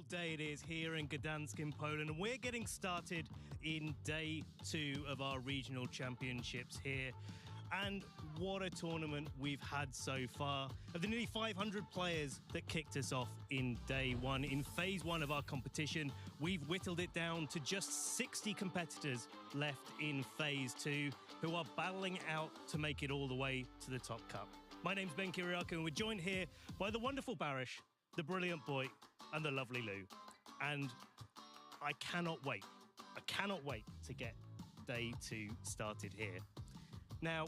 what day it is here in Gdansk in Poland, and we're getting started in day 2 of our regional championships here. And what a tournament we've had so far. Of the nearly 500 players that kicked us off in day 1, in phase 1 of our competition, we've whittled it down to just 60 competitors left in phase 2 who are battling out to make it all the way to the top cup. My name's Ben Kiriakou, and we're joined here by the wonderful Barish, the brilliant Boy, and the lovely Lou. And I cannot wait to get day 2 started here. Now,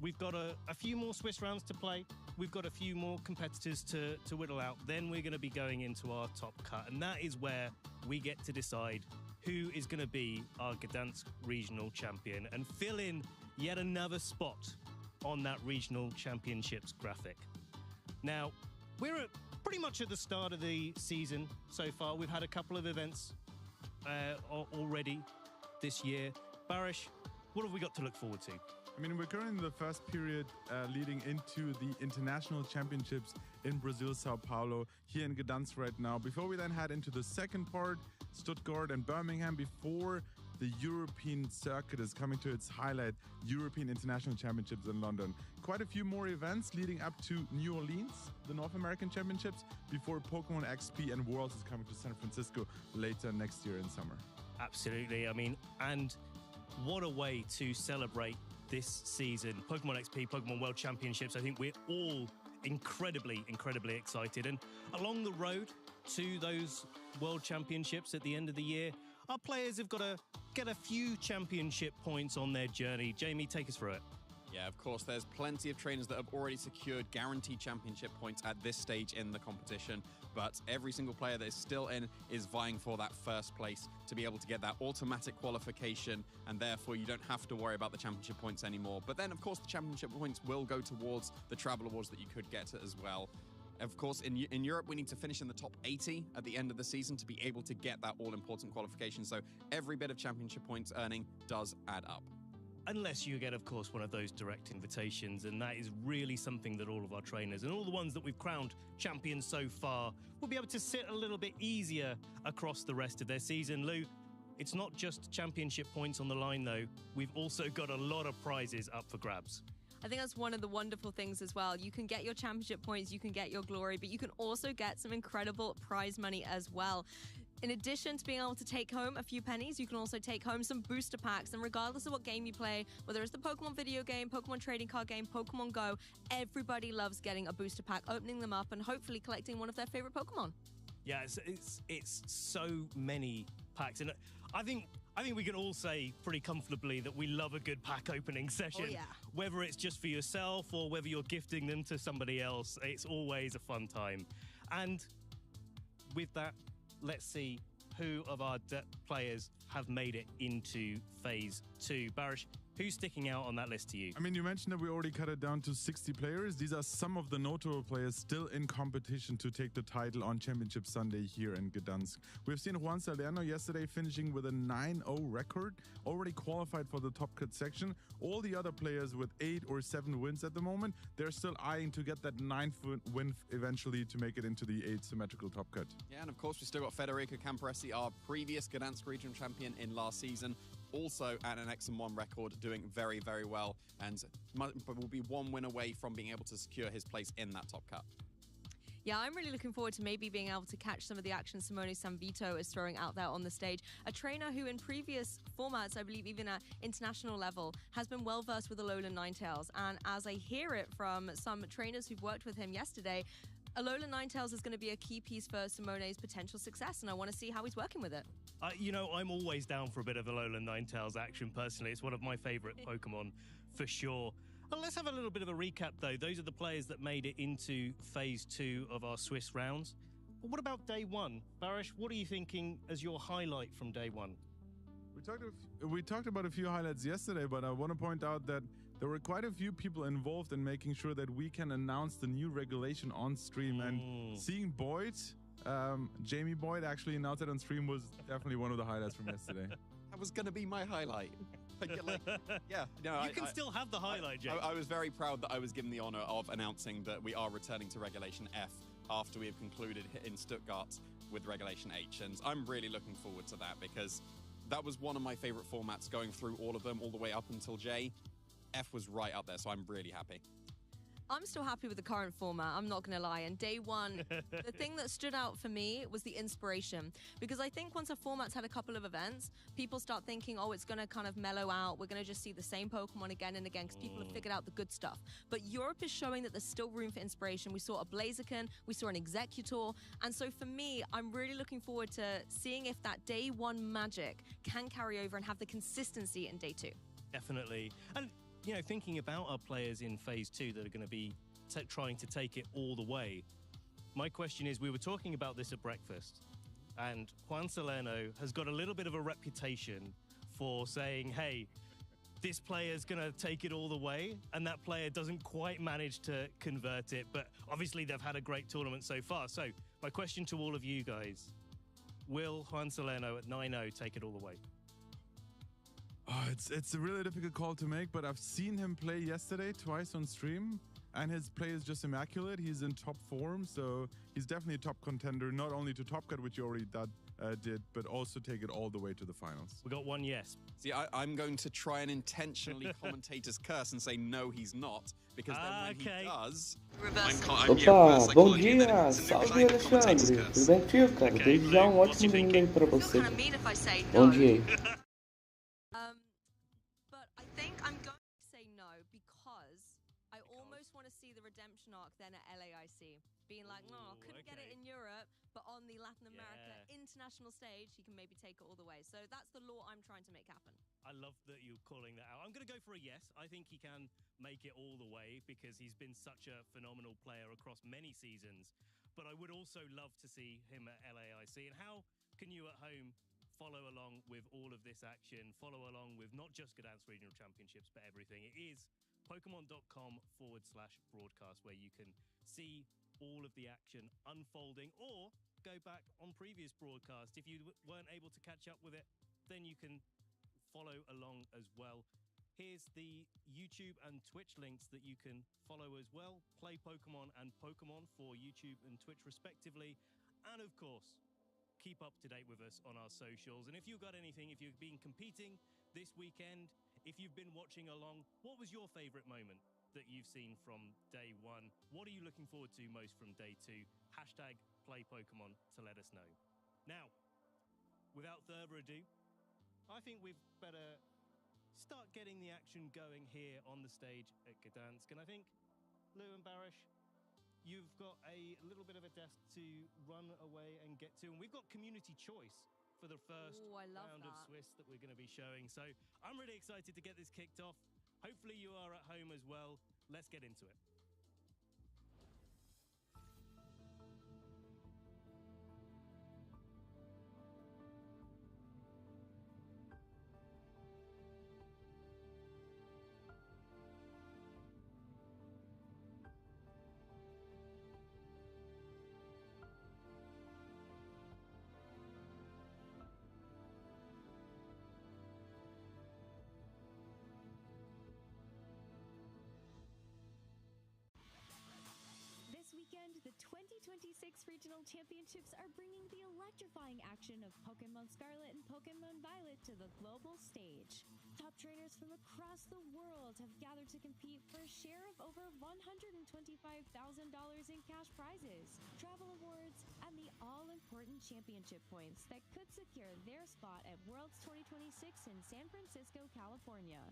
we've got a few more Swiss rounds to play. We've got a few more competitors to whittle out. Then we're going to be going into our top cut. And that is where we get to decide who is going to be our Gdansk regional champion and fill in yet another spot on that regional championships graphic. Now, we're pretty much at the start of the season so far. We've had a couple of events already this year. Barish, what have we got to look forward to? I mean, we're currently in the first period leading into the international championships in Brazil, Sao Paulo, here in Gdansk right now. Before we then head into the second part, Stuttgart and Birmingham, before the European circuit is coming to its highlight, European International Championships in London. Quite a few more events leading up to New Orleans, the North American Championships, before Pokemon XP and Worlds is coming to San Francisco later next year in summer. Absolutely. I mean, and what a way to celebrate this season. Pokemon XP, Pokemon World Championships. I think we're all incredibly excited. And along the road to those World Championships at the end of the year, our players have got to get a few championship points on their journey. Jamie, take us through it. Yeah, of course, there's plenty of trainers that have already secured guaranteed championship points at this stage in the competition, but every single player that is still in is vying for that first place to be able to get that automatic qualification, and therefore you don't have to worry about the championship points anymore. But then, of course, the championship points will go towards the travel awards that you could get as well. Of course, in Europe, we need to finish in the top 80 at the end of the season to be able to get that all-important qualification, so every bit of championship points earning does add up. Unless you get, of course, one of those direct invitations, and that is really something that all of our trainers and all the ones that we've crowned champions so far will be able to sit a little bit easier across the rest of their season. Lou, it's not just championship points on the line, though. We've also got a lot of prizes up for grabs. I think that's one of the wonderful things as well. You can get your championship points, you can get your glory, but you can also get some incredible prize money as well. In addition to being able to take home a few pennies, you can also take home some booster packs. And regardless of what game you play, whether it's the Pokemon video game, Pokemon trading card game, Pokemon Go, everybody loves getting a booster pack, opening them up, and hopefully collecting one of their favorite Pokemon. Yeah, it's so many packs. And I think we can all say pretty comfortably that we love a good pack opening session. Oh, yeah. Whether it's just for yourself or whether you're gifting them to somebody else, it's always a fun time. And with that, let's see who of our players have made it into phase 2. Barish, who's sticking out on that list to you? I mean, you mentioned that we already cut it down to 60 players. These are some of the notable players still in competition to take the title on Championship Sunday here in Gdansk. We've seen Juan Salerno yesterday finishing with a 9-0 record, already qualified for the top cut section. All the other players with 8 or 7 wins at the moment, they're still eyeing to get that 9th win eventually to make it into the 8th symmetrical top cut. Yeah, and of course, we've still got Federico Camporesi, our previous Gdansk regional champion in last season, also at an X&1 record, doing very well, and will be one win away from being able to secure his place in that top cut. Yeah, I'm really looking forward to maybe being able to catch some of the action Simone Sanvito is throwing out there on the stage. A trainer who in previous formats, I believe even at international level, has been well versed with Alolan Ninetales. And as I hear it from some trainers who've worked with him yesterday, Alolan Ninetales is going to be a key piece for Simone's potential success, and I want to see how he's working with it. You know, I'm always down for a bit of Alolan Ninetales action, personally. It's one of my favourite Pokemon, for sure. Let's have a little bit of a recap, though. Those are the players that made it into phase 2 of our Swiss rounds. But what about day 1? Barish, what are you thinking as your highlight from day 1? We talked about a few highlights yesterday, but I want to point out that there were quite a few people involved in making sure that we can announce the new regulation on stream. And seeing Boyd, Jamie Boyd actually announce it on stream was definitely one of the highlights from yesterday. That was going to be my highlight. Yeah, no, you can still have the highlight, Jamie. I was very proud that I was given the honor of announcing that we are returning to Regulation F after we have concluded in Stuttgart with Regulation H. And I'm really looking forward to that because that was one of my favorite formats, going through all of them all the way up until J. F was right up there, so I'm really happy. I'm still happy with the current format, I'm not going to lie. And day one, the thing that stood out for me was the inspiration. Because I think once a format's had a couple of events, people start thinking, oh, it's going to kind of mellow out. We're going to just see the same Pokemon again and again because people have figured out the good stuff. But Europe is showing that there's still room for inspiration. We saw a Blaziken, we saw an Executor. And so for me, I'm really looking forward to seeing if that day one magic can carry over and have the consistency in day two. Definitely. And you know, thinking about our players in phase 2 that are going to be trying to take it all the way, my question is, we were talking about this at breakfast, and Juan Salerno has got a little bit of a reputation for saying, hey, this player's going to take it all the way, and that player doesn't quite manage to convert it, but obviously they've had a great tournament so far. So my question to all of you guys, will Juan Salerno at 9-0 take it all the way? Oh, it's a really difficult call to make, but I've seen him play yesterday twice on stream, and his play is just immaculate. He's in top form, so he's definitely a top contender, not only to Top Cut, which you already did, but also take it all the way to the finals. We got one yes. See, I'm going to try and intentionally commentator's curse and say no, he's not, because then when he does, Opa, bom dia! Salve Alexandre! Tudo bem contigo, cara? Desde já um ótimo domingo aí pra você. Bom dia aí. But I think I'm going to say no because I almost want to see the redemption arc then at LAIC. Being like, no, couldn't get it in Europe, but on the Latin America international stage, he can maybe take it all the way. So that's the law I'm trying to make happen. I love that you're calling that out. I'm going to go for a yes. I think he can make it all the way because he's been such a phenomenal player across many seasons. But I would also love to see him at LAIC. And how can you at home follow along with all of this action, follow along with not just Gdansk Regional Championships, but everything? It is Pokemon.com/broadcast where you can see all of the action unfolding, or go back on previous broadcasts. If you weren't able to catch up with it, then you can follow along as well. Here's the YouTube and Twitch links that you can follow as well. Play Pokemon and Pokemon for YouTube and Twitch respectively. And of course, keep up to date with us on our socials. And if you've got anything, if you've been competing this weekend, if you've been watching along, what was your favorite moment that you've seen from day one? What are you looking forward to most from day two? Hashtag Play Pokemon to let us know. Now, without further ado, I think we've better start getting the action going here on the stage at Gdansk. And I think, Lou and Barish, you've got a little bit of a desk to run away and get to. And we've got community choice for the first round of Swiss that we're going to be showing. So I'm really excited to get this kicked off. Hopefully you are at home as well. Let's get into it. The 2026 Regional Championships are bringing the electrifying action of Pokemon Scarlet and Pokemon Violet to the global stage. Top trainers from across the world have gathered to compete for a share of over $125,000 in cash prizes, travel awards, and the all-important championship points that could secure their spot at Worlds 2026 in San Francisco, California.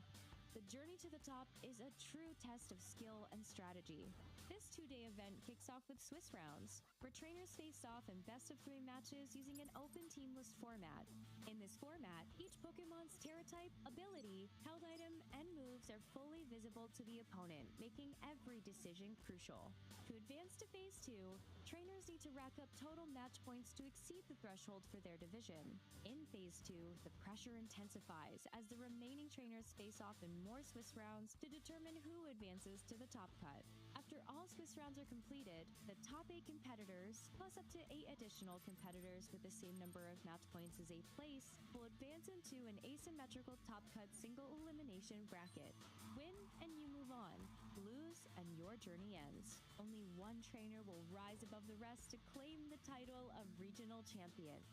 The journey to the top is a true test of skill and strategy. This two-day event kicks off with Swiss rounds, where trainers face off in best-of-3 matches using an open teamless format. In this format, each Pokemon's Terra-type, ability, held item, and moves are fully visible to the opponent, making every decision crucial. To advance to Phase 2, trainers need to rack up total match points to exceed the threshold for their division. In Phase 2, the pressure intensifies as the remaining trainers face off in more Swiss rounds to determine who advances to the top cut. After all Swiss rounds are completed, the top 8 competitors, plus up to 8 additional competitors with the same number of match points as 8th place, will advance into an asymmetrical top cut single elimination bracket. Win and you move on. blues, and your journey ends. Only one trainer will rise above the rest to claim the title of regional champion.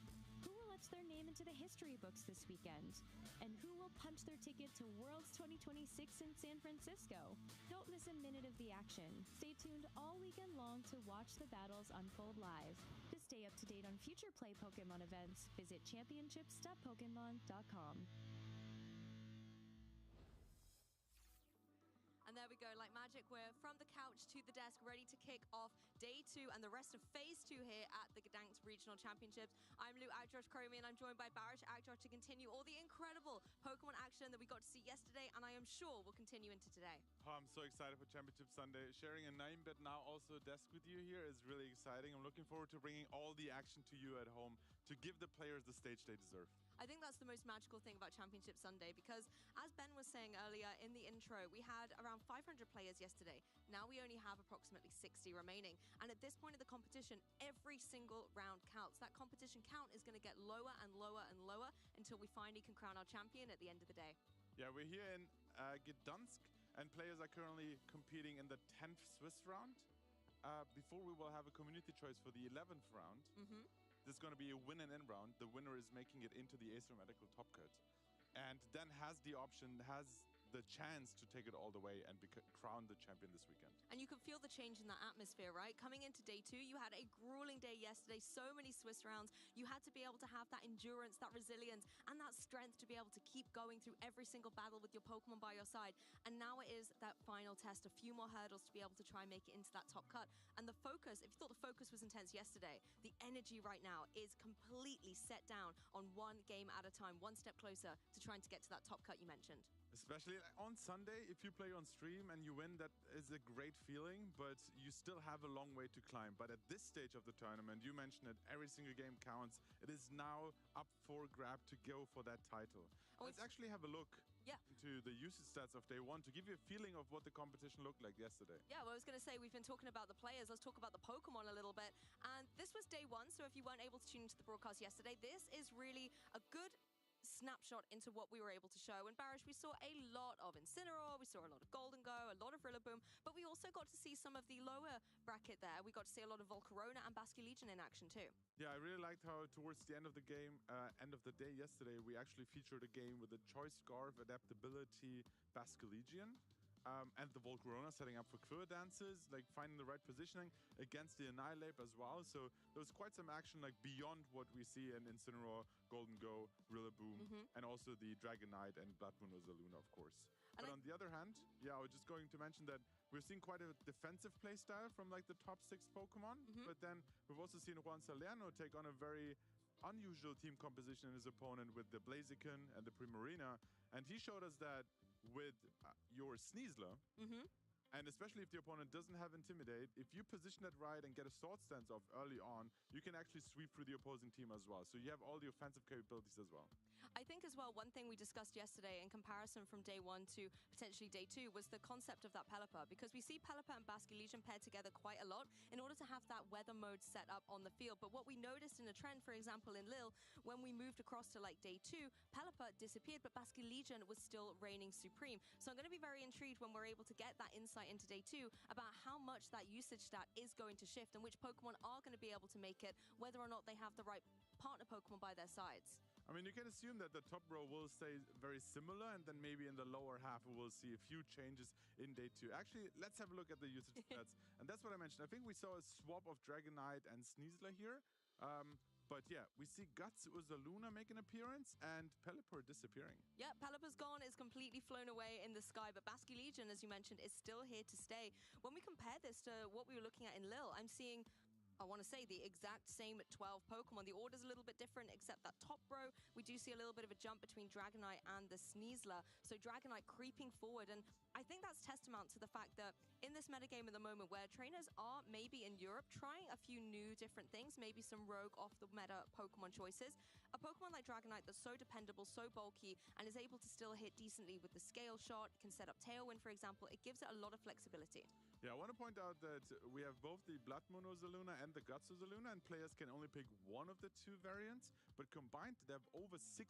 Who will etch their name into the history books this weekend? And who will punch their ticket to Worlds 2026 in San Francisco? Don't miss a minute of the action. Stay tuned all weekend long to watch the battles unfold live. To stay up to date on future Play Pokemon events, visit championships.pokemon.com. And there we go, like magic, we're from the couch to the desk, ready to kick off day 2 and the rest of phase 2 here at the Gdansk Regional Championships. I'm Lou Akjosh-Kromi, and I'm joined by Barish Akjosh to continue all the incredible Pokemon action that we got to see yesterday, and I am sure will continue into today. Oh, I'm so excited for Championship Sunday. Sharing a name, but now also a desk with you here is really exciting. I'm looking forward to bringing all the action to you at home to give the players the stage they deserve. I think that's the most magical thing about Championship Sunday, because as Ben was saying earlier in the intro, we had around 500 players yesterday. Now we only have approximately 60 remaining. And at this point of the competition, every single round counts. That competition count is going to get lower and lower and lower until we finally can crown our champion at the end of the day. Yeah, we're here in Gdansk, and players are currently competing in the 10th Swiss round. Before we will have a community choice for the 11th round. There's going to be a win and in round. The winner is making it into the asymmetrical top cut, and then has the option, has the chance to take it all the way and crown the champion this weekend. And you can feel the change in that atmosphere, right? Coming into day 2, you had a grueling day yesterday, so many Swiss rounds. You had to be able to have that endurance, that resilience, and that strength to be able to keep going through every single battle with your Pokemon by your side. And now it is that final test, a few more hurdles to be able to try and make it into that top cut. And the focus, if you thought the focus was intense yesterday, the energy right now is completely set down on one game at a time, one step closer to trying to get to that top cut you mentioned. Especially on Sunday, if you play on stream and you win, that is a great feeling, but you still have a long way to climb. But at this stage of the tournament, you mentioned it, every single game counts. It is now up for grab to go for that title. Let's actually have a look into the usage stats of day 1 to give you a feeling of what the competition looked like yesterday. Yeah, well, I was going to say, we've been talking about the players. Let's talk about the Pokemon a little bit. And this was day 1, so if you weren't able to tune into the broadcast yesterday, this is really a good snapshot into what we were able to show. And Barish, we saw a lot of Incineroar, we saw a lot of Golden Go, a lot of Rillaboom, but we also got to see some of the lower bracket there. We got to see a lot of Volcarona and Basculegion in action too. Yeah, I really liked how towards the end of the game, end of the day yesterday, we actually featured a game with the Choice Scarf, Adaptability, Basculegion. And the Volcarona setting up for Quirrell dances, like finding the right positioning against the Annihilate as well. So there was quite some action like beyond what we see in Incineroar, Golden Go, Rillaboom, and also the Dragonite and Blood Moon Ozaluna, of course. But on the other hand, I was just going to mention that we've seen quite a defensive playstyle from like the top 6 Pokemon, but then we've also seen Juan Salerno take on a very unusual team composition in his opponent with the Blaziken and the Primarina, and he showed us that with your Sneasler, and especially if the opponent doesn't have Intimidate, if you position it right and get a Sword Stance off early on, you can actually sweep through the opposing team as well. So you have all the offensive capabilities as well. I think as well, one thing we discussed yesterday in comparison from day 1 to potentially day 2 was the concept of that Pelipper, because we see Pelipper and Basculegion paired together quite a lot in order to have that weather mode set up on the field. But what we noticed in a trend, for example, in Lille, when we moved across to like day 2, Pelipper disappeared, but Basculegion was still reigning supreme. So I'm going to be very intrigued when we're able to get that insight into day 2 about how much that usage stat is going to shift and which Pokemon are going to be able to make it, whether or not they have the right partner Pokemon by their sides. I mean, you can assume that the top row will stay very similar, and then maybe in the lower half we will see a few changes in day 2. Actually, let's have a look at the usage stats. And that's what I mentioned. I think we saw a swap of Dragonite and Sneasler here. But yeah, we see Guts Ozaluna make an appearance and Pelipper disappearing. Yeah, Pelipper's gone. It's completely flown away in the sky. But Basculegion, as you mentioned, is still here to stay. When we compare this to what we were looking at in Lille, I'm seeing, I want to say, the exact same 12 Pokemon. The order's a little bit different, except that top row, we do see a little bit of a jump between Dragonite and the Sneasler. So Dragonite creeping forward, and I think that's testament to the fact that in this metagame at the moment, where trainers are maybe in Europe trying a few new different things, maybe some rogue off-the-meta Pokemon choices, a Pokemon like Dragonite that's so dependable, so bulky, and is able to still hit decently with the Scale Shot, can set up Tailwind, for example, it gives it a lot of flexibility. Yeah, I want to point out that we have both the Blood Moon Ursaluna and the Guts Ursaluna, and players can only pick one of the two variants, but combined they have over 60%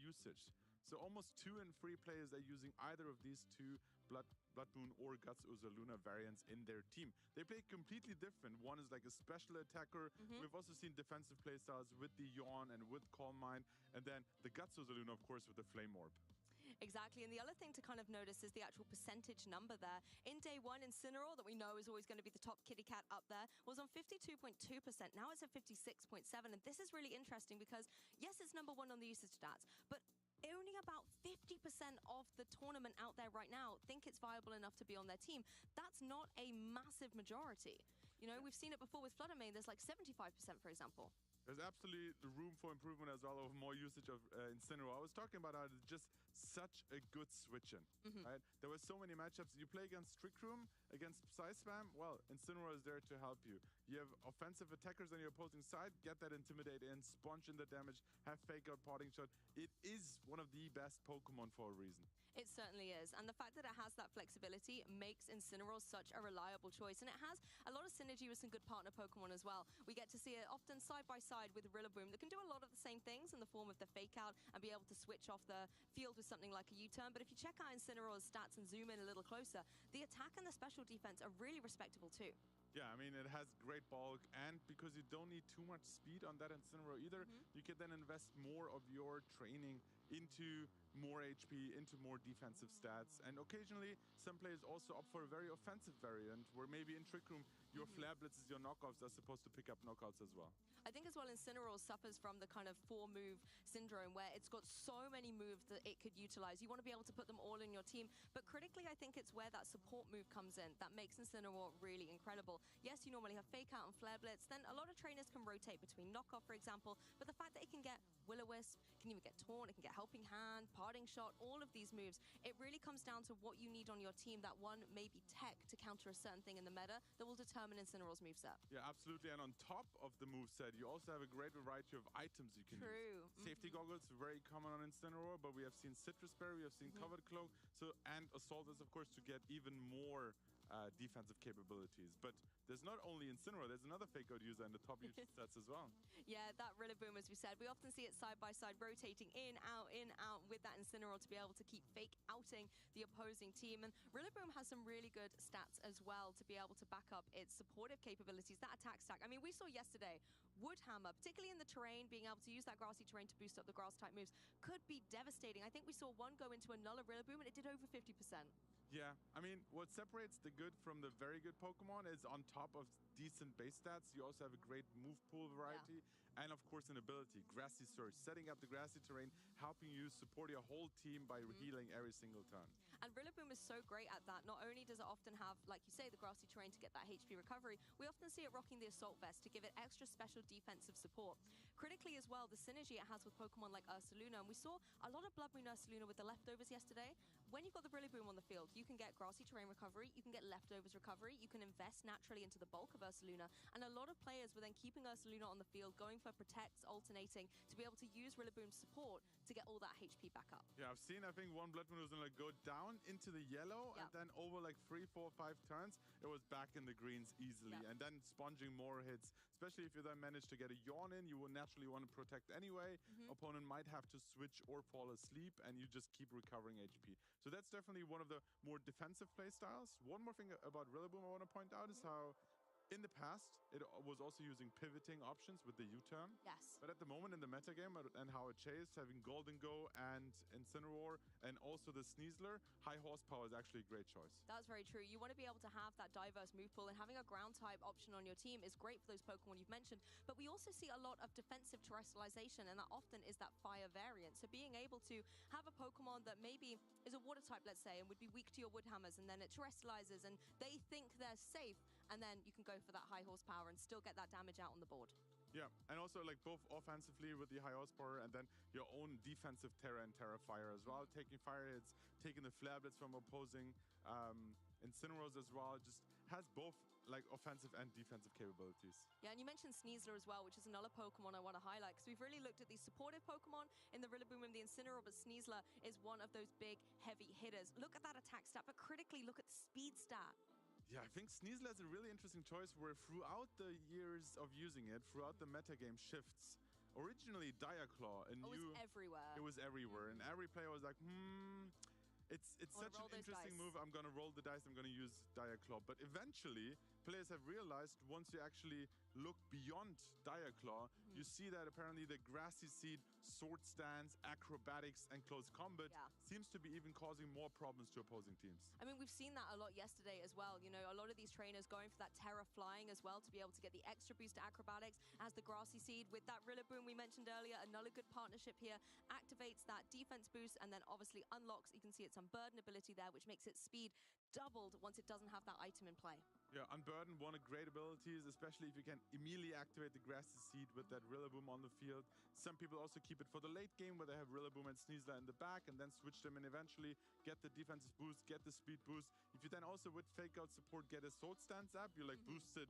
usage. So almost 2 in 3 players are using either of these two Blood Moon or Guts Ursaluna variants in their team. They play completely different. One is like a special attacker. We've also seen defensive playstyles with the Yawn and with Calm Mind, and then the Guts Ursaluna, of course, with the Flame Orb. Exactly, and the other thing to kind of notice is the actual percentage number there. In day one, Incineroar, that we know is always going to be the top kitty cat up there, was on 52.2%. Now it's at 56.7%, and this is really interesting because, yes, it's number one on the usage stats, but only about 50% of the tournament out there right now think it's viable enough to be on their team. That's not a massive majority. You know, we've seen it before with Fluttermane. There's like 75%, for example. There's absolutely room for improvement as well of more usage of Incineroar. I was talking about how it's just such a good switch-in, right? There were so many matchups. You play against Trick Room, against Psy Spam, well, Incineroar is there to help you. You have offensive attackers on your opposing side, get that Intimidate in, sponge in the damage, have Fake Out Parting Shot. It is one of the best Pokemon for a reason. It certainly is, and the fact that it has that flexibility makes Incineroar such a reliable choice, and it has a lot of synergy with some good partner Pokemon as well. We get to see it often side by side with Rillaboom that can do a lot of the same things in the form of the Fake Out and be able to switch off the field with something like a U-turn. But if you check out Incineroar's stats and zoom in a little closer, the attack and the special defense are really respectable too. Yeah, I mean, it has great bulk, and because you don't need too much speed on that Incineroar either, you can then invest more of your training into more HP, into more defensive stats. And occasionally, some players also opt for a very offensive variant, where maybe in Trick Room, your Flare Blitzes, your knockoffs are supposed to pick up knockouts as well. I think as well Incineroar suffers from the kind of 4-move syndrome where it's got so many moves that it could utilize. You want to be able to put them all in your team, but critically I think it's where that support move comes in that makes Incineroar really incredible. Yes, you normally have Fake Out and Flare Blitz, then a lot of trainers can rotate between knockoff, for example, but the fact that it can get Will-O-Wisp, can even get Taunt, it can get Helping Hand, Parting Shot, all of these moves, it really comes down to what you need on your team, that one maybe tech to counter a certain thing in the meta that will determine Incineroar's moveset. Yeah, absolutely, and on top of the moveset, you also have a great variety of items you can use. Safety Goggles, very common on Incineroar, but we have seen Citrus Berry, we have seen Covered Cloak, and Assault is, of course, to get even more defensive capabilities. But there's not only Incineroar, there's another Fake Out user in the top usage sets as well. Yeah, that Rillaboom, as we said, we often see it side by side, rotating in, out with that Incineroar to be able to keep fake outing the opposing team. And Rillaboom has some really good stats as well to be able to back up its supportive capabilities, that attack stack. I mean, we saw yesterday, Wood Hammer, particularly in the terrain, being able to use that grassy terrain to boost up the grass type moves, could be devastating. I think we saw one go into a Nulla Rillaboom and it did over 50%. Yeah, I mean, what separates the good from the very good Pokemon is on top of decent base stats, you also have a great move pool variety, and of course an ability, Grassy Surge, setting up the grassy terrain, helping you support your whole team by healing every single turn. And Rillaboom is so great at that. Not only does it often have, like you say, the grassy terrain to get that HP recovery, we often see it rocking the Assault Vest to give it extra special defensive support. Critically as well, the synergy it has with Pokemon like Ursaluna, and we saw a lot of Blood Moon Ursaluna with the leftovers yesterday. When you've got the Rillaboom on the field, you can get grassy terrain recovery, you can get leftovers recovery, you can invest naturally into the bulk of Ursaluna, and a lot of players were then keeping Ursaluna on the field, going for protects, alternating, to be able to use Rillaboom's support to get all that HP back up. Yeah, I've seen, I think, one Blood Moon was gonna go down into the yellow, and then over like 3, 4, 5 turns, it was back in the greens easily, and then sponging more hits, especially if you then manage to get a Yawn in, you will naturally want to protect anyway. Opponent might have to switch or fall asleep, and you just keep recovering HP. So that's definitely one of the more defensive play styles. One more thing about Rillaboom I want to point out is how in the past, it was also using pivoting options with the U-turn. Yes. But at the moment in the metagame and how it chased, having Golden Go and Incineroar and also the Sneasler, high horsepower is actually a great choice. That's very true. You want to be able to have that diverse move pool, and having a ground type option on your team is great for those Pokemon you've mentioned. But we also see a lot of defensive terrestrialization, and that often is that fire variant. So being able to have a Pokemon that maybe is a water type, let's say, and would be weak to your Wood Hammers, and then it terrestrializes and they think they're safe, and then you can go for that high horsepower and still get that damage out on the board. Yeah, and also like both offensively with the high horsepower and then your own defensive Terra and Terra Fire as well, taking fire hits, taking the Flare Blitz from opposing Incineroars as well, just has both like offensive and defensive capabilities. Yeah, and you mentioned Sneasler as well, which is another Pokemon I want to highlight, because we've really looked at these supportive Pokemon in the Rillaboom and the Incineroar, but Sneasler is one of those big, heavy hitters. Look at that attack stat, but critically look at the speed stat. Yeah, I think Sneasler is a really interesting choice where throughout the years of using it, throughout the metagame shifts, originally Diaclaw, a new... It was everywhere. It was everywhere. And every player was like, it's such an interesting move. I'm going to roll the dice. I'm going to use Diaclaw. But eventually, players have realized once you actually look beyond Diaclaw, you see that apparently the Grassy Seed, Sword Stance, Acrobatics, and Close Combat seems to be even causing more problems to opposing teams. I mean, we've seen that a lot yesterday as well. You know, a lot of these trainers going for that Terra Flying as well to be able to get the extra boost to Acrobatics as the Grassy Seed. With that Rillaboom we mentioned earlier, another good partnership here, activates that defense boost and then obviously unlocks, you can see it's Unburden ability there, which makes its speed doubled once it doesn't have that item in play. Yeah, Unburden, one of great abilities, especially if you can immediately activate the Grassy Seed with that Rillaboom on the field. Some people also keep it for the late game where they have Rillaboom and Sneasler in the back and then switch them in eventually, get the defensive boost, get the speed boost. If you then also with Fake Out support get a Sword Stance up, you're like boosted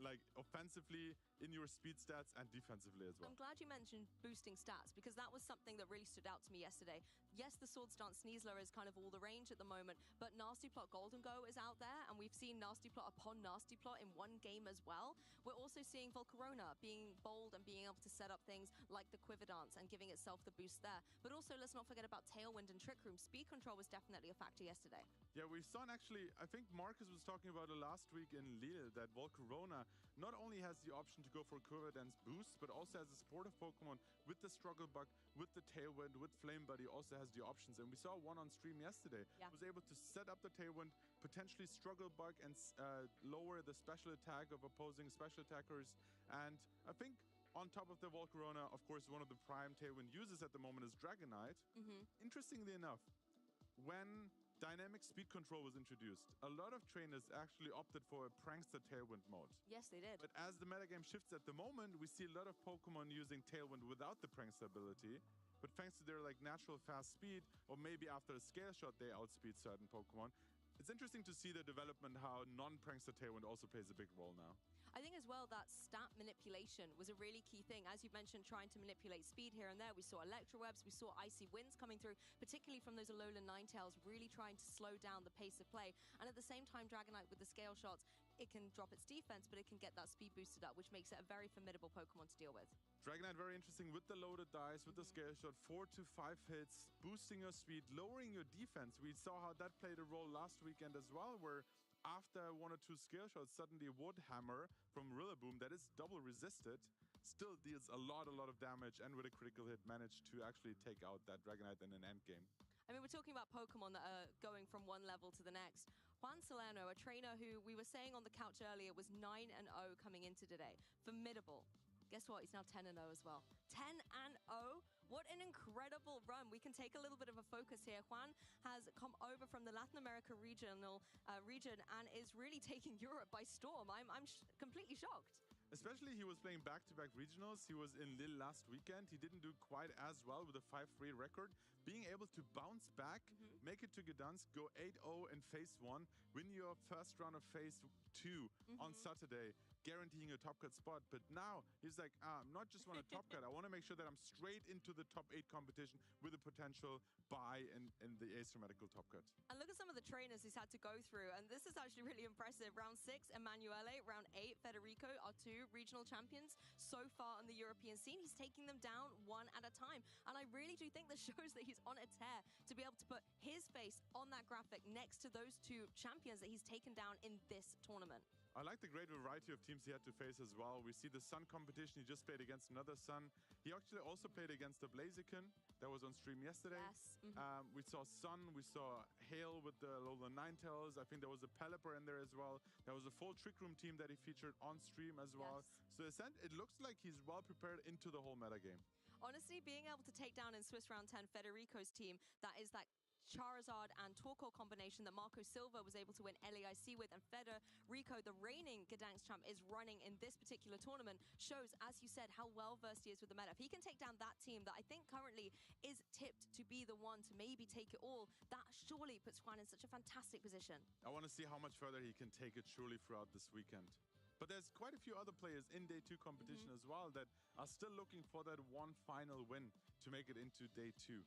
like offensively in your speed stats and defensively as well. I'm glad you mentioned boosting stats because that was something that really stood out to me yesterday. Yes, the Sword Stance Sneasler is kind of all the range at the moment, but Nasty Plot Golden Go is out there and we've seen Nasty Plot upon Nasty Plot in one game as well. We're also seeing Volcarona being bold and being able to set up things like the Quiver Dance and giving itself the boost there. But also let's not forget about Tailwind and Trick Room. Speed control was definitely a factor yesterday. Yeah, we saw actually, I think Marcus was talking about it last week in Lille, that Volcarona not only has the option to go for Quiver Dance boost, but also as a supportive Pokemon with the Struggle Bug, with the Tailwind, with Flame Buddy, also has the options. And we saw one on stream yesterday. Was able to set up the Tailwind, potentially Struggle Bug and lower the special attack of opposing special attackers. And I think on top of the Volcarona, of course, one of the prime Tailwind users at the moment is Dragonite. Interestingly enough, when Dynamic Speed Control was introduced, a lot of trainers actually opted for a Prankster Tailwind mode. Yes, they did. But as the metagame shifts at the moment, we see a lot of Pokemon using Tailwind without the Prankster ability. But thanks to their like natural fast speed, or maybe after a Scale Shot, they outspeed certain Pokemon. It's interesting to see the development, how non-Prankster Tailwind also plays a big role now. I think as well that stat manipulation was a really key thing. As you mentioned, trying to manipulate speed here and there. We saw Electrowebs, we saw Icy Winds coming through, particularly from those Alolan Ninetales, really trying to slow down the pace of play. And at the same time, Dragonite with the Scale Shots, it can drop its defense, but it can get that speed boosted up, which makes it a very formidable Pokemon to deal with. Dragonite very interesting with the loaded dice, with the Scale Shot, 4 to 5 hits, boosting your speed, lowering your defense. We saw how that played a role last weekend as well, where after 1 or 2 Scale Shots, suddenly Wood Hammer from Rillaboom that is double resisted still deals a lot of damage, and with a critical hit managed to actually take out that Dragonite in an endgame. I mean, we're talking about Pokemon that are going from one level to the next. Juan Salerno, a trainer who we were saying on the couch earlier was 9-0 coming into today. Formidable. Guess what? He's now 10-0 as well. 10-0? What an incredible run. We can take a little bit of a focus here. Juan has come over from the Latin America region and is really taking Europe by storm. I'm completely shocked. Especially he was playing back-to-back regionals. He was in Lille last weekend. He didn't do quite as well with a 5-3 record. Being able to bounce back, make it to Gdansk, go 8-0 in phase 1, win your first round of phase 2 on Saturday, guaranteeing a top cut spot. But now he's like, I'm not just want a top cut. I want to make sure that I'm straight into the top 8 competition with a potential bye in the asymmetrical top cut. And look at some of the trainers he's had to go through. And this is actually really impressive. Round 6, Emanuele. Round 8, Federico are 2 regional champions so far on the European scene. He's taking them down one at a time. And I really do think this shows that he's on a tear to be able to put his face on that graphic next to those 2 champions that he's taken down in this tournament. I like the great variety of teams he had to face as well. We see the Sun competition. He just played against another Sun. He actually also played against the Blaziken that was on stream yesterday. Yes. We saw Sun. We saw Hail with the Alolan Ninetales. I think there was a Pelipper in there as well. There was a full Trick Room team that he featured on stream as well. Yes. So it looks like he's well prepared into the whole metagame. Honestly, being able to take down in Swiss Round 10 Federico's team, that is that Charizard and Torkoal combination that Marco Silva was able to win LAIC with, and Federico, the reigning Gdansk champ, is running in this particular tournament, shows, as you said, how well-versed he is with the meta. If he can take down that team that I think currently is tipped to be the one to maybe take it all, that surely puts Juan in such a fantastic position. I want to see how much further he can take it surely throughout this weekend. But there's quite a few other players in Day 2 competition as well that are still looking for that one final win to make it into Day 2.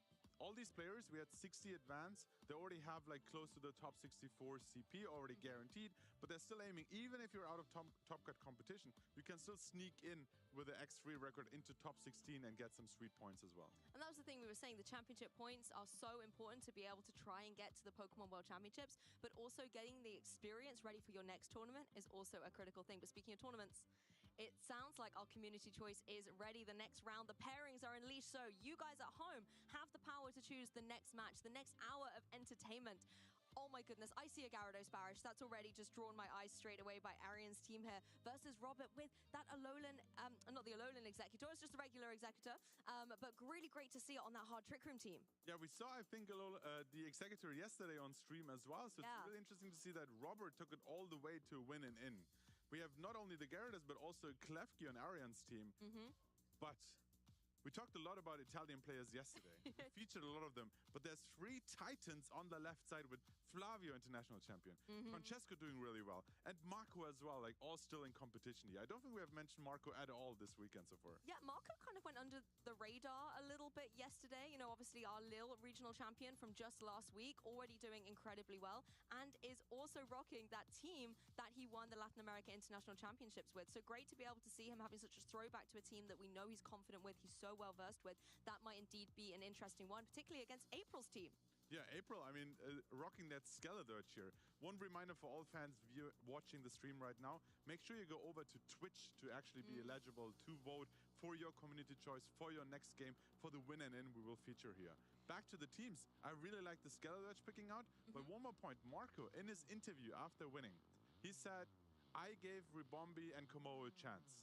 all these players, we had 60 advance. They already have like close to the top 64 CP already guaranteed, but they're still aiming. Even if you're out of top cut competition, you can still sneak in with the X3 record into top 16 and get some sweet points as well. And that was the thing we were saying. The championship points are so important to be able to try and get to the Pokemon World Championships, but also getting the experience ready for your next tournament is also a critical thing. But speaking of tournaments, it sounds like our community choice is ready. The next round, the pairings are unleashed, so you guys at home have the power to choose the next match, the next hour of entertainment. Oh my goodness, I see a Gyarados Barish. That's already just drawn my eyes straight away by Arian's team here versus Robert with that Alolan, not the Alolan Executor, it's just a regular Executor, but really great to see it on that hard Trick Room team. Yeah, we saw, I think, the Executor yesterday on stream as well, so it's really interesting to see that Robert took it all the way to win and in. We have not only the Gyarados, but also Klefki on Arian's team, but we talked a lot about Italian players yesterday. We featured a lot of them, but there's 3 Titans on the left side with Flavio, international champion, Francesco doing really well, and Marco as well, like all still in competition here. I don't think we have mentioned Marco at all this weekend so far. Yeah, Marco kind of went under the radar a little bit yesterday. You know, obviously our Lille regional champion from just last week, already doing incredibly well, and is also rocking that team that he won the Latin America International Championships with. So great to be able to see him having such a throwback to a team that we know he's confident with, he's so well versed with. That might indeed be an interesting one, particularly against April's team. Yeah, April, I mean, rocking that Skeledirge here. One reminder for all fans watching the stream right now, make sure you go over to Twitch to actually be eligible to vote for your community choice, for your next game, for the win and in we will feature here. Back to the teams. I really like the Skeledirge picking out, but one more point. Marco, in his interview after winning, he said, I gave Ribombi and Komodo a chance.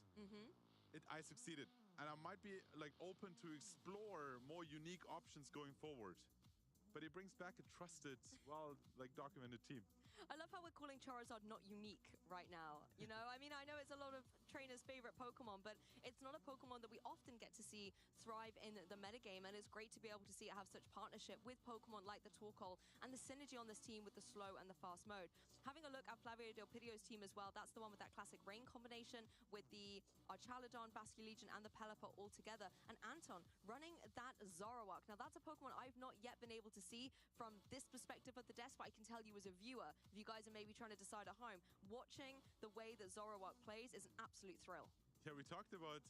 I succeeded. And I might be like open to explore more unique options going forward. But he brings back a trusted, well, like documented team. I love how we're calling Charizard not unique right now. You know, I mean, I know it's a lot of trainers' favorite Pokemon, but it's not a Pokemon that we often get to see thrive in the metagame, and it's great to be able to see it have such partnership with Pokemon like the Torkoal and the synergy on this team with the slow and the fast mode. Having a look at Flavio Del Pidio's team as well, that's the one with that classic rain combination with the Archaladon, Basculegion, and the Pelipper all together, and Anton running that Zoroark. Now, that's a Pokemon I've not yet been able to see from this perspective of the desk, but I can tell you as a viewer, if you guys are maybe trying to decide at home, watching the way that Zoroark plays is an absolute thrill. Yeah, we talked about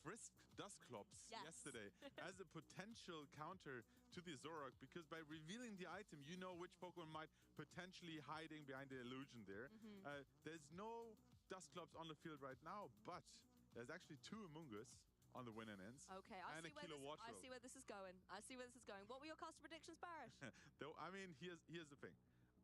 Frisk Dusclops yesterday as a potential counter to the Zoroark, because by revealing the item, you know which Pokemon might potentially hiding behind the illusion there. There's no Dusclops on the field right now, but there's actually 2 Amoonguss on the win and ends. Okay, I see where this is going. I see where this is going. What were your caster predictions, Barish? Though, I mean, here's the thing.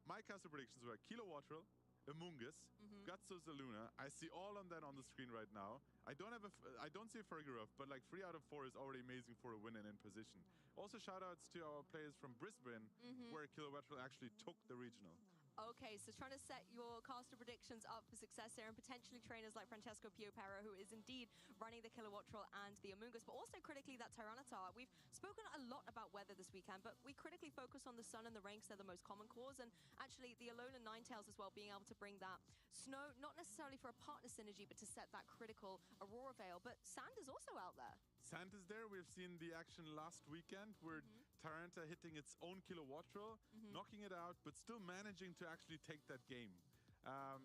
My caster predictions were Kilowattrel, Amoonguss, Gutsos Luna. I see all of that on the screen right now. I don't see a Fergarov, but like 3 out of 4 is already amazing for a win and in position. Also, shout outs to our players from Brisbane, where Kilowattrel actually took the regional. Okay, so trying to set your caster predictions up for success here, and potentially trainers like Francesco Piopero, who is indeed running the Kilowattrel and the Amoonguss, but also critically that Tyranitar. We've spoken a lot about weather this weekend, but we critically focus on the sun and the rain because they're the most common cause, and actually the Alolan Ninetales as well, being able to bring that snow, not necessarily for a partner synergy, but to set that critical Aurora Veil. But sand is also out there. Sand is there. We've seen the action last weekend where Tyranitar hitting its own Kilowattrel, knocking it out, but still managing to actually take that game.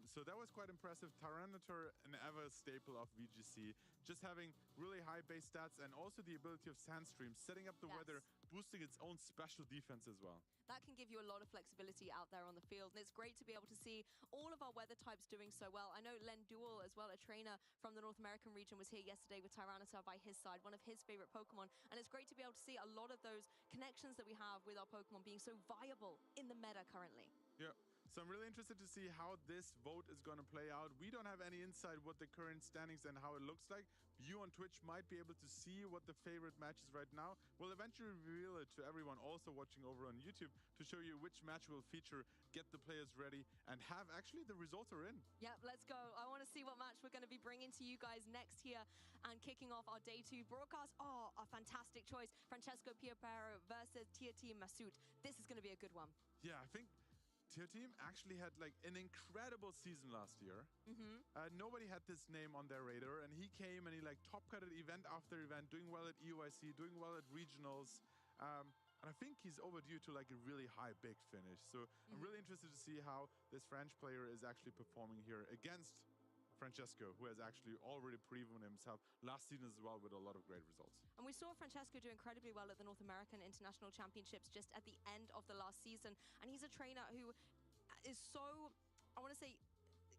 So that was quite impressive. Tyranitar, an ever staple of VGC, just having really high base stats and also the ability of Sandstream, setting up the weather, boosting its own special defense as well. That can give you a lot of flexibility out there on the field, and it's great to be able to see all of our weather types doing so well. I know Len Duel as well, a trainer from the North American region, was here yesterday with Tyranitar by his side, one of his favorite Pokemon, and it's great to be able to see a lot of those connections that we have with our Pokemon being so viable in the meta currently. Yeah. So I'm really interested to see how this vote is going to play out. We don't have any insight what the current standings and how it looks like. You on Twitch might be able to see what the favorite match is right now. We'll eventually reveal it to everyone also watching over on YouTube to show you which match will feature, get the players ready, and have actually the results are in. Yep, let's go. I want to see what match we're going to be bringing to you guys next here and kicking off our Day 2 broadcast. Oh, a fantastic choice. Francesco Piopero versus Tier Team Masut. This is going to be a good one. Yeah, I think Tier Team actually had like an incredible season last year. Nobody had this name on their radar, and he came and he like top-cutted event after event, doing well at EUIC, doing well at regionals. And I think he's overdue to like a really high big finish. So I'm really interested to see how this French player is actually performing here against Francesco, who has actually already proven himself last season as well with a lot of great results. And we saw Francesco do incredibly well at the North American International Championships just at the end of the last season. And he's a trainer who is so, I want to say,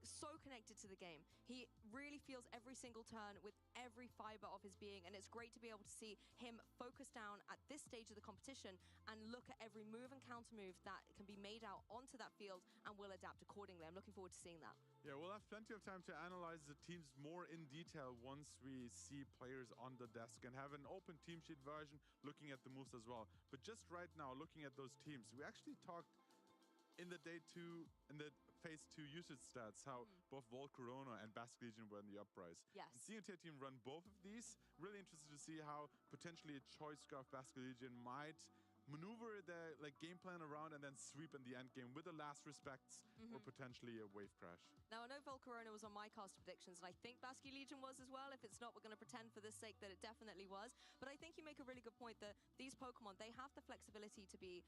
so connected to the game. He really feels every single turn with every fiber of his being, and it's great to be able to see him focus down at this stage of the competition and look at every move and counter move that can be made out onto that field and will adapt accordingly. I'm looking forward to seeing that. Yeah, we'll have plenty of time to analyze the teams more in detail once we see players on the desk and have an open team sheet version looking at the moves as well. But just right now, looking at those teams, we actually talked in the phase 2 usage stats, how both Volt Corona and Basque Legion were in the uprise. Yes. And seeing a tier team run both of these, really interested to see how potentially a choice scarf Basque Legion might maneuver their game plan around and then sweep in the end game with the last respects or potentially a wave crash. Now, I know Volt Corona was on my cast of predictions, and I think Basque Legion was as well. If it's not, we're going to pretend for this sake that it definitely was. But I think you make a really good point that these Pokemon, they have the flexibility to be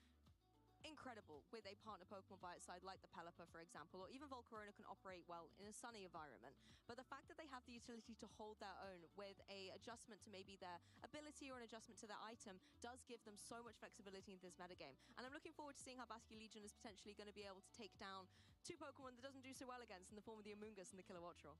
incredible with a partner Pokemon by its side, like the Pelipper, for example, or even Volcarona can operate well in a sunny environment. But the fact that they have the utility to hold their own with a adjustment to maybe their ability or an adjustment to their item does give them so much flexibility in this metagame. And I'm looking forward to seeing how Basque Legion is potentially going to be able to take down two Pokemon that doesn't do so well against in the form of the Amoonguss and the Kilowattrel.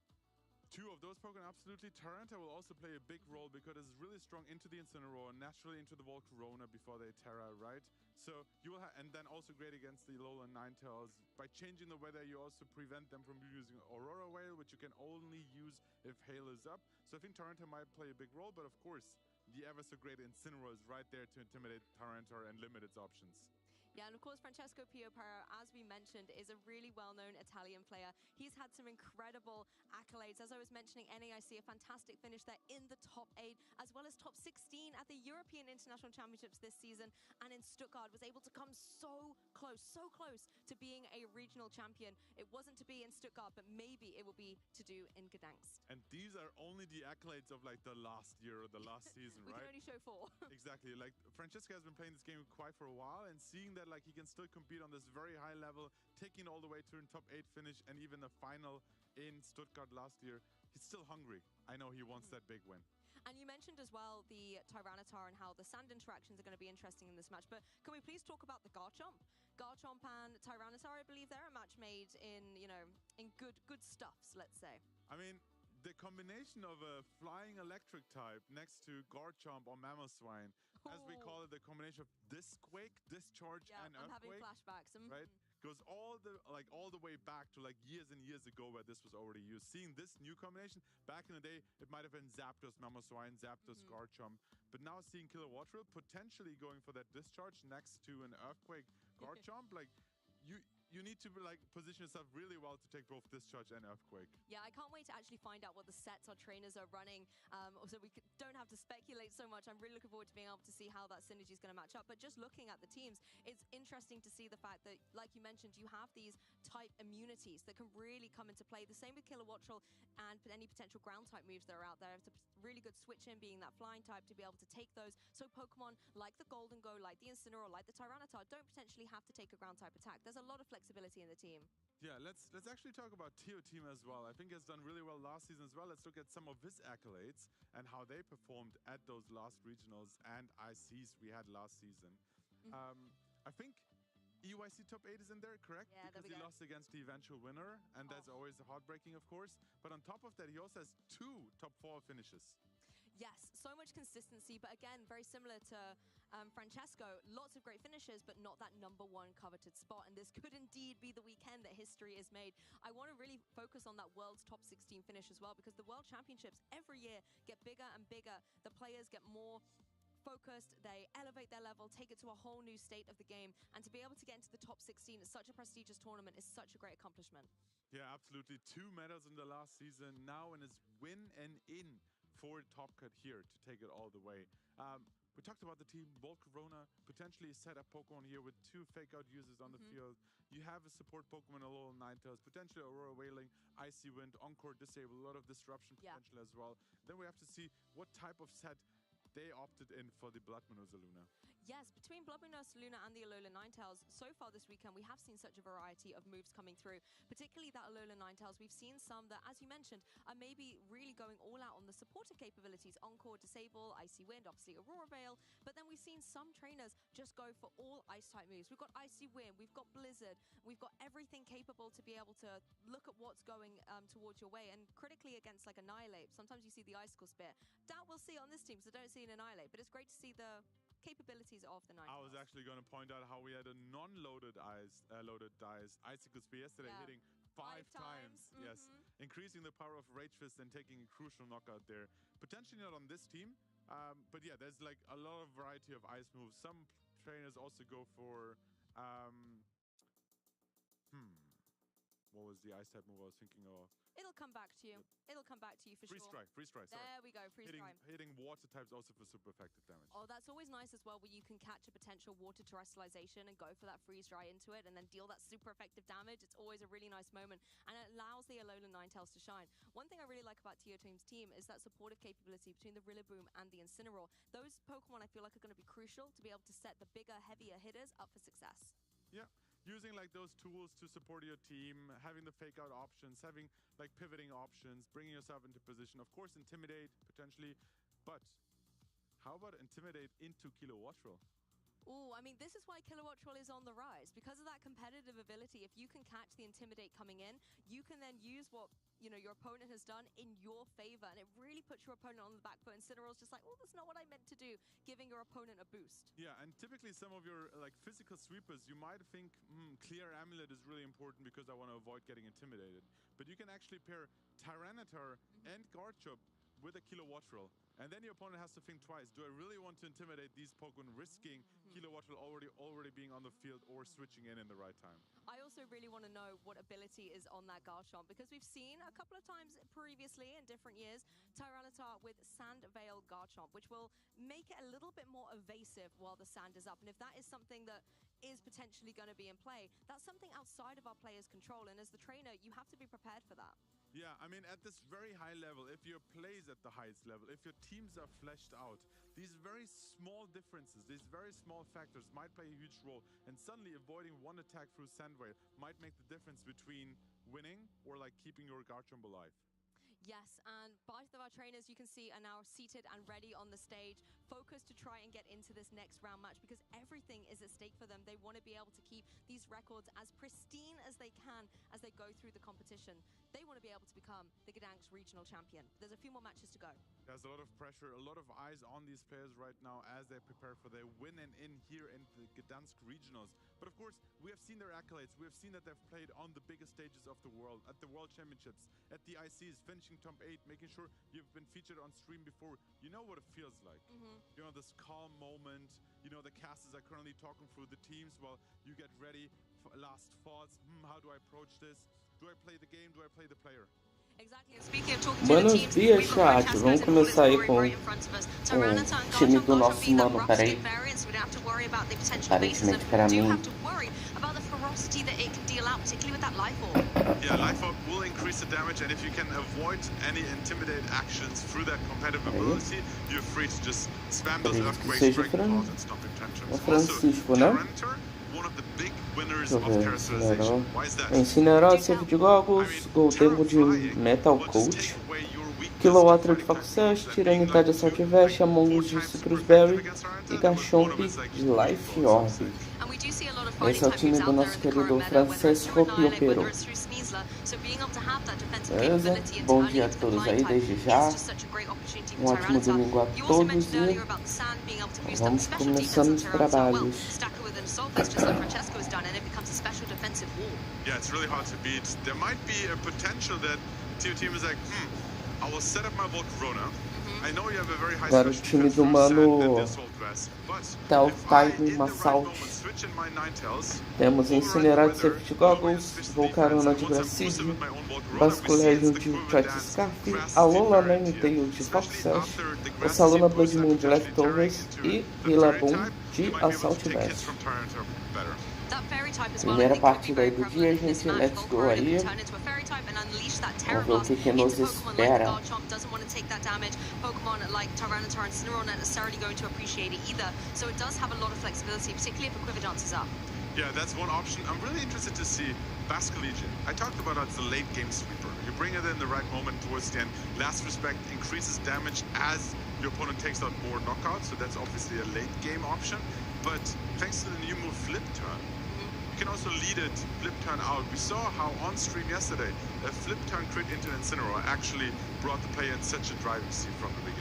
Two of those Pokemon, absolutely. Tyranta will also play a big role because it's really strong into the Incineroar, naturally into the Volcarona before they Terra, right? So you will and then also great against the Alolan Ninetales. By changing the weather, you also prevent them from using Aurora Whale, which you can only use if Hail is up. So I think Tyranta might play a big role, but of course, the ever so great Incineroar is right there to intimidate Tyranta and limit its options. Yeah, and of course, Francesco Piopera, as we mentioned, is a really well-known Italian player. He's had some incredible accolades. As I was mentioning, NAIC, a fantastic finish there in the top 8, as well as top 16 at the European International Championships this season. And in Stuttgart, was able to come so close to being a regional champion. It wasn't to be in Stuttgart, but maybe it will be to do in Gdansk. And these are only the accolades of the last year or the last season, right? We can only show 4. Exactly. Francesco has been playing this game quite for a while, and seeing that he can still compete on this very high level, taking it all the way to a top 8 finish and even a final in Stuttgart last year, he's still hungry. I know he wants that big win. And you mentioned as well the Tyranitar and how the sand interactions are going to be interesting in this match. But can we please talk about the Garchomp? Garchomp and Tyranitar, I believe they're a match made in, in good stuffs, let's say. I mean, the combination of a flying electric type next to Garchomp or Mamoswine, as we call it, the combination of Disquake, Discharge, and Earthquake. I'm having flashbacks. Right? Goes all the way back to years and years ago where this was already used. Seeing this new combination, back in the day, it might have been Zapdos, Mamoswine, Zapdos, Garchomp. But now seeing Kilowattrel potentially going for that Discharge next to an Earthquake Garchomp, you need to position yourself really well to take both Discharge and Earthquake. Yeah, I can't wait to actually find out what the sets our trainers are running, so we don't have to speculate so much. I'm really looking forward to being able to see how that synergy is going to match up. But just looking at the teams, it's interesting to see the fact that, like you mentioned, you have these type immunities that can really come into play. The same with Kilowattrel and any potential ground type moves that are out there. It's a really good switch in being that flying type to be able to take those. So Pokemon like the Golden Go, like the Incineroar, like the Tyranitar don't potentially have to take a ground type attack. There's a lot of flexibility in the team. Yeah, let's actually talk about Teo Team as well. I think he has done really well last season as well. Let's look at some of his accolades and how they performed at those last regionals and ICs we had last season. I think EYC top 8 is in there, correct? Yeah, because he lost against the eventual winner, and that's always heartbreaking, of course. But on top of that, he also has 2 top 4 finishes. Yes, so much consistency, but again, very similar to Francesco. Lots of great finishes, but not that #1 coveted spot. And this could indeed be the weekend that history is made. I want to really focus on that World's Top 16 finish as well, because the World Championships every year get bigger and bigger. The players get more focused, they elevate their level, take it to a whole new state of the game, and to be able to get into the top 16 at such a prestigious tournament is such a great accomplishment. Yeah, absolutely. 2 medals in the last season now, and it's win and in for Top Cut here to take it all the way. We talked about the team. Volt Corona potentially set up Pokemon here with 2 fake out users on the field. You have a support Pokemon, Alolan Ninetales, potentially Aurora Wailing, Icy Wind, Encore Disable, a lot of disruption potential as well. Then we have to see what type of set they opted in for the Blood Moon Luna. Yes, between Blobinus, Luna and the Alola Ninetales, so far this weekend we have seen such a variety of moves coming through, particularly that Alola Ninetales. We've seen some that, as you mentioned, are maybe really going all out on the supportive capabilities, Encore, Disable, Icy Wind, obviously Aurora Veil, but then we've seen some trainers just go for all Ice-type moves. We've got Icy Wind, we've got Blizzard, we've got everything capable to be able to look at what's going towards your way, and critically against like Annihilate, sometimes you see the Icicle Spear. Doubt we'll see it on this team, so don't see an Annihilate, but it's great to see the capabilities of the Ninetales. I was actually going to point out how we had a non-loaded loaded dice Icicle Spear yesterday, hitting five times. Yes, increasing the power of Rage Fist and taking a crucial knockout there. Potentially not on this team, but yeah, there's like a lot of variety of ice moves. Some trainers also go for what was the ice type move I was thinking of? It'll come back to you. It'll come back to you for Freeze sure. Freeze strike. Sorry. There we go, freeze strike. Hitting water types also for super effective damage. Oh, that's always nice as well, where you can catch a potential water terrestrialization and go for that freeze dry into it and then deal that super effective damage. It's always a really nice moment, and it allows the Alola Ninetales to shine. One thing I really like about Tio Team's team is that supportive capability between the Rillaboom and the Incineroar. Those Pokemon I feel like are going to be crucial to be able to set the bigger, heavier hitters up for success. Yeah. Using like those tools to support your team, having the fake out options, having like pivoting options, bringing yourself into position. Of course, intimidate potentially, but how about intimidate into Kilowatt Roll? Oh, I mean, this is why Kilowatt Roll is on the rise. Because of that competitive ability, if you can catch the Intimidate coming in, you can then use what, you know, your opponent has done in your favor, and it really puts your opponent on the back foot. And Incineroar's just like, oh, that's not what I meant to do, giving your opponent a boost. Yeah, and typically some of your like physical sweepers, you might think, Clear Amulet is really important because I want to avoid getting intimidated. But you can actually pair Tyranitar and Garchomp with a Kilowatt Roll. And then your opponent has to think twice. Do I really want to intimidate these Pokemon, risking Kilowatt Roll already being on the field or switching in the right time? I also really want to know what ability is on that Garchomp, because we've seen a couple of times previously in different years Tyranitar with Sand Veil Garchomp, which will make it a little bit more evasive while the sand is up. And if that is something that is potentially going to be in play, that's something outside of our players' control. And as the trainer, you have to be prepared for that. Yeah, I mean, at this very high level, if your plays at the highest level, if your teams are fleshed out, these very small differences, these very small factors might play a huge role. And suddenly avoiding one attack through Sandwave might make the difference between winning or like keeping your Garchomp alive. Yes, and both of our trainers, you can see, are now seated and ready on the stage, focused to try and get into this next round match, because everything is at stake for them. They want to be able to keep these records as pristine as they can as they go through the competition. They want to be able to become the Gdansk regional champion. There's a few more matches to go. There's a lot of pressure, a lot of eyes on these players right now as they prepare for their win and in here in the Gdansk regionals. But of course, we have seen their accolades. We have seen that they've played on the biggest stages of the world, at the World Championships, at the ICs, finishing top 8, making sure you've been featured on stream before. You know what it feels like. You know, this calm moment. You know, the casters are currently talking through the teams while you get ready for last thoughts. How do I approach this? Do I play the game? Do I play the player? Buenos dias, chat. Vamos começar aí com o time do nosso mano. Peraí. Aparentemente para mim. Yeah, Life Orb will increase the damage, and if you can avoid any intimidate actions through that competitive ability, you're free to just spam those earthquakes, break claws, and stop intentions. Francisco, né? One of the big winners of characterization. Why is that? Incineroar, Save de Goggles, Goldengo de Metal Coat, Kilowatt de Faculdade, Tiranitar de Assault Vest, Among Us de Citrus Berry e Garchomp de Life Orb. Esse é o time do nosso querido Francisco Piopero. Beleza? Bom dia a todos aí desde já. Um ótimo domingo a todos e vamos começando os trabalhos. Yeah, it's really hard to beat. There might be a potential that Tio Team is like, I will set up my Volcarona. I know you have a very high Agora o time do mano Time Assault. Temos Incineroar de Safety Goggles, Volcarona de Gracide, Basculégio de Choice Scarf, Alola Ninetale de Foxsash, Ossaluna Blood Moon de Leftovers e Rillaboom de Assault Vest. Primeira partida aí do dia, gente. Let's go aí. unleash that Terror Vamos ver o Blast que nos into Pokemon like the espera. Garchomp. Doesn't want to take that damage. Pokemon like Tyranitar and Incineroar not necessarily going to appreciate it either. So it does have a lot of flexibility, particularly if Equivalent is up. Yeah, that's one option. I'm really interested to see Basculegion. I talked about how it's a late game sweeper. You bring it in the right moment towards the end. Last Respect increases damage as your opponent takes out more knockouts, so that's obviously a late game option. But thanks to the new move Flip Turn, you can also lead it Flip Turn out. We saw how on stream yesterday, a Flip Turn crit into an Incineroar actually brought the player in such a driving seat from the beginning.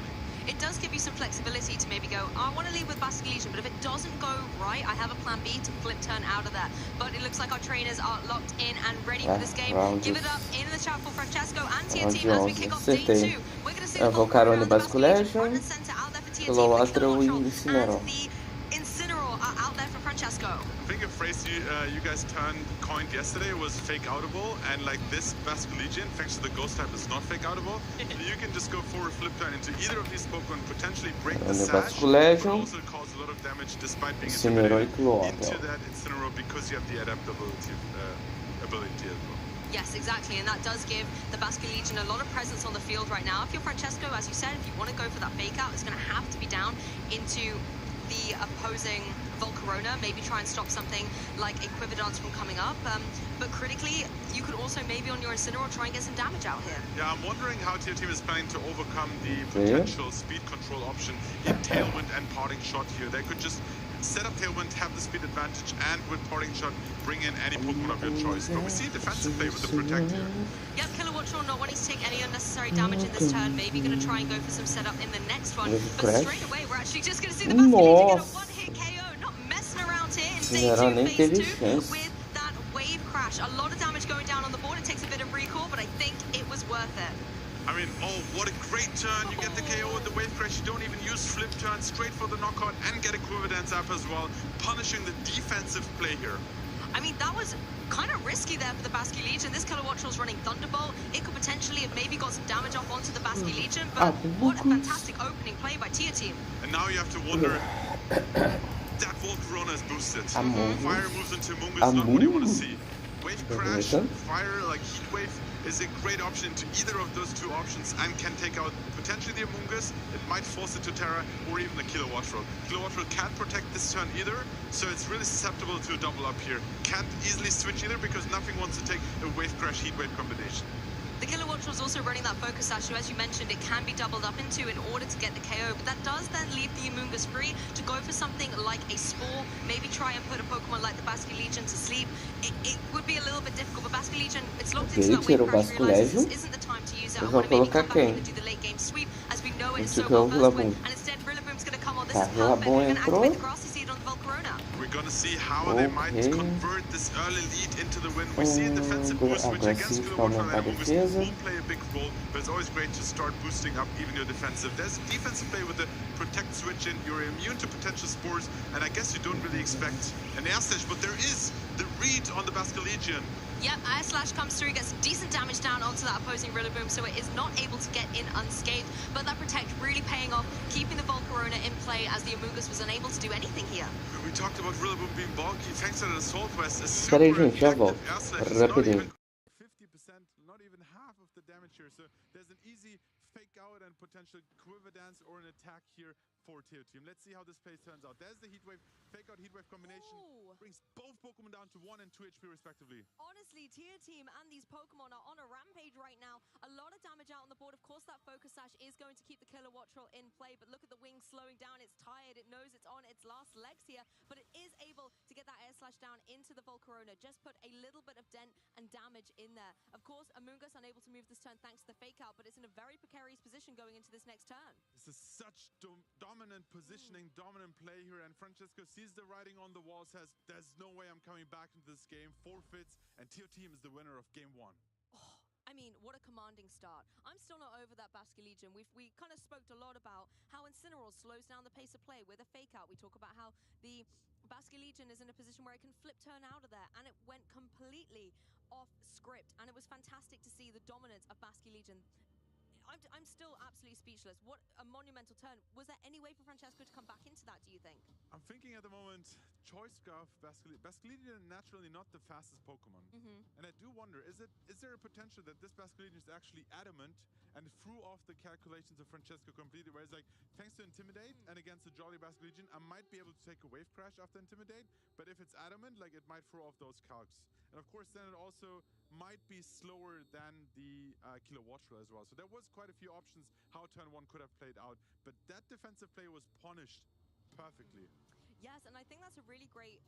It does give you some flexibility to maybe go, I want to leave with Basculegion, but if it doesn't go right, I have a plan B to Flip Turn out of that. But it looks like our trainers are locked in and ready for this game. Give it up in the chat for Francesco and Tier Team as we kick off day 2. We're going to see the Volcarona, Basculegion front Basculegion, and center out there for Tier Team. Kilowattrel e And Incineroar. the Incineroar are out there for Francesco. I think a phrase you guys coined yesterday was fake outable, and like this Basculegion, thanks to the ghost type, is not fake outable. You can just go forward Flip Turn into either of these Pokemon, potentially break the sash, but also cause a lot of damage despite being intimidated into that Incineroar because you have the adaptability ability as well. Yes, exactly, and that does give the Basculegion a lot of presence on the field right now. If you're Francesco, as you said, if you want to go for that fake out, it's going to have to be down into the opposing Volcarona, maybe try and stop something like Equidance from coming up. But critically, you could also maybe on your Incineroar try and get some damage out here. Yeah, I'm wondering how Tier Team is planning to overcome the potential speed control option in Tailwind and Parting Shot here. They could just set up Tailwind, have the speed advantage, and with Parting Shot, bring in any Pokemon of your choice. But we see defensive play with the Protect here. Yep, Kilowattrel not wanting to take any unnecessary damage in this turn. Maybe going to try and go for some setup in the next one. But straight away, we're actually just going to see the Basculegion get a one-hit KO. Not messing around here in day 2, phase 2, with that Wave Crash. A lot of damage going down on the board. It takes a bit of recall, but I think it was worth it. I mean, oh, what a great turn. You get the KO with the Wave Crash. You don't even use Flip Turn, straight for the knockout and get Equidance up as well, punishing the defensive play here. I mean, that was kind of risky there for the Basculegion. This Kilowattrel's running Thunderbolt. It could potentially have maybe got some damage off onto the Basculegion, but what a fantastic opening play by Tier Team. And now you have to wonder, that Volcarona is boosted. Fire moves into Mungus, not what you want to see. Wave Crash, Fire, like Heat Wave, is a great option to either of those two options and can take out potentially the Amoonguss. It might force it to Terra or even the Kilowattrel. Kilowattrel can't protect this turn either, so it's really susceptible to a double up here. Can't easily switch either because nothing wants to take a Wave Crash Heat Wave combination. The Kilowattrel is also running that Focus Sash, so as you mentioned, it can be doubled up into in order to get the KO, but that does then leave the Amoonguss free to go for something like a Spore, maybe try and put a Pokemon like the Basculegion to sleep. It would be a little bit difficult, but Basculegion, it's locked into that Wave Crash, realizes this isn't the time to use it. I want to maybe come back in and do the late game sweep, as we know it so well first win, and instead Rillaboom's going to come on. This is perfect. We're going to activate the Grassy Seed on the Volcarona. We're going to see how they might convert this early lead into the win. We see a defensive boost, which against Kilowattrel and Amoonguss won't play a big role, but it's always great to start boosting up even your defensive. There's defensive play with the Protect switch in. You're immune to potential spores, and I guess you don't really expect an Air Slash, but there is the read on the Basculegion. Yep, Air Slash comes through, gets some decent damage down onto that opposing Rillaboom, so it is not able to get in unscathed, but that Protect really paying off, keeping the Volcarona in play as the Amoonguss was unable to do anything here. We talked about Rillaboom being bulky, thanks to the Assault Vest. Espera aí, gente, já volto. Rapidinho. 50%, not even half of the damage here, so there's an easy fake out and potential Quiver Dance or an attack here for Tier Team. Let's see how this play turns out. There's the Heat Wave, fake out Heat Wave combination. Brings both Pokemon down to 1 and 2 HP respectively. Honestly, Tier Team and these Pokemon are on a rampage right now. A lot of damage out on the board. Of course, that Focus Sash is going to keep the Kilowattrel in play, but look at the wings slowing down. It's tired. It knows it's on its last legs here, but it is able to get that Air Slash down into the Volcarona. Just put a little bit of dent and damage in there. Of course, Amoonguss unable to move this turn thanks to the fake out, but it's in a very precarious position going into this next turn. This is such dominant positioning, dominant play here, and Francesco sees the writing on the wall, says, there's no way I'm coming back into this game, forfeits, and Tier Team is the winner of Game 1. I mean, what a commanding start. I'm still not over that Basculegion. We kind of spoke a lot about how Incineroar slows down the pace of play with a fake out. We talk about how the Basculegion is in a position where it can flip turn out of there, and it went completely off script, and it was fantastic to see the dominance of Basculegion. I'm still absolutely speechless. What a monumental turn. Was there any way for Francesco to come back into that? that, do you think? I'm thinking at the moment, Choice Scarf, Basculegion naturally not the fastest Pokemon. And I do wonder, is there a potential that this Basculegion is actually adamant and threw off the calculations of Francesco completely, where it's like, thanks to Intimidate and against the Jolly Basculegion, I might be able to take a Wave Crash after Intimidate, but if it's adamant, like, it might throw off those calcs. And of course, then it also might be slower than the Kilowattrel as well. So there was quite a few options how turn 1 could have played out, but that defensive play was punished perfectly. Yes, and I think that's a really great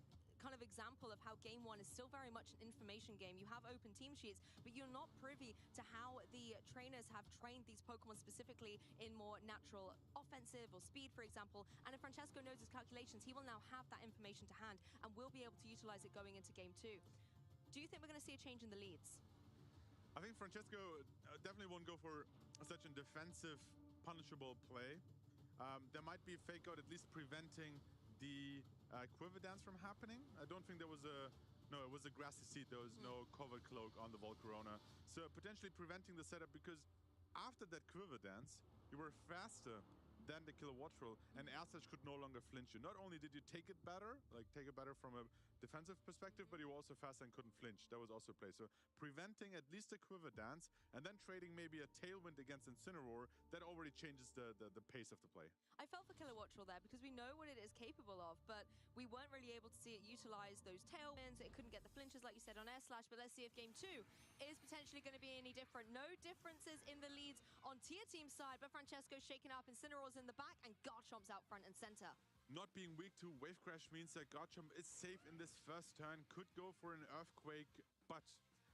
kind of example of how game 1 is still very much an information game. You have open team sheets, but you're not privy to how the trainers have trained these Pokemon specifically in more natural offensive or speed, for example. And if Francesco knows his calculations, he will now have that information to hand and will be able to utilize it going into game 2. Do you think we're going to see a change in the leads? I think Francesco definitely won't go for such a defensive, punishable play. There might be a fake out, at least preventing the Quiver Dance from happening. I don't think there was no, it was a Grassy Seed. There was no Covered Cloak on the Volcarona. So potentially preventing the setup, because after that Quiver Dance, you were faster than the Kilowattrel, and Air Slash could no longer flinch you. Not only did you take it better from a defensive perspective, but you were also faster and couldn't flinch. That was also a play. So preventing at least a Quiver Dance, and then trading maybe a Tailwind against Incineroar, that already changes the pace of the play. I felt for Kilowattrel there because we know what it is capable of, but we weren't really able to see it utilize those Tailwinds. It couldn't get the flinches, like you said, on Air Slash, but let's see if game 2 is potentially going to be any different. No differences in the leads on Tier Team's side, but Francesco's shaking up, Incineroar's in the back, and Garchomp's out front and center. Not being weak to Wave Crash means that Garchomp is safe in this first turn, could go for an Earthquake, but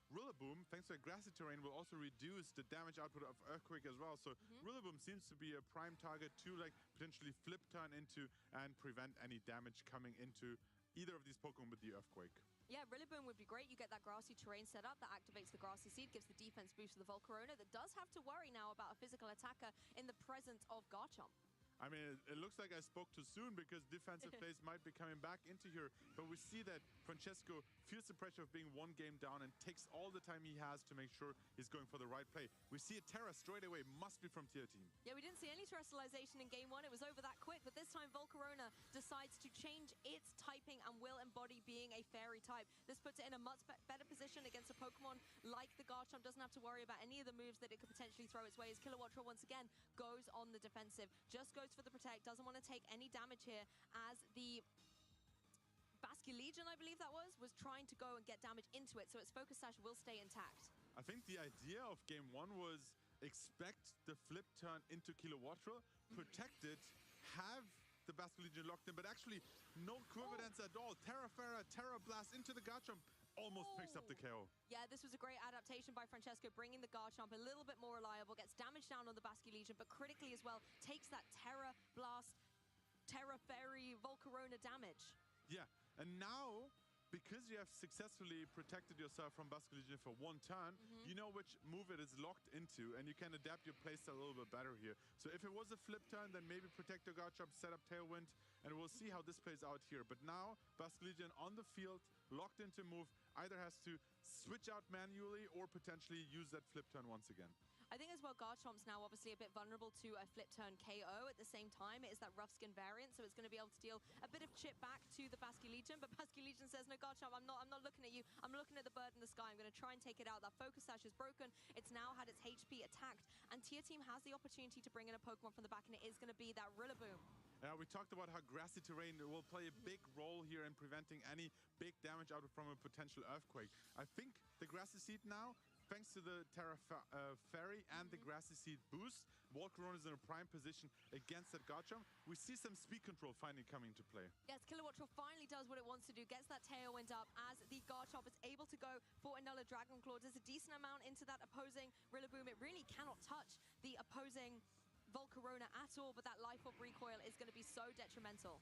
Rillaboom, thanks to a grassy terrain, will also reduce the damage output of Earthquake as well. So Rillaboom seems to be a prime target to like potentially flip turn into and prevent any damage coming into either of these Pokemon with the Earthquake. Yeah, Rillaboom would be great. You get that grassy terrain set up that activates the Grassy Seed, gives the defense boost to the Volcarona that does have to worry now about a physical attacker in the presence of Garchomp. I mean, it looks like I spoke too soon because defensive plays might be coming back into here. But we see that Francesco feels the pressure of being one game down and takes all the time he has to make sure he's going for the right play. We see a Terra straight away, must be from Tier Team. Yeah, we didn't see any terrestrialization in game 1. It was over that quick, but this time Volcarona decides to change its typing and will embody being a fairy type. This puts it in a much better position against a Pokemon like the Garchomp. Doesn't have to worry about any of the moves that it could potentially throw its way, as Kilowattrel once again goes on the defensive. Just goes for the protect, doesn't want to take any damage here, as the Basculegion, I believe that was trying to go and get damage into it, so its Focus Sash will stay intact. I think the idea of game 1 was expect the flip turn into Kilowattrel, protect it, have the Basculegion locked in, but actually no Quiver Dance at all. Terra Ferra, Terra Blast into the Garchomp, almost picks up the KO. Yeah, this was a great adaptation by Francesco, bringing the Garchomp a little bit more reliable, gets damage down on the Basculegion, but critically as well, takes that Terra Blast, Terra Fairy, Volcarona damage. Yeah, and now, because you have successfully protected yourself from Basculegion for one turn, you know which move it is locked into, and you can adapt your playstyle a little bit better here. So if it was a flip turn, then maybe protect your Garchomp, set up Tailwind, and we'll see how this plays out here. But now, Basculegion on the field, locked into move, either has to switch out manually or potentially use that flip turn once again. I think as well, Garchomp's now obviously a bit vulnerable to a flip turn KO. At the same time, it is that rough skin variant, so it's going to be able to deal a bit of chip back to the Basculegion. But Basculegion says, no, Garchomp, I'm not looking at you. I'm looking at the bird in the sky. I'm going to try and take it out. That Focus Sash is broken. It's now had its HP attacked, and Tier Team has the opportunity to bring in a Pokemon from the back, and it is going to be that Rillaboom. We talked about how grassy terrain will play a big role here in preventing any big damage out from a potential Earthquake. I think the Grassy Seed now, thanks to the Terra Fairy and the Grassy Seed boost, Volcarona is in a prime position against that Garchomp. We see some speed control finally coming to play. Yes, Kilowattrel finally does what it wants to do, gets that Tailwind up as the Garchomp is able to go for another Dragon Claw. There's a decent amount into that opposing Rillaboom. It really cannot touch the opposing Volcarona at all, but that Life Orb recoil is going to be so detrimental.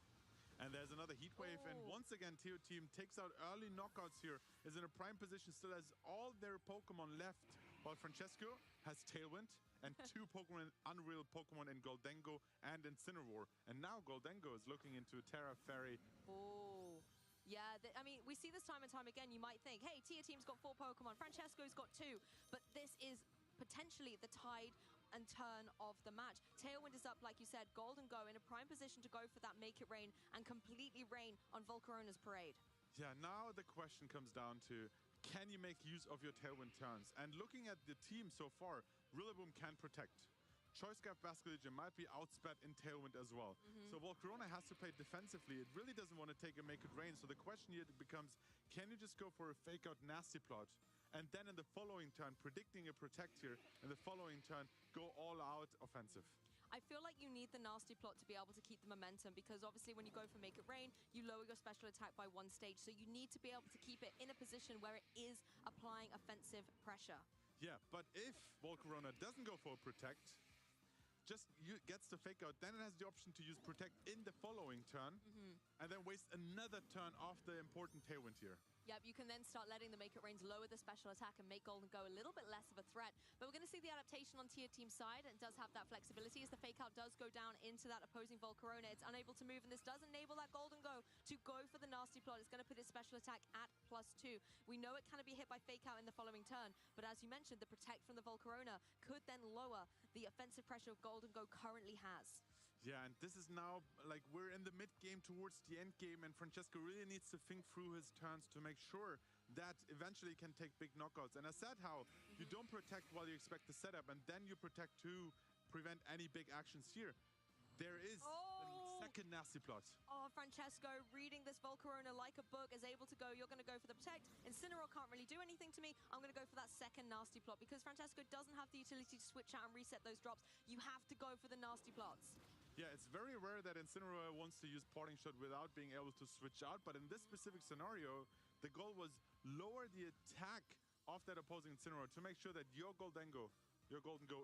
And there's another Heat Wave, and once again, Tier Team takes out early knockouts here, is in a prime position, still has all their Pokemon left, while Francesco has Tailwind and two Pokemon, Unreal Pokemon in Gholdengo and Incineroar. And now Gholdengo is looking into Terra Fairy. Oh. Yeah, I mean, we see this time and time again. You might think, hey, Tier Team's got 4 Pokemon, Francesco's got 2, but this is potentially the tide and turn of the match. Tailwind is up, like you said. Golden Go in a prime position to go for that make it rain and completely rain on Volcarona's parade. Yeah, now the question comes down to, can you make use of your tailwind turns? And looking at the team so far, Rillaboom can protect. Choice-Scarf Basque Legion might be outsped in tailwind as well. So Volcarona has to play defensively. It really doesn't want to take a make it rain. So the question here becomes, can you just go for a fake out nasty plot? And then in the following turn, predicting a protect here, in the following turn, go all out offensive. I feel like you need the nasty plot to be able to keep the momentum, because obviously when you go for make it rain, you lower your special attack by 1 stage. So you need to be able to keep it in a position where it is applying offensive pressure. Yeah, but if Volcarona doesn't go for a protect, just gets the fake out, then it has the option to use protect in the following turn, and then waste another turn off the important tailwind here. Yep, you can then start letting the make it rains lower the special attack and make Golden Go a little bit less of a threat. But we're going to see the adaptation on Tier Team's side, and it does have that flexibility as the fake out does go down into that opposing Volcarona. It's unable to move, and this does enable that Golden Go to go for the nasty plot. It's going to put its special attack at +2. We know it can be hit by fake out in the following turn, but as you mentioned, the protect from the Volcarona could then lower the offensive pressure Golden Go currently has. Yeah, and this is now, like, we're in the mid-game towards the end game, and Francesco really needs to think through his turns to make sure that eventually he can take big knockouts. And I said how you don't protect while you expect the setup, and then you protect to prevent any big actions here. There is the second nasty plot. Oh, Francesco reading this Volcarona like a book, is able to go, you're going to go for the protect. Incineroar can't really do anything to me. I'm going to go for that second nasty plot, because Francesco doesn't have the utility to switch out and reset those drops. You have to go for the nasty plots. Yeah, it's very rare that Incineroar wants to use Parting Shot without being able to switch out, but in this specific scenario, the goal was lower the attack of that opposing Incineroar to make sure that your Golden Go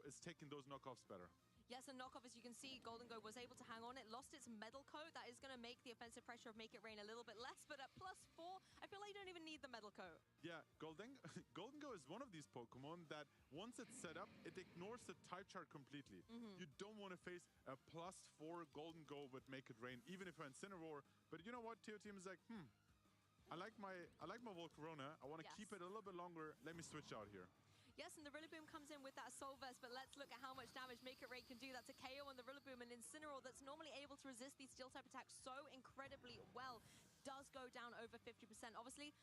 is taking those knockoffs better. Yes, and knockoff, as you can see, Golden Go was able to hang on. It lost its metal coat. That is going to make the offensive pressure of Make It Rain a little bit less, but at +4, I feel like you don't even need the metal coat. Yeah, Golden Go is one of these Pokemon that once it's set up, it ignores the type chart completely. You don't want to face a +4 Golden Go with Make It Rain, even if you're Incineroar. But you know what? Tier Team is like, I like my Volcarona. I want to keep it a little bit longer. Let me switch out here. Yes, and the Rillaboom comes in with that Assault Vest, but let's look at how much damage Make It Rain can do. That's a KO on the Rillaboom, and Incineroar, that's normally able to resist these Steel-type attacks so incredibly well, does go down over 50%. Obviously,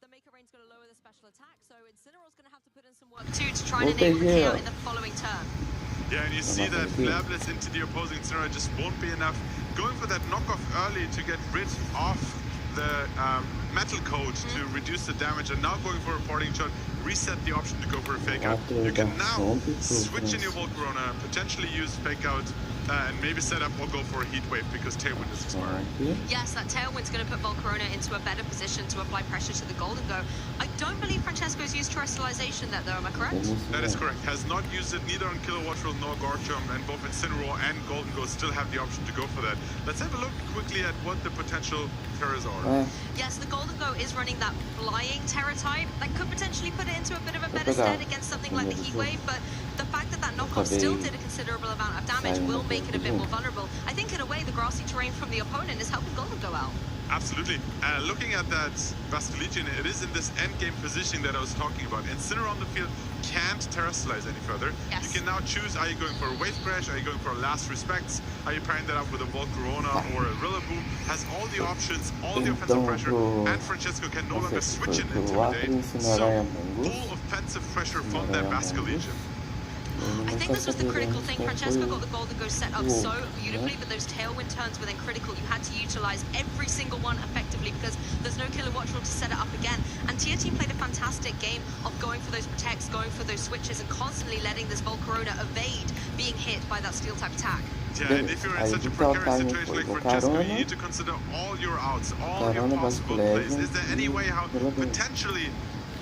the Make It Rain's going to lower the special attack, so Incineroar's going to have to put in some work too to try and enable the KO in the following turn. Yeah, and you see that Flare Blitz into the opposing Incineroar just won't be enough. Going for that knockoff early to get rid of the metal coat to reduce the damage, and now going for a Parting Shot, reset the option to go for a fake out. You can now switch in your Volcarona, potentially use fake out, and maybe set up or go for a heat wave because Tailwind is expiring. Yes, that Tailwind's going to put Volcarona into a better position to apply pressure to the Golden Go. I don't believe Francesco's used Terrestrialization there, though, am I correct? That is correct. Has not used it neither on Kilowatt Drill nor Garchomp, and both Incineroar and Golden Go still have the option to go for that. Let's have a look quickly at what the potential Terras are. Yes, the Golden Go is running that flying Terra type. That could potentially put it into a bit of a better stead against something like the Heat Wave, but the fact that that knockoff still did a considerable amount of damage will make it a bit more vulnerable. I think in a way the grassy terrain from the opponent is helping Golden Go out. Absolutely. Looking at that Basque Legion, it is in this endgame positioning that I was talking about. Incineroar on the field can't terrestrialize any further. Yes. You can now choose, are you going for a Wave Crash, are you going for a Last Respects, are you pairing that up with a Volcarona or a Rillaboom? Has all the options, all the offensive pressure, and Francesco can no longer switch in Intimidate. So, full offensive pressure from that Basque Legion. I think this was the critical thing. Francesco got the Golden Go set up so beautifully, but those Tailwind turns were then critical. You had to utilize every single one effectively because there's no Kilowatt Drill to set it up again. And Tier Team played a fantastic game of going for those protects, going for those switches, and constantly letting this Volcarona evade being hit by that Steel-type attack. Yeah, and if you're in such a precarious situation like Francesco, you need to consider all your outs, all your possible plays. Is there any way how potentially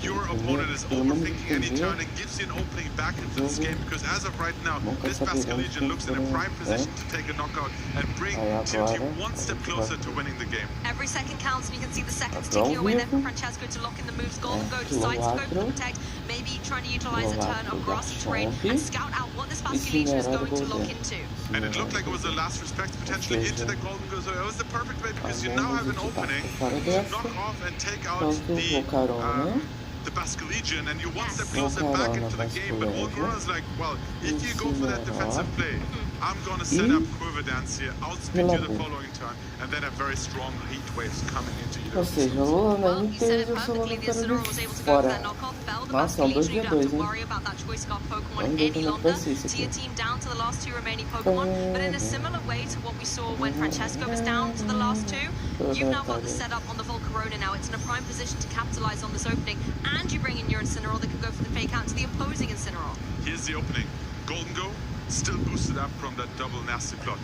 your opponent is overthinking any turn and gives you an opening back into this game? Because as of right now, this Basque Legion looks in a prime position to take a knockout and bring Tier Team one step closer to winning the game. Every second counts, and you can see the seconds ticking away there for Francesco to lock in the moves. Golden Go decides to go for the protect, maybe trying to utilize a turn of grassy terrain and scout out what this Basque Legion is going to lock into. And it looked like it was the Last Respect potentially into the Golden Go, so it was the perfect way because you now have an opening to knock off and take out the the Basque Legion, and you one step Vou closer back parar na into the game. But Basque Volcorona's like, well, if you go for that defensive play, I'm gonna set up Curva Dance here, outspeed you the following turn, and then have very strong heat waves coming into you. Ou seja, Lula Well, nem you said it teve o seu perfectly. The laboratório Incineroar was able de to go for fora. that knockoff. Fell the Nossa, Basque é um Legion. You don't have 2v2, to hein? worry about that choice scarf Pokemon Vamos ver any como é que longer. vai ser isso Tier aqui. team down to the last two remaining Pokemon, but in a similar way to what we saw when Francesco was down to the last two, you've now got the setup on the Volcarona now. It's in a prime position to capitalize on this opening, and you bring in your Incineroar that could go for the fake out to the opposing Incineroar. Here's the opening. Golden Go still boosted up from that double nasty plot.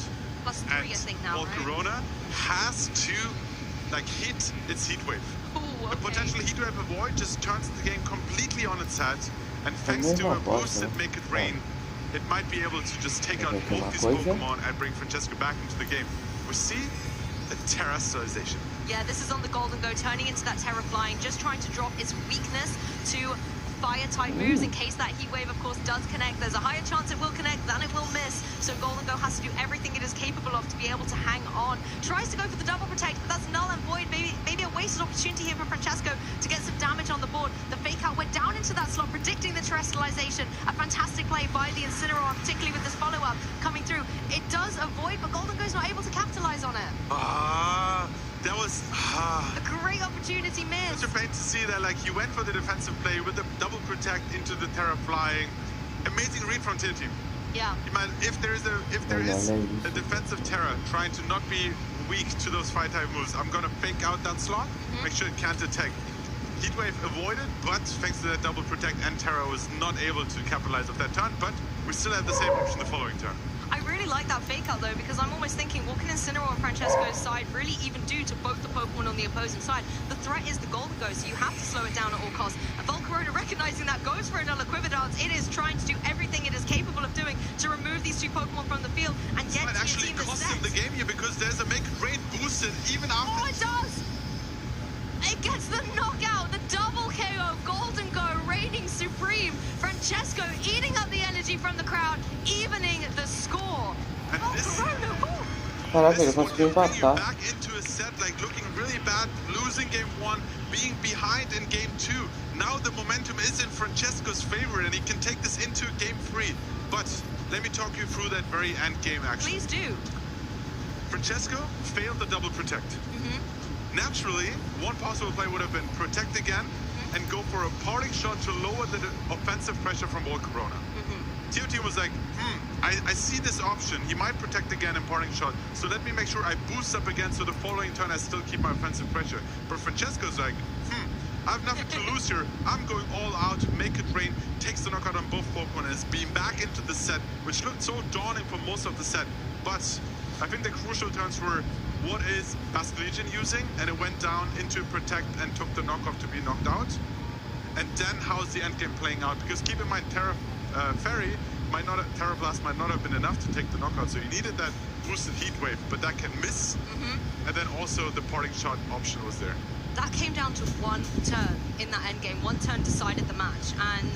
Plus 3, I think, now, right? Volcarona has to hit its heat wave. Ooh, A okay. potential heat wave avoid just turns the game completely on its head, and thanks to a boosted Make It Rain, it might be able to just take out both these Pokemon and bring Francesco back into the game. We see a terrestrialization. Yeah, this is on the Golden Go, turning into that Terra Flying, just trying to drop its weakness to fire-type moves in case that Heat Wave, of course, does connect. There's a higher chance it will connect than it will miss. So Golden Go has to do everything it is capable of to be able to hang on. Tries to go for the double protect, but that's null and void. Maybe a wasted opportunity here for Francesco to get some damage on the board. The fake out went down into that slot, predicting the terrestrialization. A fantastic play by the Incineroar, particularly with this follow-up coming through. It does avoid, but Golden Go's not able to capitalize on it. That was A great opportunity missed. such a pain to see that. He went for the defensive play with the double protect into the Terra Flying. Amazing read from Tier Team. Yeah. If there is a defensive Terra trying to not be weak to those fire type moves, I'm gonna fake out that slot, make sure it can't attack. Heat Wave avoided, but thanks to that double protect, and Terra was not able to capitalize off that turn, but we still have the same option the following turn. I really like that fake out though, because I'm almost thinking, what can Incineroar on Francesco's side really even do to both the Pokemon on the opposing side? The threat is the Golden Go, so you have to slow it down at all costs. And Volcarona, recognizing that, goes for another Quiver Dance. It is trying to do everything it is capable of doing to remove these two Pokemon from the field, and yet Might Tier actually Team is cost set. him the game here because there's a Make It Rain boosted even after. Oh, it does! It gets the knockout, the double KO, Golden Go reigning supreme. Francesco eating up the energy from the crowd, evening the score. And this Caraca, ele is what conseguiu will bring you empatar. back into a set looking really bad, losing game 1, being behind in game 2. Now the momentum is in Francesco's favor, and he can take this into game 3. But let me talk you through that very end game action. Please do. Francesco failed the double protect. Naturally, one possible play would have been protect again and go for a parting shot to lower the offensive pressure from Volcarona. Tier Team was like, I see this option. He might protect again and parting shot, so let me make sure I boost up again so the following turn I still keep my offensive pressure. But Francesco's like, I have nothing to lose here. I'm going all out, Make It Rain, takes the knockout on both Pokemon and is being back into the set, which looked so daunting for most of the set. But I think the crucial turns were, what is Basque Legion using? And it went down into protect and took the knockoff to be knocked out. And then how's the endgame playing out? Because keep in mind, Terra Blast might not have been enough to take the knockout, so you needed that boosted heat wave, but that can miss. And then also the parting shot option was there. That came down to one turn in that endgame. One turn decided the match, and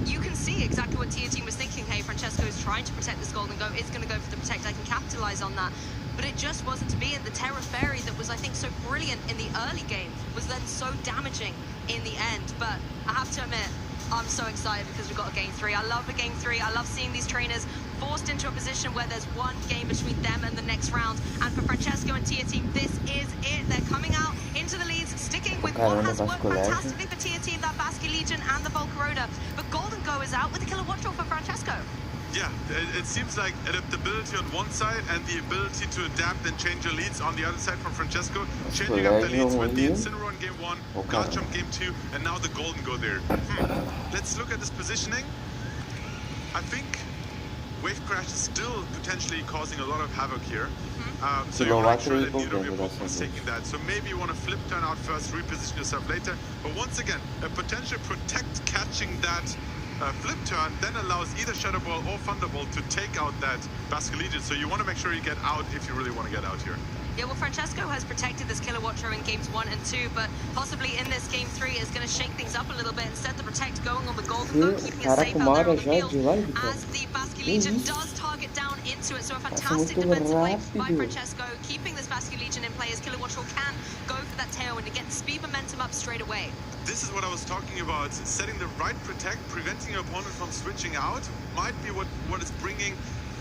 you can see exactly what Tier Team was thinking. Hey, Francesco is trying to protect this Golden Go. It's going to go for the protect. I can capitalize on that. But it just wasn't to be. And the Terra Fairy that was, I think, so brilliant in the early game was then so damaging in the end. But I have to admit, I'm so excited because we've got a game 3. I love a game 3. I love seeing these trainers forced into a position where there's one game between them and the next round. And for Francesco and Tier Team, this is it. They're coming out into the leads, sticking with what has worked fantastically for Tier Team, that Basque Legion and the Volcarona. But Golden Go is out with the Kilowatt Roll for Francesco. Yeah, it seems like adaptability on one side and the ability to adapt and change your leads on the other side from Francesco. Changing up the leads with the Incineroar in game 1, Garchomp game 2, and now the Golden Go there. Let's look at this positioning. I think Wave Crash is still potentially causing a lot of havoc here. So you want to make sure that neither of your Pokemon is taking that. So maybe you want to flip turn out first, reposition yourself later. But once again, a potential protect catching that flip turn then allows either Shadow Ball or Thunderbolt to take out that Basque Legion. So you want to make sure you get out if you really want to get out here. Yeah, well, Francesco has protected this Kilowatt Roll in games 1 and 2, but possibly in this game 3 is going to shake things up a little bit. Instead, the protect going on the Golden Go, keeping it safe out there on the field. As the Basque Legion does target down into it. So a Passa fantastic muito defensive play by rápido. Francesco, keeping this Vascular Legion in play as Kilowattrel can go for that tailwind and get the speed momentum up straight away. This is what I was talking about. Setting the right protect, preventing your opponent from switching out might be what is bringing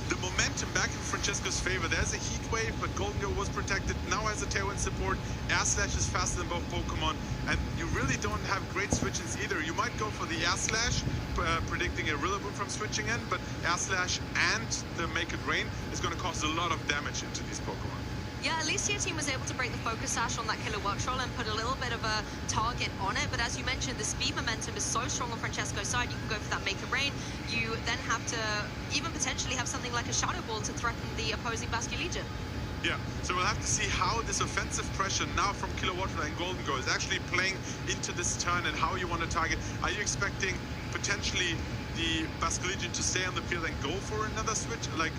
the momentum back in Francesco's favor. There's a heat wave, but Golden Go was protected. Now has a tailwind support. Air Slash is faster than both Pokemon, and you really don't have great switch-ins either. You might go for the Air Slash, predicting a Rillaboom from switching in, but Air Slash and the Make It Rain is going to cause a lot of damage into these Pokemon. Yeah, at least your team was able to break the focus sash on that Kilowattrel and put a little bit of a target on it. But as you mentioned, the speed momentum is so strong on Francesco's side. You can go for that Make It Rain. You then have to even potentially have something like a Shadow Ball to threaten the opposing Vascular Legion. Yeah, so we'll have to see how this offensive pressure now from Kilowattrel and Golden Go is actually playing into this turn and how you want to target. Are you expecting potentially the Vascular Legion to stay on the field and go for another switch, like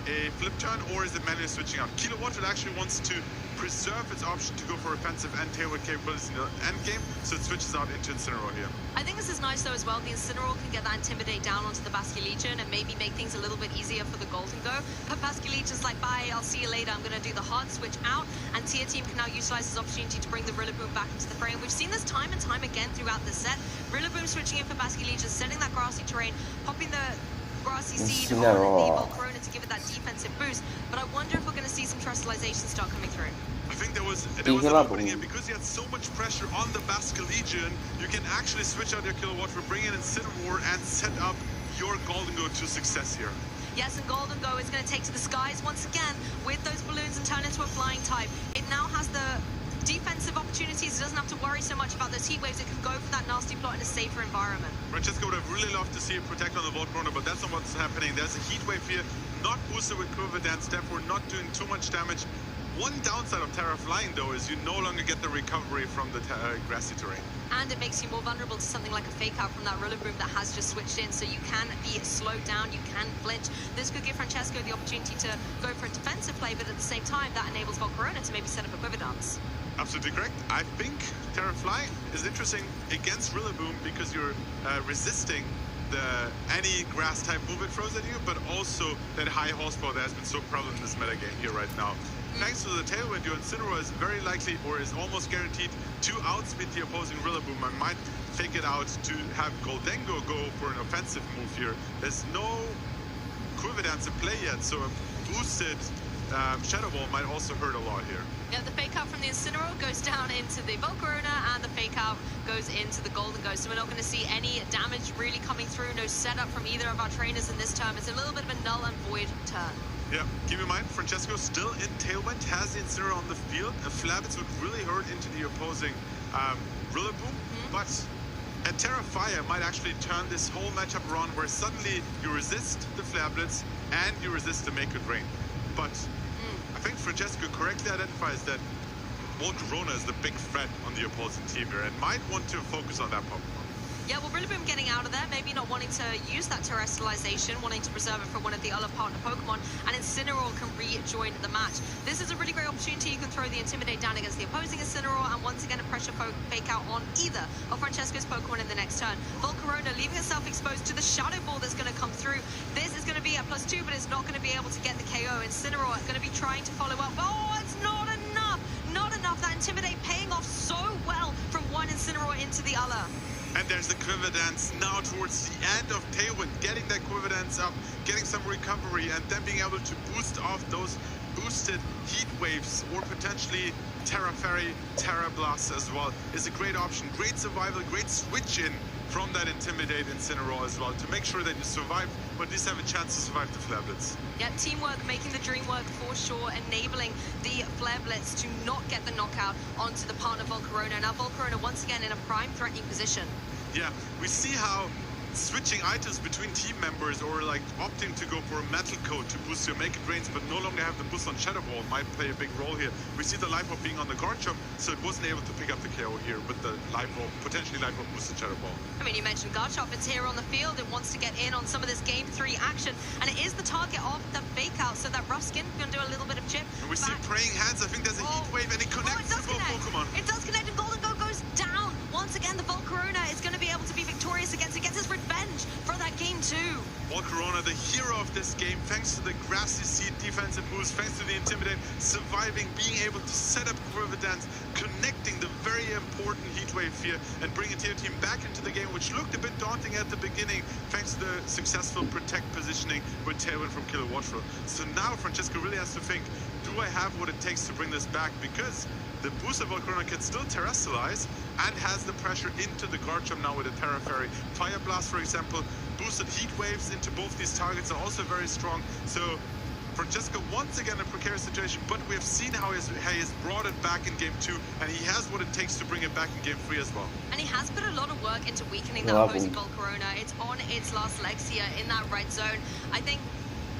a flip turn, or is it manually switching out? Kilowattrel actually wants to preserve its option to go for offensive and tailwind capabilities in the end game, so it switches out into Incineroar here. I think this is nice though as well. The Incineroar can get that Intimidate down onto the Vascular Legion and maybe make things a little bit easier for the Golden Go. But Vascular Legion's like, bye, I'll see you later. I'm going to do the hard switch out, and Tier Team can now utilize this opportunity to bring the Rillaboom back into the frame. We've seen this time and time again throughout the set. Rillaboom switching in for Vascular Legion, setting that grassy terrain, popping the grassy seed on the Volcarona to give it that defensive boost. But I wonder if we're going to see some Terrestrialization start coming through. I think there was an opening here because you had so much pressure on the Vascular Legion. You can actually switch out your Kilowattrel, bring in Incineroar, and set up your Golden Go to success here. Yes, and Golden Go is going to take to the skies once again with those balloons and turn into a flying type. It now has the defensive opportunities. It doesn't have to worry so much about those heat waves. It can go for that nasty plot in a safer environment. Francesco would have really loved to see it protect on the Volcarona, but that's not what's happening. There's a heat wave here, not boosted with Quiver Dance, therefore not doing too much damage. One downside of Terra Flying, though, is you no longer get the recovery from the grassy terrain. And it makes you more vulnerable to something like a fake out from that Rillaboom that has just switched in, so you can be slowed down, you can flinch. This could give Francesco the opportunity to go for a defensive play, but at the same time, that enables Volcarona to maybe set up a Quiver Dance. Absolutely correct. I think Terra Fly is interesting against Rillaboom because you're resisting any grass type move it throws at you, but also that high horsepower that has been so prevalent in this meta game here right now. Thanks to the tailwind, your Incineroar is very likely, or is almost guaranteed, to outspeed the opposing Rillaboom. I might fake it out to have Goldengo go for an offensive move here. There's no Quiver Dance in play yet, so a boosted Shadow Ball might also hurt a lot here. Yeah, the fake out from the Incineroar goes down into the Volcarona, and the fake out goes into the Golden Go. So we're not going to see any damage really coming through, no setup from either of our trainers in this turn. It's a little bit of a null and void turn. Yeah, keep in mind, Francesco still in Tailwind, has the Incineroar on the field. A Flabbits would really hurt into the opposing Rillaboom, but a Terra Fire might actually turn this whole matchup around where suddenly you resist the Flablets and you resist the Make It Rain. But I think Francesco correctly identifies that Volcarona is the big threat on the opposing team here and might want to focus on that Pokemon. Yeah, well, Rillaboom getting out of there, maybe not wanting to use that Terrestrialization, wanting to preserve it for one of the other partner Pokemon, and Incineroar can rejoin the match. This is a really great opportunity. You can throw the Intimidate down against the opposing Incineroar, and once again a pressure fake out on either of Francesco's Pokemon in the next turn. Volcarona leaving herself exposed to the Shadow Ball that's going to come through. This is going to be a +2, but it's not going to be able to get the KO. Incineroar going to be trying to follow up. Oh, it's not enough! Not enough. That Intimidate paying off so well from one Incineroar into the other. And there's the Quiver Dance now towards the end of Tailwind, getting that Quiver Dance up, getting some recovery, and then being able to boost off those boosted heat waves or potentially Terra Fairy, Terra Blast as well is a great option. Great survival, great switch in from that Intimidate Incineroar as well to make sure that you survive, but at least have a chance to survive the Flablets. Yeah, teamwork, making the dream work for sure, enabling the Flablets to not get the knockout onto the partner Volcarona. Now Volcarona once again in a prime threatening position. Yeah, we see how switching items between team members or like opting to go for a Metal Coat to boost your Make It Rains but no longer have the boost on Shadow Ball might play a big role here. We see the Life Orb being on the guard shop, so it wasn't able to pick up the KO here with the Life Orb, potentially Life Orb boosted Shadow Ball. I mean, you mentioned Garchomp, it's here on the field. It wants to get in on some of this Game 3 action, and it is the target of the fake out, so that Rough Skin can do a little bit of chip. And we see Praying Hands. I think there's a heat wave, and it connects to both Pokemon. It does connect, and Golden Go goes down. Once again, the Volcarona is going to be able to be victorious against it, gets his revenge for that Game 2. Corona, the hero of this game, thanks to the grassy seat defensive boost, thanks to the Intimidate, surviving, being able to set up Gdansk, connecting the very important heatwave here, and bringing TO Team back into the game, which looked a bit daunting at the beginning, thanks to the successful protect positioning with Tailwind from Kilowattrel. So now Francesco really has to think, do I have what it takes to bring this back? Because the booster Corona can still terrestrialize and has the pressure into the guard jump now with a Terra Fairy. Fire Blast, for example, boosted heat waves into both these targets are also very strong. So Francesco once again in a precarious situation, but we have seen how he has brought it back in game 2, and he has what it takes to bring it back in game 3 as well. And he has put a lot of work into weakening that opposing Corona. It's on its last legs here in that red zone. I think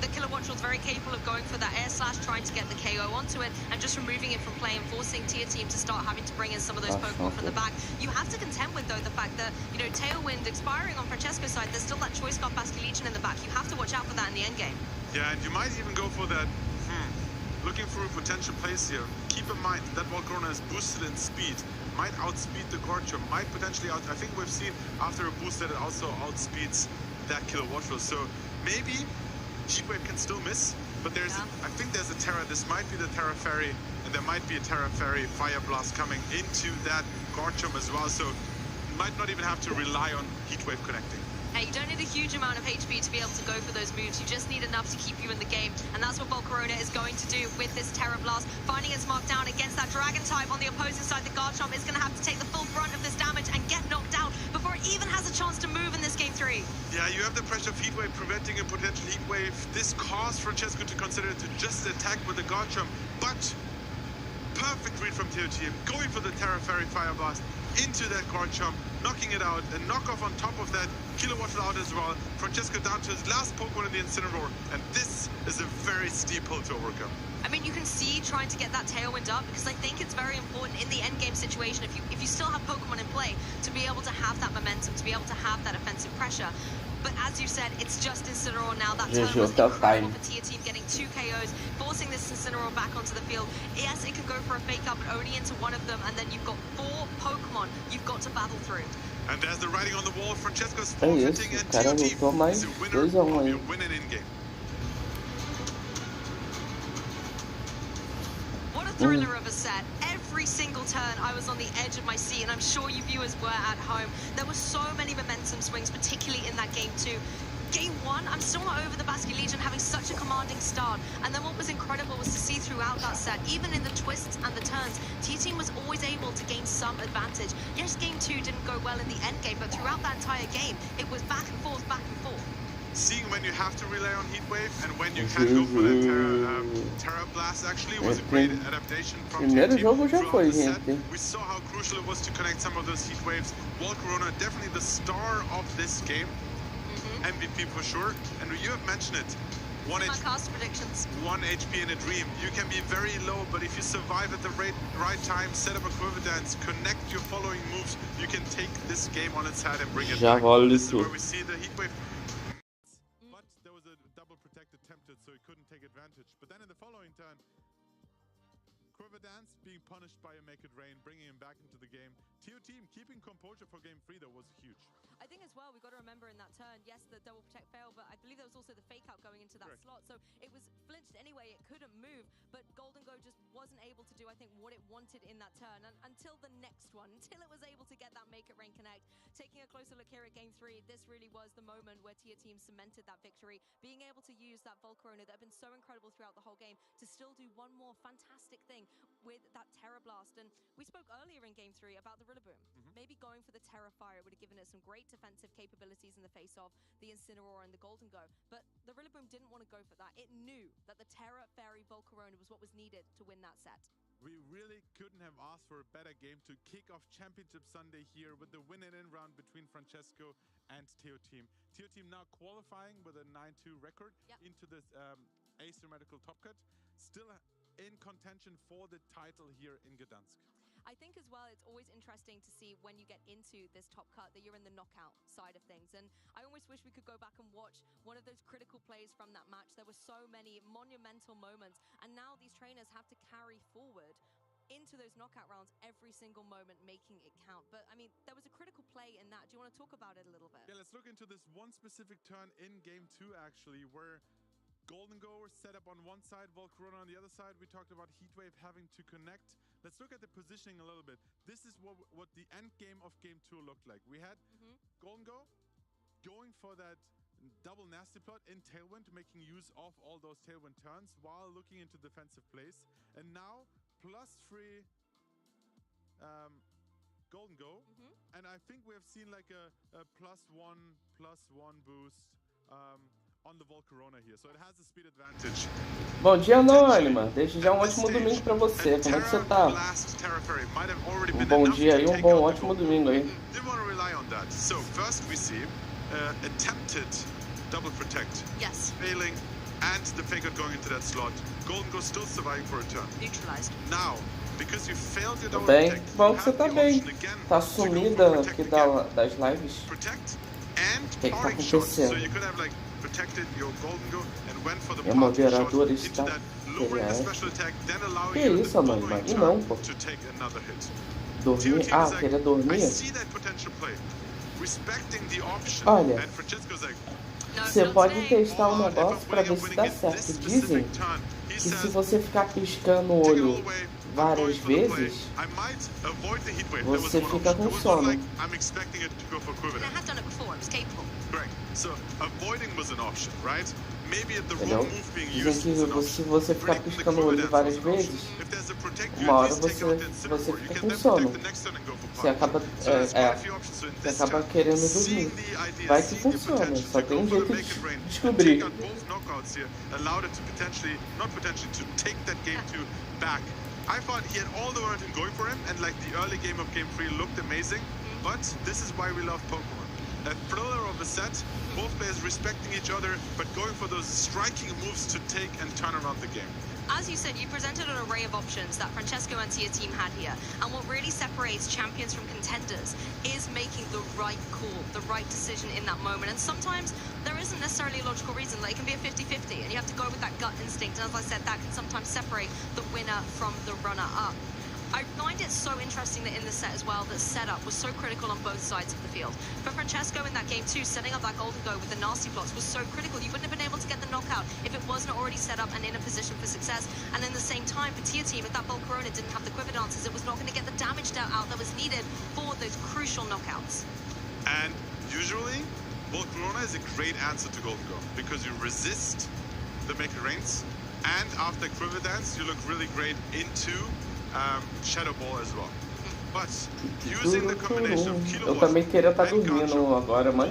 the Kilowattrel is very capable of going for that air slash, trying to get the KO onto it, and just removing it from play and forcing Tier Team to start having to bring in some of those Pokemon from the back. You have to contend with, though, the fact that, you know, Tailwind expiring on Francesco's side, there's still that Choice Scarf Basque Legion in the back. You have to watch out for that in the end game. Yeah, and you might even go for that, looking for a potential place here. Keep in mind that Corona is boosted in speed, might outspeed the guard jump, might potentially I think we've seen after a boost that it also outspeeds that Kilowattrel. So maybe Heatwave can still miss, but there's I think there's a Terra. This might be the Terra Fairy, and there might be a Terra Fairy Fire Blast coming into that guard jump as well. So you might not even have to rely on Heatwave connecting. Hey, you don't need a huge amount of HP to be able to go for those moves. You just need enough to keep you in the game. And that's what Volcarona is going to do with this Terra Blast. Finding its mark down against that Dragon type on the opposing side. The Garchomp is going to have to take the full brunt of this damage and get knocked out before it even has a chance to move in this game 3. Yeah, you have the pressure of Heatwave preventing a potential Heatwave. This caused Francesco to consider to just attack with the Garchomp. But perfect read from TO Team, going for the Terra Fairy Fire Blast into that Garchomp, knocking it out, and knock off on top of that, Kilowattrel out as well. Francesco down to his last Pokemon in the Incineroar, and this is a very steep hill to overcome. I mean, you can see trying to get that Tailwind up, because I think it's very important in the end game situation, if you still have Pokemon in play, to be able to have that momentum, to be able to have that offensive pressure. But as you said, it's just Incineroar now. That turn was incredible for Tier Team, getting 2 KOs, forcing this Incineroar back onto the field. Yes, it can go for a fake out, but only into one of them, and then you've got 4 Pokemon you've got to battle through. And there's the writing on the wall. Francesco's forfeiting, and TO Team is the winner of your win and in-game. What a thriller of a set. Every single turn I was on the edge of my seat, and I'm sure you viewers were at home. There were so many momentum swings, particularly in that game 2. Game 1, I'm still not over the Basque Legion having such a commanding start. And then what was incredible was to see throughout that set, even in the twists and the turns, T-Team was always able to gain some advantage. Yes, game 2 didn't go well in the end game, but throughout that entire game, it was back and forth, back and forth. Seeing when you have to rely on Heatwave and when you can go for that Terra Blast actually was a great adaptation from TO Team throughout the set. We saw how crucial it was to connect some of those heat waves. Volcarona definitely the star of this game. MVP for sure. And you have mentioned it. 1 HP in a dream. You can be very low, but if you survive at the right time, set up a Gdansk, connect your following moves, you can take this game on its head and bring it back. This is where we see the Heatwave. But there was a double protect attempted, so he couldn't take advantage. But then in the following turn, Gdansk being punished by a Make It Rain, bringing him back into the game. TO Team keeping composure for game 3 though was huge. I think as well, we've got to remember in that turn, yes, the double protect failed, but I believe there was also the fake out going into that slot. So it was flinched anyway, it couldn't move, but Golden Go just wasn't able to do, I think, what it wanted in that turn. And until the next one, until it was able to get that Make It Rain connect. Taking a closer look here at game 3, this really was the moment where Tier Team cemented that victory, being able to use that Volcarona that had been so incredible throughout the whole game to still do one more fantastic thing with that Terra Blast. And we spoke earlier in game 3 about the Rillaboom. Maybe going for the Terra Fire would have given it some great defensive capabilities in the face of the Incineroar and the Golden Go. But the Rillaboom didn't want to go for that. It knew that the Terra Fairy Volcarona was what was needed to win that set. We really couldn't have asked for a better game to kick off Championship Sunday here with the win and in round between Francesco and TO Team. TO Team now qualifying with a 9-2 record into this asymmetrical top cut. Still in contention for the title here in Gdansk. I think as well, it's always interesting to see when you get into this top cut that you're in the knockout side of things. And I almost wish we could go back and watch one of those critical plays from that match. There were so many monumental moments. And now these trainers have to carry forward into those knockout rounds every single moment, making it count. But I mean, there was a critical play in that. Do you want to talk about it a little bit? Yeah, let's look into this one specific turn in game 2 actually, where Golden Go set up on one side, Volcarona on the other side. We talked about Heatwave having to connect. Let's look at the positioning a little bit. This is what the end game of game 2 looked like. We had Golden Go going for that double nasty plot in Tailwind, making use of all those Tailwind turns while looking into defensive plays. And now +3 Golden Go. And I think we have seen like a +1 boost on the Volcarona here. So it has a speed advantage. Bom dia, Anônima. Desde já um ótimo domingo pra você. Como é que você tá? Um bom dia e um bom ótimo domingo aí. Didn't want to rely on that. So first we see attempted double protect. Yes. Failing and the Faker going into that slot. Golden Go still surviving for a turn. Neutralized. Now, because you failed your double Bem, protect, bom que você tá bem. Tá sumida aqui das lives. Protect and O que tá parting shot. So acontecendo? you could have like protected your Golden Go and went for the Minha parting shot moderadora into está that, lowering the special attack, then allowing Que you the isso, Anônima? following E não, pô. turn to take another hit. Dormir? Ah, queria I dormir? see that potential play. Respecting the option. Olha, And Francesco's like, você pode testar um negócio pra ver se dá certo. Dizem que se você ficar piscando o olho várias vezes, você fica com sono. I'm expecting it to go for And I had done it before. It was capable. Correct. So avoiding was an option, right? Maybe at the Entendeu? wrong move being Dizem used que is an option. se você ficar Breaking the piscando o olho quiver várias dance was an vezes, option. If there's a protect, you uma hora at least take out the você Incineroar. You fica can com then sono. protect the next turn and go for Você power. acaba, So there's quite a few options. So in você this acaba turn, querendo seeing dormir. the idea, Vai que seeing the funciona, potential só to tem go um for jeito the de make it rain, and descobrir. take out both knockouts here, allowed it to potentially, not potentially, to take that game 2 back. I thought he had all the momentum going for him, and like the early game of game 3 looked amazing, but this is why we love Pokemon. A thriller of a set, both players respecting each other, but going for those striking moves to take and turn around the game. As you said, you presented an array of options that Francesco and Tia team had here. And what really separates champions from contenders is making the right call, the right decision in that moment. And sometimes there isn't necessarily a logical reason. Like, it can be a 50-50, and you have to go with that gut instinct. And as I said, that can sometimes separate the winner from the runner-up. I find it so interesting that in the set as well, the setup was so critical on both sides of the field. For Francesco in that game 2, setting up that Golden Go with the nasty plots was so critical. You wouldn't have been able to get the knockout if it wasn't already set up and in a position for success. And in the same time, for Tia team, if that Volcarona didn't have the quiver dances, it was not going to get the damage out that was needed for those crucial knockouts. And usually, Volcarona is a great answer to Golden Go because you resist the Make It Rains, and after Quiver Dance, you look really great into Shadow Ball as well. But using the combination of Eu também queria estar dormindo agora, mas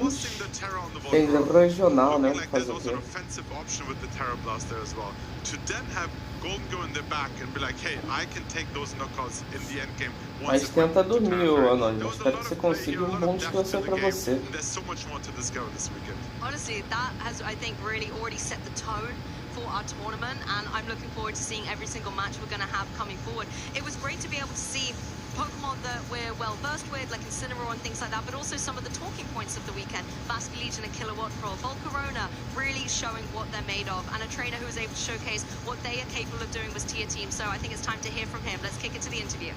tem regional, né? Fazer o quê? Offensive option with the Terra Blast there as well. To then have Golden Go in the back and be like, hey, I can take those knockouts in the end game. Mas tenta dormir, Anônimo. Espero que você consiga bom descanso pra você. There's so much more to discover this weekend. Honestly, that has, I think, really already set the tone for our tournament, and I'm looking forward to seeing every single match we're going to have coming forward. It was great to be able to see Pokemon that we're well versed with, like Incineroar and things like that, but also some of the talking points of the weekend. Basque Legion and Kilowatt Pro, Volcarona really showing what they're made of, and a trainer who was able to showcase what they are capable of doing was Tia team. So I think it's time to hear from him. Let's kick it to the interview.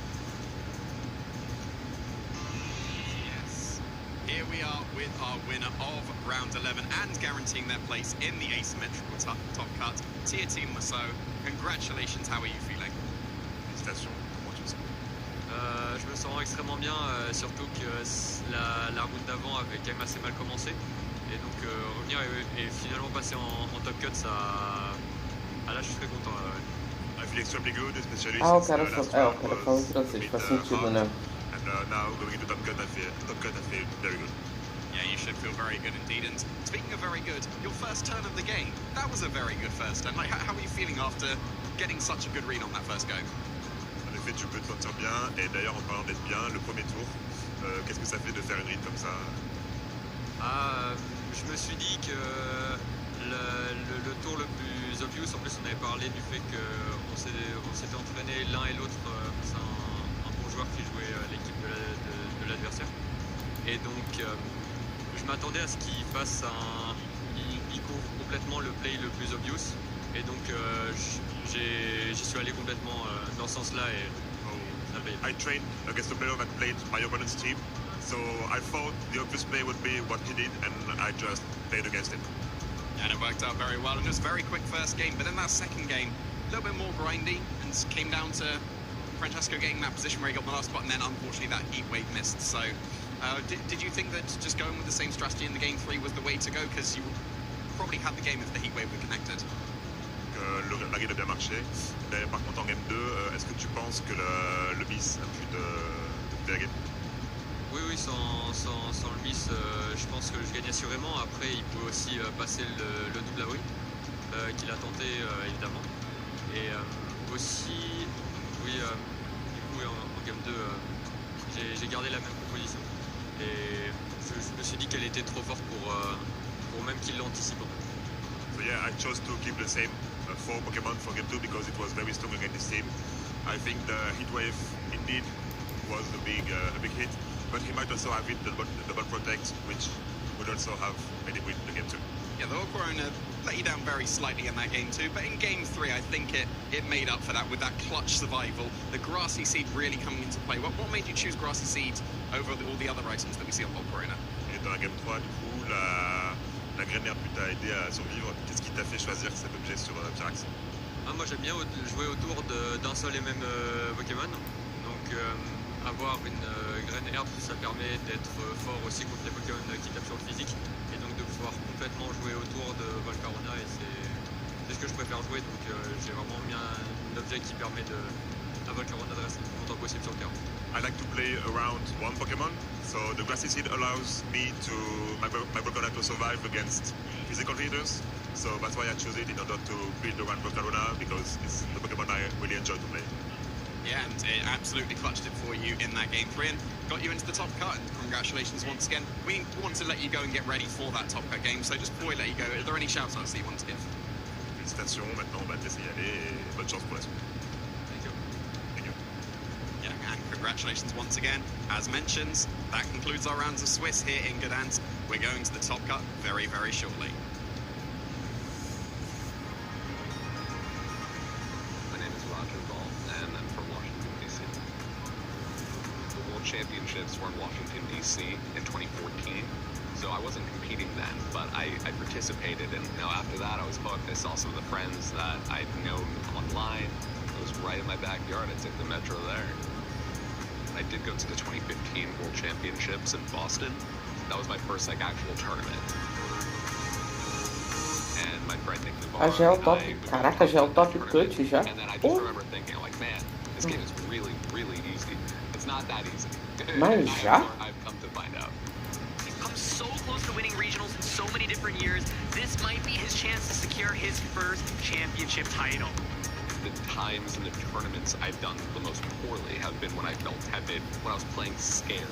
Here we are with our winner of round 11 and guaranteeing their place in the asymmetrical top cut, Tia Team Maso. Congratulations, how are you feeling? Félicitations, comment tu te sens? Je me sens extrêmement bien, surtout que la route d'avant avait quand même assez mal commencé. Et donc revenir et finalement passer en top cut, ça... Ah là je suis très content. I feel extremely good, especially Ah, o since cara last fala, round o cara was fala em francês, a faz bit sentido, hard. né? And now going into top cut, I feel very good. Yeah, you should feel very good indeed. And speaking of very good, your first turn of the game, that was a very good first turn. Like, how are you feeling after getting such a good read on that first go? En effet, tu peux te sentir bien. Et d'ailleurs, en parlant d'être bien, le premier tour, qu'est-ce que ça fait de faire une read comme ça? Je me suis dit que le tour le plus obvious, en plus on avait parlé du fait qu'on s'était entraîné l'un et l'autre, c'est un bon joueur qui jouait l'équipe de l'adversaire. Et donc je m'attendais à ce qu'il fasse il couvre complètement le play le plus obvious. Et donc j'y suis allé complètement dans ce sens-là. Et payé. I trained against a player that played my opponent's team, so I thought the obvious play would be what he did, and I just played against him. And it worked out very well. And just very quick first game, but then that second game, a little bit more grindy, and came down to Francesco getting that position where he got the last spot, and then unfortunately that heat wave missed. So did you think that just going with the same strategy in the game 3 was the way to go? Because you probably had the game if the heat wave were connected. La game a bien marché. Mais par contre, en game 2, est-ce que tu penses que le miss a pu te la game? Oui, sans le miss, je pense que je gagne assurément. Après, il pouvait aussi passer le double abri, qu'il a tenté évidemment. Et aussi, oui, du coup, en game 2, j'ai gardé la même composition. Et je me suis dit qu'elle était trop forte pour même qu'il l'anticipe. So yeah, I chose to keep the same 4 Pokemon for game 2 because it was very strong against this team. I think the heat wave indeed was a big hit, but he might also have hit the double protect, which would also have made him win the game 2. Yeah, the Corona let you down very slightly in that game 2, but in game 3 I think it made up for that with that clutch survival, the Grassy Seed really coming into play. What made you choose Grassy Seed over all the other items that we see on Corona? Et dans la game 3, du coup, la graine herbe t'a aidé à survivre. Qu'est-ce qui t'a fait choisir cet objet sur Pyrax? Moi j'aime bien jouer autour d'un seul et même Pokémon. Donc avoir une graine herbe, ça permet d'être fort aussi contre les Pokémon qui tapent sur le physique. Et donc de pouvoir complètement jouer autour de Volcarona. Et c'est ce que je préfère jouer. Donc j'ai vraiment mis un objet qui permet à Volcarona de rester le plus longtemps possible sur le terrain. I like to play around one Pokemon, so the Grassy Seed allows me my Volcarona to survive against physical leaders. So that's why I chose it in order to build around Volcarona, because it's the Pokemon I really enjoy to play. Yeah, and it absolutely clutched it for you in that game 3 and got you into the top cut. And congratulations once again. We want to let you go and get ready for that top cut game. So just before we let you go, are there any shout outs that you want to give? Félicitations, maintenant on va te laisser y aller et bonne chance pour la suite. Yeah, and congratulations once again. As mentioned, that concludes our rounds of Swiss here in Gdansk. We're going to the top cut very, very shortly. My name is Roger Ball, and I'm from Washington, D.C. The World Championships were in Washington, D.C. in 2014, so I wasn't competing then, but I participated, and after that I was hooked. I saw some of the friends that I'd known online. It was right in my backyard. I took the metro there. I did go to the 2015 World Championships in Boston. That was my first actual tournament. And my friend Nick Navarro já é o top. Caraca, já é o top cut já. And then I just remember thinking, man, this game is really, really easy. It's not that easy. Mas já? I've come to find out. He's come so close to winning regionals in so many different years. This might be his chance to secure his first championship title. The times in the tournaments I've done the most poorly have been when I felt tepid, when I was playing scared.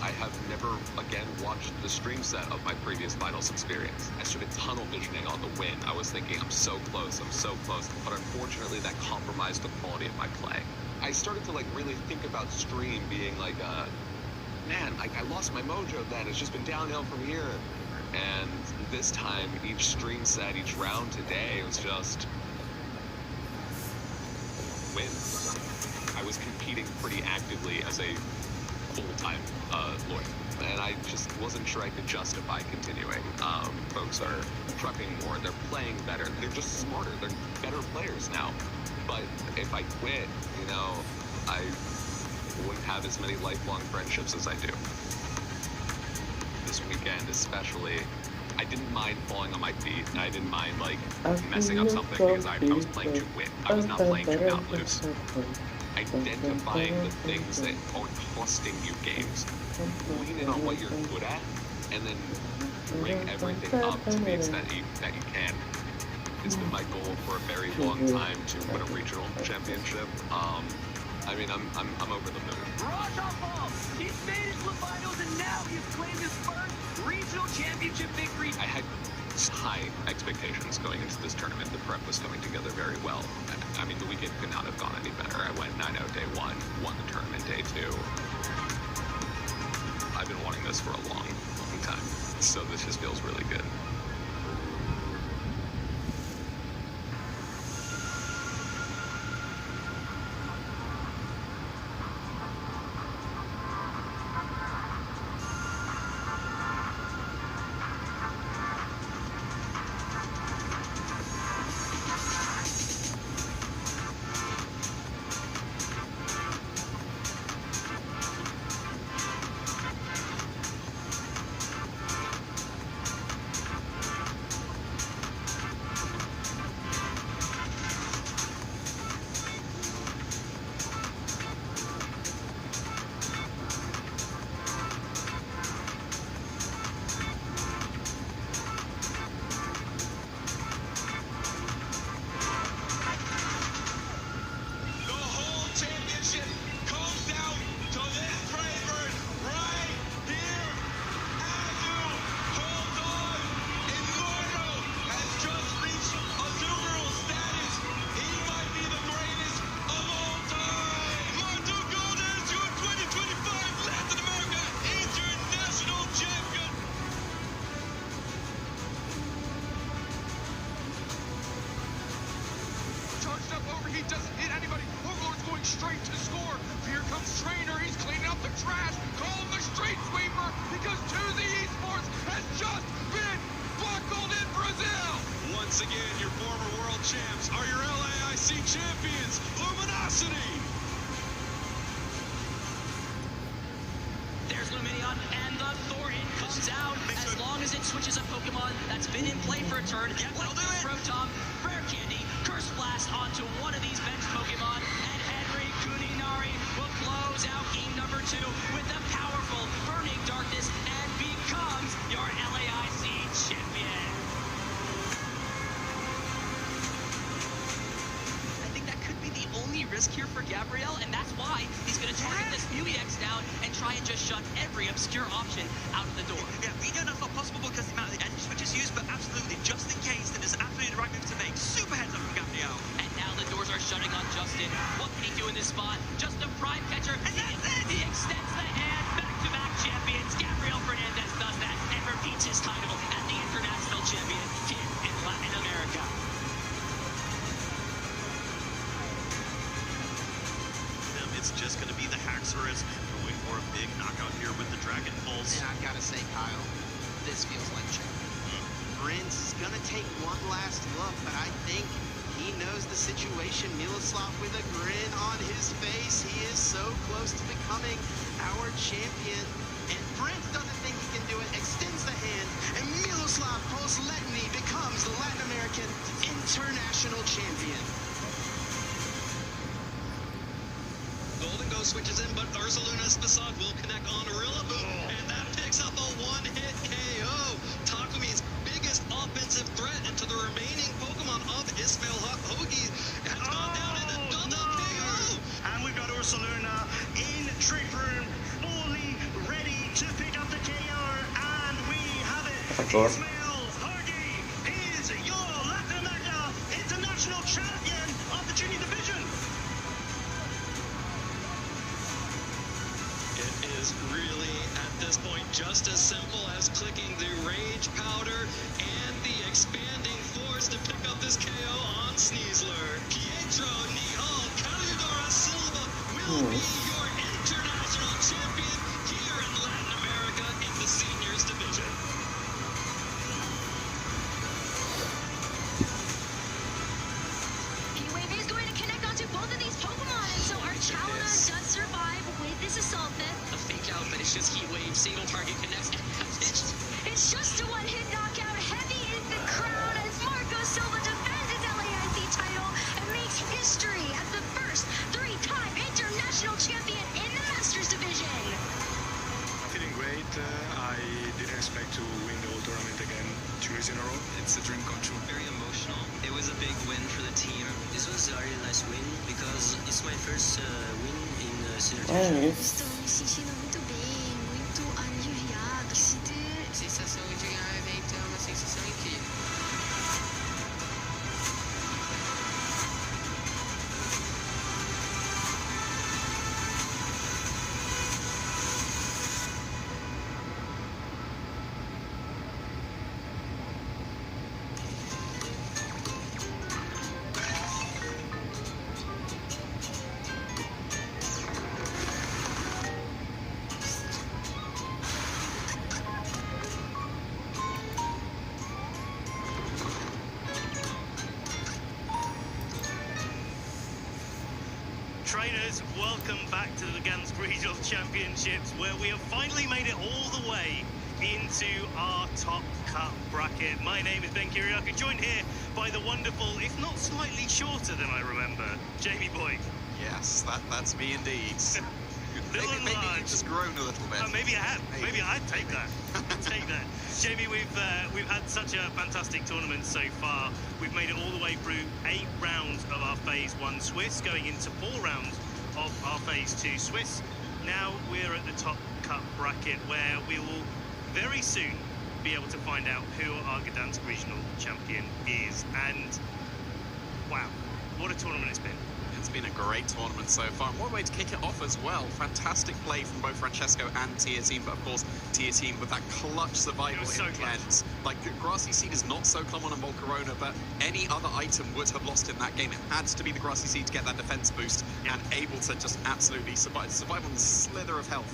I have never again watched the stream set of my previous finals experience. I started tunnel visioning on the win. I was thinking, I'm so close, but unfortunately that compromised the quality of my play. I started to really think about stream being man, I lost my mojo then. It's just been downhill from here. And this time, each stream set, each round today, it was just wins. I was competing pretty actively as a full-time lawyer, and I just wasn't sure I could justify continuing. Folks are trucking more, they're playing better, they're just smarter, they're better players now. But if I quit, I wouldn't have as many lifelong friendships as I do. This weekend especially, I didn't mind falling on my feet, and I didn't mind messing up something because I was playing to win. I was not playing to not lose. Identifying the things that are costing you games, lean in on what you're good at, and then bring everything up to the extent that you can. It's been my goal for a very long time to win a regional championship. I'm over the moon. He's made it to the finals, and now he's claimed his first regional championship victory. I had high expectations going into this tournament. The prep was coming together very well. The weekend could not have gone any better. I went 9-0 day 1, won the tournament day 2. I've been wanting this for a long, long time, so this just feels really good. straight to score. Here comes Trainer. He's cleaning up the trash. Call him the street sweeper because 2Z Esports has just been buckled in Brazil. Once again, your former world champs are your LAIC champions, Luminosity. There's Luminion, and the Thornton comes out as long as it switches a Pokemon that's been in play for a turn. Like the Protom, Rare Candy, Curse Blast onto one of these bench Pokemon, and Henry Kuninari will close out game number 2 with the powerful Burning Darkness and becomes your LAIC champion. I think that could be the only risk here for Gabriel, and that's why he's going to target this Mew EX down and try and just shut every obscure option out of the door. Yeah, we know that's not possible because the amount of the energy switches used, but absolutely, just in case, that is absolutely the right move to make. Super heads up from Gabriel. And now the doors are shutting on Justin. What can he do in this spot? Just a prime catcher. And that's it! He extends the hand. Back-to-back champions. Gabriel Fernandez does that and repeats his title as the international champion here in Latin America. It's just going to be the Haxorus going for a big knockout here with the Dragon Pulse. Yeah, I've got to say, Kyle, this feels like check. Prince is going to take one last look, but I think he knows the situation. Miloslav with a grin on his face. He is so close to becoming our champion. And Prince doesn't think he can do it, extends the hand, and Miloslav Posletny becomes the Latin American international champion. Golden Ghost switches in, but Ursaluna Spasad will connect on Rillaboom, and that picks up a one-hit KO. Takumi's biggest offensive threat into the remaining Pokemon of Ismail Hoagie has gone down in a double KO. And we've got Ursaluna in Trick Room, fully ready to pick up the KO, and we have it. Ismail Hoagie is your Latin America international champion of the junior division. It is really, at this point, just as simple as clicking the Rage Powder and the Expanding Force to pick up this KO on Sneasler. Pietro Nihal Calidora Silva will be your international champion here in Latin America in the seniors division. Heatwave is going to connect onto both of these Pokemon, and so our Chalona does survive with this Assault Fist. A fake out, but it's just Heatwave. Single target connects. It's just a one-hit knockout. Heavy in the crown as Marco Silva defends his LAIC title and makes history as the first 3-time international champion in the Masters division. Feeling great. I didn't expect to win the whole tournament again 2 years in a row. It's a dream come true. Very emotional. It was a big win for the team. This was a really nice win because it's my first win in senior. Estou me sentindo muito bem, muito aliviado. A sensação de ganhar o evento é uma sensação incrível. Trainers, welcome back to the Gdansk Regional Championships, where we have finally made it all the way into our top cut bracket. My name is Ben Kiriakou, joined here by the wonderful, if not slightly shorter than I remember, Jamie Boyd. Yes, that's me indeed. maybe you've just grown a little bit. Maybe I have. Maybe I'd take that. Take that. Jamie, we've had such a fantastic tournament so far. We've made it all the way through 8 rounds of our Phase 1 Swiss, going into 4 rounds of our Phase 2 Swiss. Now we're at the top cut bracket, where we will very soon be able to find out who our Gdansk regional champion is. And wow, what a tournament it's been. It's been a great tournament so far. What a way to kick it off as well. Fantastic play from both Francesco and Tia Team, but of course, Tia Team with that clutch survival in the end. Like, Grassy Seed is not so common on Volcarona, but any other item would have lost in that game. It had to be the Grassy Seed to get that defense boost and able to just absolutely survive on the slither of health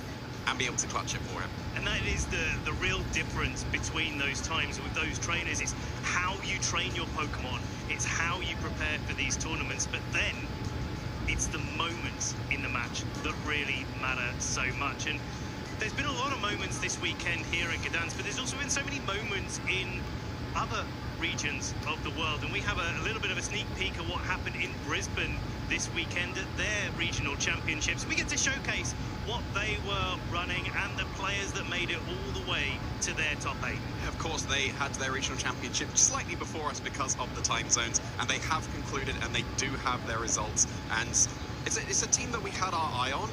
and be able to clutch it for him. And that is the real difference between those times with those trainers. It's how you train your Pokemon. It's how you prepare for these tournaments. But then it's the moments in the match that really matter so much. And there's been a lot of moments this weekend here in Gdansk, but there's also been so many moments in other regions of the world. And we have a little bit of a sneak peek of what happened in Brisbane this weekend at their regional championships. We get to showcase what they were running and the players that made it all the way to their top 8. Of course, they had their regional championship slightly before us because of the time zones, and they have concluded and they do have their results. And it's a team that we had our eye on.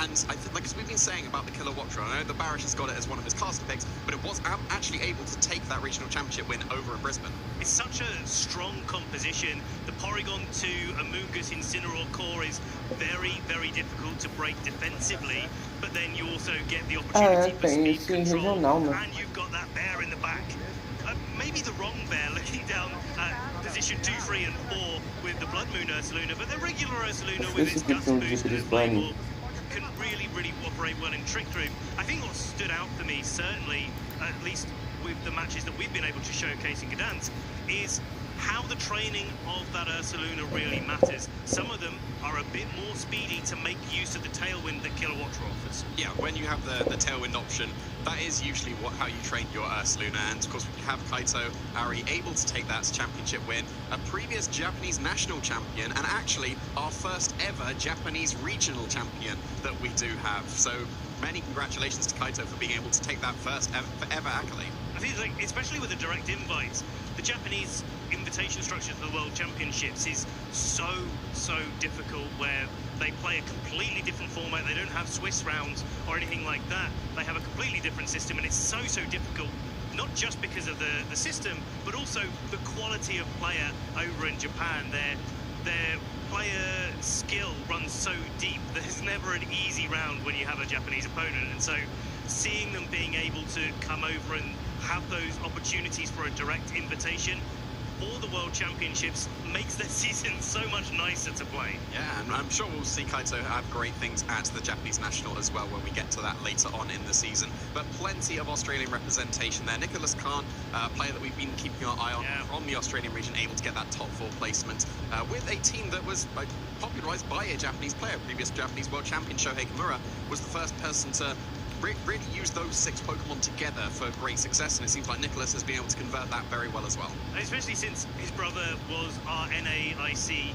And I think, like, as we've been saying about the Kilowattra, I know that Barish has got it as one of his caster picks, but it was actually able to take that regional championship win over in Brisbane. It's such a strong composition. The Porygon 2 Amoonguss Incineroar core is very, very difficult to break defensively, but then you also get the opportunity for speed control, and you've got that bear in the back. Maybe the wrong bear looking down at position 2, 3, and 4 with the Blood Moon Ursaluna, but the regular Ursaluna with its Guts Boost and its Flame Orb can really operate well in Trick Room. I think what stood out for me, certainly, at least with the matches that we've been able to showcase in Gdansk, is how the training of that Ursaluna really matters. Some of them are a bit more speedy to make use of the tailwind that Kilowattra offers. Yeah, when you have the tailwind option, that is usually how you train your Ursaluna. And of course, we have Kaito Ari able to take that championship win, a previous Japanese national champion, and actually our first ever Japanese regional champion that we do have. So many congratulations to Kaito for being able to take that first ever accolade. I think, like, especially with the direct invites, the Japanese invitation structure to the World Championships is so difficult, where they play a completely different format. They don't have Swiss rounds or anything like that. They have a completely different system, and it's so difficult, not just because of the system, but also the quality of player over in Japan. Their player skill runs so deep. There's never an easy round when you have a Japanese opponent, and so seeing them being able to come over and have those opportunities for a direct invitation for the World Championships makes their season so much nicer to play. Yeah, and I'm sure we'll see Kaito have great things at the Japanese National as well when we get to that later on in the season. But plenty of Australian representation there. Nicholas Khan, player that we've been keeping our eye on from the Australian region, able to get that top 4 placement with a team that was popularized by a Japanese player. Previous Japanese world champion Shohei Kimura was the first person to really use those 6 Pokemon together for great success, and it seems like Nicholas has been able to convert that very well as well. Especially since his brother was our NAIC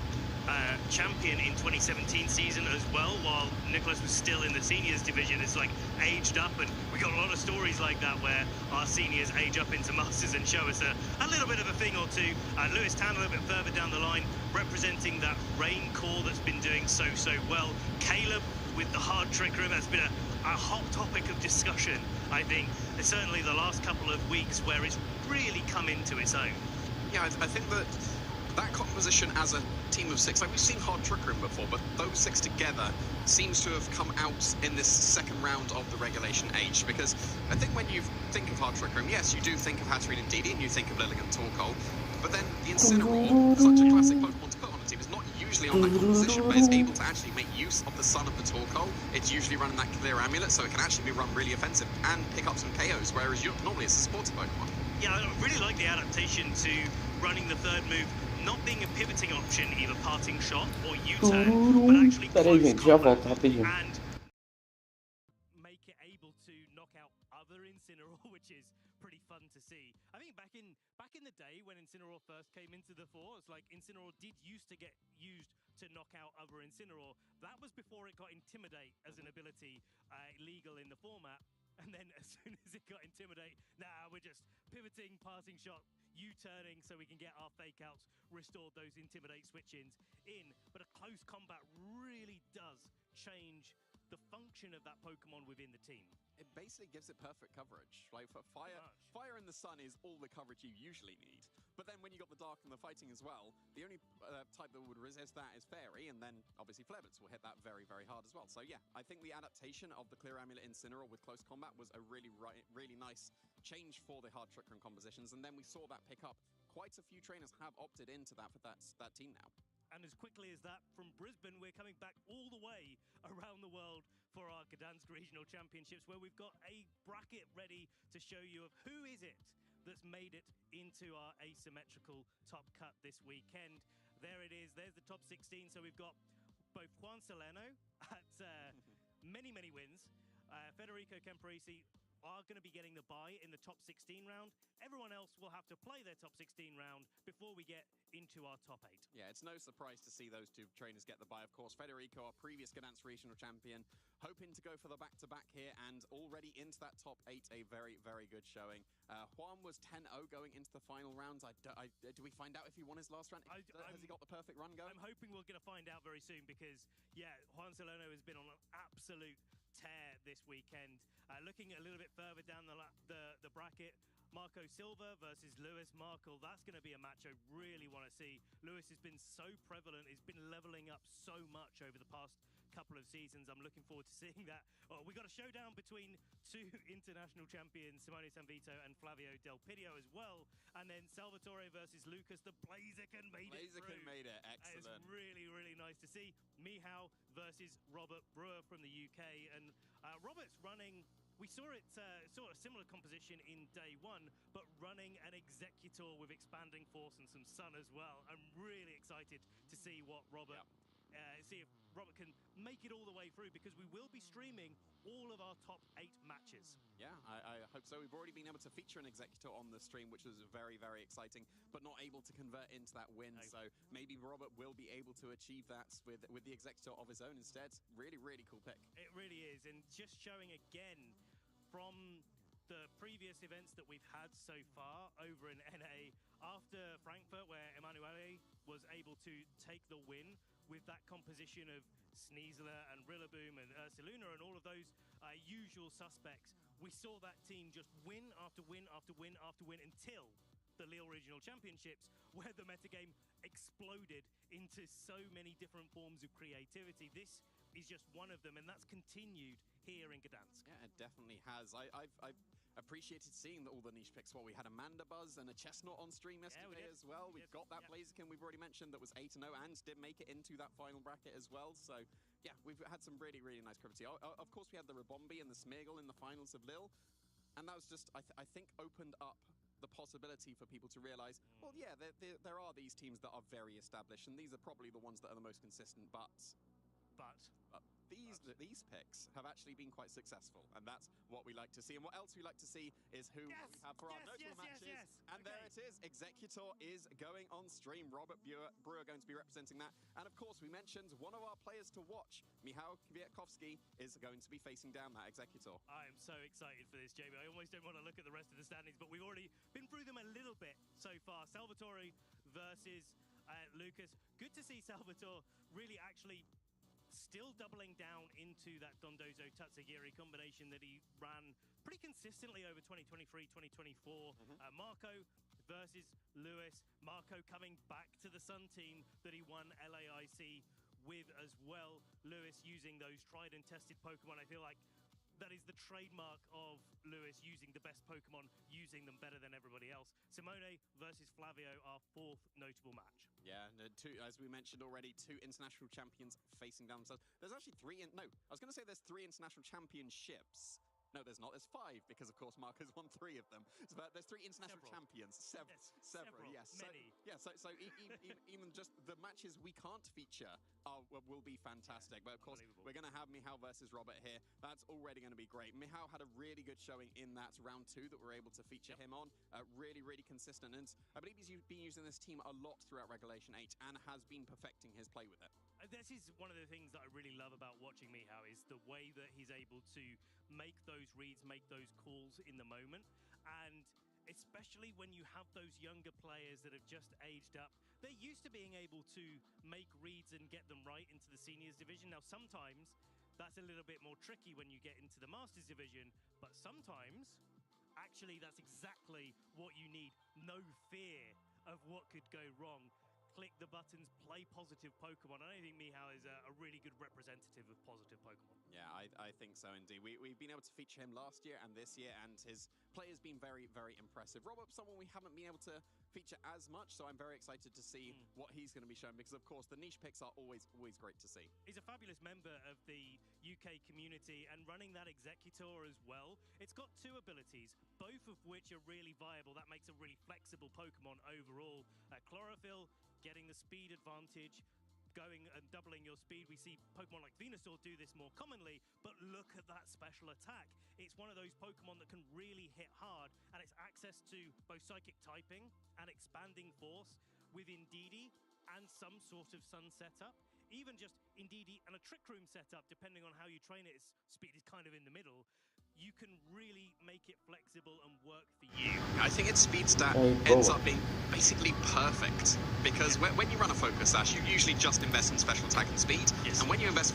champion in 2017 season as well, while Nicholas was still in the seniors division. It's like aged up, and we got a lot of stories like that where our seniors age up into masters and show us a little bit of a thing or two. Lewis Tan a little bit further down the line, representing that Rain core that's been doing so well. Caleb with the hard Trick Room, that's been a hot topic of discussion, I think, certainly the last couple of weeks, where it's really come into its own. Yeah, I think that composition as a team of 6, like we've seen hard Trick Room before, but those 6 together seems to have come out in this second round of the regulation age, because I think when you think of hard Trick Room, yes, you do think of Hatterene and Didi, and you think of Lilligant Torkoal, but then the Incineroar, such a classic Pokemon to put on a team, is not usually on that composition, but is able to actually make use of the sun of the Torkoal. It's usually running that Clear Amulet, so it can actually be run really offensive and pick up some KOs, whereas normally it's a sporty Pokemon. Yeah, I really like the adaptation to running the third move not being a pivoting option, either parting shot or U-turn, but actually close combat and make it able to knock out other Incineroar, which is pretty fun to see. I think back in the day when Incineroar first came into the fore, it's like Incineroar did used to get used to knock out other Incineroar. That was before it got Intimidate as an ability legal in the format. And then as soon as it got Intimidate, we're just pivoting, passing shot, U-turning so we can get our fake outs, restored those Intimidate switch-ins in. But a close combat really does change the function of that Pokemon within the team. It basically gives it perfect coverage. Like, for Fire in the Sun is all the coverage you usually need. But then when you got the Dark and the Fighting as well, the only type that would resist that is Fairy, and then obviously Flarebits will hit that very, very hard as well. So yeah, I think the adaptation of the Clear Amulet Incineroar with close combat was a really nice change for the hard Trick Room compositions, and then we saw that pick up. Quite a few trainers have opted into that for that team now. And as quickly as that, from Brisbane, we're coming back all the way around the world for our Gdansk Regional Championships, where we've got a bracket ready to show you of who is it that's made it into our asymmetrical top cut this weekend. There it is. There's the top 16. So we've got both Juan Salerno at many wins. Federico Camporisi are going to be getting the bye in the top 16 round. Everyone else will have to play their top 16 round before we get into our top 8. Yeah, it's no surprise to see those two trainers get the bye, of course. Federico, our previous Gdansk regional champion, hoping to go for the back-to-back here and already into that top 8, a very, very good showing. Juan was 10-0 going into the final rounds. Do we find out if he won his last round? Has he got the perfect run going? I'm hoping we're going to find out very soon because, yeah, Juan Salerno has been on an absolute tear this weekend. Looking a little bit further down the bracket, Marco Silva versus Lewis Markle. That's going to be a match I really want to see. Lewis has been so prevalent. He's been leveling up so much over the past couple of seasons. I'm looking forward to seeing that. We got a showdown between two international champions, Simone Sanvito and Flavio Del Pidio as well. And then Salvatore versus Lucas. The Blaziken made it through. Blaziken made it. Excellent. It's really, really nice to see. Mihao versus Robert Brewer from the UK. And Robert's running... We saw it sort of similar composition in day one, but running an Executor with Expanding Force and some Sun as well. I'm really excited to see what Robert, see if Robert can make it all the way through, because we will be streaming all of our top 8 matches. Yeah, I hope so. We've already been able to feature an Executor on the stream, which was very, very exciting, but not able to convert into that win. No. So maybe Robert will be able to achieve that with the Executor of his own instead. Really, really cool pick. It really is, and just showing again from the previous events that we've had so far over in NA, after Frankfurt, where Emanuele was able to take the win with that composition of Sneasler and Rillaboom and Ursaluna and all of those usual suspects, we saw that team just win after win after win after win until the Lille Regional Championships, where the metagame exploded into so many different forms of creativity. This is just one of them, and that's continued here in Gdansk. Yeah, it definitely has. I've appreciated seeing all the niche picks. Well, we had a Manda Buzz and a Chestnut on stream yesterday as well. We've got that Blaziken we've already mentioned that was 8-0 and did make it into that final bracket as well. So, yeah, we've had some really, really nice creativity. Of course, we had the Rabombi and the Smeargle in the finals of Lille, and that was just, I think, opened up the possibility for people to realize, well, yeah, there are these teams that are very established, and these are probably the ones that are the most consistent, but these picks have actually been quite successful, and that's what we like to see. And what else we like to see is who we have for our notable matches. And there it is. Executor is going on stream. Robert Brewer going to be representing that. And of course, we mentioned one of our players to watch, Michał Kwiatkowski, is going to be facing down that Executor. I am so excited for this, Jamie. I almost don't want to look at the rest of the standings, but we've already been through them a little bit so far. Salvatore versus Lucas. Good to see Salvatore really actually still doubling down into that Dondozo Tatsugiri combination that he ran pretty consistently over 2023, 2024. Marco versus Lewis. Marco coming back to the Sun team that he won LAIC with as well. Lewis using those tried and tested Pokemon. I feel like that is the trademark of Lewis, using the best Pokemon, using them better than everybody else. Simone versus Flavio, our 4th notable match. Yeah, as we mentioned already, 2 international champions facing down themselves. There's actually 3, I was going to say there's 3 international championships. No, there's not. There's 5, because, of course, Marco's won 3 of them. But there's 3 international champions. Several, yes. Many. So even just the matches we can't feature will be fantastic. But, of course, we're going to have Michał versus Robert here. That's already going to be great. Michał had a really good showing in that round 2 that we're able to feature him on. Really, really consistent. And I believe he's been using this team a lot throughout Regulation 8 and has been perfecting his play with it. This is one of the things that I really love about watching Michał, is the way that he's able to make those reads, make those calls in the moment. And especially when you have those younger players that have just aged up, they're used to being able to make reads and get them right into the seniors division. Now, sometimes that's a little bit more tricky when you get into the masters division, but sometimes actually that's exactly what you need. No fear of what could go wrong. Click the buttons, play positive Pokemon. I think Mihao is a really good representative of positive Pokemon. Yeah, I think so indeed. We've been able to feature him last year and this year, and his play has been very, very impressive. Robert, someone we haven't been able to feature as much, so I'm very excited to see what he's going to be showing, because of course the niche picks are always great to see. He's a fabulous member of the UK community and running that Executor as well. It's got two abilities, both of which are really viable. That makes a really flexible Pokemon overall. Chlorophyll, getting the speed advantage, going and doubling your speed. We see Pokemon like Venusaur do this more commonly, but look at that special attack. It's one of those Pokemon that can really hit hard, and it's access to both Psychic typing and Expanding Force with Indeedee and some sort of Sun setup. Even just Indeedee and a Trick Room setup, depending on how you train it, its speed is kind of in the middle. You can really make it flexible and work for you. I think its speed stat ends up being basically perfect, because when you run a Focus Sash, you usually just invest in special attack and speed, and when you invest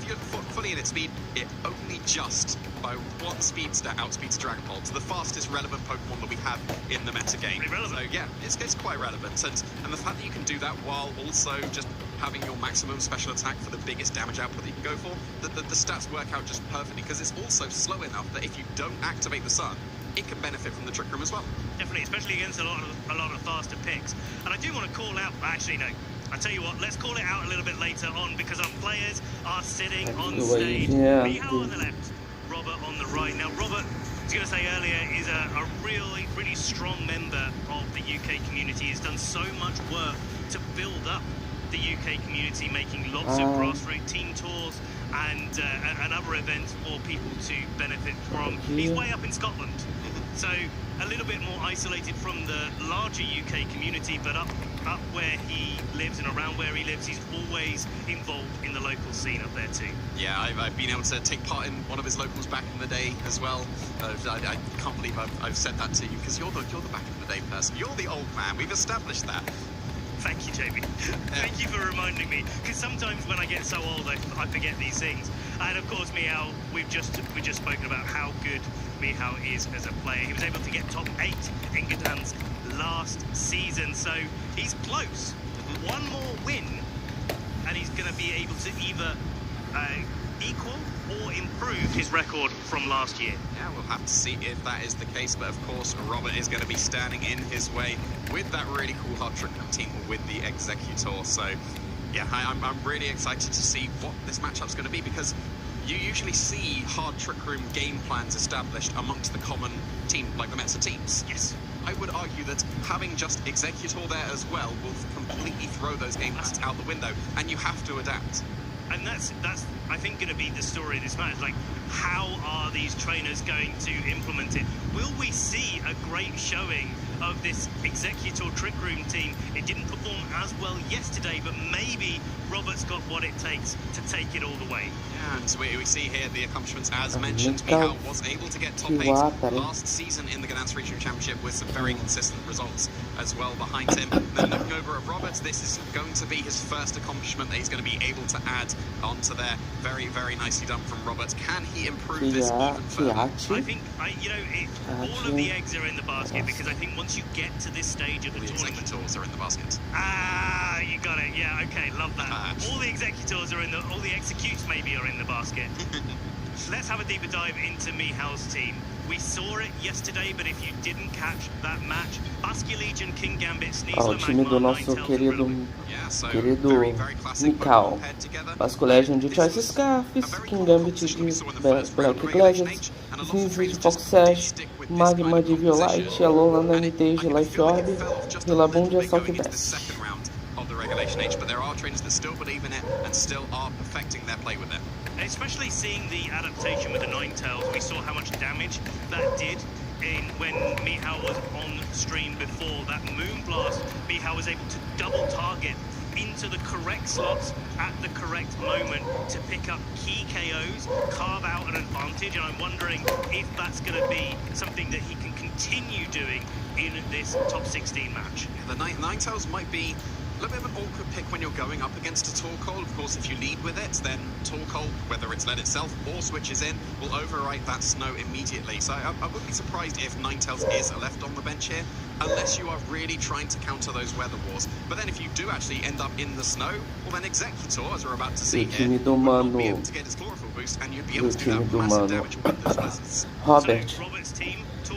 fully in its speed, it only just by one speed stat outspeeds Dragapult, the fastest relevant Pokemon that we have in the meta game. So yeah, it's quite relevant, and the fact that you can do that while also just having your maximum special attack for the biggest damage output that you can go for, the stats work out just perfectly, because it's also slow enough that if you don't activate the Sun, it can benefit from the Trick Room as well. Definitely, especially against a lot of faster picks. And I do want to call out, actually no, I tell you what, let's call it out a little bit later on, because our players are sitting on stage. Mihao on the left, Robert on the right. Now Robert, I was going to say earlier, is a really strong member of the UK community. He's done so much work to build up the UK community, making lots of grassroots team tours and other events for people to benefit from. He's way up in Scotland, so a little bit more isolated from the larger UK community, but up where he lives and around where he lives, he's always involved in the local scene up there too. Yeah, I've been able to take part in one of his locals back in the day as well. I can't believe I've said that to you, because you're the back in the day person. You're the old man. We've established that. Thank you, Jamie. Thank you for reminding me, because sometimes when I get so old, I forget these things. And of course, Mihao, we've just spoken about how good Mihao is as a player. He was able to get top 8 in Gdansk last season, so he's close. One more win, and he's going to be able to either equal or improve his record from last year. Yeah, we'll have to see if that is the case, but of course Robert is going to be standing in his way with that really cool hard Trick Room team with the Executor. So yeah, I'm really excited to see what this matchup's going to be, because you usually see hard Trick Room game plans established amongst the common team, like the meta teams. Yes. I would argue that having just Executor there as well will completely throw those game plans out the window, and you have to adapt. And that's I think going to be the story of this match. Like, how are these trainers going to implement it? Will we see a great showing of this Executor Trick Room team? It didn't perform as well yesterday, but maybe Robert's got what it takes to take it all the way. Yeah, and so we see here the accomplishments as mentioned. Mihao was able to get top 8 last season in the Gdansk Regional Championship with some very consistent results as well behind him. Then looking over at Roberts, this is going to be his first accomplishment that he's going to be able to add onto there. Very, very nicely done from Roberts. Can he improve this even further? I think, all of the eggs are in the basket, because I think once you get to this stage of the tournament... Executors are in the basket. Ah, you got it. Yeah, okay, love that. All the Executors are all the Executes maybe are in the basket. Let's have a deeper dive into Mihao's team. We saw it yesterday, but if you didn't catch that match, Basque Legion, King Gambit, Sneasler, o time do nosso querido Mihao. Basque Legion de Choice Scarfs, King Gambit de Black Legends, Sneasler de Fox Sash, Magma de Violite, Alola Nanite de Life Orb, Rillaboom de Assault Vest. Of the Regulation H, but there are trainers that still believe in it and still are perfecting their play with it. Especially seeing the adaptation with the Ninetales, we saw how much damage that did when Mihao was on stream before. That Moonblast, Mihao was able to double target into the correct slots at the correct moment to pick up key KOs, carve out an advantage, and I'm wondering if that's going to be something that he can continue doing in this top 16 match. The Ninetales might be A little bit of an awkward pick when you're going up against a Torkoal. Of course, if you lead with it, then Torkoal, whether it's led itself or switches in, will overwrite that snow immediately. So I wouldn't be surprised if Ninetales is left on the bench here, unless you are really trying to counter those weather wars. But then if you do actually end up in the snow, well then Executor, as we're about to see here, will not be able to get his chlorophyll boost, and you'd be able to do that massive damage with those blizzards. Robert,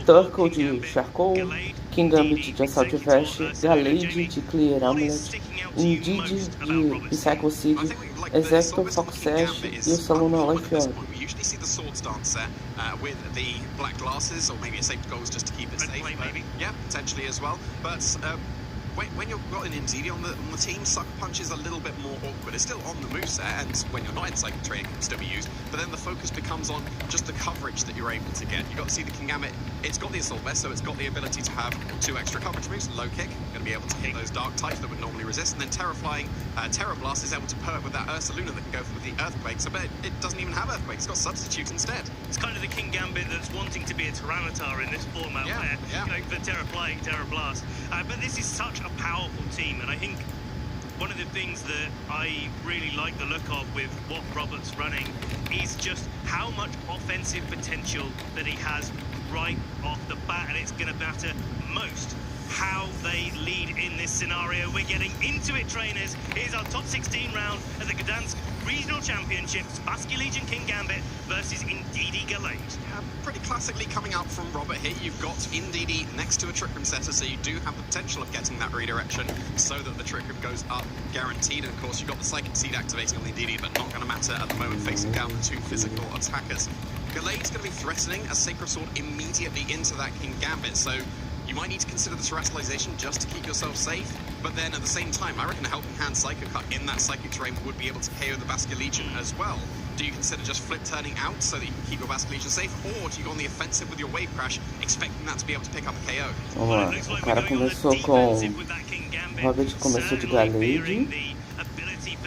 Torkoal de Charcoal, King Gambit de Assault Vest, Galade de Clear Amulet, Indeed de Psycho Seed, Executor, Fox Sash e o Salona Life. We usually see the Swords Dancer with the black glasses, or maybe a safety goals just to keep it safe. Maybe. Yeah, potentially as well. But when you've got an Indeedee on the team, Sucker Punch is a little bit more awkward. It's still on the moveset, and when you're not in Psychic Terrain, it can still be used. But then the focus becomes on just the coverage that you're able to get. You've got to see the King Gambit. It's got the Assault Vest, so it's got the ability to have 2 extra coverage moves. Low Kick, going to be able to hit those Dark types that would normally resist. And then Terrifying Terror Blast is able to perk with that Ursaluna that can go with the Earthquake. So but it doesn't even have Earthquake. It's got Substitute instead. It's kind of the King Gambit that's wanting to be a Tyranitar in this format, where going for Terrifying Terror Blast. But this is such a powerful team, and I think one of the things that I really like the look of with what Robert's running is just how much offensive potential that he has right off the bat, and it's going to matter most how they lead in this scenario. We're getting into it, trainers. Here's our top 16 round at the Gdansk Regional Championships. Basque Legion King Gambit versus Indeedee Galade. Pretty classically coming out from Robert here, you've got Indeedee next to a Trick Room setter, so you do have the potential of getting that redirection so that the Trick Room goes up guaranteed. And of course, you've got the Psychic Seed activating on the Indeedee, but not going to matter at the moment, facing down the 2 physical attackers. Galade's going to be threatening a Sacred Sword immediately into that King Gambit, so you might need to consider the Terrestrialization just to keep yourself safe, but then at the same time, I reckon a Helping Hand Psycho Cut in that Psychic Terrain would be able to KO the Basque Legion as well. Do you consider just flip turning out so that you can keep your Basque Legion safe, or do you go on the offensive with your Wave Crash, expecting that to be able to pick up a KO? Vamos lá, o cara começou com... Robert começou de Galade.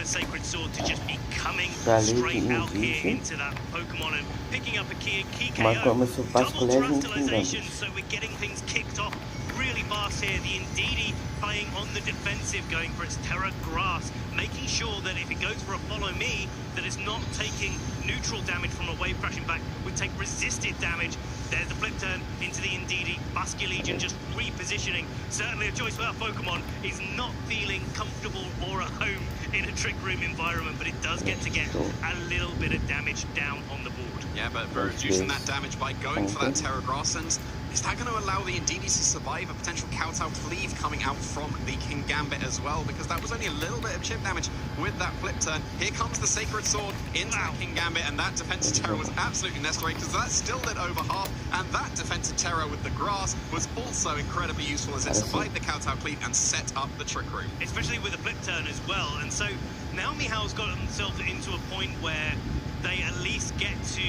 Sacred Sword to just be coming Galade straight out here into that Pokemon and picking up a key KO. Double Terrestrialization, so we're getting things kicked off really fast here. The Indeedee playing on the defensive, going for its Terra Grass, making sure that if it goes for a Follow Me, that it's not taking neutral damage from a Wave crashing back, we take resisted damage. There's the flip turn into the Indeedee. Basque Legion just repositioning. Certainly a choice for our Pokemon. Is not feeling comfortable or at home in a Trick Room environment, but it does get to get a little bit of damage down on the board. Yeah, but reducing that damage by going for that Terra Grass, and is that going to allow the Indeedee to survive a potential Kowtow Cleave coming out from the King Gambit as well? Because that was only a little bit of chip damage with that flip turn. Here comes the Sacred Sword into King Gambit, and that defensive Terra was absolutely necessary, because that still did over half, and that defensive Terra with the grass was also incredibly useful as it survived the Kowtow Cleave and set up the Trick Room. Especially with the flip turn as well, and so now Mihal's got themselves into a point where they at least get to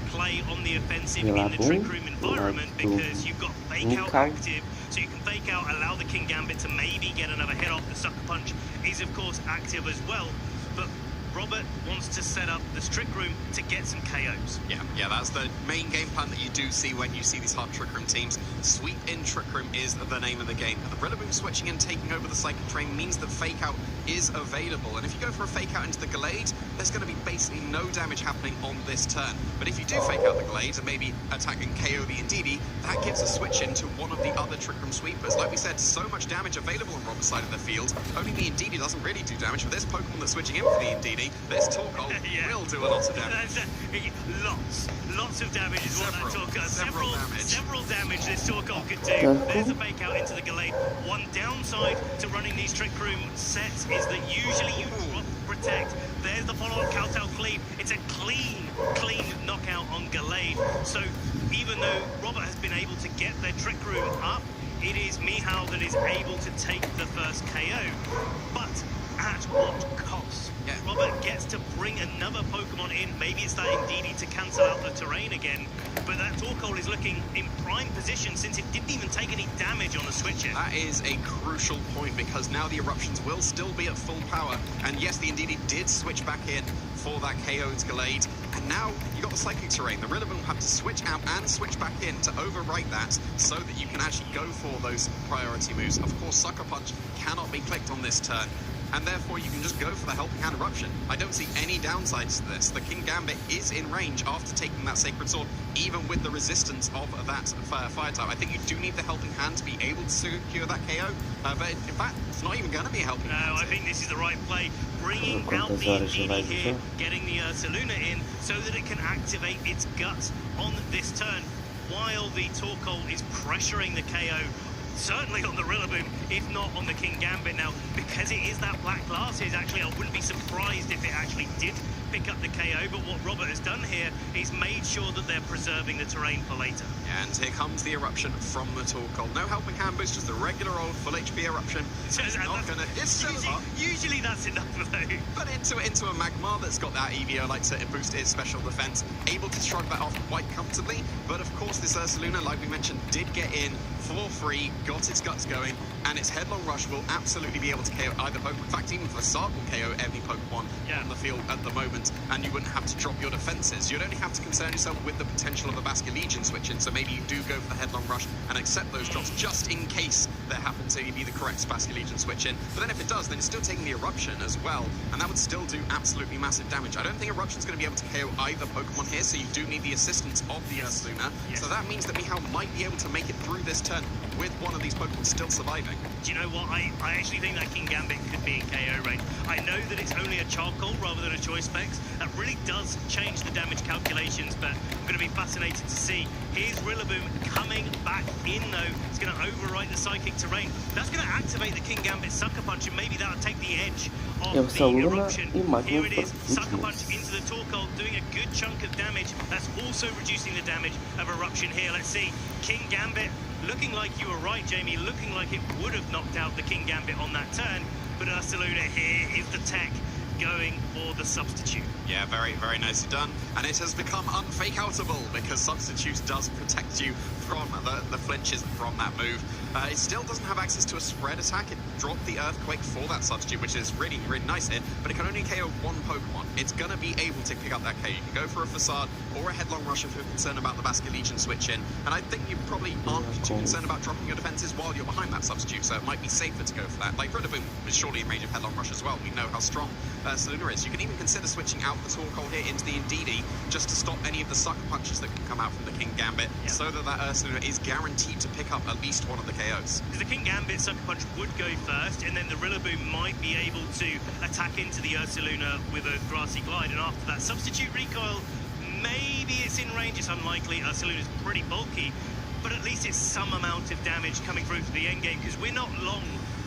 play on the offensive in the Trick Room environment, because you've got Fake Out active, so you can Fake Out, allow the King Gambit to maybe get another hit off. The Sucker Punch is of course active as well, but Robert wants to set up the Trick Room to get some KOs. Yeah, that's the main game plan that you do see when you see these hard Trick Room teams. Sweep in Trick Room is the name of the game. The Rillaboom switching and taking over the Psychic Terrain means that Fake Out is available, and if you go for a Fake Out into the Galade, there's going to be basically no damage happening on this turn. But if you do Fake Out the Galade and maybe attack and KO the Indeedee, that gives a switch into one of the other Trick Room sweepers. Like we said, so much damage available on Robert's side of the field. Only the Indeedee doesn't really do damage, but this Pokemon that's switching in for the Indeedee, this Torkoal will do a lot of damage. Lots of damage is what that Torkoal. Several damage this Torkoal could do. There's a Fake Out into the Galade. One downside to running these Trick Room sets is that usually you drop Protect. There's the follow-up Kowtow Cleave. It's a clean knockout on Galade. So even though Robert has been able to get their Trick Room up, it is Mihal that is able to take the first KO. But at what cost? Yeah. Robert gets to bring another Pokemon in. Maybe it's that Indeedee to cancel out the terrain again. But that Torkoal is looking in prime position since it didn't even take any damage on the switches. That is a crucial point because now the eruptions will still be at full power. And yes, the Indeedee did switch back in for that KO Gallade. And now you got the Psychic Terrain. The Rillaboom have to switch out and switch back in to overwrite that so that you can actually go for those priority moves. Of course, Sucker Punch cannot be clicked on this turn, and therefore you can just go for the Helping Hand Eruption. I don't see any downsides to this. The King Gambit is in range after taking that Sacred Sword, even with the resistance of that Fire type. I think you do need the Helping Hand to be able to secure that KO, but in fact, it's not even going to be a Helping Hand. No, I think this is the right play. Bringing out the Indeedee here, getting the Ursaluna in so that it can activate its guts on this turn, while the Torkoal is pressuring the KO. Certainly on the Rillaboom, if not on the King Gambit. Now, because it is that black glasses, actually, I wouldn't be surprised if it actually did pick up the KO, but what Robert has done here is made sure that they're preserving the terrain for later. And here comes the eruption from the Torkoal. No Helping Hand boost, just the regular old full HP eruption. Usually that's enough though. But into a Magmar that's got that EVO, like to boost its special defense, able to shrug that off quite comfortably. But of course, this Ursaluna, like we mentioned, did get in for free, got its guts going, and its Headlong Rush will absolutely be able to KO either Pokemon. In fact, even Facade will KO any Pokemon on the field at the moment, and you wouldn't have to drop your defenses. You'd only have to concern yourself with the potential of a Basculegion switch in, so maybe you do go for the Headlong Rush and accept those drops just in case there happens to be the correct Basculegion switch in. But then if it does, then it's still taking the Eruption as well, and that would still do absolutely massive damage. I don't think Eruption's going to be able to KO either Pokemon here, so you do need the assistance of the Ursaluna. So that means that Mihao might be able to make it through this turn with one of these Pokemon still surviving. Do you know what? I actually think that King Gambit could be in KO range. I know that it's only a Charcoal rather than a Choice Specs. That really does change the damage calculations, but I'm going to be fascinated to see. Here's Rillaboom coming back in, though. It's going to overwrite the Psychic Terrain. That's going to activate the King Gambit Sucker Punch, and maybe that'll take the edge of the Eruption. Here it is, Sucker Punch into the Torkoal, doing a good chunk of damage. That's also reducing the damage of Eruption here. Let's see, King Gambit, looking like you were right, Jamie, looking like it would have knocked out the King Gambit on that turn, but Ursaluna here is the tech going for the Substitute. Yeah, very, very nicely done. And it has become unfake-outable because Substitute does protect you from the flinches from that move. It still doesn't have access to a spread attack. It dropped the Earthquake for that Substitute, which is really, really nice here, but it can only KO one Pokemon. It's going to be able to pick up that KO. You can go for a Facade or a Headlong Rush if you're concerned about the Basculegion switch in, and I think you probably aren't too concerned about dropping your defenses while you're behind that Substitute, so it might be safer to go for that. Like, Rillaboom is surely in range of Headlong Rush as well. We know how strong Ursaluna is. You can even consider switching out the Torkoal here into the Indeedee just to stop any of the Sucker Punches that can come out from the King Gambit, so that Ursaluna is guaranteed to pick up at least one of the KOs. Because the King Gambit Sucker Punch would go first, and then the Rillaboom might be able to attack into the Ursaluna with a Grassy Glide, and after that Substitute Recoil, maybe it's in range. It's unlikely. Ursaluna's pretty bulky, but at least it's some amount of damage coming through to the end game, because we're not long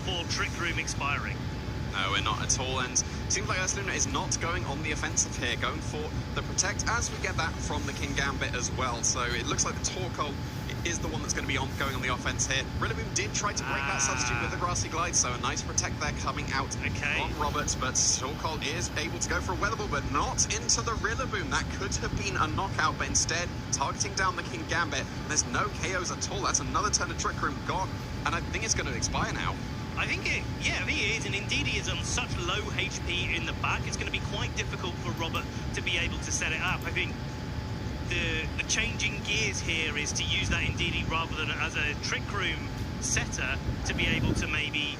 for Trick Room expiring. No, we're not at all, and it seems like Ursaluna is not going on the offensive here, going for the Protect, as we get that from the King Gambit as well. So it looks like the Torkoal is the one that's going to be going on the offense here. Rillaboom did try to break that Substitute with the Grassy Glide, so a nice Protect there coming out on Robert, but Torkoal is able to go for a Weather Ball, but not into the Rillaboom. That could have been a knockout, but instead targeting down the King Gambit. There's no KOs at all. That's another turn of Trick Room gone, and I think it's going to expire now. I think it is, and Indeedee is on such low HP in the back, it's going to be quite difficult for Robert to be able to set it up. I think the changing gears here is to use that Indeedee rather than as a Trick Room setter to be able to maybe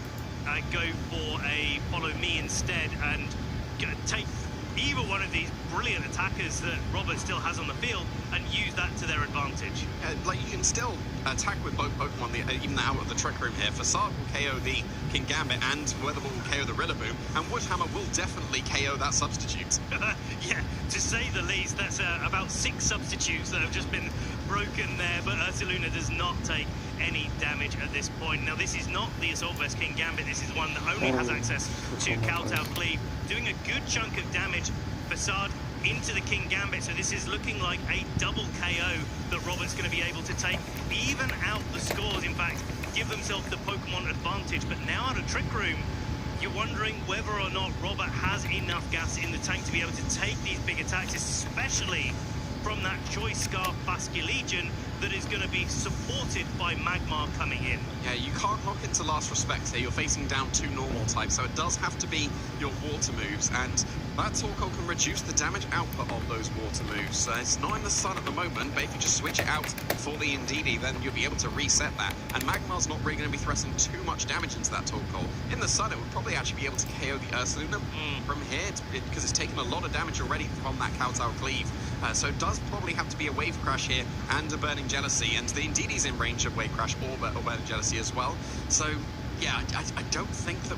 go for a Follow Me instead and take either one of these brilliant attackers that Robert still has on the field and use that to their advantage. Like, you can still attack with both Pokemon, even out of the Trick Room here. Facade will KO the King Gambit, and Weather Ball will KO the Rillaboom, and Woodhammer will definitely KO that Substitute. Yeah, to say the least. That's about 6 Substitutes that have just been broken there, but Ursaluna does not take any damage at this point. Now, this is not the Assault Vest King Gambit. This is one that only has access to Kowtow Cleave, doing a good chunk of damage. Facade into the King Gambit, so this is looking like a double KO that Robert's going to be able to take, even out the scores. In fact, give themselves the Pokemon advantage. But now out of Trick Room, you're wondering whether or not Robert has enough gas in the tank to be able to take these big attacks, especially from that Choice Scarf Basque Legion that is going to be supported by Magmar coming in. Yeah, you can't lock into last respect here. You're facing down 2 normal types, so it does have to be your water moves, and that Torkoal can reduce the damage output on those water moves. It's not in the sun at the moment, but if you just switch it out for the Indeedee, then you'll be able to reset that, and Magmar's not really going to be threatening too much damage into that Torkoal. In the sun, it would probably actually be able to KO the Ursaluna from here, because it's taken a lot of damage already from that Kowtow Cleave. So it does probably have to be a Wave Crash here and a Burning Jealousy, and the Indeedee's in range of Wave Crash or Burning Jealousy as well. So, yeah, I don't think that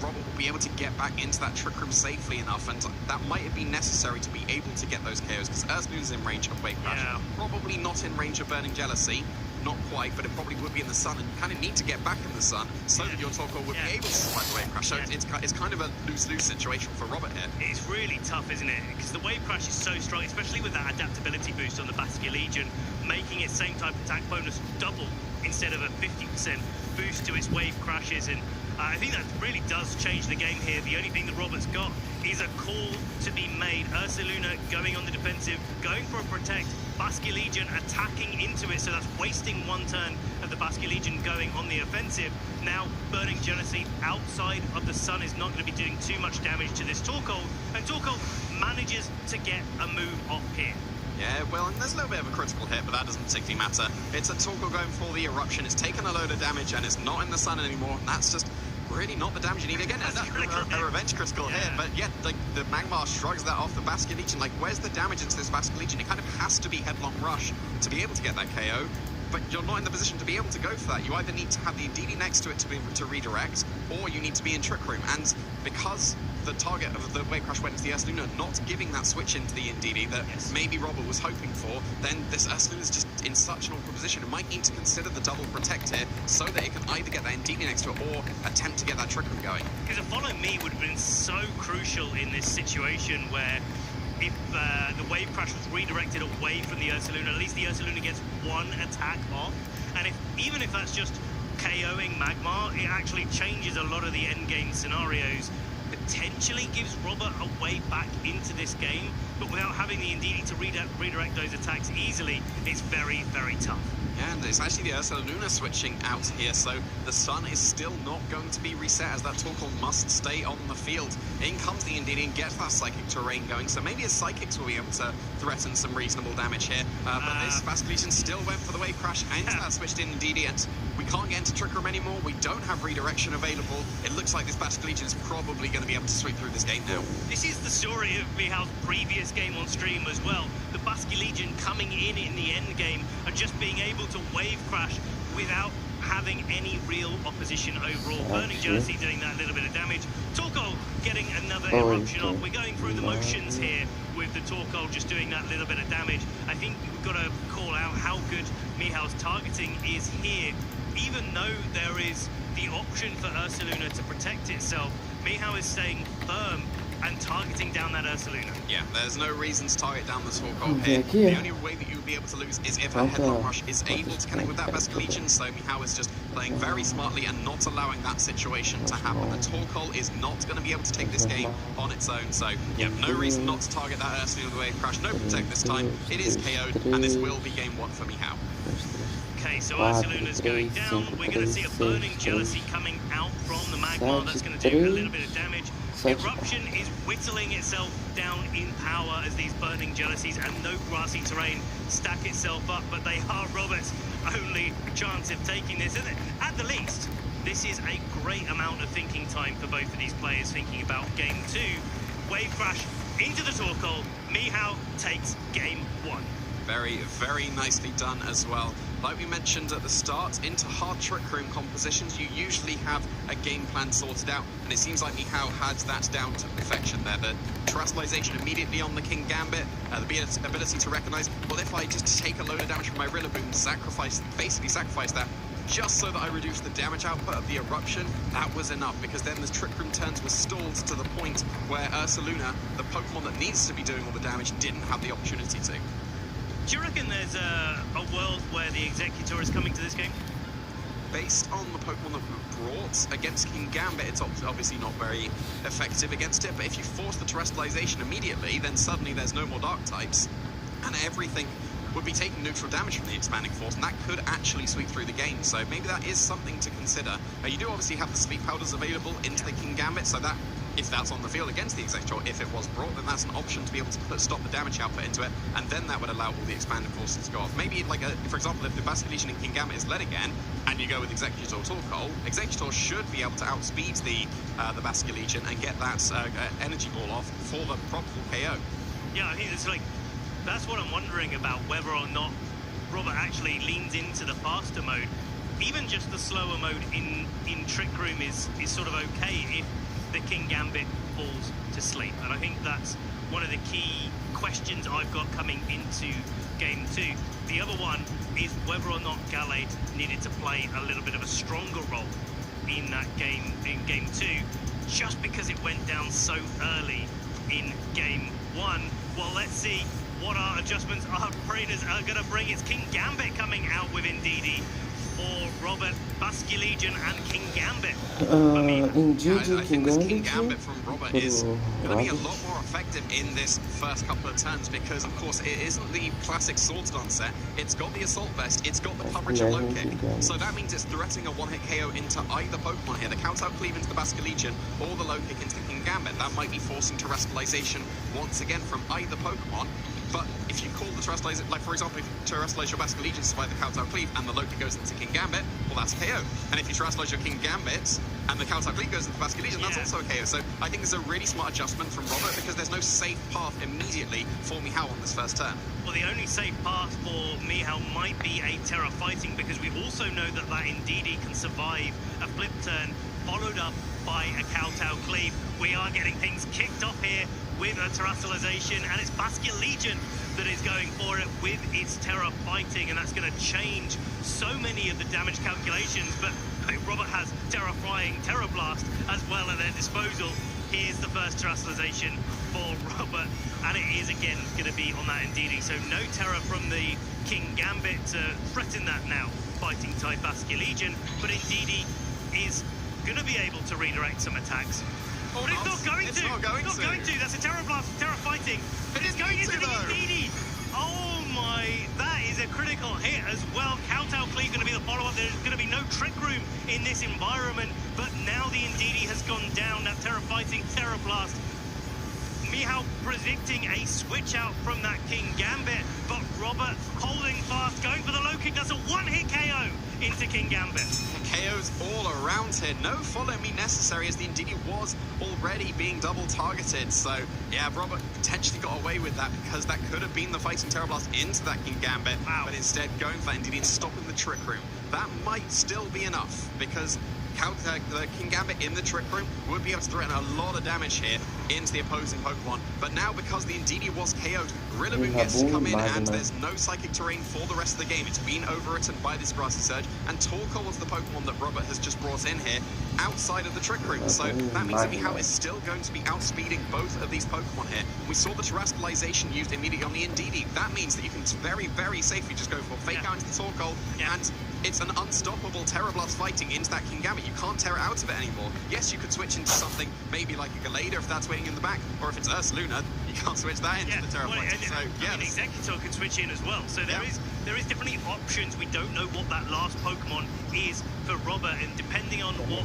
Robert will be able to get back into that Trick Room safely enough, and that might have been necessary to be able to get those KOs, because Ursaluna's in range of Wave Crash. Yeah. Probably not in range of Burning Jealousy. Not quite, but it probably would be in the sun, and you kind of need to get back in the sun so that your Torkoal would be able to survive the Wave Crash. So it's kind of a lose-lose situation for Robert here. It's really tough, isn't it? Because the Wave Crash is so strong, especially with that adaptability boost on the Basque Legion, making its same type of attack bonus double instead of a 50% boost to its Wave Crashes. And I think that really does change the game here. The only thing that Robert's got is a call to be made. Ursaluna going on the defensive, going for a protect. Basque Legion attacking into it, so that's wasting 1 turn of the Basque Legion going on the offensive. Now, Burning Jealousy outside of the sun is not going to be doing too much damage to this Torkoal, and Torkoal manages to get a move off here. Yeah, well, and there's a little bit of a critical hit, but that doesn't particularly matter. It's a Torkoal going for the Eruption. It's taken a load of damage, and it's not in the sun anymore. That's just really not the damage you need. Again, a revenge critical hit, but yet the Magmar shrugs that off the Basque Legion. Like, where's the damage into this Basque Legion? It kind of has to be Headlong Rush to be able to get that KO, but you're not in the position to be able to go for that. You either need to have the Indeedee next to it to be able to redirect, or you need to be in Trick Room. And because the target of the Wave Crash went to the Ursaluna, not giving that switch into the Indeedee that maybe Robert was hoping for, then this Ursaluna is just in such an awkward position. It might need to consider the double protect here so that it can either get that Indeedee next to it or attempt to get that Trick Room going. Because a Follow Me would have been so crucial in this situation where if the Wave Crash was redirected away from the Ursaluna, at least the Ursaluna gets 1 attack off. And even if that's just KOing Magmar, it actually changes a lot of the endgame scenarios. Potentially gives Robert a way back into this game, but without having the Indeedee to redirect those attacks easily, it's very, very tough. Yeah, and it's actually the Ursaluna switching out here, so the sun is still not going to be reset, as that Torkoal must stay on the field. In comes the Indeedee and gets that Psychic Terrain going, so maybe his Psychics will be able to threaten some reasonable damage here. But this Basque Legion still went for the Wave Crash and that switched in Indeedee, and we can't get into Trick Room anymore. We don't have redirection available. It looks like this Basque Legion is probably going to be able to sweep through this game now. This is the story of Mihal's previous game on stream as well. The Basque Legion coming in the end game and just being able to Wave Crash without having any real opposition overall. Burning Jealousy doing that little bit of damage. Torkoal getting another Eruption off. We're going through the motions here with the Torkoal just doing that little bit of damage. I think we've got to call out how good Mihal's targeting is here. Even though there is the option for Ursaluna to protect itself, Mihal is staying firm and targeting down that Ursaluna. Yeah, there's no reason to target down the Torkoal here. The only way that you would be able to lose is if a Headlong Rush is able to connect with that Basque Legion, so Mihal is just playing very smartly and not allowing that situation to happen. The Torkoal is not going to be able to take this game on its own, so yeah, no reason not to target that Ursaluna with the Wave Crash. No protect this time. It is KO'd, and this will be game 1 for Mihal. Okay, so Ursaluna's going down. We're going to see a Burning Jealousy coming out from the Magmar. That's going to do a little bit of damage. Eruption is whittling itself down in power as these Burning Jealousies and no grassy terrain stack itself up, but they are Robert's only chance of taking this. And at the least, this is a great amount of thinking time for both of these players thinking about game 2. Wave Crash into the Torkoal. Mihal takes game 1. Very, very nicely done as well. Like we mentioned at the start, into hard Trick Room compositions, you usually have a game plan sorted out, and it seems like Mihal had that down to perfection there. The Terrestrialization immediately on the King Gambit, the ability to recognize, well, if I just take a load of damage from my Rillaboom, basically sacrifice that, just so that I reduce the damage output of the Eruption, that was enough, because then the Trick Room turns were stalled to the point where Ursaluna, the Pokemon that needs to be doing all the damage, didn't have the opportunity to. Do you reckon there's a world where the Executor is coming to this game? based on the Pokemon that we brought against King Gambit, it's obviously not very effective against it, but if you force the terrestrialization immediately, then suddenly there's no more dark types, and everything would be taking neutral damage from the expanding force, and that could actually sweep through the game. So maybe that is something to consider. You do obviously have the sleep powders available into the King Gambit, so that, if that's on the field against the Executor, if it was brought, then that's an option to be able to stop the damage output into it, and then that would allow all the expanding forces to go off. Maybe, like, for example, if the Basilican in King Gambit is led again, and you go with Executor Torkoal, Executor should be able to outspeed the Basilican and get that energy ball off for the probable KO. Yeah, I think it's like, that's what I'm wondering about, whether or not Robert actually leans into the faster mode. Even just the slower mode in Trick Room is sort of okay if the King Gambit falls to sleep. And I think that's one of the key questions I've got coming into Game 2. The other one is whether or not Gallade needed to play a little bit of a stronger role in that game, in Game 2, just because it went down so early in Game 1. Well, let's see what our adjustments our trainers are going to bring. It's King Gambit coming out with Ndidi for Robert, Basilican and King Gambit. I think this King Gambit from Robert is going to be a lot more effective in this first couple of turns, because of course it isn't the classic Swords Dance set. It's got the Assault Vest, it's got the coverage of Low Kick, so that means it's threatening a one-hit KO into either Pokemon here. The Count-Out Cleave into the Basilican or the Low Kick into the King Gambit. That might be forcing terrestrialization once again from either Pokemon. But if you call the terrestrializer, like for example, if you terrestrialize your Basilican to survive the Count-Out Cleave and the Loki goes into King Gambit, well, that's a KO. And if you terrestrialize your King Gambit and the Count-Out Cleave goes into the Basilican, that's also a KO. So I think there's a really smart adjustment from Robert, because there's no safe path immediately for Mihao on this first turn. Well, the only safe path for Mihao might be a Terra Fighting, because we also know that Ndidi can survive a flip turn followed up by a Kowtow Cleave. We are getting things kicked off here with a terrestrialization, and it's Basilican that is going for it with its Terra Fighting, and that's going to change so many of the damage calculations. But Robert has Terra Flying, Terra Blast as well at their disposal. Here's the first terrestrialization for Robert, and it is again going to be on that Ndidi. So no Terra from the King Gambit to threaten that now fighting type Basilican, but Ndidi is going to be able to redirect some attacks. Oh, but it's not going to. It's not going to. That's a Terra Blast, Terra Fighting. But it's going into the Ndidi. Oh my, that is a critical hit as well. Kowtow Cleave going to be the follow-up. There's going to be no Trick Room in this environment. But now the Ndidi has gone down. That Terra Fighting, Terra Blast. Mihao predicting a switch out from that King Gambit, but Robert holding fast, going for the low kick. That's a one-hit KO into King Gambit. KOs all around here. No follow me necessary, as the Ndidi was already being double targeted. So yeah, Robert potentially got away with that, because that could have been the fighting Terra Blast into that King Gambit. Wow. But instead going for Ndidi and stopping the Trick Room. That might still be enough, because the King Gambit in the Trick Room would be able to threaten a lot of damage here into the opposing Pokemon. But now, because the Ndidi was KO'd, Rillaboom gets to come in, and there's no Psychic Terrain for the rest of the game. It's been overwritten by this Grassy Surge, and Torkoal was the Pokemon that Robert has just brought in here outside of the Trick Room. So that means that Mihao is still going to be outspeeding both of these Pokemon here. We saw the terrestrialization used immediately on the Ndidi. That means that you can very, very safely just go for Fake Out into the Torkoal, and it's an unstoppable Terra Blast fighting into that King Gambit. You can't tear it out of it anymore. Yes, you could switch into something maybe like a Gallade if that's waiting in the back, or if it's Ursaluna, you can't switch that into the Terra fighting. So yeah, Executor could switch in as well. So there is definitely options. We don't know what that last Pokemon is for Robert, and depending on what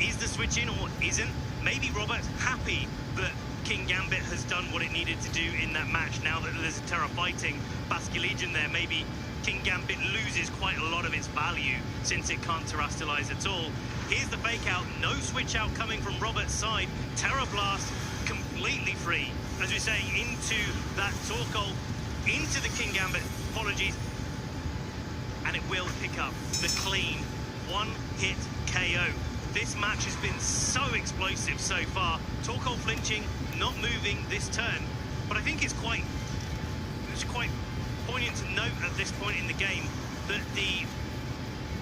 is the switch in or what isn't, maybe Robert's happy that King Gambit has done what it needed to do in that match. Now that there's a Terra Fighting Basilican there, maybe King Gambit loses quite a lot of its value since it can't terrestrialize at all. Here's the fake out, no switch out coming from Robert's side. Terra Blast completely free, as we say, into that Torkoal, into the King Gambit, apologies, and it will pick up the clean one-hit KO. This match has been so explosive so far. Torkoal flinching, not moving this turn, but I think it's quite poignant to note at this point in the game that the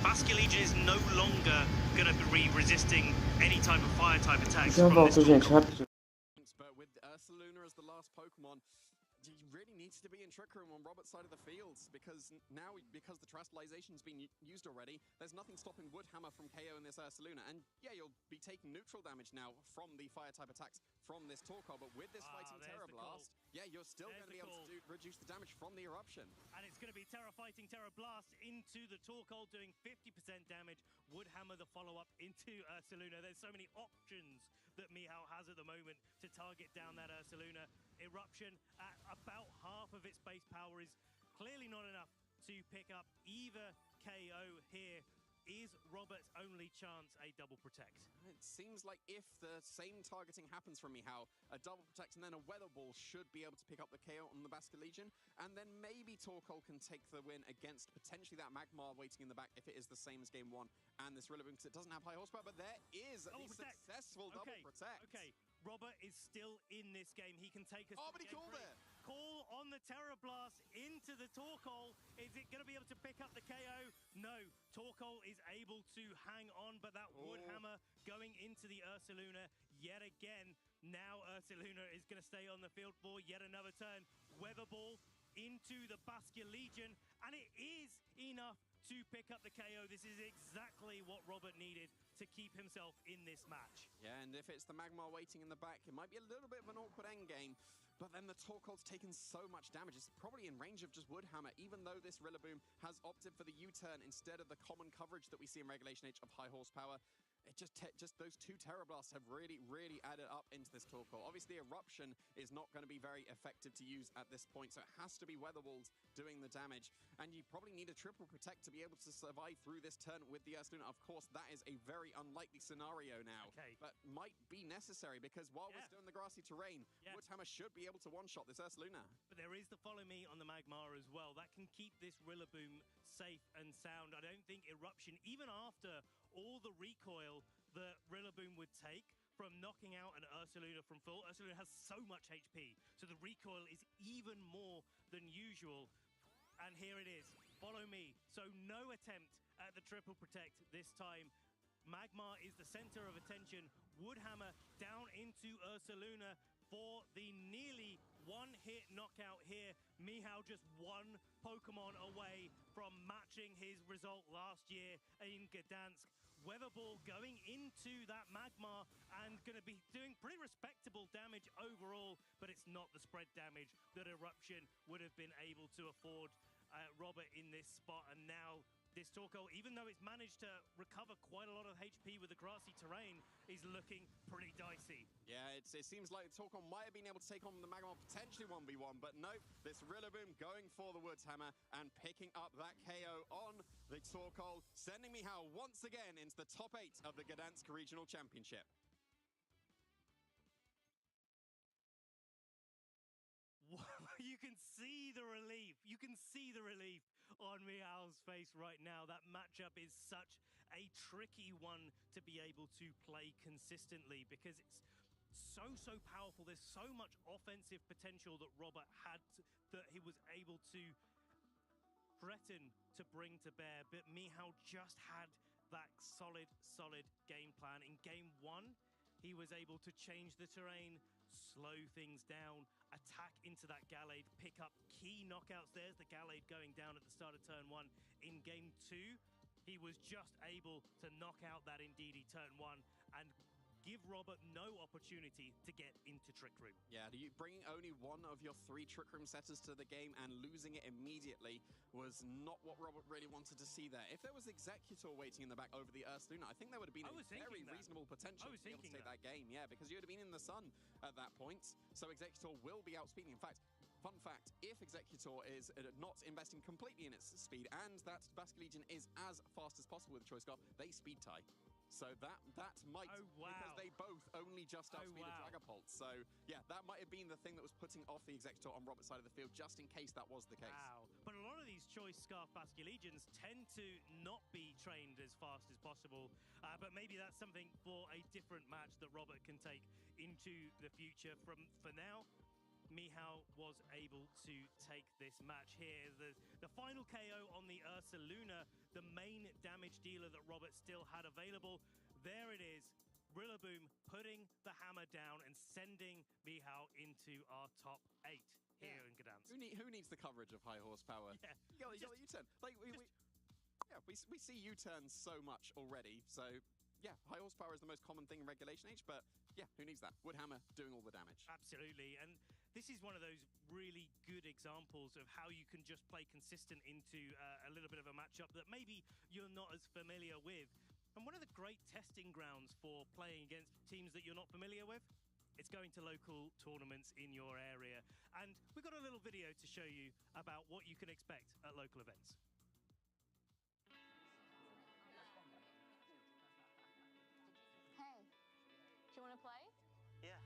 Basilican is no longer going to be resisting any type of fire type attacks. Já volto, gente, rápido. But with Ursaluna as the last Pokemon, he really needs to be in Trick Room on Robert's side of the field, because now, because the Terrastalization's been used already, there's nothing stopping Woodhammer from KO in this Ursaluna. And yeah, you'll be taking neutral damage now from the fire-type attacks from this Torkoal, but with this Fighting Terra Blast, yeah, you're still going to be able to reduce the damage from the Eruption. And it's going to be Terra Fighting Terra Blast into the Torkoal, doing 50% damage. Woodhammer the follow-up into Ursaluna. There's so many options that Mihao has at the moment to target down that Ursaluna. Eruption at about half of its base power is clearly not enough to pick up either KO here. Is Robert's only chance a double protect? It seems like if the same targeting happens from Mihao, a double protect and then a Weather Ball should be able to pick up the KO on the Basket Legion, and then maybe Torkoal can take the win against potentially that Magmar waiting in the back if it is the same as Game 1 and this Rillaboom, because it doesn't have high horsepower, but there is a successful double protect. Okay. Robert is still in this game. He can take us. Oh, but he called it. Call on the Terra Blast into the Torkoal. Is it going to be able to pick up the KO? No. Torkoal is able to hang on, but that Woodhammer going into the Ursaluna yet again. Now Ursaluna is going to stay on the field for yet another turn. Weather Ball into the Basket Legion, and it is enough to pick up the KO. This is exactly what Robert needed to keep himself in this match. Yeah, and if it's the Magmar waiting in the back, it might be a little bit of an awkward endgame, but then the Torkoal's taken so much damage, it's probably in range of just Woodhammer, even though this Rillaboom has opted for the U-turn instead of the common coverage that we see in Regulation H of high horsepower. It just those two Terra Blasts have really added up into this Torkoal. Obviously, Eruption is not going to be very effective to use at this point, so it has to be Weather Balls doing the damage. And you probably need a triple protect to be able to survive through this turn with the Ursaluna. Of course, that is a very unlikely scenario now, but might be necessary, because while we're still in the grassy terrain, Woodhammer should be able to one-shot this Ursaluna. But there is the Follow Me on the Magmar as well. That can keep this Rillaboom safe and sound. I don't think Eruption, even after all the recoil that Rillaboom would take from knocking out an Ursaluna from full. Ursaluna has so much HP, so the recoil is even more than usual. And here it is, Follow Me. So no attempt at the triple protect this time. Magmar is the center of attention. Woodhammer down into Ursaluna for the nearly one-hit knockout here. Mihao just one Pokemon away from matching his result last year in Gdansk. Weather Ball going into that Magmar and going to be doing pretty respectable damage overall, but it's not the spread damage that Eruption would have been able to afford Robert in this spot. And now this Torkoal, even though it's managed to recover quite a lot of HP with the grassy terrain, is looking pretty dicey. Yeah, it seems like Torkoal might have been able to take on the Magmar potentially 1v1, but nope, this Rillaboom going for the Woodhammer and picking up that KO on the Torkoal, sending Mihao once again into the top 8 of the Gdansk Regional Championship. You can see the relief. You can see the relief on Mihao's face right now. That matchup is such a tricky one to be able to play consistently, because it's so powerful. There's so much offensive potential that Robert had that he was able to threaten to bring to bear, but Mihao just had that solid game plan. In Game 1, he was able to change the terrain, slow things down, attack into that Gallade, pick up key knockouts. There's the Gallade going down at the start of turn 1. In Game 2, he was just able to knock out that Indeedee turn 1 and give Robert no opportunity to get into Trick Room. Yeah, bringing only one of your 3 Trick Room setters to the game and losing it immediately was not what Robert really wanted to see there. If there was Executor waiting in the back over the Ursaluna, I think there would have been a very reasonable potential to be able to take that game. Yeah, because you would have been in the sun at that point, so Executor will be outspeeding. In fact, fun fact, if Executor is not investing completely in its speed and that Basket Legion is as fast as possible with Choice Scarf, they speed tie. So that might, because they both only just outspeed a Dragapult. So yeah, that might have been the thing that was putting off the Executor on Robert's side of the field, just in case that was the case. Wow. But a lot of these Choice Scarf Basket Legions tend to not be trained as fast as possible. But maybe that's something for a different match that Robert can take into the future. For now, Mihao was able to take this match here. The final KO on the Ursaluna, the main damage dealer that Robert still had available. There it is. Rillaboom putting the hammer down and sending Mihao into our top 8. here in Gdansk. Who needs the coverage of high horsepower? Yeah. You got the U-turn. Like, we see U-turns so much already, so... Yeah, high horsepower is the most common thing in Regulation H, but yeah, who needs that? Woodhammer doing all the damage. Absolutely, and this is one of those really good examples of how you can just play consistent into a little bit of a matchup that maybe you're not as familiar with. And one of the great testing grounds for playing against teams that you're not familiar with, it's going to local tournaments in your area. And we've got a little video to show you about what you can expect at local events. Hey, do you want to play? Yeah.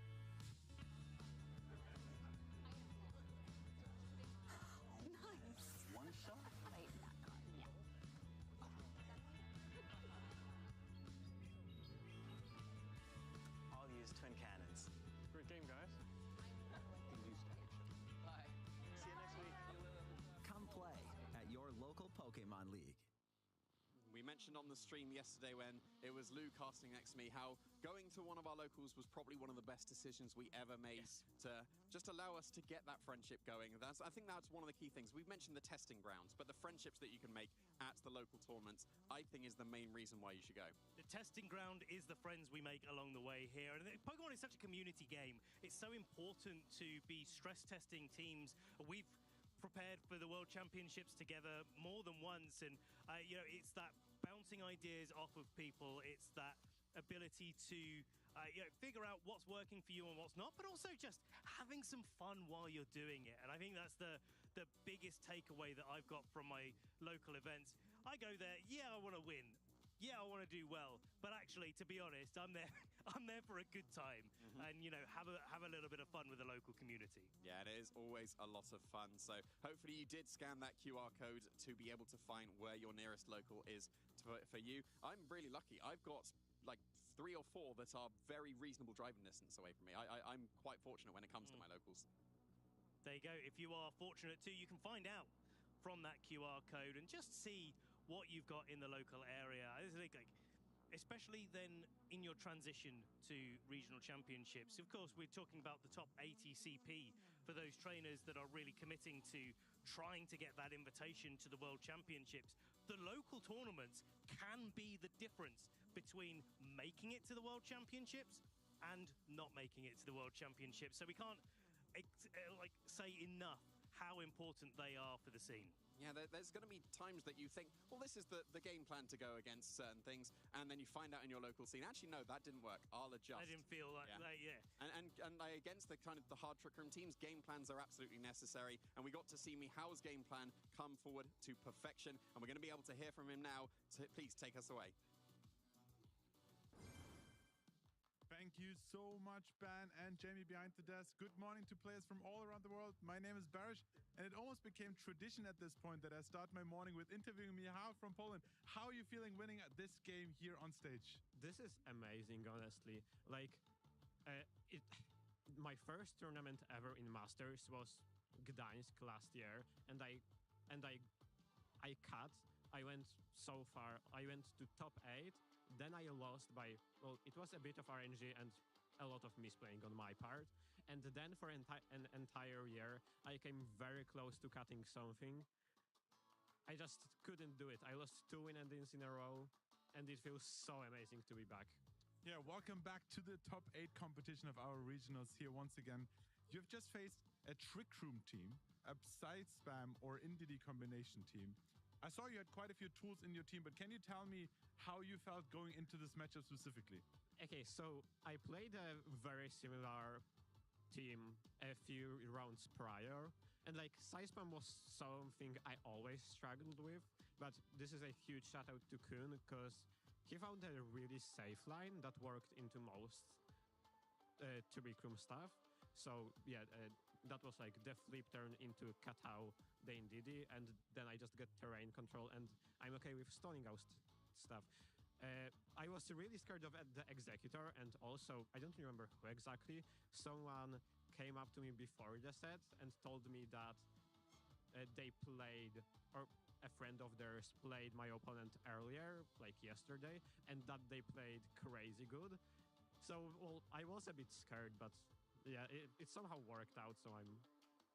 Nice. One shot? Wait, that card, yeah. I'll use twin cannons. Great game, guys. Bye. See you next week. Come play at your local Pokemon League. We mentioned on the stream yesterday when it was Lou casting next to me how going to one of our locals was probably one of the best decisions we ever made to just allow us to get that friendship going. I think that's one of the key things. We've mentioned the testing grounds, but the friendships that you can make at the local tournaments, I think, is the main reason why you should go. The testing ground is the friends we make along the way here. And Pokemon is such a community game. It's so important to be stress testing teams. We've prepared for the World Championships together more than once, and it's that bouncing ideas off of people. It's that ability to figure out what's working for you and what's not, but also just having some fun while you're doing it. And I think that's the biggest takeaway that I've got from my local events. I go there, yeah, I want to win. Yeah, I want to do well, but actually, to be honest, I'm there for a good time, and have a little bit of fun with the local community. Yeah, it is always a lot of fun. So hopefully you did scan that QR code to be able to find where your nearest local is for you. I'm really lucky. I've got like 3 or 4 that are very reasonable driving distance away from me. I'm quite fortunate when it comes to my locals. There you go. If you are fortunate too, you can find out from that QR code and just see what you've got in the local area. I think, especially then in your transition to regional championships. Of course, we're talking about the top 80 CP for those trainers that are really committing to trying to get that invitation to the World Championships. The local tournaments can be the difference between making it to the World Championships and not making it to the World Championships. So we can't say enough how important they are for the scene. Yeah, there's going to be times that you think, well, this is the game plan to go against certain things, and then you find out in your local scene, actually, no, that didn't work. I'll adjust. I didn't feel like that, yeah. And against the kind of the hard trick room teams, game plans are absolutely necessary, and we got to see Mihal's game plan come forward to perfection, and we're going to be able to hear from him now. So please take us away. Thank you so much, Ben and Jamie behind the desk. Good morning to players from all around the world. My name is Barish, and it almost became tradition at this point that I start my morning with interviewing Michał from Poland. How are you feeling winning at this game here on stage? This is amazing, honestly. My first tournament ever in Masters was Gdansk last year, and I cut. I went so far. I went to top 8. Then I lost by, well, it was a bit of RNG and a lot of misplaying on my part. And then for an entire year, I came very close to cutting something. I just couldn't do it. I lost 2 win endings in a row, and it feels so amazing to be back. Yeah, welcome back to the top 8 competition of our regionals here once again. You've just faced a Trick Room team, a side spam or NDD combination team. I saw you had quite a few tools in your team, but can you tell me how you felt going into this matchup specifically? Okay, so I played a very similar team a few rounds prior, and side spam was something I always struggled with, but this is a huge shout out to Kuhn because he found a really safe line that worked into most Trick Room stuff. So yeah, that was the flip turn into Katao, the Ndidi, and then I just get terrain control, and I'm okay with stoning out stuff. I was really scared of the Executor, and also, I don't remember who exactly, someone came up to me before the set and told me that they played, or a friend of theirs played my opponent earlier, yesterday, and that they played crazy good. So, well, I was a bit scared, but yeah, it somehow worked out, so I'm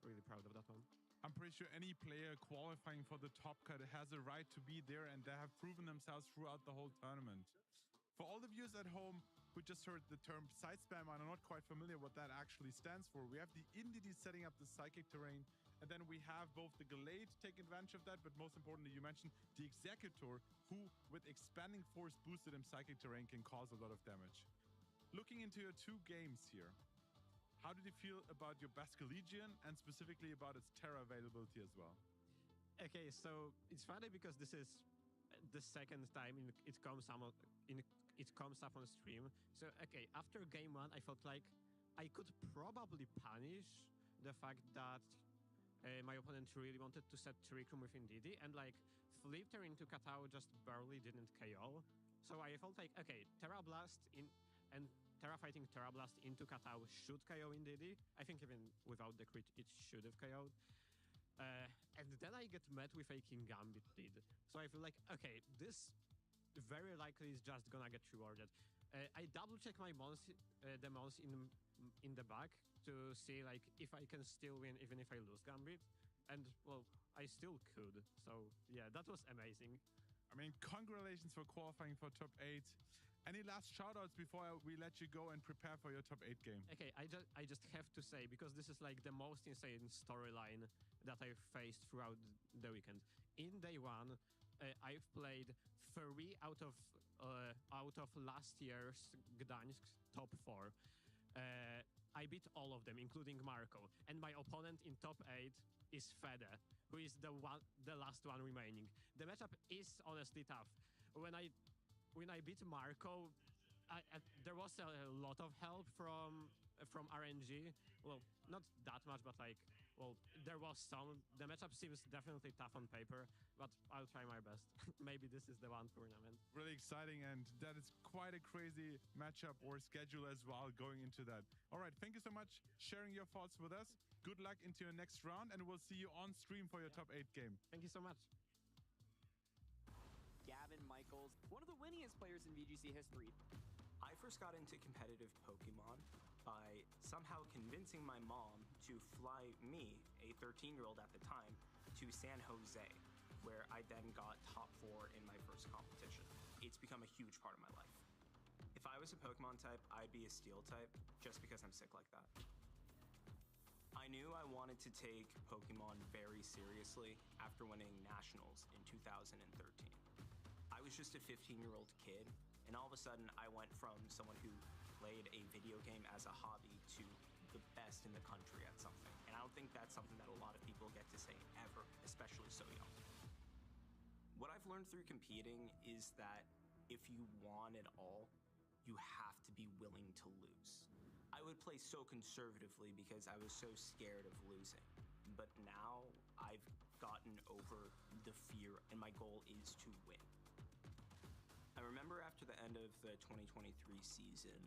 really proud of that one. I'm pretty sure any player qualifying for the top cut has a right to be there, and they have proven themselves throughout the whole tournament. For all the viewers at home who just heard the term side spam and are not quite familiar what that actually stands for, we have the Indidi setting up the psychic terrain, and then we have both the Gallade taking advantage of that, but most importantly, you mentioned the Executor, who with expanding force boosted in psychic terrain can cause a lot of damage. Looking into your two games here, how did you feel about your Basque Legion and specifically about its Terra availability as well? Okay, so it's funny because this is the second time it comes up on stream. So okay, after game one, I felt like I could probably punish the fact that my opponent really wanted to set Trick Room with Indidi, and like flipped her into Katao just barely didn't KO. So I felt like, okay, Terra Blast and Terra Fighting Terra Blast into Katao should KO Indidi. I think even without the crit, it should have KO'd. And then I get met with a King Gambit lead. So I feel like, okay, this very likely is just gonna get rewarded. I double check my mons, the mons in the back to see like if I can still win even if I lose Gambit. And well, I still could. So yeah, that was amazing. I mean, congratulations for qualifying for top 8. Any last shoutouts before we let you go and prepare for your top 8 game? Okay, I just have to say, because this is like the most insane storyline that I've faced throughout the weekend. In day one, I've played 3 out of last year's Gdansk top 4. I beat all of them, including Marco, and my opponent in top 8 is Fede, who is the last one remaining. The matchup is honestly tough. When I beat Marco, there was a lot of help from RNG. Well, not that much, but like, well, there was some. The matchup seems definitely tough on paper, but I'll try my best. Maybe this is the one tournament. Really exciting, and that is quite a crazy matchup or schedule as well going into that. All right, thank you so much sharing your thoughts with us. Good luck into your next round, and we'll see you on stream for your top 8 game. Thank you so much. Gavin Michaels, one of the winningest players in VGC history. I first got into competitive Pokemon by somehow convincing my mom to fly me, a 13-year-old at the time, to San Jose, where I then got top 4 in my first competition. It's become a huge part of my life. If I was a Pokemon type, I'd be a Steel type, just because I'm sick like that. I knew I wanted to take Pokemon very seriously after winning Nationals in 2013. I was just a 15-year-old kid, and all of a sudden I went from someone who played a video game as a hobby to the best in the country at something. And I don't think that's something that a lot of people get to say ever, especially so young. What I've learned through competing is that if you want it all, you have to be willing to lose. I would play so conservatively because I was so scared of losing. But now I've gotten over the fear, and my goal is to win. I remember after the end of the 2023 season,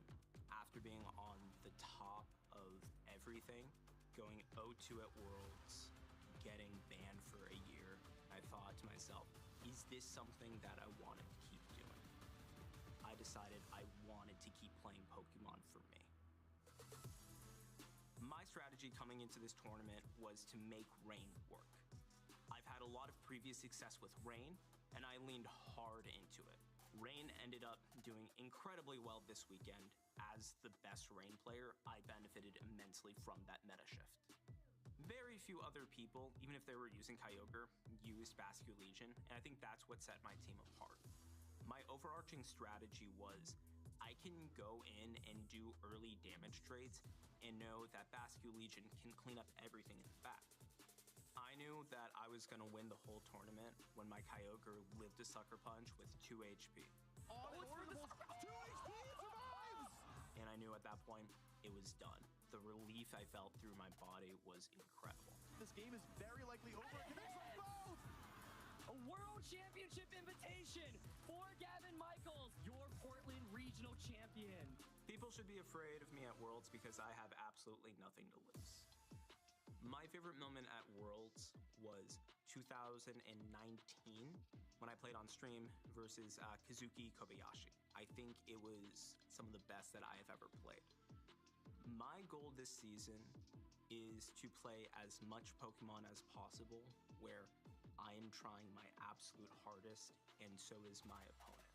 after being on the top of everything, going 0-2 at Worlds, getting banned for a year, I thought to myself, is this something that I want to keep doing? I decided I wanted to keep playing Pokemon for me. My strategy coming into this tournament was to make Rain work. I've had a lot of previous success with Rain, and I leaned hard into it. Rain ended up doing incredibly well this weekend. As the best Rain player, I benefited immensely from that meta shift. Very few other people, even if they were using Kyogre, used Basque Legion, and I think that's what set my team apart. My overarching strategy was, I can go in and do early damage trades and know that Basque Legion can clean up everything in the back. I knew that I was going to win the whole tournament when my Kyogre lived a Sucker Punch with 2 HP. Oh, it's for the 2 HP, it survives! And I knew at that point, it was done. The relief I felt through my body was incredible. This game is very likely over. Connects on both! A World Championship invitation for Gavin Michaels, your Portland Regional Champion. People should be afraid of me at Worlds because I have absolutely nothing to lose. My favorite moment at Worlds was 2019 when I played on stream versus Kazuki Kobayashi. I think it was some of the best that I have ever played. My goal this season is to play as much Pokemon as possible, where I am trying my absolute hardest, and so is my opponent.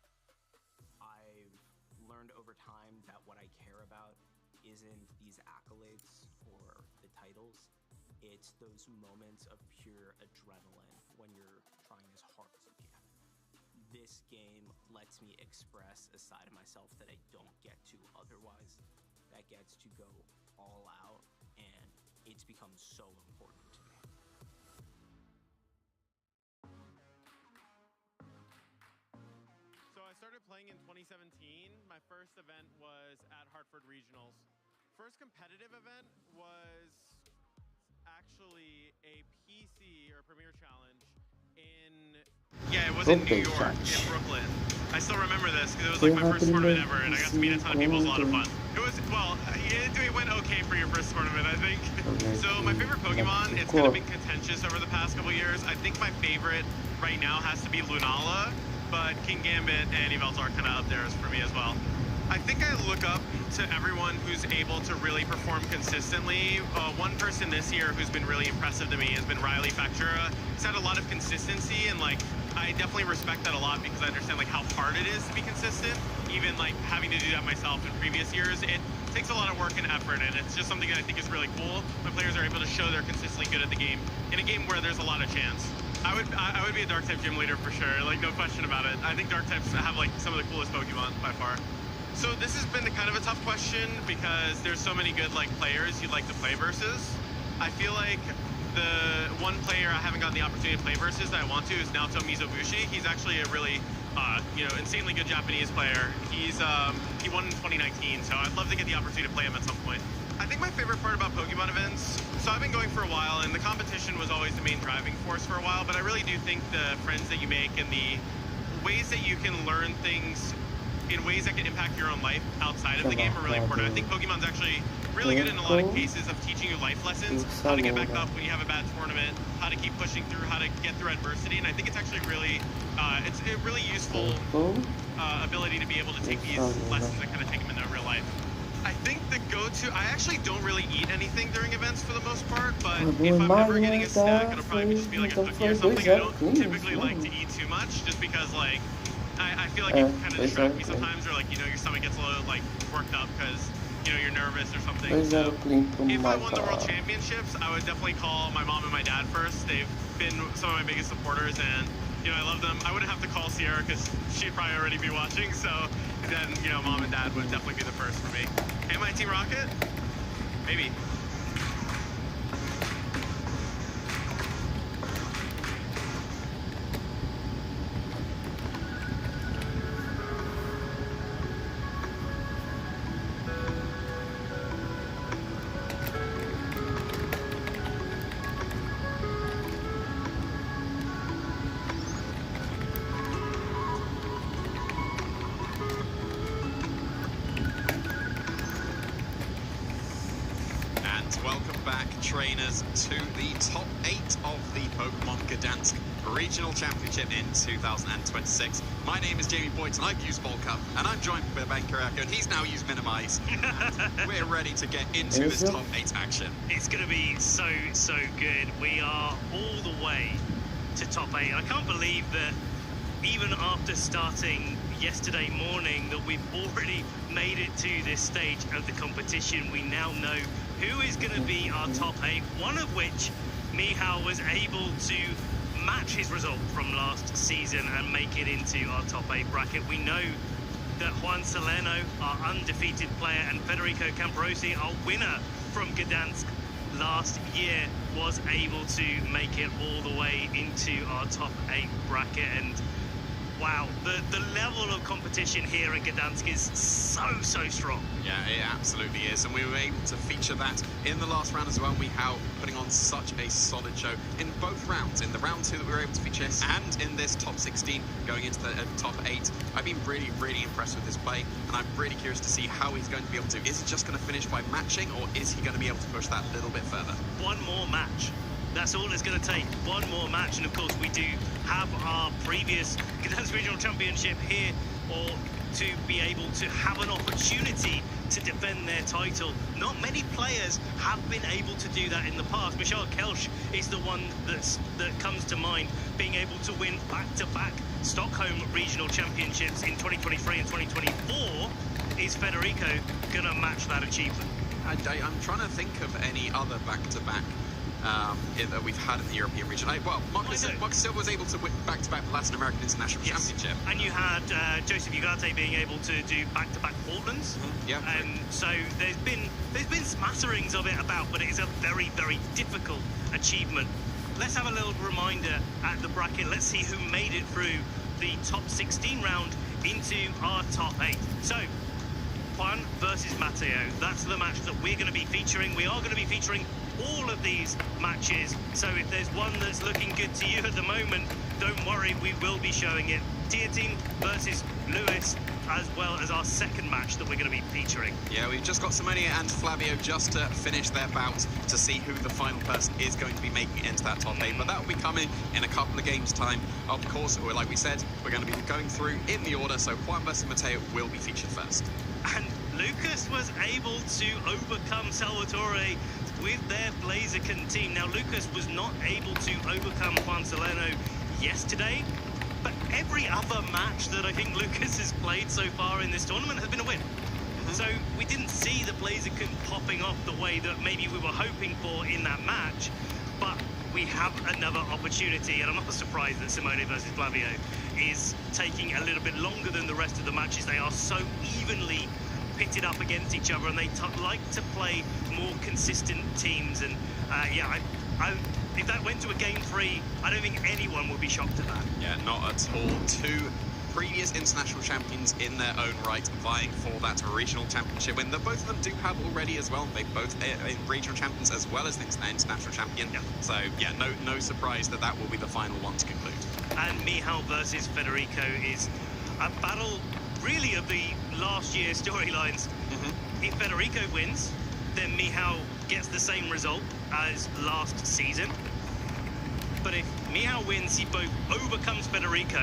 I've learned over time that what I care about isn't these accolades or the titles, it's those moments of pure adrenaline when you're trying as hard as you can. This game lets me express a side of myself that I don't get to otherwise, that gets to go all out, and it's become so important to me. So I started playing in 2017. My first event was at Hartford Regionals. First competitive event was actually a PC or Premier Challenge in... Yeah, it was in New York, in Brooklyn. I still remember this because it was like my first tournament ever, and I got to meet a ton of people. It was a lot of fun. It was, well, it went okay for your first tournament, I think. So my favorite Pokemon, it's kind of been contentious over the past couple years. I think my favorite right now has to be Lunala, but King Gambit and Yveltal are kind of up there for me as well. I think I look up to everyone who's able to really perform consistently. One person this year who's been really impressive to me has been Riley Factura. He's had a lot of consistency, and like I definitely respect that a lot because I understand like how hard it is to be consistent. Even like having to do that myself in previous years, it takes a lot of work and effort, and it's just something that I think is really cool when players are able to show they're consistently good at the game in a game where there's a lot of chance. I would be a Dark type gym leader for sure, like no question about it. I think Dark types have like some of the coolest Pokemon by far. So this has been kind of a tough question because there's so many good like players you'd like to play versus. I feel like the one player I haven't gotten the opportunity to play versus that I want to is Naoto Mizobushi. He's actually a really insanely good Japanese player. He won in 2019, so I'd love to get the opportunity to play him at some point. I think my favorite part about Pokemon events, so I've been going for a while, and the competition was always the main driving force for a while, but I really do think the friends that you make and the ways that you can learn things in ways that can impact your own life outside of the game are really important. I think Pokemon's actually really good in a lot of cases of teaching you life lessons, how to get back up when you have a bad tournament, how to keep pushing through, how to get through adversity, and I think it's actually really, it's a really useful ability to be able to take these lessons and kind of take them into real life. I think the go-to, I actually don't really eat anything during events for the most part, but if I'm ever getting a snack, it'll probably just be like a cookie or something. I don't typically like to eat too much, just because like, I feel like it can kind of distract me sometimes, or like, your stomach gets a little like worked up because, you're nervous or something. So if I won the World Championships, I would definitely call my mom and my dad first. They've been some of my biggest supporters, and, I love them. I wouldn't have to call Sierra because she'd probably already be watching, so then, mom and dad would definitely be the first for me. Am I Team Rocket? Maybe. Trainers to the top 8 of the Pokemon Gdansk Regional Championship in 2026. My name is Jamie Boyd, and I've used Volt Cup, and I'm joined by Ben Karako, and he's now used Minimize. We're ready to get into this top 8 action. It's going to be so good. We are all the way to top 8. I can't believe that even after starting yesterday morning that we've already made it to this stage of the competition. We now know who is going to be our top 8, one of which Michał was able to match his result from last season and make it into our top 8 bracket. We know that Juan Salerno, our undefeated player, and Federico Camperosi, our winner from Gdansk last year, was able to make it all the way into our top 8 bracket. And wow, the level of competition here in Gdansk is so strong. Yeah, it absolutely is. And we were able to feature that in the last round as well. Michał putting on such a solid show in both rounds. In the round 2 that we were able to feature, and in this top 16 going into the top 8. I've been really impressed with his play, and I'm really curious to see how he's going to be able to. Is he just going to finish by matching, or is he going to be able to push that a little bit further? One more match. That's all it's going to take. One more match, and of course we do have our previous Gdansk Regional Championship here, or to be able to have an opportunity to defend their title. Not many players have been able to do that in the past. Michal Kelsch is the one that comes to mind, being able to win back-to-back Stockholm Regional Championships in 2023 and 2024. Is Federico going to match that achievement? I'm trying to think of any other back-to-back that we've had in the European region. Well, Marcus Silva was able to win back-to-back Latin American International Championship. And you had Joseph Ugarte being able to do back-to-back Portlands. Yeah. So there's been smatterings of it about, but it is a very, very difficult achievement. Let's have a little reminder at the bracket. Let's see who made it through the top 16 round into our top 8. So, Juan versus Matteo. That's the match that we're going to be featuring. We are going to be featuring all of these matches. So if there's one that's looking good to you at the moment, don't worry, we will be showing it. Team versus Lewis, as well as our second match that we're going to be featuring. Yeah, we've just got Simonia and Flavio just to finish their bout to see who the final person is going to be making it into that top 8. But that will be coming in a couple of games' time. Of course, like we said, we're going to be going through in the order. So Juan versus Matteo will be featured first. And Lucas was able to overcome Salvatore with their Blaziken team. Now, Lucas was not able to overcome Juan Salerno yesterday, but every other match that I think Lucas has played so far in this tournament has been a win. So we didn't see the Blaziken popping off the way that maybe we were hoping for in that match, but we have another opportunity, and I'm not surprised that Simone versus Flavio is taking a little bit longer than the rest of the matches. They are so evenly pitted up against each other, and they like to play more consistent teams. And if that went to a game 3, I don't think anyone would be shocked at that. Yeah, not at all. 2 previous international champions in their own right, vying for that regional championship win. Both of them do have already as well. They both regional champions as well as the international champion. Yeah. So yeah, no surprise that will be the final one to conclude. And Michal versus Federico is a battle really of the last year's storylines. If Federico wins, then Michal gets the same result as last season. But if Michal wins, he both overcomes Federico.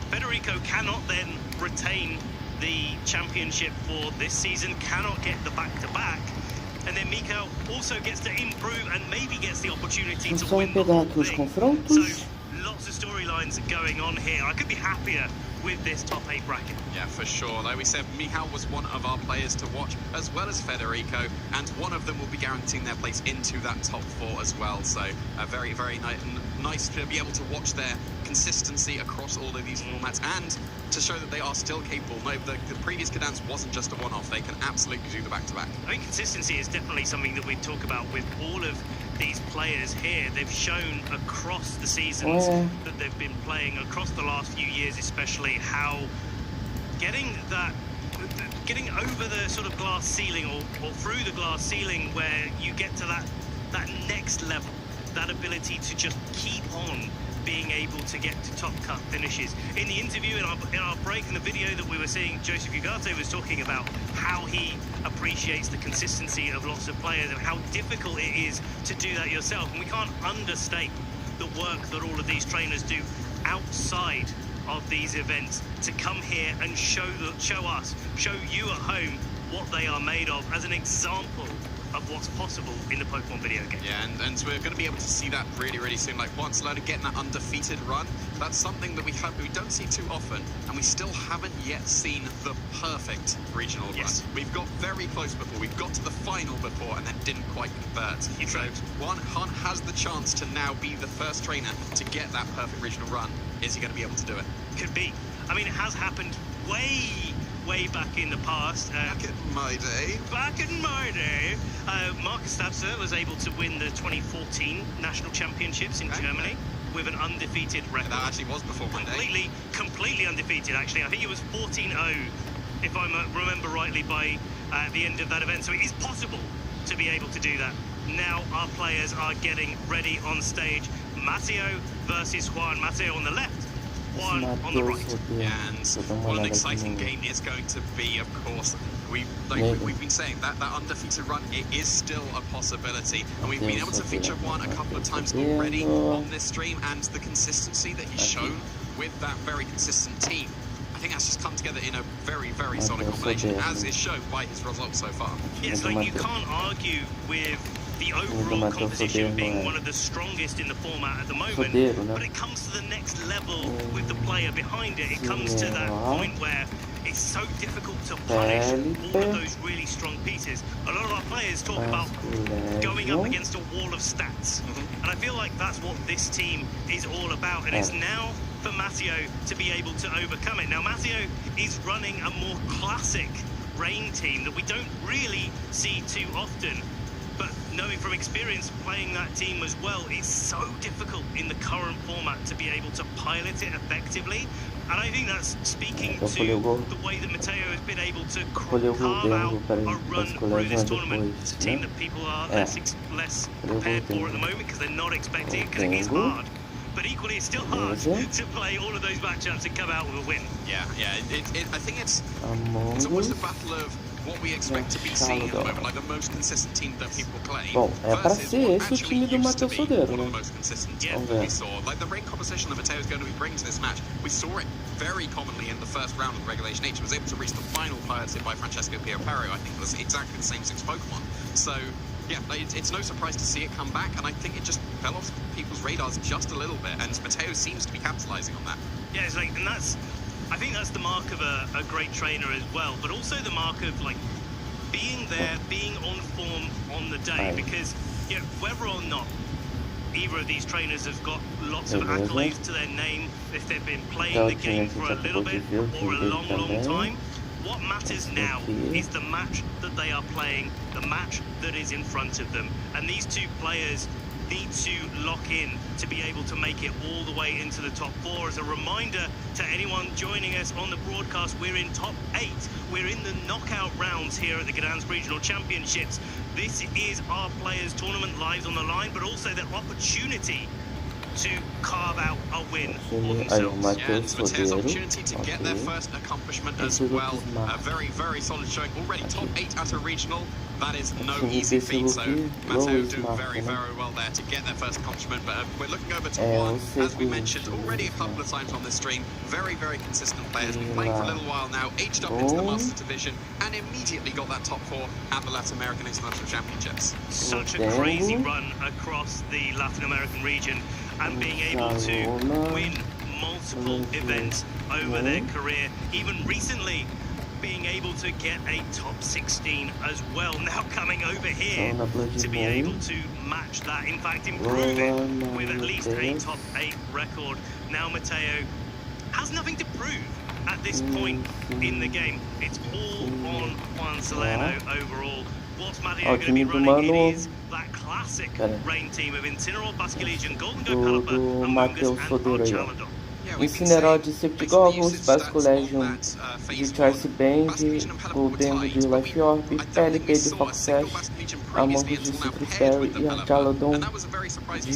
Federico cannot then retain the championship for this season, cannot get the back-to-back. And then Michal also gets to improve and maybe gets the opportunity to win the whole thing. So lots of storylines going on here. I could be happier with this top 8 bracket. Yeah, for sure. Like we said, Michal was one of our players to watch, as well as Federico, and one of them will be guaranteeing their place into that top 4 as well. So very, very nice to be able to watch their consistency across all of these formats, and to show that they are still capable. No, the previous Gdansk wasn't just a one-off. They can absolutely do the back-to-back. I think consistency is definitely something that we talk about with all of these players here. They've shown across the seasons that they've been playing, across the last few years especially, how getting over the sort of glass ceiling or through the glass ceiling, where you get to that next level, that ability to just keep on being able to get to top cut finishes. In the interview, in our break, in the video that we were seeing, Joseph Ugarte was talking about how he appreciates the consistency of lots of players and how difficult it is to do that yourself. And we can't understate the work that all of these trainers do outside of these events to come here and show you at home what they are made of as an example of what's possible in the Pokemon video game. Yeah, and so we're going to be able to see that really, really soon. Like once Loda getting that undefeated run, that's something that we don't see too often, and we still haven't yet seen the perfect regional run. We've got very close before, we've got to the final before, and then didn't quite convert. So Juan has the chance to now be the first trainer to get that perfect regional run. Is he going to be able to do it? Could be. I mean, it has happened way back in the past. Back in my day. Marcus Stabser was able to win the 2014 national championships in Germany with an undefeated record. That actually was before my day. Completely undefeated, actually. I think it was 14-0, if I remember rightly, by the end of that event. So it is possible to be able to do that. Now our players are getting ready on stage. Matteo versus Juan. Matteo on the left, Juan on the right. Yeah, and what an exciting game it's going to be, of course. We've been saying that undefeated run, it is still a possibility, and we've been able to feature Juan a couple of times already on this stream, and the consistency that he's shown with that very consistent team I think that's just come together in a very, very solid combination, as is shown by his results so far. Yeah, it's like you can't argue with the overall composition being one of the strongest in the format at the moment, but it comes to the next level with the player behind it. It comes to that point where it's so difficult to punish all of those really strong pieces. A lot of our players talk about going up against a wall of stats, and I feel like that's what this team is all about, and it's now for Matteo to be able to overcome it. Now, Matteo is running a more classic Rain team that we don't really see too often, but knowing from experience playing that team as well, it's so difficult in the current format to be able to pilot it effectively. And I think that's speaking to the way that Matteo has been able to carve out a run through this tournament. It's a team that people are less prepared for at the moment because they're not expecting it, because it is hard. But equally, it's still hard to play all of those matchups and come out with a win. Yeah. I think it's almost a battle of what we expect to be seen at the moment, like the most consistent team that people play. Bom, é pra ser esse o time do Matheus Sodeiro, né? We saw, like the rain composition that Matteo is going to be bringing to this match, we saw it very commonly in the first round of the Regulation H. He was able to reach the final piloted by Francesco Piopero. I think it was exactly the same 6 Pokemon. So, yeah, it's no surprise to see it come back, and I think it just fell off people's radars just a little bit, and Matteo seems to be capitalizing on that. Yeah, it's like, and I think that's the mark of a great trainer as well, but also the mark of like being there, being on form on the day, because whether or not either of these trainers have got lots of accolades to their name, if they've been playing the game for a little bit or a long time, what matters now is the match that they are playing, the match that is in front of them, and these two players need to lock in to be able to make it all the way into the top 4. As a reminder to anyone joining us on the broadcast, we're in top 8. We're in the knockout rounds here at the Gdansk Regional Championships. This is our players' tournament, lives on the line, but also the opportunity to carve out a win for themselves. And Matteo's opportunity to get their first accomplishment as well. A very, very solid showing. Already top 8 at a regional. That is no easy feat, so Matteo do very, very well there to get their first accomplishment. But we're looking over to Juan, as we mentioned already a couple of times on this stream. Very, very consistent players. Been playing for a little while now, aged up into the Masters Division, and immediately got that top 4 at the Latin American International Championships. Such a crazy run across the Latin American region, and being able to win multiple events over their career. Even recently, being able to get a top 16 as well. Now coming over here to be able to match that, in fact improve it with at least a top 8 record. Now Matteo has nothing to prove at this point in the game. It's all on Juan Salerno overall. What's Matteo going to be running? It is that classic Rain team of Incineroar, Basque Legion, Golden Go, Pelipper, Among Us, and Archaladon. Incineroar de Safety Goggles, Basque Legion de Charles Band, Golden de Life Orb, PLP de Foxsash, Among Us de Citrus Berry e Archaladon de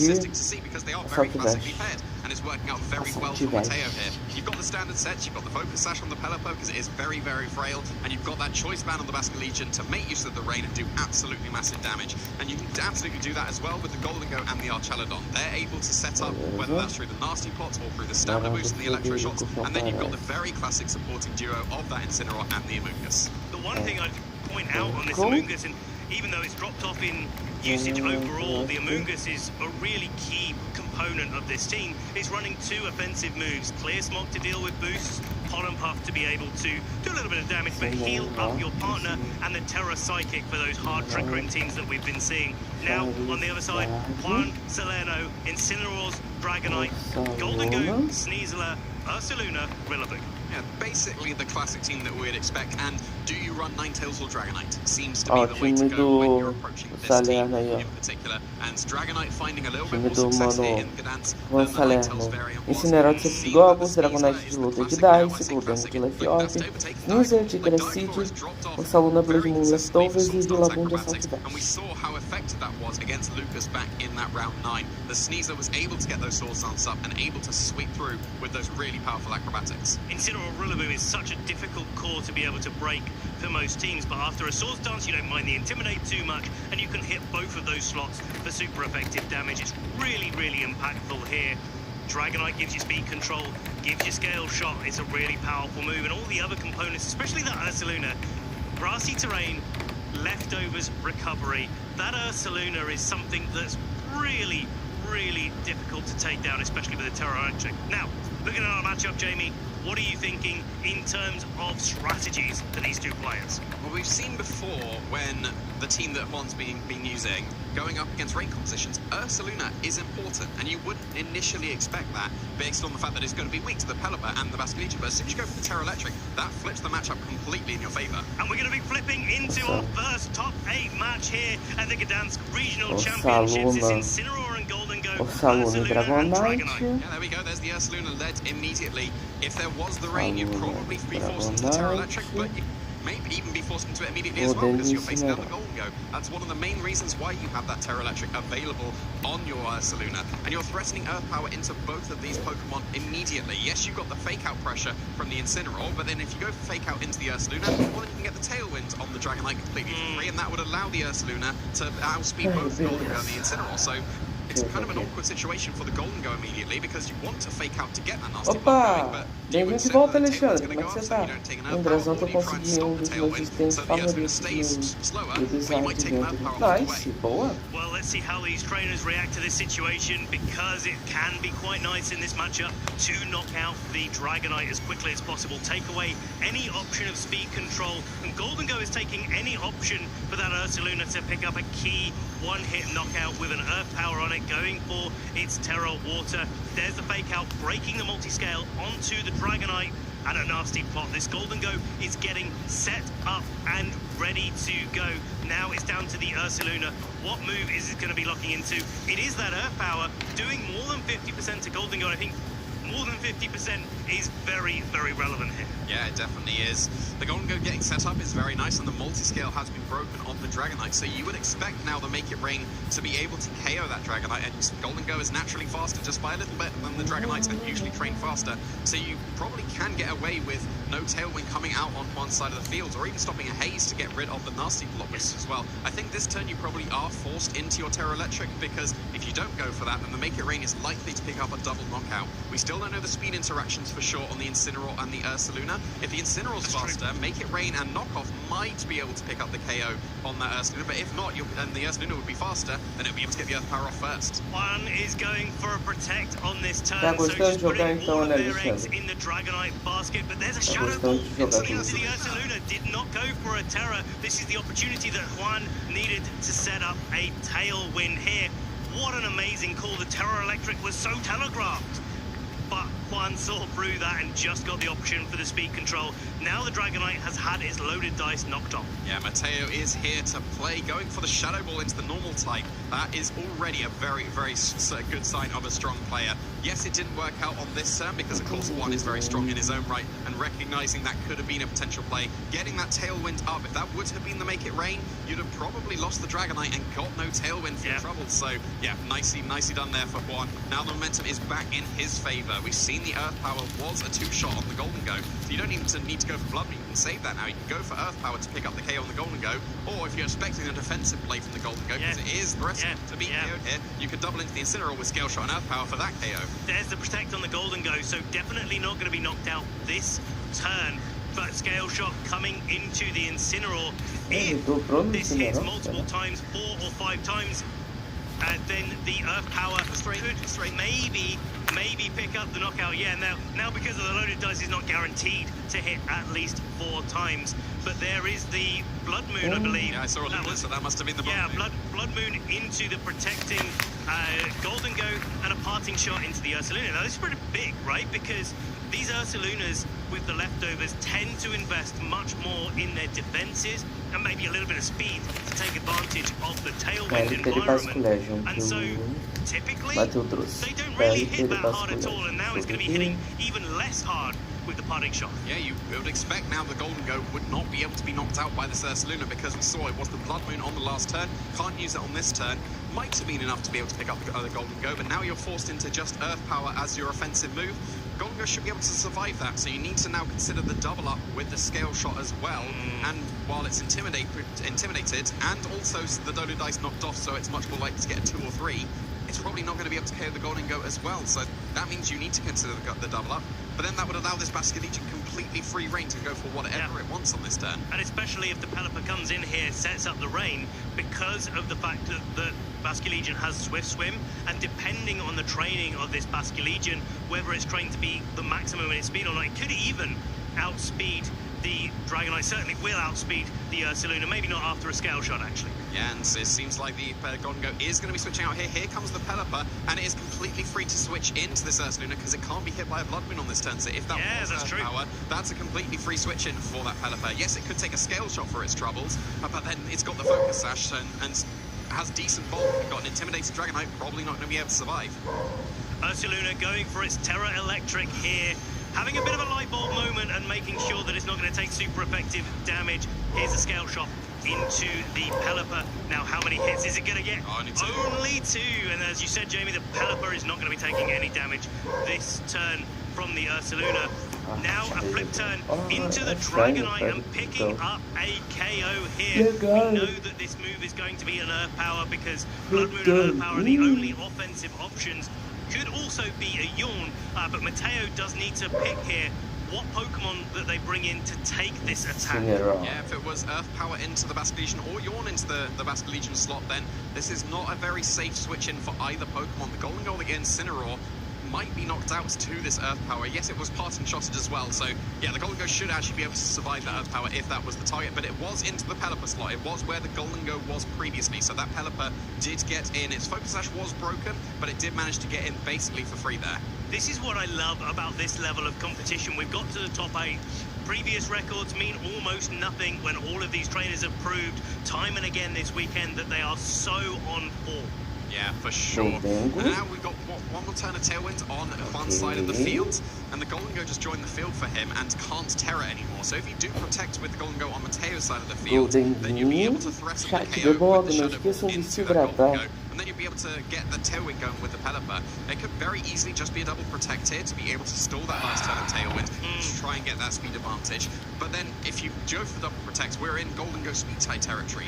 Southwest. And it's working out very well for Matteo here. You've got the standard sets, you've got the focus sash on the Pelipper because it is very, very frail, and you've got that choice band on the Basque Legion to make use of the rain and do absolutely massive damage. And you can absolutely do that as well with the Golden Go and the Archaladon. They're able to set up, whether that's through the nasty pots or through the stamina boost and the electro shots, and then you've got the very classic supporting duo of that Incineroar and the Amoonguss. The one thing I'd point out on this Amoonguss, and even though it's dropped off in usage overall, the Amoonguss is a really key component of this team. It's running 2 offensive moves, Clear Smog to deal with boosts, Pollen Puff to be able to do a little bit of damage but heal up your partner, and the Terra Psychic for those hard triggering teams that we've been seeing. Now on the other side, Juan Salerno, Incineroar's Dragonite, Golden Go, Sneasler, Ursaluna, Rillaboom. Yeah, basically the classic team that we'd expect. And do you run Ninetales or Dragonite? Seems to be the way to go when you're approaching this team in particular. And Dragonite finding a little bit more success here in Gdansk than the Ninetales variant was. Incineroar de Safety Goggles, Dragonite de luta de Dice, Golden de Life Orb, Sneasler de Gracide, Ursaluna Blood Moon Leftovers e Rillaboom de Southwest. And we saw how effective that was against Lucas back in that round 9. The Sneasler was able to get those Sword Dance up and able to sweep through with those really powerful acrobatics. Incineroar Rillaboom is such a difficult core to be able to break for most teams, but after a Swords Dance you don't mind the Intimidate too much, and you can hit both of those slots for super effective damage. It's really, really impactful here. Dragonite gives you speed control, gives you scale shot. It's a really powerful move, and all the other components, especially that Ursaluna, grassy terrain, leftovers, recovery. That Ursaluna is something that's really, really difficult to take down, especially with a Terra Electric. Now, looking at our matchup, Jamie, what are you thinking in terms of strategies for these two players? Well, we've seen before when the team that Juan's been using, going up against rain compositions, Ursaluna is important, and you wouldn't initially expect that based on the fact that it's going to be weak to the Pelipper and the Basilica, but as soon as you go for the Terra Electric, that flips the matchup completely in your favour. And we're going to be flipping into our first top 8 match here at the Gdansk Regional Championships. It's Incineroar and Golden Go, Ursaluna and Dragonite. Yeah, there we go, there's the Ursaluna led immediately. If there was the rain, you'd probably be forced into the Terra Electric, but maybe even be forced into it immediately as well, because you're facing down the Golden Go. That's one of the main reasons why you have that Terra Electric available on your Ursaluna, and you're threatening Earth Power into both of these Pokemon immediately. Yes, you've got the fake out pressure from the Incineroar, but then if you go for fake out into the Ursaluna, well, then you can get the Tailwind on the Dragonite completely for free, and that would allow the Ursaluna to outspeed both the Golden Go and the Incineroar. So it's kind of an awkward situation for the Golden Go immediately, because you want to fake out to get that nasty block going, but bem-vindo de volta, Alexandre. Como é que você tá? Lembrando que eu consegui um dos meus itens favoritos no design de dentro. Nice, boa. Well, let's see how these trainers react to this situation, because it can be quite nice in this matchup to knock out the Dragonite as quickly as possible, take away any option of speed control, and Golden Go is taking any option for that Ursaluna to pick up a key one-hit knockout with an Earth Power on it, going for its Terra Water. There's the fake out, breaking the multi-scale onto the Dragonite, and a nasty plot. This Golden Go is getting set up and ready to go. Now it's down to the Ursaluna. What move is it going to be locking into? It is that Earth Power, doing more than 50% to Golden Go. I think more than 50% is very, very relevant here. Yeah, it definitely is. The Golden Go getting set up is very nice, and the multi-scale has been broken on the Dragonite, so you would expect now the Make It Rain to be able to KO that Dragonite, and Golden Go is naturally faster just by a little bit than the Dragonites, and usually train faster, so you probably can get away with no Tailwind coming out on one side of the field, or even stopping a Haze to get rid of the nasty block as well. I think this turn you probably are forced into your Terra Electric, because if you don't go for that, then the Make It Rain is likely to pick up a double knockout. We still don't know the speed interactions for sure on the Incineroar and the Ursaluna. If the Incineroar's faster, Make It Rain and Knockoff might be able to pick up the KO on that Ursaluna, but if not, and the Ursaluna would be faster, then it'll be able to get the Earth Power off first. One is going for a Protect on this turn, so just putting all of their eggs in the Dragonite basket, but there's a Shadow Ball into the Ursaluna, did not go for a Terra. This is the opportunity that Juan needed to set up a Tailwind here. What an amazing call. The Terra Electric was so telegraphed, but Juan saw through that and just got the option for the speed control. Now the Dragonite has had its loaded dice knocked off. Yeah, Mateo is here to play, going for the Shadow Ball into the normal type. That is already a very, very good sign of a strong player. Yes, it didn't work out on this turn because, of course, Juan is very strong in his own right, and recognizing that could have been a potential play, getting that Tailwind up. If that would have been the Make It Rain, you'd have probably lost the Dragonite and got no Tailwind for trouble. So, yeah, nicely done there for Juan. Now the momentum is back in his favor. We've seen the Earth Power was a 2-shot on the Golden Go, so you don't even need to go for Blood Moon. You can save that now. You can go for Earth Power to pick up the KO on the Golden Go, or if you're expecting a defensive play from the Golden Go, because it is threatened to be KO'd here, you could double into the Incineroar with Scale Shot and Earth Power for that KO. There's the Protect on the Golden Go, so definitely not going to be knocked out this turn. But Scale Shot coming into the Incineroar. If this hits multiple times, 4 or 5 times, then the Earth Power could maybe pick up the knockout. Yeah, now because of the loaded dice, is not guaranteed to hit at least 4 times. But there is the Blood Moon, I believe. Yeah, I saw it, so that must have been the Blood Moon. Blood Moon into the protecting Golden Go, and a parting shot into the Ursaluna. Now this is pretty big, right? Because these Ursalunas with the leftovers tend to invest much more in their defenses and maybe a little bit of speed to take advantage of the Tailwind environment. And so typically they don't really hit that hard at all, and now it's going to be hitting even less hard with the parting shot. Yeah, you would expect now the Golden Go would not be able to be knocked out by this Ursaluna, because we saw it was the Blood Moon on the last turn. Can't use it on this turn. Might have been enough to be able to pick up the Golden Go, but now you're forced into just Earth Power as your offensive move. Golden Go should be able to survive that, so you need to now consider the double up with the Scale Shot as well. And while it's intimidated, and also the loaded dice knocked off, so it's much more likely to get a 2 or 3, it's probably not going to be able to KO the Golden Goat as well. So that means you need to consider the double up. But then that would allow this Basque Legion completely free reign to go for whatever it wants on this turn. And especially if the Pelipper comes in here, sets up the rain, because of the fact that the Basque Legion has Swift Swim, and depending on the training of this Basque Legion, whether it's trained to be the maximum in its speed or not, it could even outspeed the Dragonite. Certainly will outspeed the Ursaluna, maybe not after a scale shot, actually. Yeah, and it seems like the Golden Goat is going to be switching out here. Here comes the Pelipper, and it is completely free to switch into this Ursaluna because it can't be hit by a Blood Moon on this turn. So if that was Earth Power, that's a completely free switch in for that Pelipper. Yes, it could take a scale shot for its troubles, but then it's got the Focus Sash and has decent bulk. Got an intimidated Dragonite, probably not going to be able to survive. Ursaluna going for its Terra Electric here, having a bit of a light bulb moment and making sure that it's not going to take super effective damage. Here's a scale shot into the Pelipper. Now, how many hits is it going to get? Only 2. And as you said, Jamie, the Pelipper is not going to be taking any damage this turn from the Ursaluna. Now a flip turn into the Dragonite and picking up a KO here. We know that this move is going to be an Earth Power because Blood Moon and Earth Power are the only offensive options. Could also be a Yawn, but Mateo does need to pick here what Pokemon that they bring in to take this attack. Yeah, if it was Earth Power into the Basque Legion or Yawn into the Basque Legion slot, then this is not a very safe switch in for either Pokemon. The Golden Goal against Incineroar might be knocked out to this Earth Power. Yes, it was parting shotted as well, so yeah, the Golden Goat should actually be able to survive that Earth Power if that was the target, but it was into the Pelipper slot. It was where the Golden Goat was previously, so that Pelipper did get in. Its Focus Sash was broken, but it did manage to get in basically for free there. This is what I love about this level of competition. We've got to the top 8. Previous records mean almost nothing when all of these trainers have proved time and again this weekend that they are so on form. Yeah, for sure. And now we've got one more turn of Tailwind on one side of the field, and the Golden Goat just joined the field for him and can't Terra anymore. So if you do protect with the Golden Goat on Mateo's side of the field, then you'll be able to threaten the KO with the Shadow Ball into the Golden Goat, and then you'll be able to get the Tailwind going with the Pelipper. It could very easily just be a double protect here to be able to stall that last turn of Tailwind to try and get that speed advantage. But then if you go for the double protect, we're in Golden Goat speed tie territory.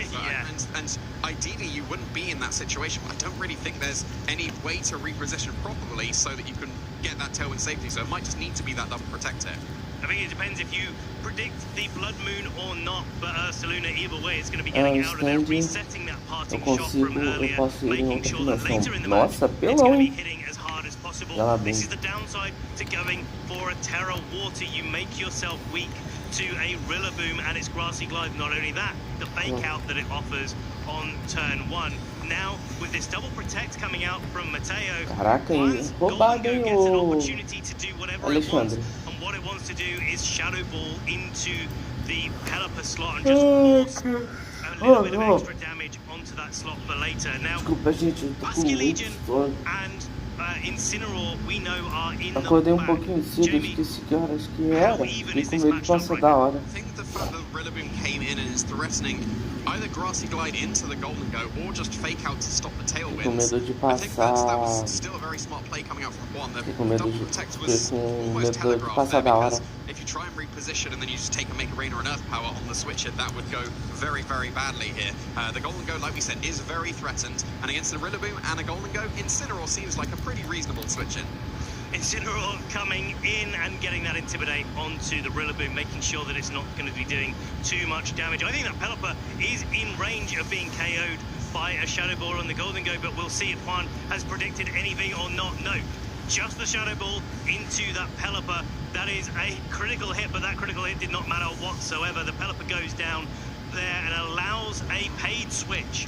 And ideally you wouldn't be in that situation. I don't really think there's any way to reposition properly so that you can get that Tailwind safety. So it might just need to be that double protect here. I think it depends if you predict the Blood Moon or not, but Ursaluna, either way, is going to be getting out of there, resetting that parting shot from earlier, making sure that later in the match, it's going to be hitting as hard as possible. This is the downside to going for a Terra Water. You make yourself weak to a Rillaboom and its Grassy Glide. Not only that, the fake out that it offers on turn 1. Now, with this double protect coming out from Mateo, roubado, hein, o Alexandre. And what it wants to do is Shadow Ball into the Pelipper slot and just force a little bit of extra damage onto that slot for later. Now, Basque Legion and Incineroar, we know, are in Acordei pouquinho cedo, esqueci que horas que era. Fiquei com medo de passar da hora. I think the fact that Rillaboom came in and is threatening either Grassy Glide into the Golden Goat or just fake out to stop the Tailwinds. I think that was still a very smart play coming out from one. The double protect was almost telegraphed there because if you try and reposition and then you just take a Mega Rain or an Earth Power on the switcher, that would go very, very badly here. The Golden Goat, like we said, is very threatened, and against the Rillaboom and a Golden Goat, Incineroar seems like a pretty reasonable switch-in. Incineroar coming in and getting that Intimidate onto the Rillaboom, making sure that it's not going to be doing too much damage. I think that Pelipper is in range of being KO'd by a Shadow Ball on the Golden Goat, but we'll see if Juan has predicted anything or not. No, just the Shadow Ball into that Pelipper. That is a critical hit, but that critical hit did not matter whatsoever. The Pelipper goes down there and allows a paid switch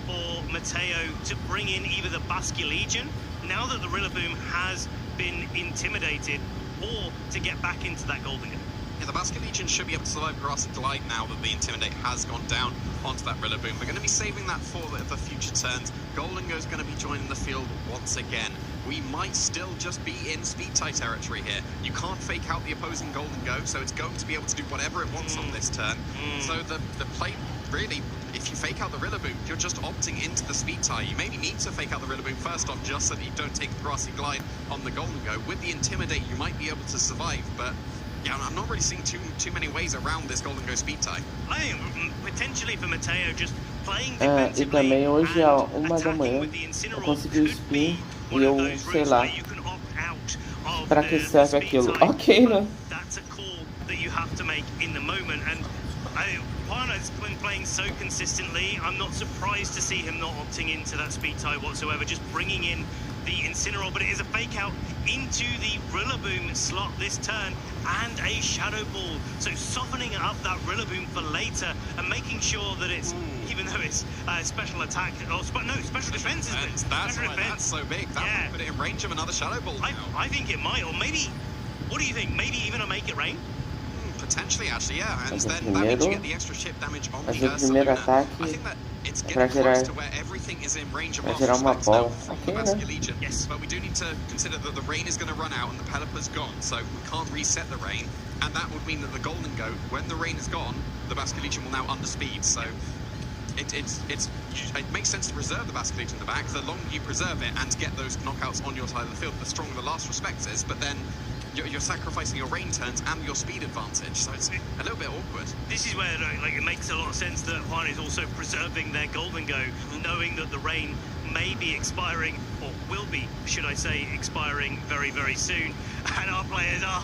for Mateo to bring in either the Basque Legion, now that the Rillaboom has been intimidated, or to get back into that Golden Goat. Yeah, the Basque Legion should be able to survive Grassy Glide now that the Intimidate has gone down onto that Rillaboom. We're going to be saving that for the future turns. Golden Goat's going to be joining the field once again. We might still just be in speed tie territory here. You can't fake out the opposing Golden Goat, so it's going to be able to do whatever it wants on this turn. So the play, really, if you fake out the Rillaboom, you're just opting into the speed tie. You maybe need to fake out the Rillaboom first off, just so that you don't take the Grassy Glide on the Golden Goat. With the Intimidate, you might be able to survive, but yeah, I'm not really seeing too many ways around this Golden Goat speed tie. I think potentially for Mateo, just E também hoje, à 1 da manhã, eu consegui o spin e eu, sei lá, pra que serve aquilo? Ok, né? Juana's been playing so consistently. I'm not surprised to see him not opting into that speed tie whatsoever, just bringing in the Incineroar, but it is a fake out into the Rillaboom slot this turn and a Shadow Ball. So softening up that Rillaboom for later and making sure that it's, even though it's special attack, or special defense is That's why that's so big. That would put it in range of another Shadow Ball now. I think it might, or maybe, what do you think? Maybe even a Make It Rain? Potentially, actually, yeah. And then that means you get the extra chip damage on the primeiro ataque I think that it's pra getting gerar, close to where everything is in range of gerar uma bola. from Ok, the né? Legion. Yes, but we do need to consider that the rain is going to run out and the Pelipper's gone, so we can't reset the rain, and that would mean that the Golden Goat, when the rain is gone, the Legion will now underspeed. So it makes sense to preserve the Legion in the back. The longer you preserve it and get those knockouts on your side of the field, the stronger the last respect is. But then you're sacrificing your rain turns and your speed advantage, so it's a little bit awkward. This is where it makes a lot of sense that Juan is also preserving their Golden Go, knowing that the rain may be expiring, or will be, should I say, expiring very, very soon. And our players are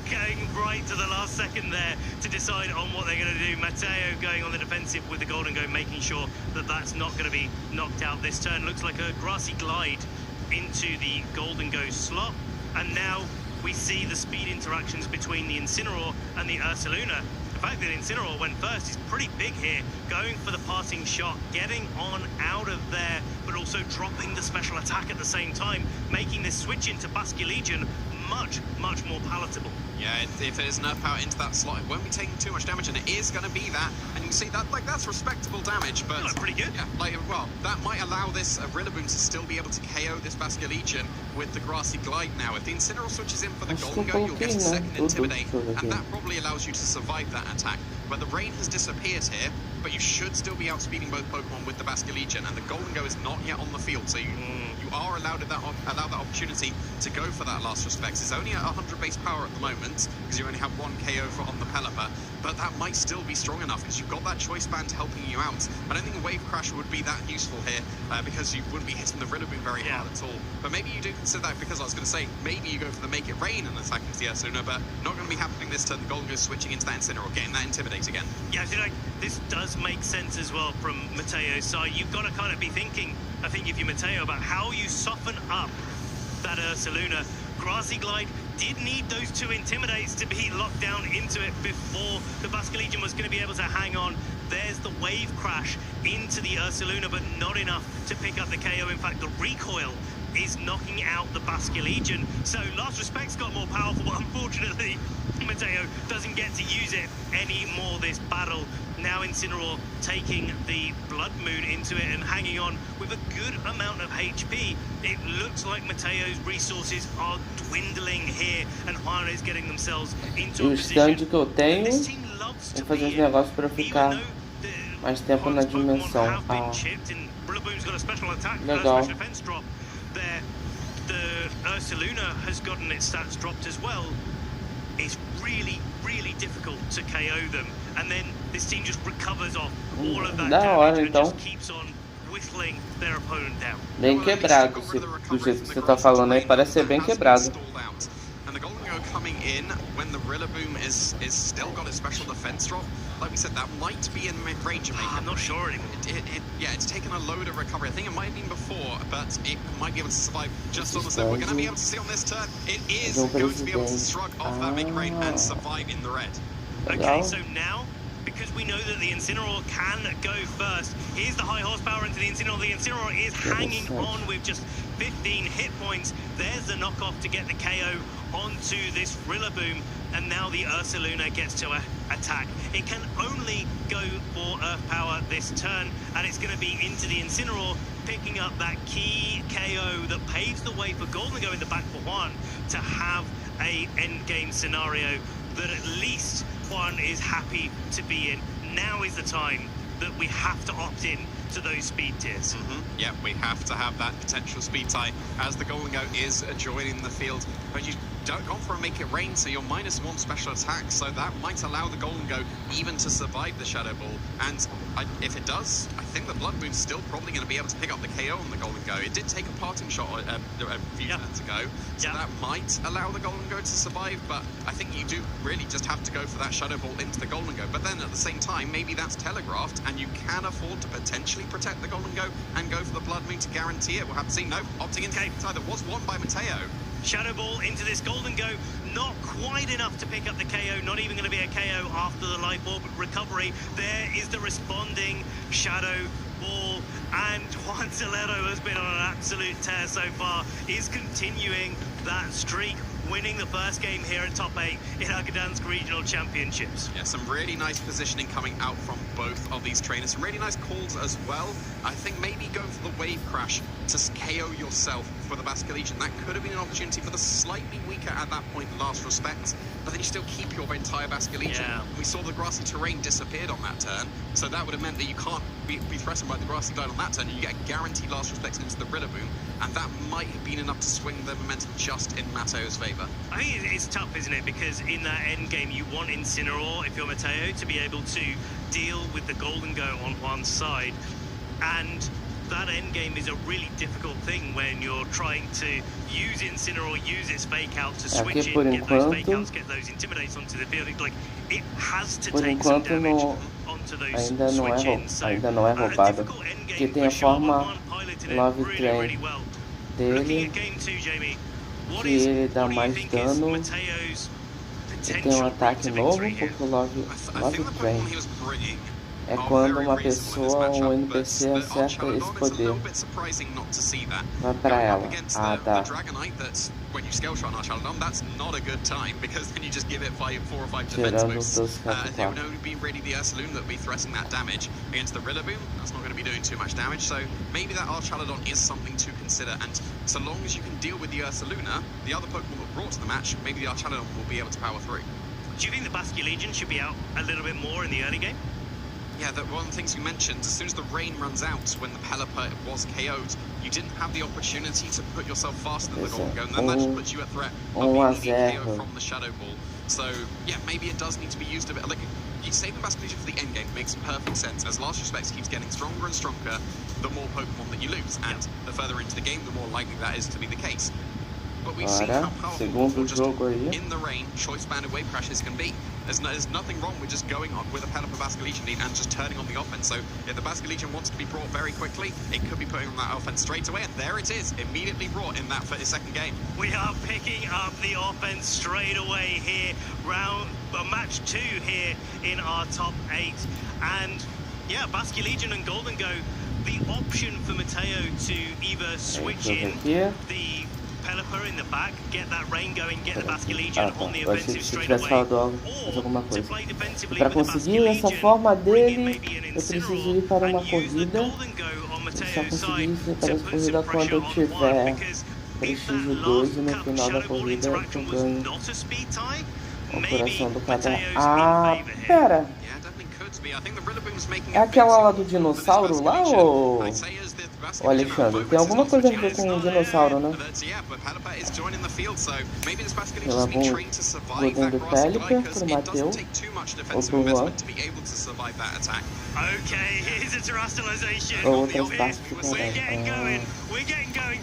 going right to the last second there to decide on what they're going to do. Mateo going on the defensive with the Golden Go, making sure that that's not going to be knocked out this turn. Looks like a grassy glide into the Golden Go slot. And now we see the speed interactions between the Incineroar and the Ursaluna. The fact that Incineroar went first is pretty big here, going for the passing shot, getting on out of there, but also dropping the special attack at the same time, making this switch into Legion much, much more palatable. Yeah, if there's enough power into that slot, it won't be taking too much damage, and it is going to be that. And you can see that, that's respectable damage, but pretty good. Yeah, well, that might allow this Rillaboom to still be able to KO this Legion with the grassy glide now. If the Incineroar switches in for the Golden Go, you'll get a second Intimidate, and that probably allows you to survive that attack. But the rain has disappeared here, but you should still be outspeeding both Pokemon with the Legion, and the Golden Go is not yet on the field, so you are allowed that opportunity to go for that last respect. It's only at 100 base power at the moment, because you only have 1 KO on the Pelipper, but that might still be strong enough, because you've got that choice band helping you out. I don't think a Wave Crash would be that useful here, because you wouldn't be hitting the Rillaboom very hard at all. But maybe you do consider that, because I was going to say, maybe you go for the Make It Rain and attack into the Ursaluna, but not going to be happening this turn. The Golden Go's switching into that Incineroar, getting that Intimidate again. Yeah, I feel like this does make sense as well from Mateo's side. You've got to kind of be thinking, I think if you're Mateo, about how you soften up that Ursaluna. Grassy Glide did need those 2 Intimidates to be locked down into it before the Legion was going to be able to hang on. There's the Wave Crash into the Ursaluna, but not enough to pick up the KO. In fact, the recoil is knocking out the Legion. So Last Respect's got more powerful, but unfortunately, Mateo doesn't get to use it anymore this battle. Now Incineroar taking the Blood Moon into it and hanging on with a good amount of HP. It looks like Mateo's resources are dwindling here, and Juana is getting themselves into a O stand que eu tenho é fazer os negócios para ficar mais tempo na dimensão. Legal. The Ursaluna has gotten its stats dropped as well. It's really, really difficult to KO them, and then this team just recovers off all of that damage and just keeps on whistling their opponent down. Bem quebrado, do jeito que você tá falando aí, parece ser bem quebrado. And the Golden Go coming in when the Rillaboom is still got its special defense drop. Like we said, that might be in mid-range of Make It Rain. I'm not sure anymore. Yeah, it's taken a load of recovery. I think it might have been before, but it might be able to survive just on the slope. We're going to be able to see on this turn, it is going to be able to shrug off that Make It Rain and survive in the red. Okay, so now, because we know that the Incineroar can go first, here's the high horsepower into the Incineroar. The Incineroar is hanging on with just 15 hit points. There's the knockoff to get the KO onto this Rillaboom, and now the Ursaluna gets to attack. It can only go for Earth Power this turn, and it's going to be into the Incineroar, picking up that key KO that paves the way for Golden Go in the back for Juan to have a endgame scenario that at least Juan is happy to be in. Now is the time that we have to opt in to those speed tiers. Yeah, we have to have that potential speed tie as the Golden Go is joining the field. But you don't go for a make it rain, so you're -1 special attack, so that might allow the Golden Go even to survive the Shadow Ball. And if it does, I think the Blood Moon's still probably going to be able to pick up the KO on the Golden Go. It did take a parting shot a few turns ago, so that might allow the Golden Go to survive, but I think you do really just have to go for that Shadow Ball into the Golden Go. But then at the same time, maybe that's telegraphed, and you can afford to potentially protect the Golden Go and go for the Blood Moon to guarantee it. We'll have to see. No, opting into the tie that was won by Mateo. Shadow Ball into this Golden Go, not quite enough to pick up the KO, not even going to be a KO after the Life Orb recovery. There is the responding Shadow Ball, and Juan Solero has been on an absolute tear so far, is continuing that streak, winning the first game here at top 8 in our Gdansk Regional Championships. Yeah, some really nice positioning coming out from both of these trainers. Some really nice calls as well. I think maybe going for the wave crash to KO yourself for the Basque Legion. That could have been an opportunity for the slightly weaker at that point Last Respect, but then you still keep your entire Basque Legion. Yeah. We saw the grassy terrain disappeared on that turn, so that would have meant that you can't be threatened by the grassy glide on that turn, and you get a guaranteed Last Respect into the Rillaboom, and that might have been enough to swing the momentum just in Mateo's favour. I think it's tough, isn't it? Because in that end game, you want Incineroar, if you're Mateo, to be able to deal with the Golden Go on one side. And that end game is a really difficult thing when you're trying to use Incineroar, use its fake out to switch in, get those fake outs, get those intimidates onto the field. Like, it has to take some damage onto those switch-ins. So, ainda não é roubada, porque tem a forma Love Train dele, que ele dá mais dano, e tem um ataque novo, porque o Love Train é quando uma pessoa, um NPC acerta esse poder, vai pra ela, dá. When you scale shot on Archaladon, that's not a good time, because then you just give it 4 or 5 defense Tirando boosts. os It would only be really the Ursalume that would be threatening that damage. Against the Rillaboom, that's not going to be doing too much damage, so maybe that Archaladon is something to consider, and so long as you can deal with the Ursaluna, the other Pokemon that brought to the match, maybe the Archaladon will be able to power through. Do you think the Basque Legion should be out a little bit more in the early game? Yeah, one of the things you mentioned, as soon as the rain runs out when the Pelipper was KO'd, you didn't have the opportunity to put yourself faster than the Golden Go, and then that just puts you at threat of being KO from the Shadow Ball. So, yeah, maybe it does need to be used a bit. Like, you save the Basque Legion for the end game, makes perfect sense. As Last Respect keeps getting stronger and stronger, the more Pokemon that you lose, and the further into the game, the more likely that is to be the case. But we've seen how powerful just in the rain, choice banded wave crashes can be. There's nothing wrong with just going on with a Pelipper Basque Legion lead and just turning on the offense. So if the Basque Legion wants to be brought very quickly, it could be putting on that offense straight away, and there it is, immediately brought in that for his second game. We are picking up the offense straight away here, match 2 here in our top 8. And yeah, Basque Legion and Golden Go, the option for Mateo to either switch in the Pelipper in the back, get that rain going, get the Basque Legion on the offensive straight away, or to play defensively para with the Basque conseguir essa Legion, forma bring in dele, maybe an eu preciso ir para uma corrida. Só conseguir ir para essa corrida quando eu tiver prestígio 2 e no final da corrida eu ganho o coração do cara. Pera! É aquela lá do dinossauro lá, ou Alexandre? Tem alguma coisa a ver com o dinossauro, né? Ela Golden do Pelipper pro Mateu, ou pro Juan. Okay, here's a terrestrialization. We're getting going.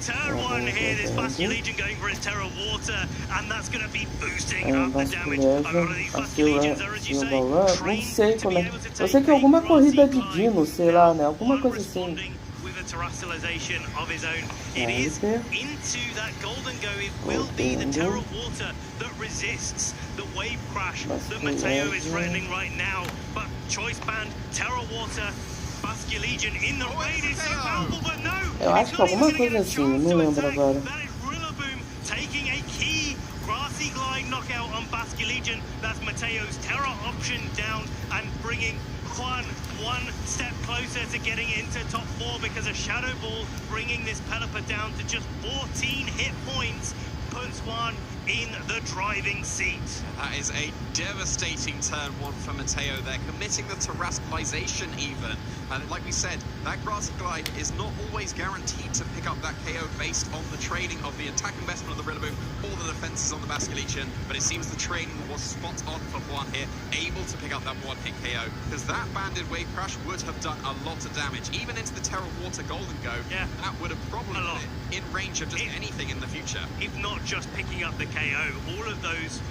Turn 1 here, this Basque Legion going for his Terra Water, and that's going to be boosting up the damage. A lot of these Basque Legions are, as you say, trained to be able to take eu sei que é alguma corrida de dino, sei lá, né? Alguma coisa assim. With a terrestrialization of his own. It is into that Golden Go. It will be the Terra Water that resists the wave crash that Mateo is threatening right now. But choice band, Terra Water, Basque Legion in the rain is so powerful, but no! Eu acho que alguma coisa assim, não lembro agora. That is Rillaboom taking a key grassy glide knockout on Basque Legion. That's Mateo's Terra option down and bringing Juan one step closer to getting into top 4, because a Shadow Ball bringing this Pelipper down to just 14 hit points. puts Juan in the driving seat. That is a devastating turn one for Matteo there, committing the terrestrialization even. And like we said, that grassy glide is not always guaranteed to pick up that KO based on the training of the attack investment of the Rillaboom or the defenses on the Basculegion, but it seems the training was spot on for Juan here, able to pick up that one-hit KO, because that banded wave crash would have done a lot of damage, even into the Terra Water Golden Go. Yeah, that would have probably been in range of just anything in the future. If not just picking up the KO, all of those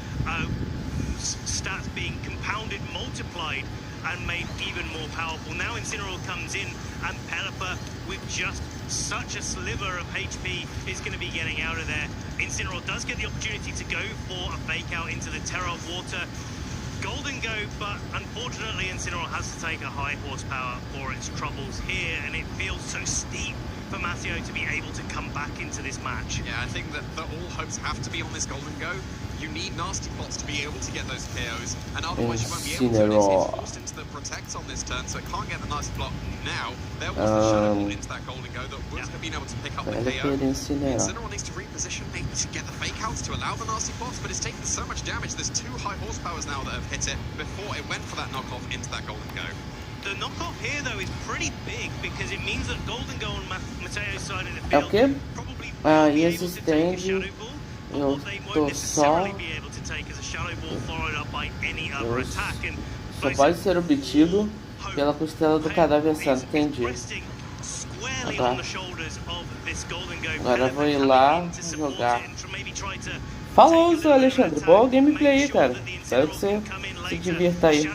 stats being compounded, multiplied, and made even more powerful. Now Incineroar comes in, and Pelipper, with just such a sliver of HP, is going to be getting out of there. Incineroar does get the opportunity to go for a fake out into the Terra Water Golden Go, but unfortunately Incineroar has to take a high horsepower for its troubles here, and it feels so steep for Matteo to be able to come back into this match. Yeah, I think that all hopes have to be on this Golden Go. You need nasty pots to be able to get those KOs, and otherwise you won't be able to. It's forced into the protects on this turn, so it can't get the nasty block. Now, there was the Shadow Ball into that Golden Go that would have been able to pick up the KO. Incineroar needs to reposition, maybe to get the fake outs to allow the nasty pots, but it's taken so much damage. There's two high horsepowers now that have hit it before it went for that knockoff into that Golden Go. The knockoff here, though, is pretty big because it means that Golden Go on Matteo's side of the field probably e existente, eu tô só. Só pode ser obtido pela costela do cadáver assado, entendi. Tá. Agora eu vou ir lá jogar. Falou, seu Alexandre. Boa gameplay aí, cara. Espero que você se divirta aí.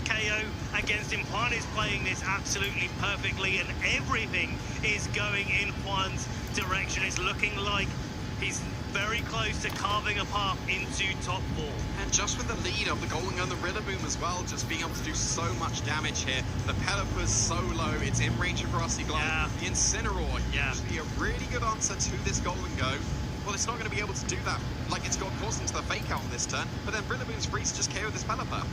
KO against him. Juan is playing this absolutely perfectly, and everything is going in Juan's direction. It's looking like he's very close to carving a path into top 4. And just with the lead of the Golden Gun, the Rillaboom as well, just being able to do so much damage here. The Pelipper's so low, it's in range of Grassy Glide. The Incineroar, usually a really good answer to this Golden Go. Well, it's not going to be able to do that. Like, it's got caught into the fake out on this turn, but then Rillaboom's free to just KO this Pelipper.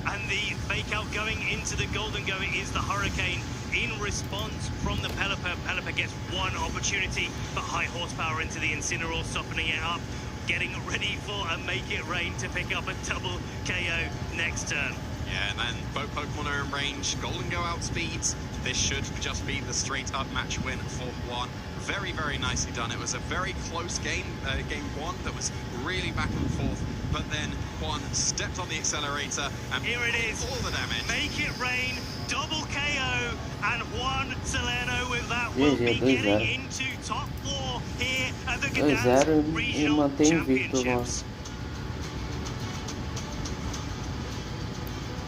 And the fake out going into the Golden Go is the Hurricane in response from the Pelipper. Pelipper gets one opportunity, but high horsepower into the Incineroar, softening it up, getting ready for a Make It Rain to pick up a double KO next turn. Yeah, and then both Pokemon are in range. Golden Go outspeeds. This should just be the straight-up match win for Juan. Very, very nicely done. It was a very close game, game one, that was really back and forth. But then Juan stepped on the accelerator and here it is, all the damage. Make it rain, double KO, and Juan Salerno with that will be getting into top 4 here at the Gdansk Regional Championships.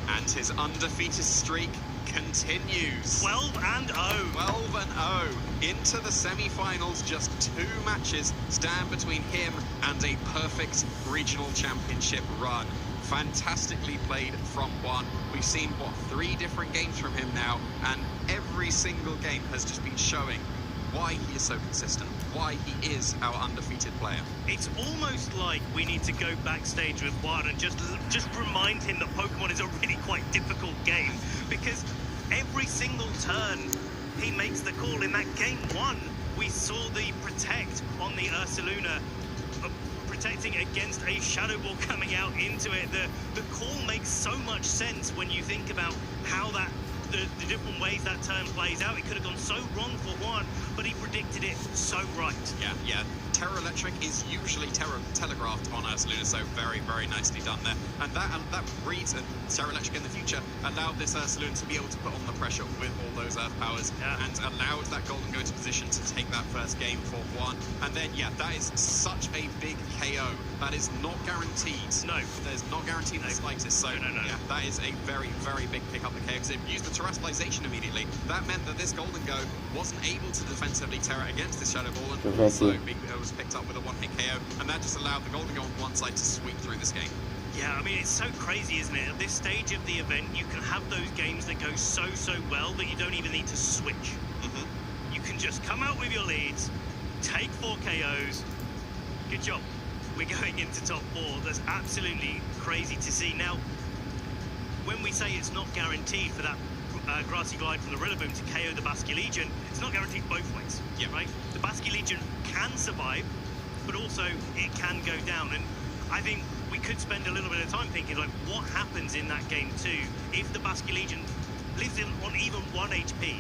And his undefeated streak continues. 12-0. 12-0. Into the semi-finals, just 2 matches stand between him and a perfect regional championship run. Fantastically played from Juan. We've seen, 3 different games from him now, and every single game has just been showing why he is so consistent, why he is our undefeated player. It's almost like we need to go backstage with Juan and just remind him that Pokemon is a really quite difficult game, because every single turn he makes the call. In that game 1, we saw the protect on the Ursaluna, protecting against a Shadow Ball coming out into it. The call makes so much sense when you think about how that the different ways that turn plays out. It could have gone so wrong for Juan, but he predicted it so right. Yeah. Terra Electric is usually telegraphed on Ursaluna, so very, very nicely done there. And that reads Terra Electric in the future allowed this Ursaluna to be able to put on the pressure with all those Earth powers and allowed that Golden Go to position to take that first game for Juan. And then, that is such a big KO. That is not guaranteed. No. There's not guaranteed the slightest. So, no. Yeah, that is a very, very big pick up the KO, because it used the terrestrialization immediately. That meant that this Golden Go wasn't able to defensively Terra against this Shadow Ball, and also it was picked up with a one-hit KO, and that just allowed the Golden Go on one side to sweep through this game. Yeah, I mean, it's so crazy, isn't it? At this stage of the event, you can have those games that go so well that you don't even need to switch. You can just come out with your leads, take 4 KOs. Good job. We're going into top 4. That's absolutely crazy to see. Now, when we say it's not guaranteed for that Grassy Glide from the Rillaboom to KO the Basculegion, it's not guaranteed both ways. Yeah, right? The Basculegion can survive, but also it can go down. And I think we could spend a little bit of time thinking, like, what happens in that game too if the Basculegion lives on even 1 HP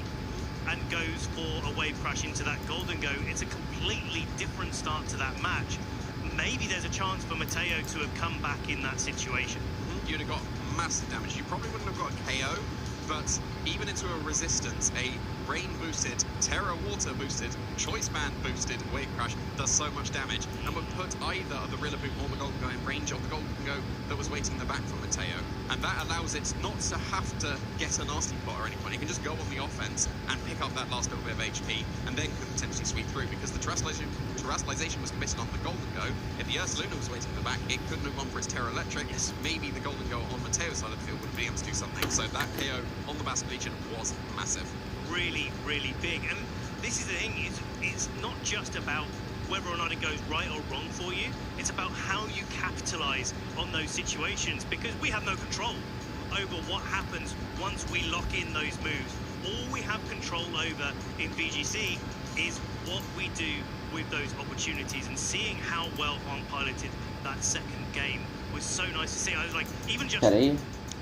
and goes for a wave crash into that Golden Go? It's a completely different start to that match. Maybe there's a chance for Mateo to have come back in that situation. You'd have got massive damage. You probably wouldn't have got KO, but even into a resistance, a rain boosted, Terra water boosted, choice band boosted wave crash does so much damage and would put either the Rillaboom or the Golden Go in range of the Golden Go that was waiting in the back from Mateo. And that allows it not to have to get a nasty plot or any point. It can just go on the offense and pick up that last little bit of HP and then could potentially sweep through, because the terrestrialization was committed on the Golden Go. If the Ursaluna was waiting in the back, it couldn't have gone for its Terra Electric. Maybe the Golden Go on Mateo's side of the field would be able to do something. So that KO on the Basculegion was massive. Really, really big. And this is the thing, it's not just about whether or not it goes right or wrong for you. It's about how you capitalize on those situations, because we have no control over what happens once we lock in those moves. All we have control over in VGC is what we do with those opportunities, and seeing how well Juan piloted that second game was so nice to see. I was like, even just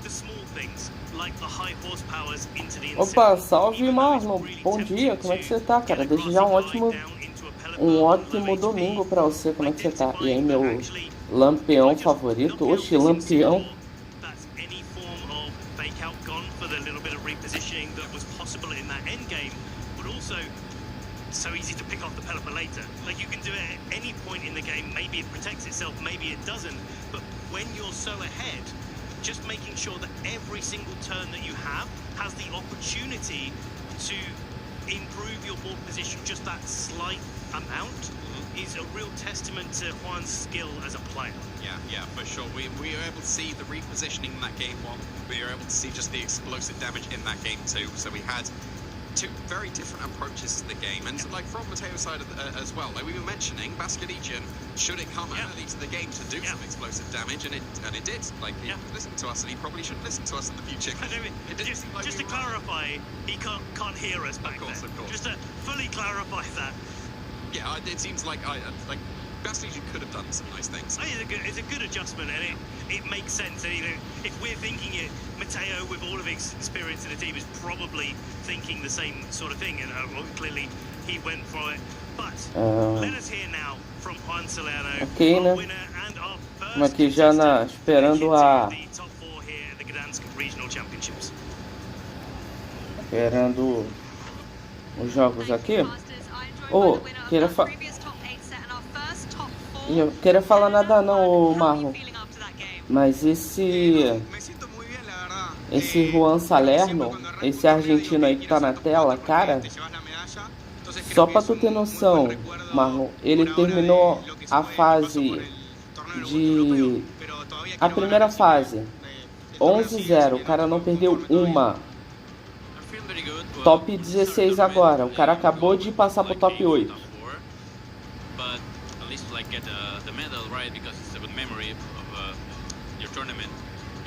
the small things, like the high horsepowers into the Opa, salve Marlon, bom dia, como é que você tá, cara? Desejar um ótimo domingo pra você, como é que você tá? E aí, meu lampião favorito? Oxi, lampião. Any form of fake out gone for the little bit of repositioning that was possible in that end game, but also so easy to pick off the Pelipper later. Like, you can do it at any point in the game. Maybe it protects itself, maybe it doesn't. But when you're so ahead, just making sure that every single turn that you have has the opportunity to improve your board position just that slight amount is a real testament to Juan's skill as a player. Yeah, for sure. We were able to see the repositioning in that game one. We were able to see just the explosive damage in that game two. So we had two very different approaches to the game, and like from Mateo's side as well, like we were mentioning, Basculegion should it come early to the game to do some explosive damage, and it did. Like, he listened to us, and he probably should listen to us in the future. Just to clarify, he can't hear us back there. Of course. Just to fully clarify that. Yeah, it seems like Basculegion could have done some nice things. It's a good adjustment, and it makes sense. And, you know, if we're thinking it, Mateo, with all of his experience in the team, is probably thinking the same sort of thing, and clearly he went for it. But let us hear now from Juan Salerno, our winner and our first aqui já esperando the top 4 here at the Gdansk Regional Championships. Esperando os jogos aqui. Eu queria falar nada não, Marlon. Mas esse Juan Salerno, esse argentino aí que tá na tela, cara, só pra tu ter noção, Marlon, ele terminou a primeira fase 11-0, o cara não perdeu uma. Top 16 agora, o cara acabou de passar pro top 8.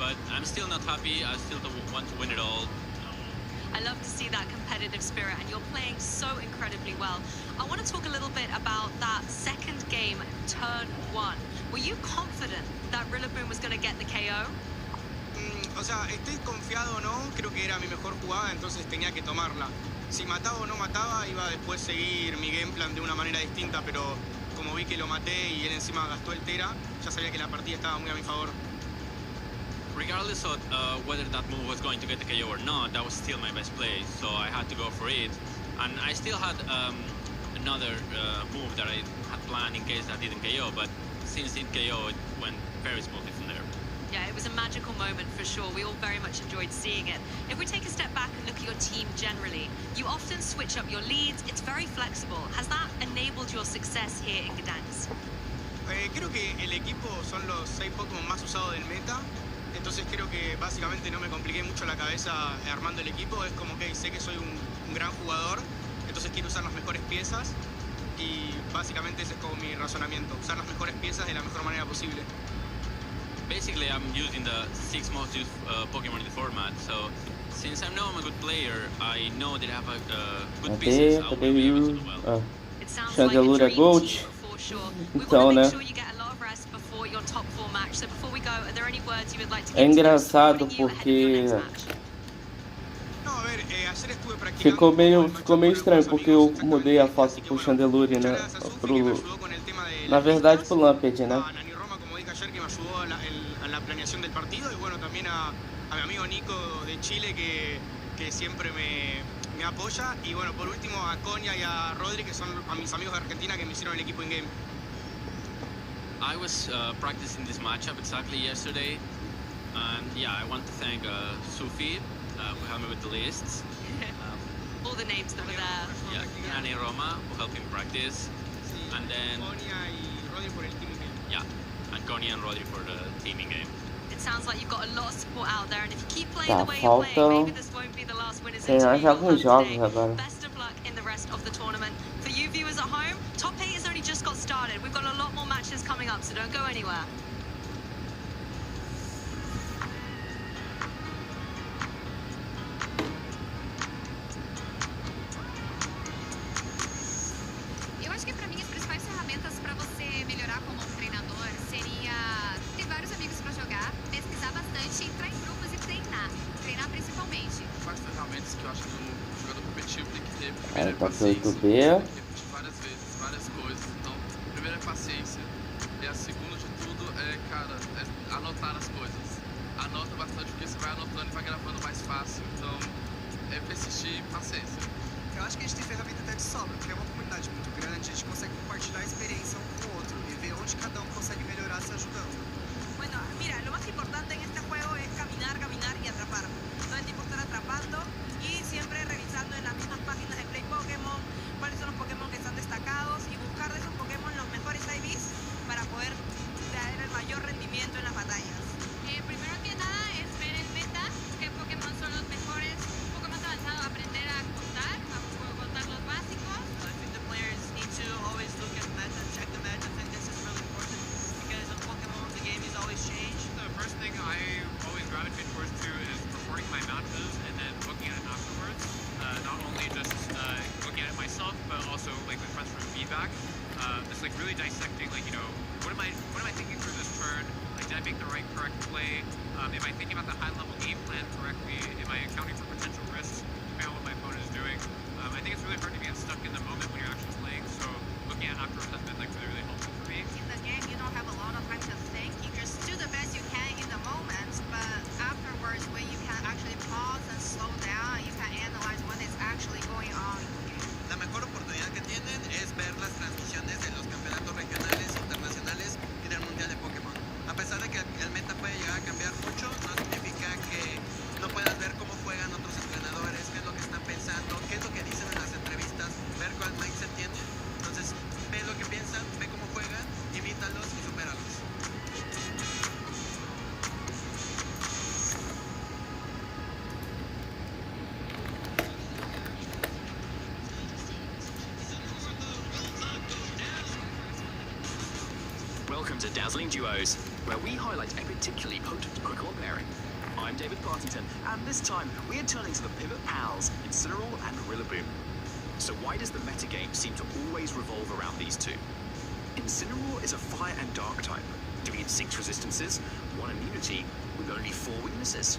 But I'm still not happy. I still want to win it all. I love to see that competitive spirit, and you're playing so incredibly well. I want to talk a little bit about that second game, turn 1. Were you confident that Rillaboom was going to get the KO? O sea, estoy confiado o no, creo que era mi mejor jugada, entonces tenía que tomarla. Si mataba o no mataba, iba a después seguir mi game plan de una manera distinta, pero como vi que lo maté y él encima gastó el Tera, ya sabía que la partida estaba muy a mi favor. Regardless of whether that move was going to get the KO or not, that was still my best play, so I had to go for it. And I still had another move that I had planned in case I didn't KO, but since it KO, it went very smoothly from there. Yeah, it was a magical moment for sure. We all very much enjoyed seeing it. If we take a step back and look at your team generally, you often switch up your leads. It's very flexible. Has that enabled your success here in Gdansk? Creo que el equipo son los 6 Pokémon más usados del meta. Entonces creo que básicamente no me compliqué mucho la cabeza armando el equipo. Es como que sé que soy un gran jugador, entonces quiero usar las mejores piezas y básicamente ese es como mi razonamiento, usar las mejores piezas de la mejor manera posible. Basically, I'm using the 6 most used Pokemon in the format, so Since I know I'm a good player, I know that I have a good business. I will be able to do well. Chandelura Gold. Então, né? É engraçado porque ficou meio estranho porque eu mudei a foto pro Chandelure, né? Na verdade pro Lamped, né? Ayer que me ayudó en la planeación del partido y bueno, también a mi amigo Nico de Chile que siempre me apoya y bueno, por último a Konya y a Rodri que son a mis amigos de Argentina que me hicieron el equipo in-game. I was practicing this matchup exactly yesterday and yeah, I want to thank Sufi for helping me with the lists. All the names that were there. Yeah, Nani Roma for helping practice and then Konya y Rodri por el team game. Yeah. And Konya and Rodri for the teaming game. It sounds like you've got a lot of support out there, and if you keep playing the way you're playing, maybe this won't be the last winners interview you'll have today. Best of luck in the rest of the tournament. For you viewers at home, top 8 has only just got started. We've got a lot more matches coming up, so don't go anywhere. Eu acho que para mim as principais ferramentas para você melhorar como treinador seria ter vários amigos para jogar, pesquisar bastante, entrar em grupos e treinar principalmente. Quais ferramentas que eu acho que um jogador competitivo tem que ter? Primeiro é paciência, tem que repetir várias vezes, várias coisas. Então, primeiro é paciência. E a segunda de tudo é, cara, é anotar as coisas. Anota bastante porque você vai anotando e vai gravando mais fácil. Então, é persistir e paciência. Eu acho que a gente tem ferramenta até de sobra, porque é uma comunidade muito grande, a gente consegue compartilhar a experiência um com o outro e ver onde cada consegue melhorar se ajudando. Bueno, mira, lo más importante en este juego es caminar, caminar y atrapar. Todo el tiempo estar atrapando y siempre revisando en las mismas páginas de Play Pokémon cuáles son los Pokémon que están destacados y buscar de esos Pokémon los mejores IVs para poder traer el mayor rendimiento en las batallas. Primero que nada es ver el meta, qué Pokémon son los mejores, un poco más avanzado, aprender a contar los básicos. I think the players need to always look at meta, check the meta. I think this is really important because in Pokemon the game is always changed. The first thing I always gravitate towards too is recording my matches and then looking at it afterwards. Not only just looking at it myself, but also like with friends for feedback. Just like really dissecting, like what am I thinking through this turn? Like, did I make the correct play? Am I thinking about the high level game plan correctly? Am I accounting for potential risks depending on what my opponent is doing? I think it's really hard to get stuck in the moment when you're actually playing. So looking at afterwards has been like really helpful for me. In the game, you don't have a lot of time to think. You just do the best you can in the moment, but afterwards, when you can actually pause and slow down, you can analyze what is actually going on. La mejor oportunidad que tienen es ver las transmisiones de los campeonatos regionales, internacionales y del Mundial de Pokémon. A pesar de que el meta puede llegar a cambiar mucho, no significa que no puedas ver cómo juegan otros entrenadores, qué es lo que están pensando, qué es lo que dicen en las entrevistas, ver cuál mindset tienen. Entonces, ve lo que piensan, ve cómo juegan, imítalos y supéralos. Welcome to Dazzling Duos, where we highlight a particularly potent Pokemon pairing. I'm David Partington, and this time we are turning to the pivot pals, Incineroar and Rillaboom. So why does the metagame seem to always revolve around these two? Incineroar is a fire and dark type, giving it 6 resistances, 1 immunity, with only 4 weaknesses.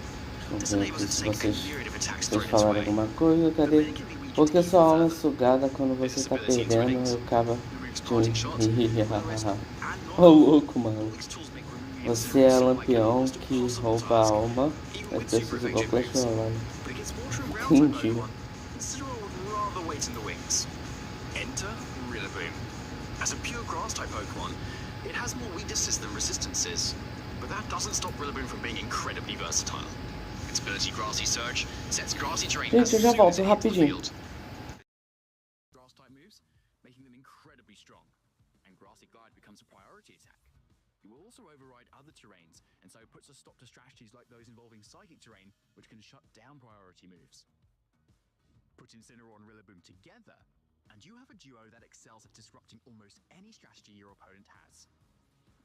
This enables it to take a myriad of attacks thrown its way. Alguma coisa, cadê? Porque sua alma é sugada quando você tá perdendo e acaba. Ô louco, mano. Você é lampião que rouba a alma. É preciso igual Clash Royale. Entendi. Enter Rillaboom. As a pure grass type Pokemon, it has more weaknesses than resistances, but that doesn't stop Rillaboom from being incredibly versatile. Its ability Grassy Surge sets grassy terrain Gente, eu já volto rapidinho. Grass type moves, making them incredibly strong, and Grassy Glide becomes a priority attack. It will also override other terrains, and so puts a stop to strategies like those involving psychic terrain, which can shut down priority moves. Put Incineroar and Rillaboom together, and you have a duo that excels at disrupting almost any strategy your opponent has.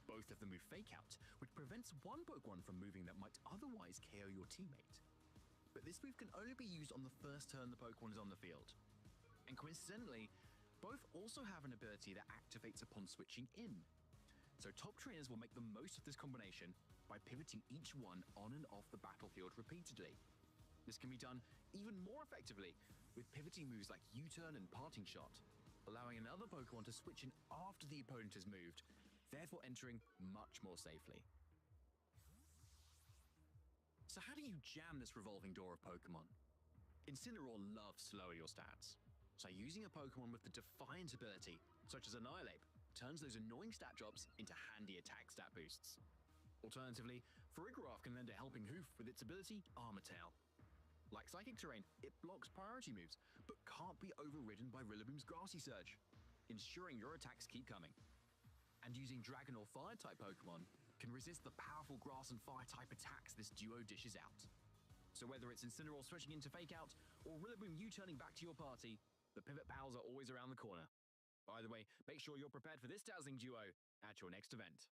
Both of them move Fake Out, which prevents one Pokemon from moving that might otherwise KO your teammate. but this move can only be used on the first turn the Pokemon is on the field. And coincidentally, both also have an ability that activates upon switching in. So top trainers will make the most of this combination by pivoting each one on and off the battlefield repeatedly. This can be done even more effectively with pivoting moves like U-turn and parting shot, allowing another Pokemon to switch in after the opponent has moved, therefore entering much more safely. So how do you jam this revolving door of Pokemon? Incineroar loves to lower your stats, so using a Pokemon with the Defiant ability, such as Annihilate, turns those annoying stat drops into handy attack stat boosts. Alternatively, Farigiraf can lend a helping hoof with its ability Armor Tail. Like Psychic Terrain, it blocks priority moves, but can't be overridden by Rillaboom's Grassy Surge, ensuring your attacks keep coming. And using Dragon or Fire-type Pokemon can resist the powerful Grass and Fire-type attacks this duo dishes out. So whether it's Incineroar switching into Fake Out, or Rillaboom U-turning back to your party, the Pivot Pals are always around the corner. By the way, make sure you're prepared for this dazzling duo at your next event.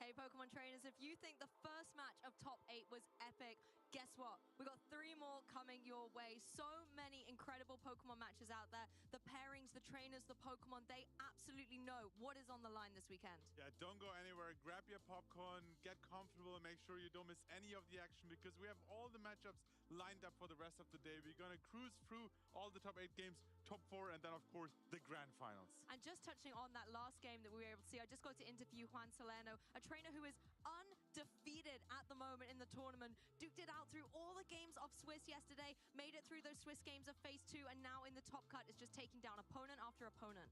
Hey Pokemon trainers, if you think the first match of top 8 was epic, guess what? We got 3 more coming your way. So many incredible Pokemon matches out there. The pairings, the trainers, the Pokemon, they absolutely know what is on the line this weekend. Yeah, don't go anywhere. Grab your popcorn, get comfortable, and make sure you don't miss any of the action because we have all the matchups lined up for the rest of the day. We're going to cruise through all the top 8 games, top 4, and then, of course, the grand finals. And just touching on that last game that we were able to see, I just got to interview Juan Salerno, a trainer who is undefeated at the moment in the tournament. Duked it out through all the games of Swiss yesterday, made it through those Swiss games of Phase 2, and now in the top cut is just taking down opponent after opponent.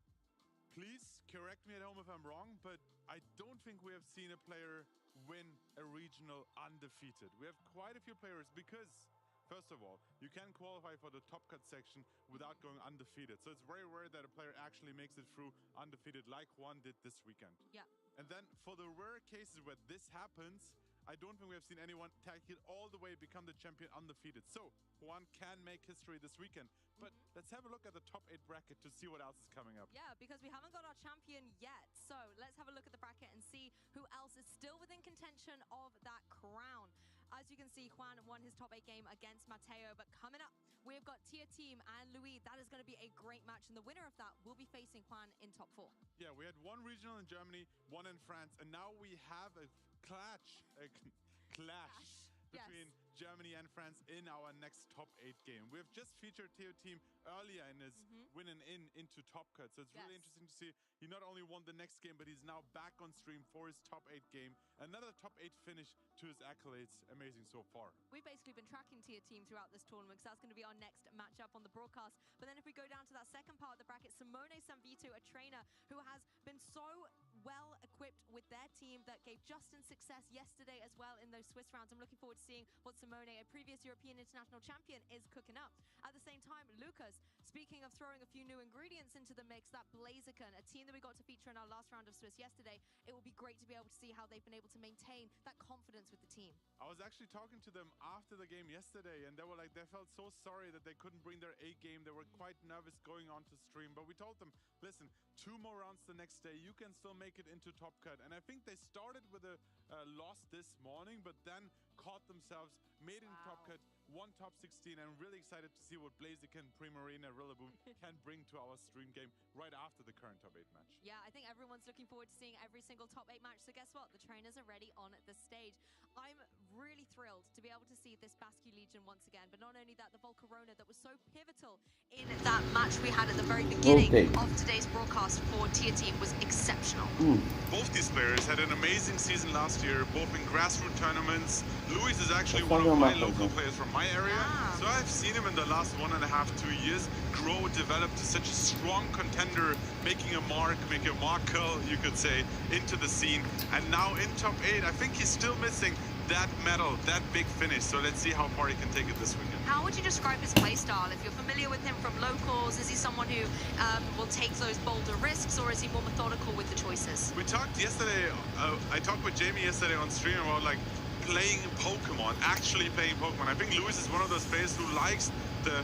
Please correct me at home if I'm wrong, but I don't think we have seen a player win a regional undefeated. We have quite a few players because, first of all, you can qualify for the top cut section without going undefeated. So it's very rare that a player actually makes it through undefeated like Juan did this weekend. Yeah. And then for the rare cases where this happens, I don't think we have seen anyone take it all the way, become the champion undefeated. So Juan can make history this weekend. But let's have a look at the top 8 bracket to see what else is coming up. Yeah, because we haven't got our champion yet. So let's have a look at the bracket and see who else is still within contention of that crown. As you can see, Juan won his top 8 game against Mateo. But coming up, we've got Tia Team and Louis. That is going to be a great match. And the winner of that will be facing Juan in top 4. Yeah, we had 1 regional in Germany, 1 in France. And now we have a clash between Germany and France in our next top 8 game. We have just featured Theo Team earlier in his winning into top cut. So it's really interesting to see. He not only won the next game, but he's now back on stream for his top 8 game. Another top 8 finish to his accolades. Amazing so far. We've basically been tracking Tia Team throughout this tournament because that's going to be our next matchup on the broadcast. But then if we go down to that second part of the bracket, Simone Sanvito, a trainer who has been so well equipped with their team that gave Justin success yesterday as well in those Swiss rounds. I'm looking forward to seeing what Simone, a previous European international champion, is cooking up. At the same time, Lucas, speaking of throwing a few new ingredients into the mix, that Blaziken, a team that we got to feature in our last round of Swiss yesterday, it will be great to be able to see how they've been able to maintain that confidence with the team. I was actually talking to them after the game yesterday, and they were like, they felt so sorry that they couldn't bring their A game. They were quite nervous going on to stream, but we told them, listen, 2 more rounds the next day, you can still make it into top cut. And I think they started with a loss this morning, but then caught themselves, made it in top cut, won top 16, and really excited to see what Blaziken, Primarina, Rillaboom can bring to our stream game right after the current top 8 match. Yeah, I think everyone's looking forward to seeing every single top 8 match. So guess what? The trainers are ready on the stage. I'm really thrilled to be able to see this Basque Legion once again. But not only that, the Volcarona that was so pivotal in that match we had at the very beginning of today's broadcast for Tia Team was exceptional. Both these players had an amazing season last year, both in grassroots tournaments, Luis is actually one of my local players from my area, so I've seen him in the last 1.5-2 years grow, develop to such a strong contender, making a mark, make a marker, you could say, into the scene. And now in top 8, I think he's still missing that medal, that big finish. So let's see how far he can take it this weekend. How would you describe his playstyle? If you're familiar with him from locals, is he someone who will take those bolder risks, or is he more methodical with the choices? We talked yesterday, I talked with Jamie yesterday on stream about like playing Pokemon, actually playing Pokemon. I think Luis is one of those players who likes the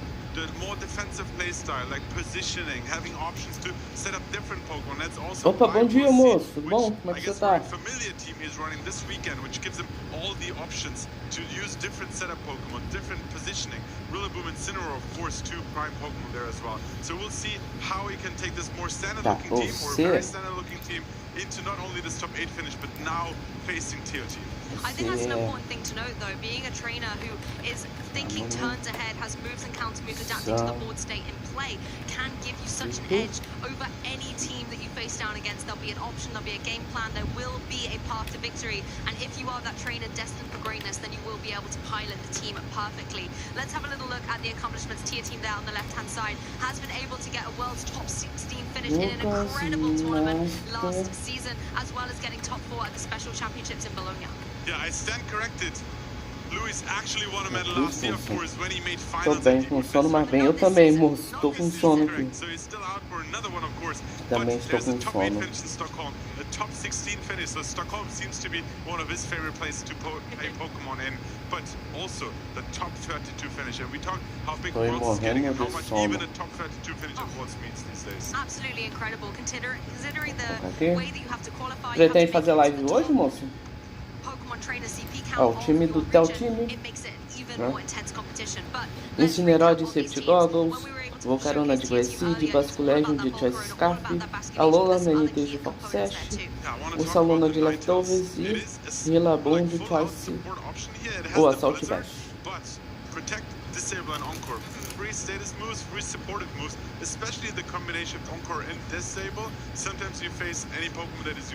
more defensive play style, like positioning, having options to set up different Pokemon. That's also Opa, bom dia, moço. Tudo bom? Como é que você tá? Familiar team is running this weekend, which gives him all the options to use different setup Pokemon, different positioning. Rillaboom and Incineroar, of course, 2 prime Pokemon there as well. So we'll see how he can take this more standard-looking team, or very standard-looking team, into not only this top 8 finish, but now facing TOT. I think that's an important thing to note, though. Being a trainer who is thinking turns ahead, has moves and counter moves adapting to the board state in play, can give you such an edge over any team that you face down against. There'll be an option, there'll be a game plan, there will be a path to victory. And if you are that trainer destined for greatness, then you will be able to pilot the team perfectly. Let's have a little look at the accomplishments. Tier team there on the left-hand side has been able to get a world's top 16 finish in an incredible tournament last season, as well as getting top 4 at the Special Championships in Bologna. Yeah, I stand corrected. Luis actually won a medal last year, of course, when he made finals. Tô bem, com sono, mas bem. Eu também, moço. Tô com sono aqui. So he's still out for another one, of course. Também estou com top 8 sono. finish in Stockholm, a top 16 finish. So Stockholm seems to be one of his favorite places to play Pokemon in, but also the top 32 finish. And we talk how big Worlds is getting and how much even a top 32 finish at Worlds means these days. Absolutely incredible, considering the way that you have to qualify. Pretende fazer live hoje, moço? Ó, o time do Tel time. Incineroar de Safety Goggles, Volcarona de Glacier, Basculégio de Choice Scarf, Alola na NT de Fox Sash, Ursaluna de Leftovers e Rillaboom de Choice ou Assault Vest. Disable and Encore. Free status moves, free supportive moves, especially the combination of Encore and Disable. Sometimes you face any Pokemon that is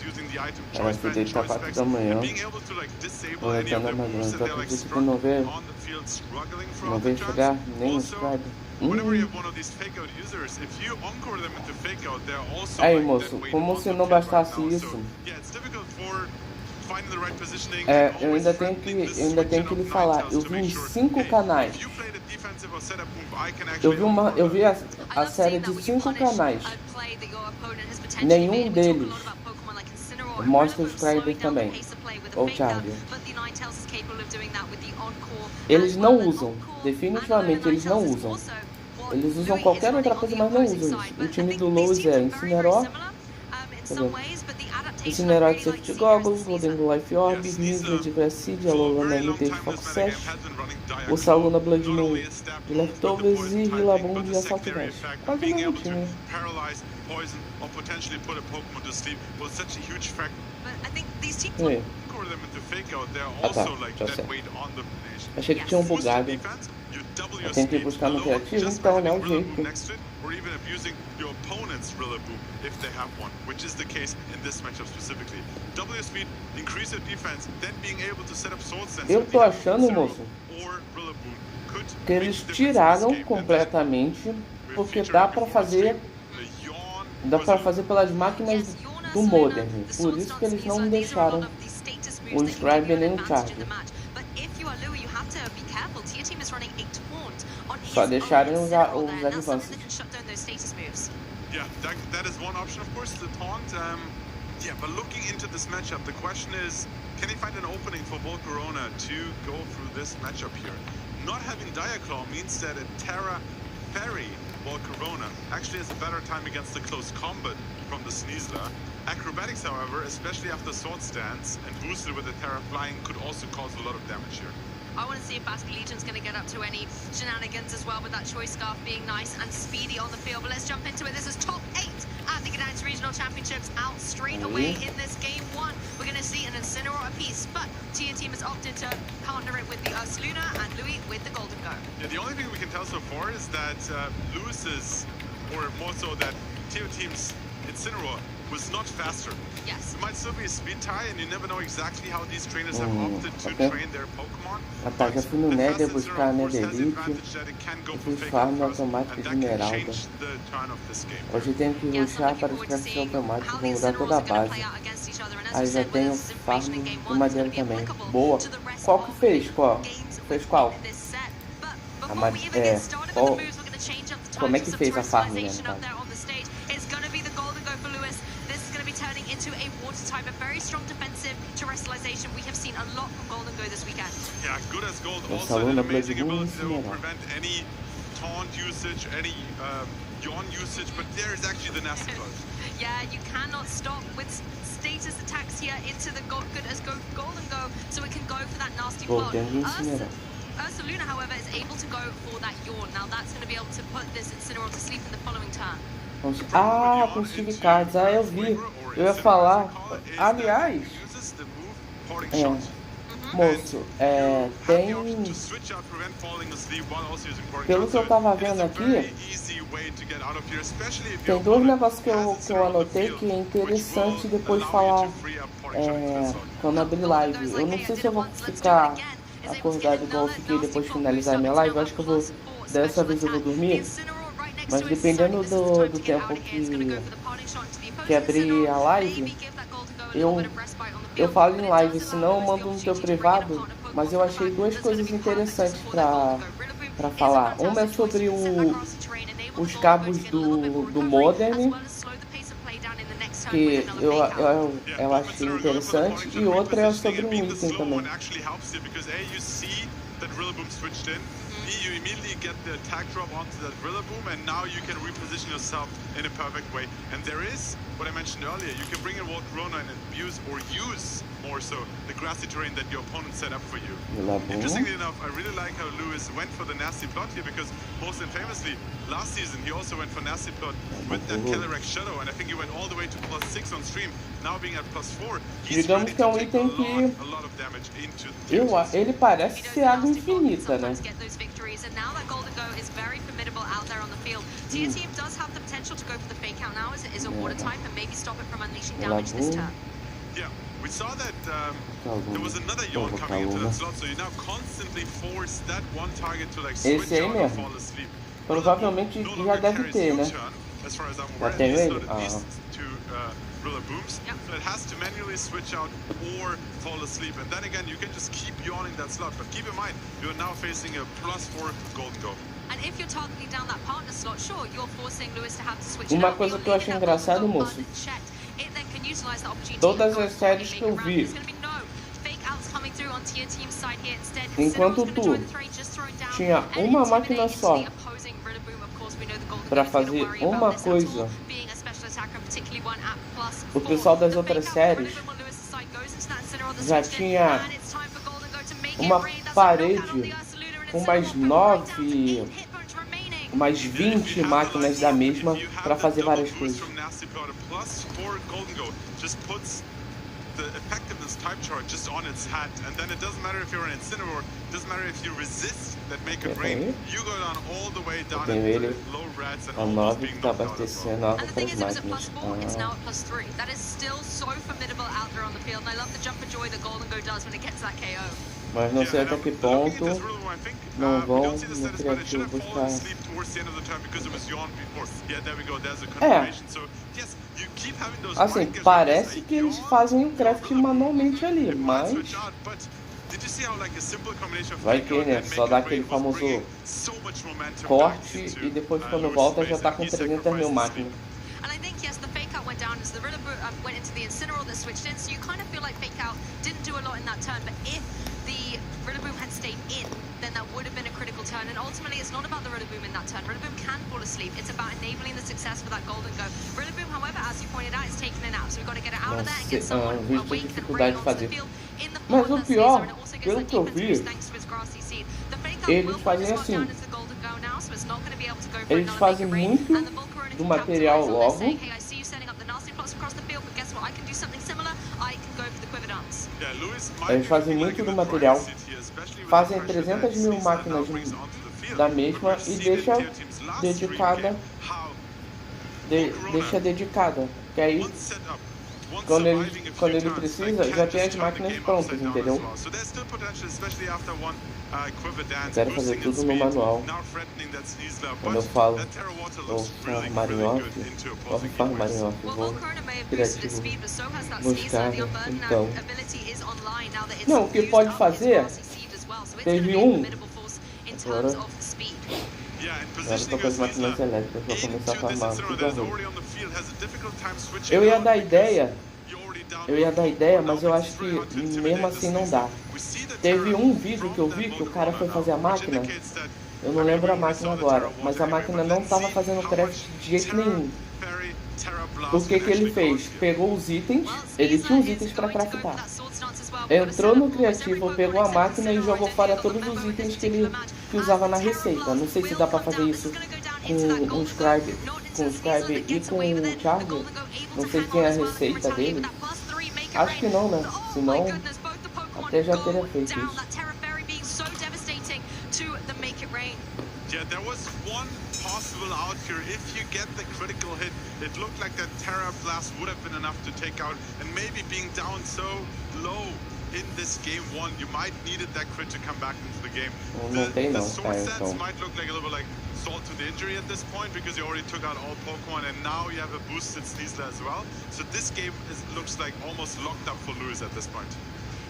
using the item choice band, choice specs, and being able to like disable any of the moves that they're like struggling on the field, struggling throughout the jumps. Also, whenever you have one of these fake out users, if you Encore them into fake out, they're also Aí, moço, como se não bastasse isso. Yeah, it's difficult for finding the right positioning. Eu ainda tenho que lhe falar. Eu vi em 5 canais. Eu vi a série de 5 canais. Nenhum deles mostra o Strider também, ou Charger. Eles não usam, definitivamente eles não usam. Eles usam qualquer outra coisa, mas não usam. O time do Lowe's é Incineroar, Incineroar de Safety Goggles, Golden Life Orb, Misla de Grassseed, Alola na NT de Fox Sash, Ursaluna Blood Moon de Leftovers e Rillaboom de Assault Vest. Quase o mesmo time. Ah tá, já sei. Achei que tinham bugado. Eu tentei buscar no criativo, então não é o jeito. Or even abusing your opponent's Rillaboom if they have one, which is the case in this matchup specifically. W speed, increase your defense, then being able to set up Sword Sense. Eu tô achando, moço, que eles tiraram completamente, porque dá pra fazer pelas máquinas do Modern. Por isso que eles não deixaram o Scribe nem o Charger. Só deixaram os Advances. Yeah, that is one option, of course, the taunt. Yeah, but looking into this matchup, the question is, can he find an opening for Volcarona to go through this matchup here? Not having Diaclaw means that a Terra Fairy Volcarona actually has a better time against the close combat from the Sneasler. Acrobatics, however, especially after Sword Stance and boosted with the Terra Flying, could also cause a lot of damage here. I want to see if Basque Legion's going to get up to any shenanigans as well, with that Choice Scarf being nice and speedy on the field. But let's jump into it. This is top 8 at the Gdansk Regional Championships, out straight away in this game 1. We're going to see an Incineroar apiece, but Tia Team has opted to partner it with the Ursaluna and Louis with the Golden Go. Yeah, the only thing we can tell so far is that Lewis is, or more so that Tia Team's, it Incineroar was not faster. Yes. It might still be a speed tie, and you never know exactly how these trainers have opted to train their Pokémon. Rapaz, eu fui no Nether buscar a Netherite, eu fiz farm automático de Esmeralda. Hoje eu tenho que rushar para os crafts automáticos, vou mudar toda a base. Aí já tenho farm de madeira também. Boa. Qual que fez? Qual? Fez qual? Como é que fez a farm, né? Into a water type, a very strong defensive terrestrialization. We have seen a lot from Golden Go this weekend. Yeah, good as gold. Also an amazing ability to prevent any taunt usage, any yawn usage, but there is actually the nasty close. Yeah, you cannot stop with status attacks here into the good as go Golden Go, so it can go for that nasty plot. Ursaluna, however, is able to go for that yawn. Now that's going to be able to put this Incineroar to sleep in the following turn. Com Steve Cards, eu vi. Eu ia falar. Aliás, moço, tem. Pelo que eu tava vendo aqui, tem dois negócios que eu anotei que é interessante depois falar quando abrir live. Eu não sei se eu vou ficar acordado igual eu fiquei depois de finalizar minha live. Eu acho que eu vou. Dessa vez eu vou dormir. Mas dependendo do tempo que abrir a live, eu falo em live, senão eu mando no teu privado. Mas eu achei duas coisas interessantes pra falar. Uma é sobre os cabos do modem, que eu achei interessante, e outra é sobre um item também. You immediately get the attack drop onto that Rillaboom, and now you can reposition yourself in a perfect way. And there is, what I mentioned earlier, you can bring in Wall Corona and abuse or use more so the grassy terrain that your opponent set up for you. Interestingly enough, I really like how Lewis went for the nasty plot here, because most infamously, last season he also went for nasty plot with that Calyrex Shadow, and I think he went all the way to +6 on stream, now being at +4. Digamos que é um item que ele parece ser água infinita, né? And now that Golden Go is very formidable out there on the field. Tier Team does have the potential to go for the fake out now, as it is a water type, and maybe stop it from unleashing damage this turn. Yeah, we saw that there was another yawn coming into that slot, so you now constantly force that one target to like switch out or fall asleep. Provavelmente já deve ter, né? Já tem ele? Rillabooms, so it has to manually switch out or fall asleep, and then again you can just keep yawning that slot, but keep in mind you're now facing a +4 Golden Go. And if you're targeting down that partner slot, sure, you're forcing Lewis to have to switch. Uma coisa que eu achei engraçado, moço, todas as séries que eu vi, enquanto tu tinha uma máquina só para fazer uma coisa, o pessoal das outras séries já tinha uma parede com mais 9, mais 20 máquinas da mesma para fazer várias coisas. The effectiveness type chart just on its hat, and then it doesn't matter if you're an Incineroar, it doesn't matter if you resist that make it rain, you go down all the way down into low rats and almost being knocked out as well. And the thing is, it was a +4, it's now at +3. That is still so formidable out there on the field, and I love the jump of joy that Golden Go does when it gets that KO. Mas não sei até que ponto não vão no criativo buscar. Assim, parece que eles fazem o craft manualmente ali, mas vai que, né? Só dá aquele famoso corte e depois quando volta já tá com 300 mil máquinas. And I think, yes, the fake out went down as the Rillaboom went into the Incineroar that switched in, so you kind of feel like fake out didn't do a lot in that turn, but if the Rillaboom had stayed in, then that would have been a critical turn, and ultimately it's not about the Rillaboom in that turn. Rillaboom can fall asleep, it's about enabling the success for that Golden Go. Rillaboom, however, as you pointed out, is taking it out, so we've got to get it out of there and get someone awake and ready onto the field in the Mas o pior, pelo que eu vi, eles fazem assim, eles fazem muito do material logo, eles fazem muito do material, fazem 300 mil máquinas da mesma e deixa dedicada, Que aí, quando ele precisa, já tem as máquinas prontas, entendeu? Eu quero fazer tudo no manual. Quando eu falo, vou farmar em off, vou criativo, vou escada, então. Não, o que pode fazer, teve agora eu tô com as máquinas elétricas, vou começar a farmar tudo a rodo. Eu ia dar ideia, mas eu acho que mesmo assim não dá. Teve um vídeo que eu vi que o cara foi fazer a máquina, eu não lembro a máquina agora, mas a máquina não tava fazendo craft de jeito nenhum. O que ele fez? Pegou os itens, ele tinha os itens para craftar. Entrou no criativo, pegou a máquina e jogou fora todos os itens que ele usava na receita. Não sei se dá para fazer isso com o Scribe e com o Charger. Não sei se tem a receita dele. Acho que não, né? Senão até já teria feito isso. Yeah, there was one possible out here. If you get the critical hit, it looked like that Terra Blast would have been enough to take out. And maybe being down so low in this game one, you might needed that crit to come back into the game. The sword sets might look like a little bit like salt to the injury at this point because you already took out all Pokemon and now you have a boosted Sneasler as well. So this game looks like almost locked up for Lewis at this point.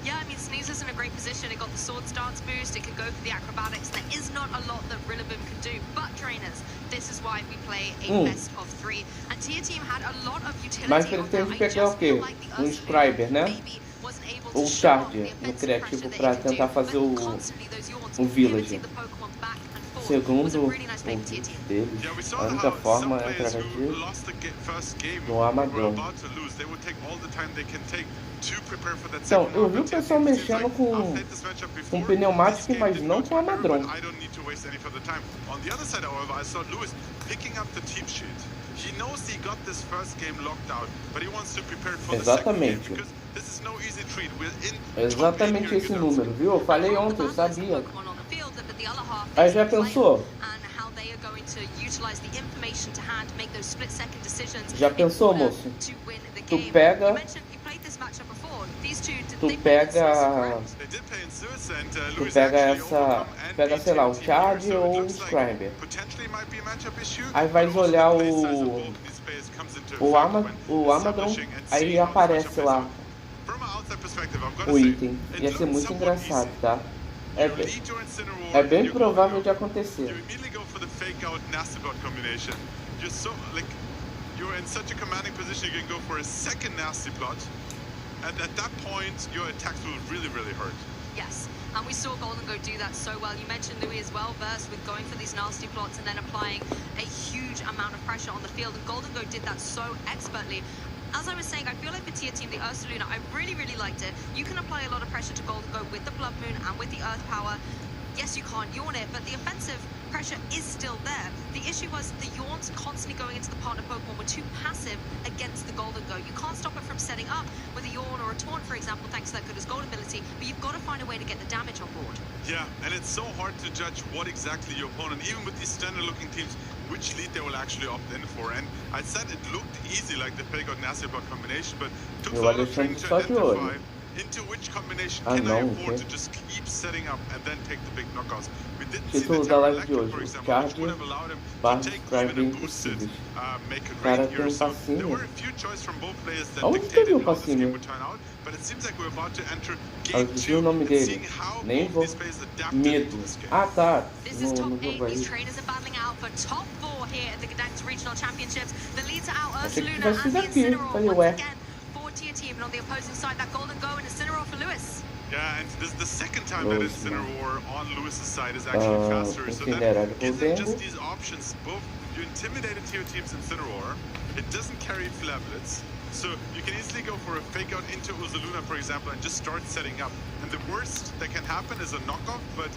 Yeah, I mean, Sneasler's in a great position. It got the Sword Stance boost. It can go for the acrobatics. There is not a lot that Rillaboom can do. But, trainers, this is why we play a best of 3. And Tier Team had a lot of utility. Mas pretende pegar o quê? Um Scriber, né? Ou Charger no criativo para tentar fazer o Village. Segundo o deles, a única forma é através do Armadrão. Então, eu vi o pessoal mexendo com pneumático, mas não com Armadrão. Exatamente. Exatamente esse número, viu? Eu falei ontem, eu sabia. Aí já pensou? Já pensou, moço? Tu pega, sei lá, o Charge ou o Scriber. Aí vais olhar o Amazon, aí aparece lá o item. Ia ser muito engraçado, tá? É bem provável de acontecer. You're in such a commanding position, you can go for a second nasty plot, and at that point, your attacks will really, really hurt. Yes, and we saw Golden Go do that so well. You mentioned Louis as well, versed with going for these nasty plots and then applying a huge amount of pressure on the field, and Golden Go did that so expertly. As I was saying, I feel like the tier team, the Ursaluna, I really, really liked it. You can apply a lot of pressure to Golden Go with the Blood Moon and with the Earth Power. Yes, you can't yawn it, but the offensive pressure is still there. The issue was the yawns constantly going into the partner Pokemon were too passive against the Golden Go. You can't stop it from setting up with a yawn or a taunt, for example, thanks to that good as gold ability, but you've got to find a way to get the damage on board. Yeah, and it's so hard to judge what exactly your opponent, even with these standard looking teams, which lead they will actually opt in for. And I said it looked easy, like the Pegod Nasibot combination, but took a lot of training to identify into which combination can I afford to just keep setting up and then take the big knockouts. We didn't see the Terra Electric, for example, which would have allowed him to take even a boosted make a great hero. So there were a few choices from both players that dictated how this game would turn out, but it seems like we're about to enter game 2 and seeing how both these players adapted to this game. Ah, tá. This is top 8. These trainers are battling out for top 4 here at the Gdansk Regional Championships. The leads are out Ursaluna and the Incineroar once again. Tier team, and on the opposing side, that Golden Go and Incineroar for Lewis. Yeah, and this is the second time that Incineroar on Lewis's side is actually faster. So that gives them just these options. Both you intimidated tier teams Incineroar, it doesn't carry Flablets, so you can easily go for a fake out into Ursaluna, for example, and just start setting up. And the worst that can happen is a knockoff, but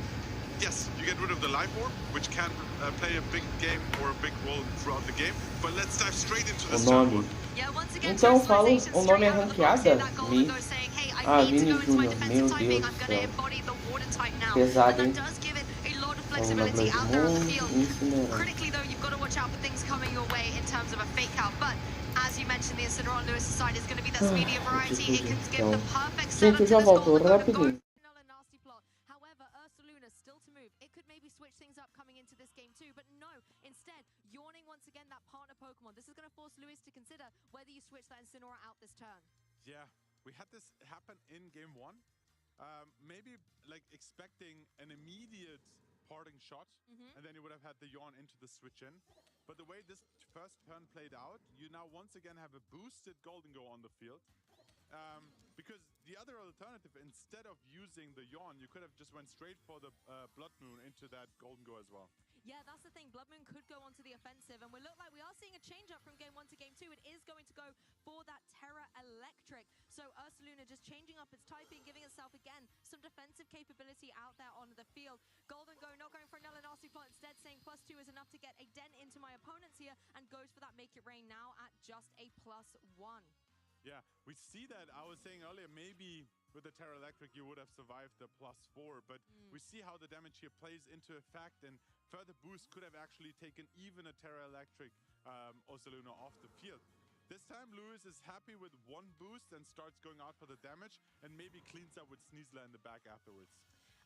yes, you get rid of the life orb, which can play a big game or a big role throughout the game. But let's dive straight into this turn. Então fala o nome é ranqueada? Mi. Ah, Vini Júnior, meu Deus do céu. Pesado, hein? Vamos na Blood Moon, Incineroar. as you mentioned, the Incineroar on Lewis' side is going to be that speedier variety. It can give the perfect Gente, setup eu to já this volto Golden Goal to go rapidinho. Nasty plot. However, Ursaluna still to move. It could maybe switch things up coming into this game too, but no. Instead, yawning once again that partner Pokemon. This is going to force Lewis to consider whether you switch that Incineroar out this turn. Yeah, we had this happen in game 1. Maybe like expecting an immediate parting shot, and then you would have had the yawn into the switch in. But the way this first turn played out, you now once again have a boosted Golden Go on the field. Because the other alternative, instead of using the yawn, you could have just went straight for the Blood Moon into that Golden Go as well. Yeah, that's the thing. Blood Moon could go onto the offensive, and we look like we are seeing a change up from game 1 to game 2. It is going to go for that Terra Electric. So Ursaluna just changing up its typing, giving itself again some defensive capability out there on the field. Golden Go not going for another nasty plot, instead saying +2 is enough to get a dent into my opponents here, and goes for that Make It Rain now at just a +1. Yeah, we see that. I was saying earlier, maybe with the Terra Electric you would have survived the +4, but we see how the damage here plays into effect, and further boost could have actually taken even a Terra Electric Ursaluna off the field. This time Lewis is happy with 1 boost and starts going out for the damage, and maybe cleans up with Sneasler in the back afterwards.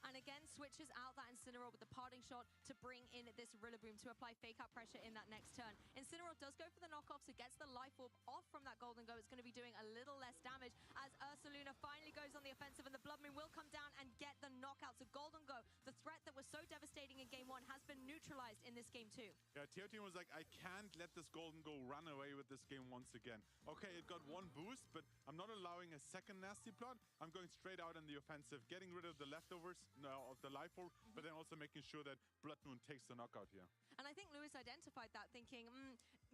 And again, switches out that Incineroar with the parting shot to bring in this Rillaboom to apply fake out pressure in that next turn. Incineroar does go for the knockoff, so gets the Life Orb off from that Golden Go. It's going to be doing a little less damage as Ursaluna finally goes on the offensive, and the Blood Moon will come down and get the knockout. So Golden Go, the threat that was so devastating in game 1, has been neutralized in this game 2. Yeah, Teo Team was like, I can't let this Golden Go run away with this game once again. Okay, it got 1 boost, but I'm not allowing a second nasty plot. I'm going straight out in the offensive, getting rid of the leftovers of the Life Orb, but then also making sure that Blood Moon takes the knockout here. And I think Lewis identified that, thinking,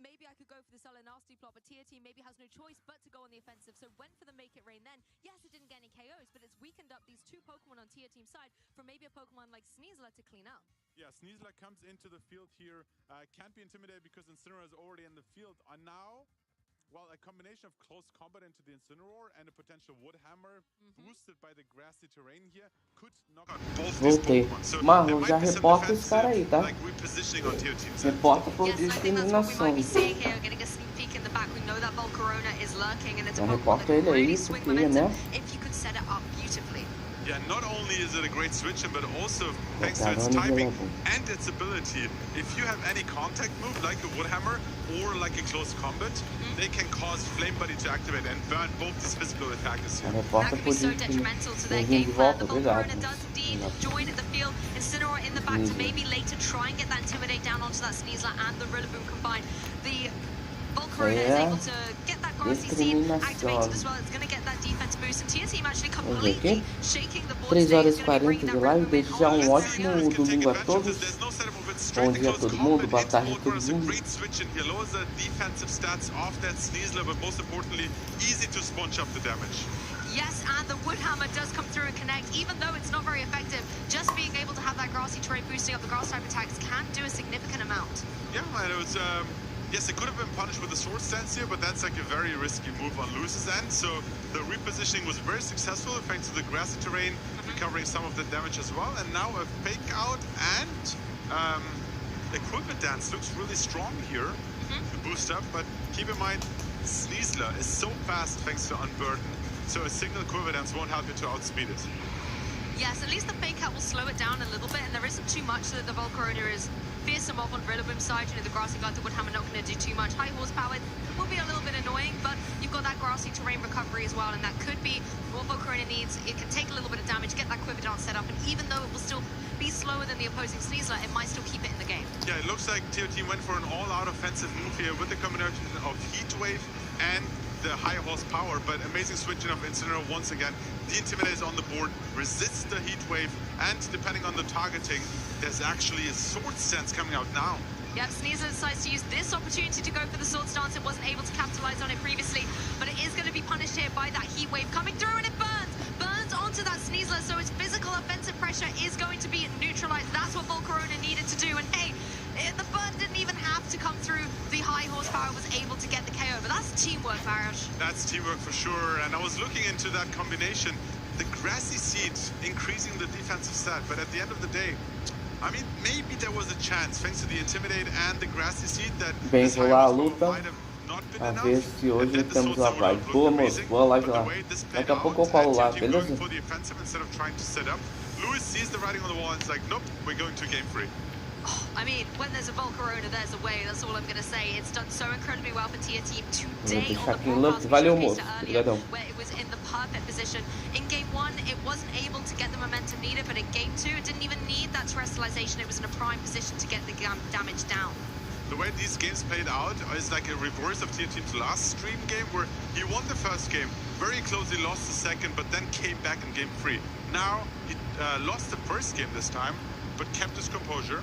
maybe I could go for the Solar Nasty plot, but Tia Team maybe has no choice but to go on the offensive, so went for the Make It Rain then. Yes, it didn't get any KOs, but it's weakened up these 2 Pokemon on Tia Team's side for maybe a Pokemon like Sneasler to clean up. Yeah, Sneasler comes into the field here, can't be intimidated because Incineroar is already in the field. And now, well, a combination of close combat into the Incineroar and a potential Wood Hammer boosted by the grassy terrain here could knock out both these Pokemon. So Marlon, já reporta esse cara aí, tá? like repositioning on Teo Team's Reporta por discriminação. Já reporta ele aí, porque, né? Yeah, not only is it a great switch in, but also thanks to its typing and its ability. If you have any contact move, like a Wood Hammer or like a close combat, they can cause Flame Buddy to activate and burn both these physical attackers here. That could be so detrimental to their game plan. The Volcarona does indeed join the field. Incineroar in the back to maybe later try and get that Intimidate down onto that Sneasler and the Rillaboom combined. The Volcarona is able to get that Grassy Seed activated as well. It's going to get that defense boost, and Tia Team actually completely shaking the board. 3h40 de live, desde já ótimo domingo a todos. Bom dia a todo mundo, boa tarde a todo mundo. Great switch in here, lowers the defensive stats of that Sneasler, but most importantly, easy to sponge up the damage. Yes, and the Wood Hammer does come through and connect, even though it's not very effective. Just being able to have that grassy terrain boosting up the grass type attacks can do a significant amount. Yeah, and it was, yes, it could have been punished with a sword stance here, but that's like a very risky move on Lewis's end. So the repositioning was very successful thanks to the grassy terrain, recovering some of the damage as well. And now a fake out and equipment dance looks really strong here to boost up. But keep in mind, Sneasler is so fast thanks to Unburden. So a single Quiver Dance won't help you to outspeed it. Yes, at least the fake out will slow it down a little bit, and there isn't too much that the Volcarona is fearsome of on Rillaboom's side. You know, the grassy guard, the Wood Hammer not going to do too much. High horsepower will be a little bit annoying, but you've got that grassy terrain recovery as well, and that could be what Volcarona needs. It can take a little bit of damage, get that Quiver Dance set up, and even though it will still be slower than the opposing Sneasler, it might still keep it in the game. Yeah, it looks like Teo Team went for an all-out offensive move here with the combination of Heat Wave and the high horsepower, but amazing switching of Incineroar once again. The Intimidate is on the board, resists the Heat Wave, and depending on the targeting, there's actually a Sword Stance coming out now. Yep, Sneasler decides to use this opportunity to go for the Sword Stance. It wasn't able to capitalize on it previously, but it is going to be punished here by that Heat Wave coming through, and it burns onto that Sneasler, so its physical offensive pressure is going to be neutralized. That's what Volcarona needed to do, and hey, the burn didn't even have to come through. The high horsepower was able to get the KO, but that's teamwork, Varaj. That's teamwork for sure, and I was looking into that combination. The Grassy Seed increasing the defensive stat, but at the end of the day, I mean, maybe there was a chance, thanks to the Intimidate and the Grassy Seed, that this high horsepower might have A ver se hoje temos uma vibe boa, moço. Boa live lá. Daqui a pouco eu colo lá, beleza? Lewis sees the writing on the wall and is like, nope, we're going to game 3. I mean, when there's a Volcarona, there's a way. That's all I'm going to say. It's done so incredibly well for Tier Team today on the broadcast we showcased it earlier, where it was in the perfect position. In Game 1, it wasn't able to get the momentum needed, but in Game 2, it didn't even need that terrestrialization. It was in a prime position to get the damage down. The way these games played out is like a reverse of Tier Team's last stream game, where he won the first game, very closely lost the second, but then came back in Game 3. Now, he lost the first game this time, but kept his composure,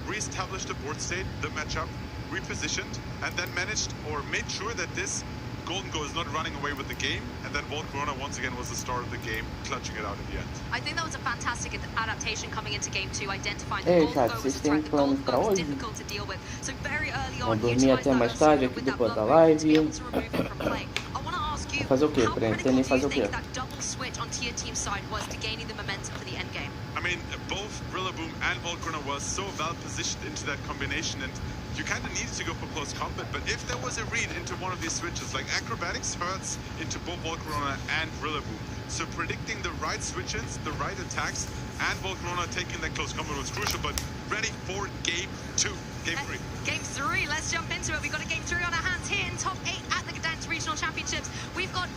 re-established the board state, the matchup, repositioned, and then managed or made sure that this Golden Goal is not running away with the game, and then Volcarona once again was the star of the game, clutching it out at the end. I think that was a fantastic adaptation coming into Game 2, identifying the Golden Goal was a threat. The Golden Goal was difficult to deal with, so very early on, utilized that Ursula with that blood movement to be able to remove it from play. I want to ask you, how critical do you think that double switch on Tier Team side was to gaining the momentum for the end game? I mean, both Rillaboom and Volcarona were so well positioned into that combination, and you kind of needed to go for close combat, but if there was a read into one of these switches, like acrobatics hurts into both Volcarona and Rillaboom. So predicting the right switches, the right attacks, and Volcarona taking that close combat was crucial, but ready for Game 2, Game 3. Game 3, let's jump into it. We've got a Game 3 on our hands here in Top 8 at the Gdansk Regional Championships. We've got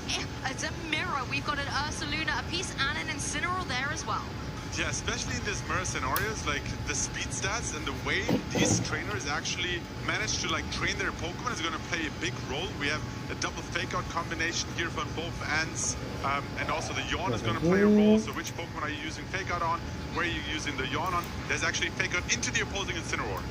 a Mirror, we've got an Ursaluna, a Peace, and an Incineroar there as well. Yeah, especially in these mirror scenarios, like the speed stats and the way these trainers actually manage to like train their Pokemon is going to play a big role. We have a double fake out combination here from both ends, and also the Yawn is going to play a role. So which Pokemon are you using fake out on? Where are you using the Yawn on? There's actually fake out into the opposing Incineroar.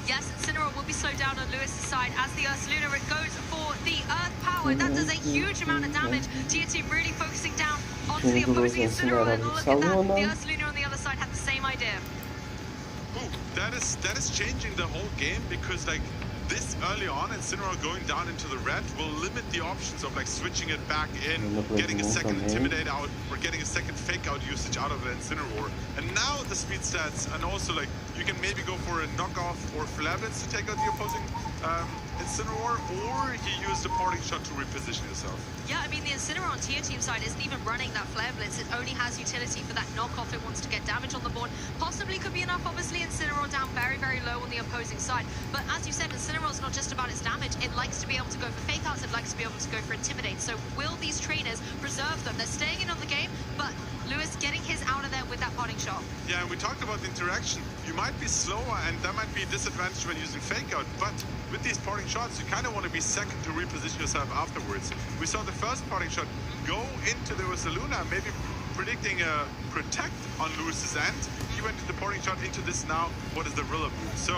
Yes, Incineroar will be slowed down on Lewis's side as the Ursaluna, it goes for the Earth Power. That does a huge amount of damage. Tier Team really focusing down onto the opposing Incineroar, and look at that, the Ursaluna on the other side had the same idea. Ooh, that is changing the whole game, because like this early on, Incineroar going down into the red will limit the options of like switching it back in, getting a second Intimidate out, or getting a second fake out usage out of the Incineroar. And now the speed stats, and also like you can maybe go for a knockoff or Flare Blitz to take out the opposing Incineroar, or you use the parting shot to reposition yourself. Yeah, I mean, the Incineroar on Tier Team side isn't even running that Flare Blitz. It only has utility for that knockoff. It wants to get damage on the board. Possibly could be enough. Obviously, Incineroar down very, very low on the opposing side. But as you said, Incineroar's not just about its damage. It likes to be able to go for fake outs. It likes to be able to go for Intimidate. So will these trainers preserve them? They're staying in on the game, but Lewis getting his out of there with that parting shot. Yeah, and we talked about the interaction. You might be slower, and that might be a disadvantage when using fake out, but with these parting shots, you kind of want to be second to reposition yourself afterwards. We saw the first parting shot go into the Ursaluna, maybe predicting a protect on Lewis's end. He went to the parting shot into this now. What is the Rillaboom? So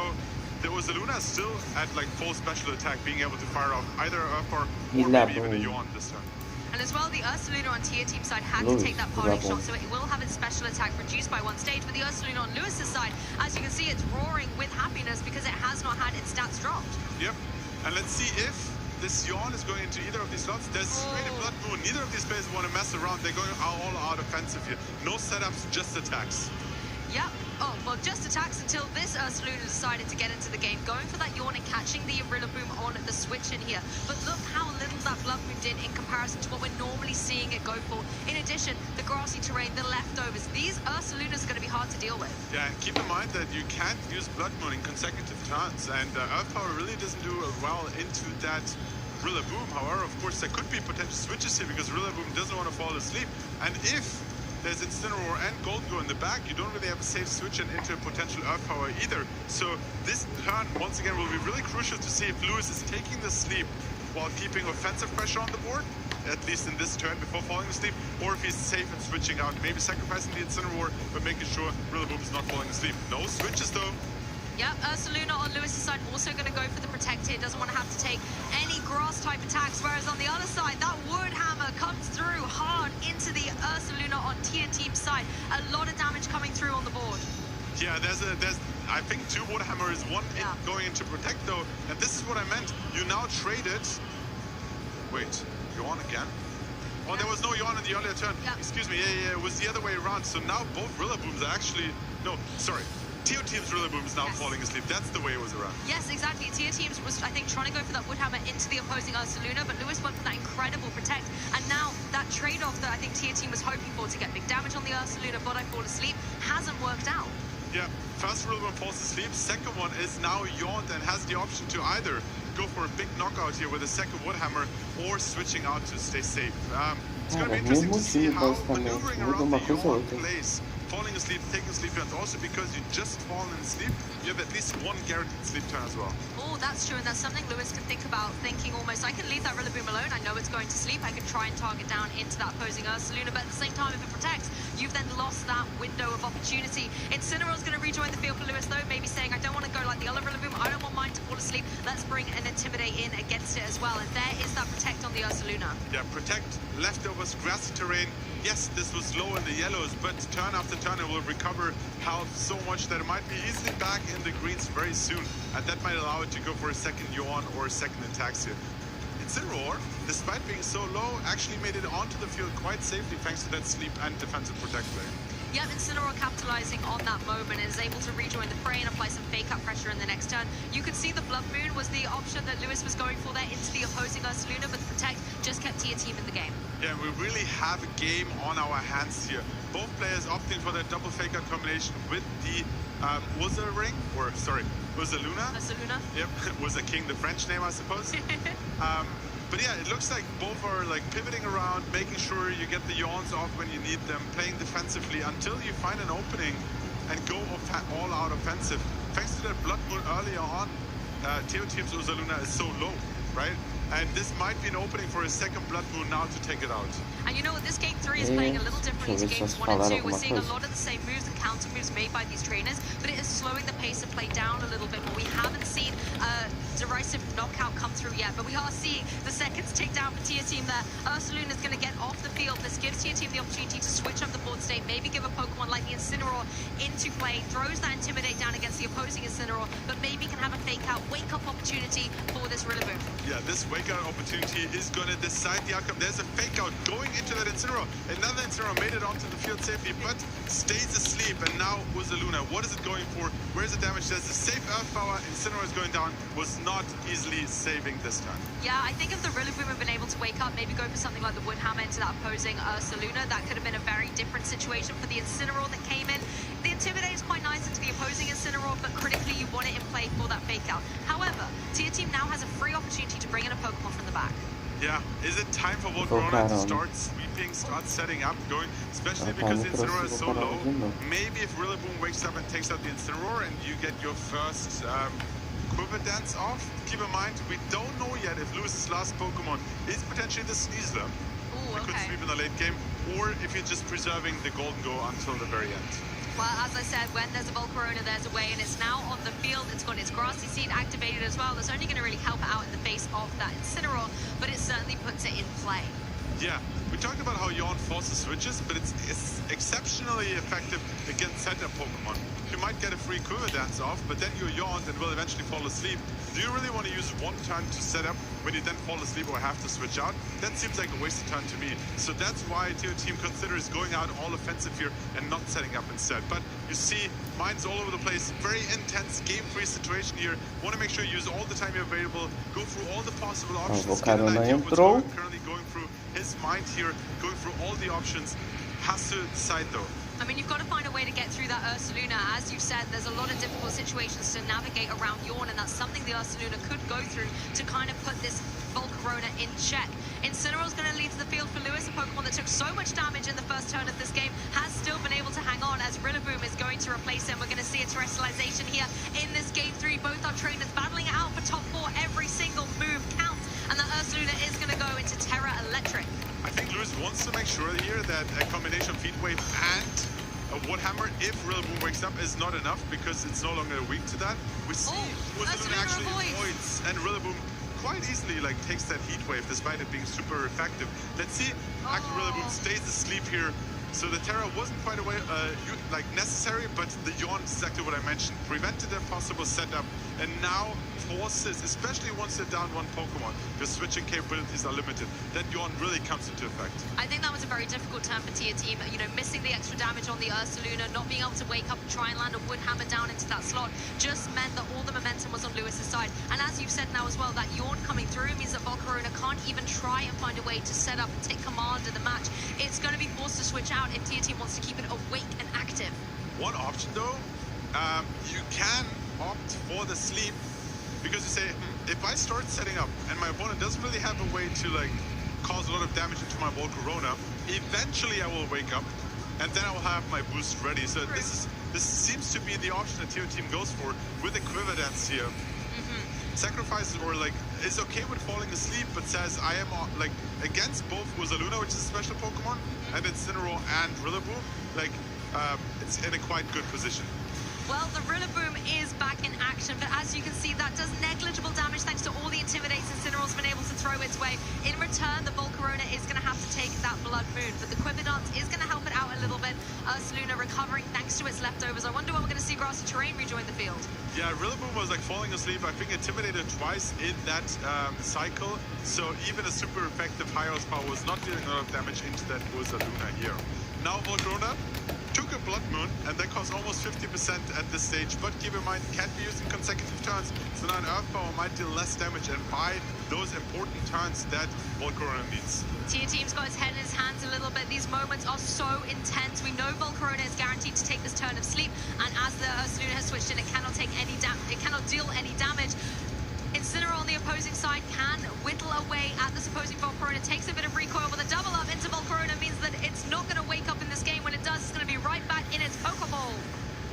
the Ursaluna is still at like full special attack, being able to fire off either a Earthpower or maybe even a Yawn this turn. And as well, the Ursaluna on Tier Team side had to take that parting shot, so it will have its special attack reduced by one stage. But the Ursaluna on Lewis's side, as you can see, it's roaring with happiness because it has not had its stats dropped. Yep. And let's see if this Yawn is going into either of these slots. There's straight a Blood Moon. Neither of these players want to mess around. They're going all out offensive here. No setups, just attacks. Yep. Oh, well, just attacks until this Ursaluna decided to get into the game, going for that Yawn and catching the Rillaboom on the switch in here. But look how little that Blood Moon did in comparison to what we're normally seeing it go for. In addition, the grassy terrain, the leftovers, these Ursalunas are going to be hard to deal with. Yeah, and keep in mind that you can't use Blood Moon in consecutive turns, and Earth Power really doesn't do well into that Rillaboom. However, of course, there could be potential switches here because Rillaboom doesn't want to fall asleep. And if there's Incineroar and Golden Goal in the back, you don't really have a safe switch and into a potential Earth Power either. So this turn, once again, will be really crucial to see if Lewis is taking the sleep while keeping offensive pressure on the board, at least in this turn before falling asleep, or if he's safe and switching out, maybe sacrificing the Incineroar, but making sure Rillaboom is not falling asleep. No switches though. Yep, Ursaluna on Lewis's side also going to go for the protect here. Doesn't want to have to take any grass type attacks, whereas on the other side, that Wood Hammer comes through hard into the Ursaluna on Tier Team side. A lot of damage coming through on the board. Yeah, there's I think 2 Wood Hammers, 1 going into protect though, and this is what I meant. You now traded. Wait, Yawn again? Oh, there was no Yawn in the earlier turn. Excuse me, yeah, it was the other way around. So now both Rillabooms are actually, no, sorry. Teo Team's Rillaboom is now falling asleep. That's the way it was around. Yes, exactly. Teo Teams was, I think, trying to go for that Woodhammer into the opposing Ursaluna, but Lewis went for that incredible protect. And now that trade-off that I think Teo Team was hoping for to get big damage on the Ursaluna, but I fall asleep, hasn't worked out. Yeah, first Rillaboom falls asleep. Second one is now yawned and has the option to either go for a big knockout here with a second Woodhammer or switching out to stay safe. It's going to be interesting to see how maneuvering around the yawn plays. Falling asleep, taking sleep turns. Also because you just fallen asleep, you have at least one guaranteed sleep turn as well. Oh, that's true, and that's something Lewis can think about, thinking almost, I can leave that Rillaboom alone, I know it's going to sleep, I can try and target down into that opposing Ursaluna, but at the same time, if it protects, you've then lost that window of opportunity. Incineroar's going to rejoin the field for Lewis, though, maybe saying, I don't want to go like the other Rillaboom, I don't want mine to fall asleep, let's bring an Intimidate in against it as well, and there is that protect on the Ursaluna. Yeah, protect, leftovers, grassy terrain. Yes, this was low in the yellows, but turn after turn it will recover health so much that it might be easily back in the greens very soon, and that might allow it to go for a second yawn or a second attacks here. Incineroar, despite being so low, actually made it onto the field quite safely thanks to that sleep and defensive protect play. Yeah, Incineroar capitalizing on that moment and is able to rejoin the fray and apply some fake-out pressure in the next turn. You could see the Blood Moon was the option that Lewis was going for there into the opposing Ursaluna, but the protect just kept Teo Team in the game. Yeah, we really have a game on our hands here. Both players opting for that double fake-out combination with the Ursaluna. Ursaluna? Yep, was a king, the French name, I suppose. But yeah, it looks like both are like pivoting around, making sure you get the yawns off when you need them, playing defensively until you find an opening and go all out offensive. Thanks to that Blood Moon earlier on, Teo Team's Ursaluna is so low, right? And this might be an opening for a second Blood Moon now to take it out. And you know what, this game 3 is playing a little different to games 1 and 2. We're seeing a lot of the same moves and counter moves made by these trainers, but it is slowing the pace of play down a little bit more. We haven't seen derisive knockout come through yet, but we are seeing the seconds tick down for Teo Team there. Ursaluna is going to get off the field. This gives Teo Team the opportunity to switch up the board state, maybe give a Pokemon like the Incineroar into play, throws that Intimidate down against the opposing Incineroar, but maybe can have a fake-out, wake-up opportunity for this Rillaboom. Yeah, this wake-out opportunity is going to decide the outcome. There's a fake-out going into that Incineroar. Another Incineroar made it onto the field safely, but stays asleep, and now Ursaluna. What is it going for? Where's the damage? There's a safe Earth Power. Incineroar is going down. Was not easily saving this time. Yeah, I think if the Rillaboom had been able to wake up, maybe go for something like the Woodhammer into that opposing Ursaluna, that could have been a very different situation for the Incineroar that came in. The Intimidate is quite nice into the opposing Incineroar, but critically you want it in play for that fake out. However, Teo Team now has a free opportunity to bring in a Pokemon from the back. Yeah, is it time for Volcarona to start sweeping, start setting up, going, especially because the Incineroar is so low? Maybe if Rillaboom wakes up and takes out the Incineroar and you get your first Quiver Dance off. Keep in mind, we don't know yet if Lewis's last Pokemon is potentially the Sneasler. Ooh, okay. Could sweep in the late game, or if you're just preserving the Golden Go until the very end. Well, as I said, when there's a Volcarona, there's a way, and it's now on the field. It's got its Grassy Seed activated as well. That's only going to really help it out in the face of that Incineroar, but it certainly puts it in play. Yeah, we talked about how Yawn forces switches, but it's exceptionally effective against setup Pokemon. You might get a free Quiver Dance off, but then you're yawned and will eventually fall asleep. Do you really want to use one turn to set up when you then fall asleep or have to switch out? That seems like a wasted turn to me. So that's why Teo Team considers going out all offensive here and not setting up instead. But you see, minds all over the place. Very intense game-free situation here. Want to make sure you use all the time you're available. Go through all the possible options. Get an idea of what's currently going through his mind here. Going through all the options. Has to decide though. I mean, you've got to find a way to get through that Ursaluna. As you said, there's a lot of difficult situations to navigate around Yawn, and that's something the Ursaluna could go through to kind of put this Volcarona in check. Incineroar's going to lead to the field for Lewis, a Pokemon that took so much damage in the first turn of this game, has still been able to hang on as Rillaboom is going to replace him. We're going to see a terrestrialization here in this game 3. Both our trainers battling it out for top 4. Every single move counts, and that Ursaluna is going to go into Terra Electric. I think Lewis wants to make sure here that a combination of Heat Wave and a Woodhammer, if Rillaboom wakes up, is not enough because it's no longer weak to that. We see Ursaluna actually avoids, and Rillaboom quite easily takes that Heat Wave despite it being super effective. Let's see, actually Rillaboom stays asleep here. So the Terra wasn't quite away, necessary, but the Yawn is exactly what I mentioned. Prevented a possible setup, and now forces, especially once they're down one Pokemon, your switching capabilities are limited. That Yawn really comes into effect. I think that was a very difficult turn for Teo Team, missing the extra the damage on the Ursaluna, not being able to wake up and try and land a wood hammer down into that slot just meant that all the momentum was on Lewis's side. And as you've said now as well, that Yawn coming through means that Volcarona can't even try and find a way to set up and take command of the match. It's going to be forced to switch out if Tia Team wants to keep it awake and active. One option though, you can opt for the sleep, because you say, if I start setting up and my opponent doesn't really have a way to like cause a lot of damage into my Volcarona, eventually I will wake up and then I will have my boost ready. So this seems to be the option that Tia Team goes for with the Quiver Dance here. Sacrifices or like is okay with falling asleep, but says I am like against both Ursaluna, which is a special Pokemon, and Incineroar and Rillaboom. Like it's in a quite good position. Well, the Rillaboom is back in action, but as you can see, that does negligible damage thanks to all the Intimidates Incineroar's been able to throw its way. In return, the Volcarona is going to have to take that Blood Moon, but the Quiver Dance is going to help it out a little bit. Ursaluna recovering thanks to its leftovers. I wonder when we're going to see Grassy Terrain rejoin the field. Yeah, Rillaboom was like falling asleep, I think intimidated twice in that cycle, so even a super effective high horsepower was not dealing a lot of damage into that Ursaluna here. Now Volcarona took a Blood Moon, and that costs almost 50% at this stage, but keep in mind, can't be used in consecutive turns, so now an Earth Power might deal less damage and buy those important turns that Volcarona needs. Tia Team's got his head in his hands a little bit. These moments are so intense. We know Volcarona is guaranteed to take this turn of sleep, and as the Ursaluna has switched in, it cannot take any it cannot deal any damage. Incineroar on the opposing side can whittle away at this opposing Volcarona, takes a bit of recoil, but the double up into Volcarona means that it's not going to wake up in this game. When it does, it's going to be right back in its Pokeball.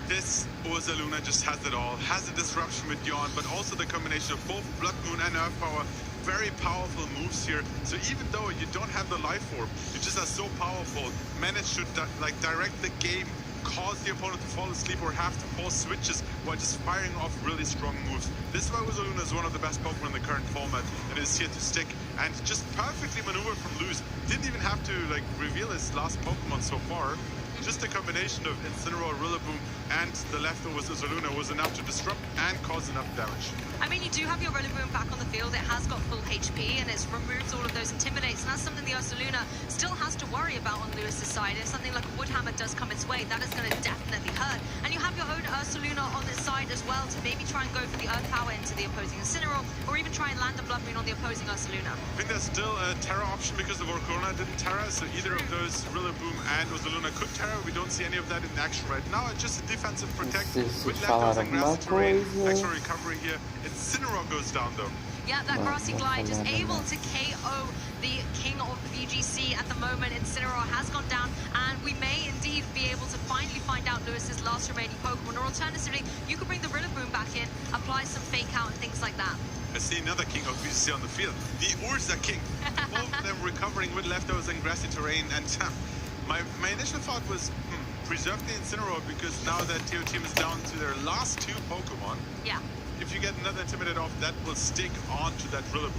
This Ursaluna just has it all. Has a disruption with Yawn, but also the combination of both Blood Moon and Earth Power. Very powerful moves here. So even though you don't have the Life Orb, you just are so powerful, manage to like direct the game, cause the opponent to fall asleep or have to force switches while just firing off really strong moves. This is why Ursaluna is one of the best Pokemon in the current format and is here to stick and just perfectly maneuver from loose. Didn't even have to like reveal his last Pokemon so far. Just a combination of Incineroar, Rillaboom, and the leftovers Ursaluna was enough to disrupt and cause enough damage. I mean, you do have your Rillaboom back on the field. It has got full HP, and it's removed all of those Intimidates, and that's something the Ursaluna still has to worry about on Lewis's side. If something like a Wood Hammer does come its way, that is going to definitely hurt. And you have your own Ursaluna on its side as well to maybe try and go for the Earth Power into the opposing Incineroar, or even try and land the Blood Moon on the opposing Ursaluna. I think there's still a Terra option because the Volcarona didn't Terra, so either of those Rillaboom and Ursaluna could Terra. We don't see any of that in action right now. It's just a defensive protect with leftovers and grassy terrain. Extra recovery here. Incineroar goes down though. Yeah, that Grassy Glide is able to KO the king of VGC at the moment. Incineroar has gone down, and we may indeed be able to finally find out Lewis's last remaining Pokemon, or alternatively, you could bring the Rillaboom back in, apply some fake out and things like that. I see another king of VGC on the field, the Ursa King. Both of them recovering with leftovers and grassy terrain, and my initial thought was, preserve the Incineroar, because now that Tia Team is down to their last two Pokemon, if you get another Intimidate off, that will stick onto that Rillaboom.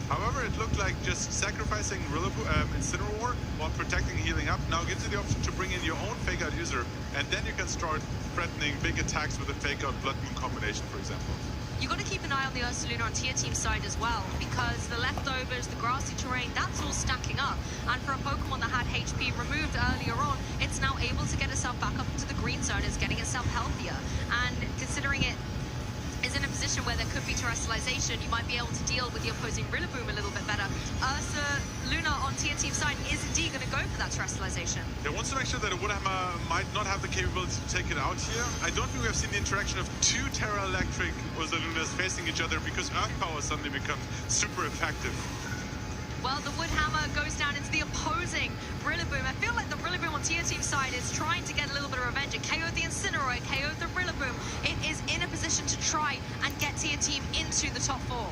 However, it looked like just sacrificing Incineroar while protecting and healing up now gives you the option to bring in your own Fake Out user, and then you can start threatening big attacks with a Fake Out Blood Moon combination, for example. You got to keep an eye on the Ursaluna on Tia Team side as well, because the leftovers, the grassy terrain, that's all stacking up. And for a Pokemon that had HP removed earlier on, it's now able to get itself back up into the green zone, it's getting itself healthier. And considering it is in a position where there could be terrestrialization, you might be able to deal with the opposing Rillaboom a little bit better. Ursaluna on Tia Team side is indeed going to go for that terrestrialization. It wants to make sure that a Wood Hammer might not have the capability to take it out here. I don't think we have seen the interaction of two Terra Electric Ursalunas facing each other, because Earth Power suddenly becomes super effective. Well, the Wood Hammer goes down into the opposing Rillaboom. I feel like the Rillaboom on Tia Team side is trying to get a little bit of revenge. It KO'd the Incineroar, it KO'd the Rillaboom. It is in a position to try and get Tia Team into the top four.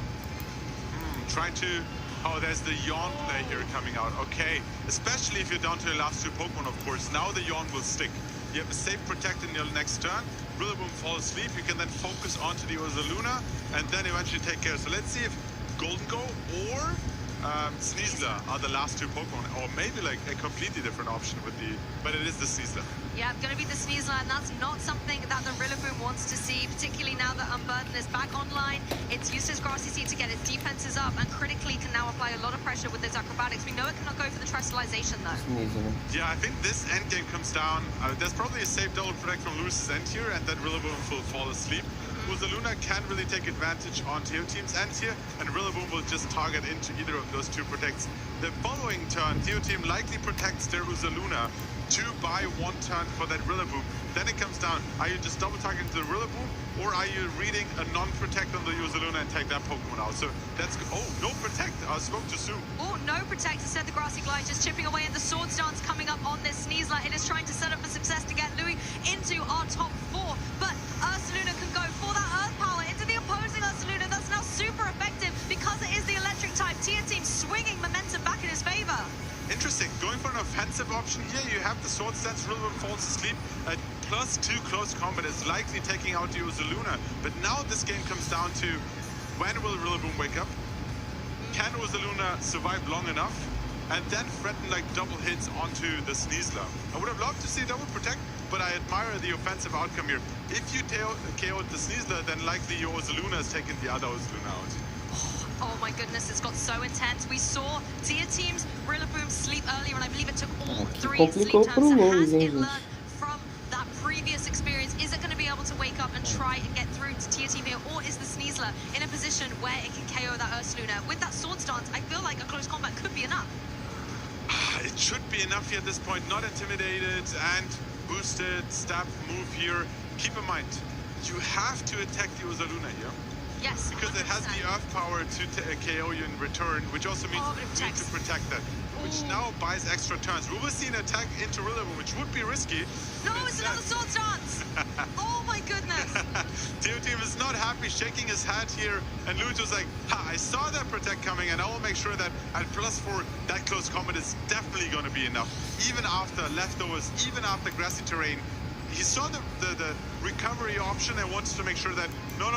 Trying to... Oh, there's the Yawn play here coming out. Okay, especially if you're down to the last two Pokemon, of course. Now the Yawn will stick. You have a safe protect in your next turn. Rillaboom falls asleep. You can then focus onto the Ursaluna and then eventually take care. So let's see if Golden Go or Sneasler are the last two Pokemon, or maybe like a completely different option with the, but it is the Sneasler. Yeah, going to be the Sneasler, and that's not something that the Rillaboom wants to see, particularly now that Unburden is back online. It's used his Grassy Seed to get its defenses up, and critically can now apply a lot of pressure with its acrobatics. We know it cannot go for the Terrestrialization, though. Yeah, I think this endgame comes down. There's probably a safe double protect from Lewis's end here, and then Rillaboom will fall asleep. Uzaluna can really take advantage on Teo Team's end here, and Rillaboom will just target into either of those two protects. The following turn, Teo Team likely protects their Uzaluna to buy one turn for that Rillaboom. Then it comes down, are you just double targeting the Rillaboom, or are you reading a non-protect on the Uzaluna and take that Pokemon out? So that's, oh, no protect, I spoke too soon. Oh, no protect, instead the Grassy Glide just chipping away, and the Swords Dance coming up on this Sneasler. It is trying to set up for success to get Louis into our top 4, but Ursaluna can go for that Earth Power into the opposing Ursaluna. That's now super effective because it is the electric type. Tia Team swinging momentum back in his favor. Interesting, going for an offensive option here, you have the Sword Stance, Rillaboom falls asleep. At +2 close combat is likely taking out the Uzaluna, but now this game comes down to when will Rillaboom wake up? Can Uzaluna survive long enough? And then threaten like double hits onto the Sneasler. I would have loved to see double protect, but I admire the offensive outcome here. If you KO'd the Sneasler, then likely your Uzaluna has taken the other Uzaluna out. Oh my goodness, it's got so intense. We saw Tia Team's Rillaboom sleep earlier, and I believe it took all 3 sleep turns. So has it learned from that previous experience? Is it going to be able to wake up and try and get through to Tia Team here, or is the Sneasler in a position where it can KO that Ursaluna? With that Sword Stance, I feel like a close combat could be enough. It should be enough here at this point. Not intimidated and boosted stab move here. Keep in mind, you have to attack the Uzaluna here. Yes, because 100%. It has the Earth Power to KO you in return, which also means you need to protect that, which now buys extra turns. We will see an attack into Rillaboom, which would be risky. No, it's another Sword Stance! Oh my goodness! Teo Team is not happy, shaking his head here, and Luto's like, ha, I saw that protect coming, and I will make sure that at +4, that close combat is definitely going to be enough. Even after leftovers, even after grassy terrain, he saw the recovery option and wants to make sure that, no,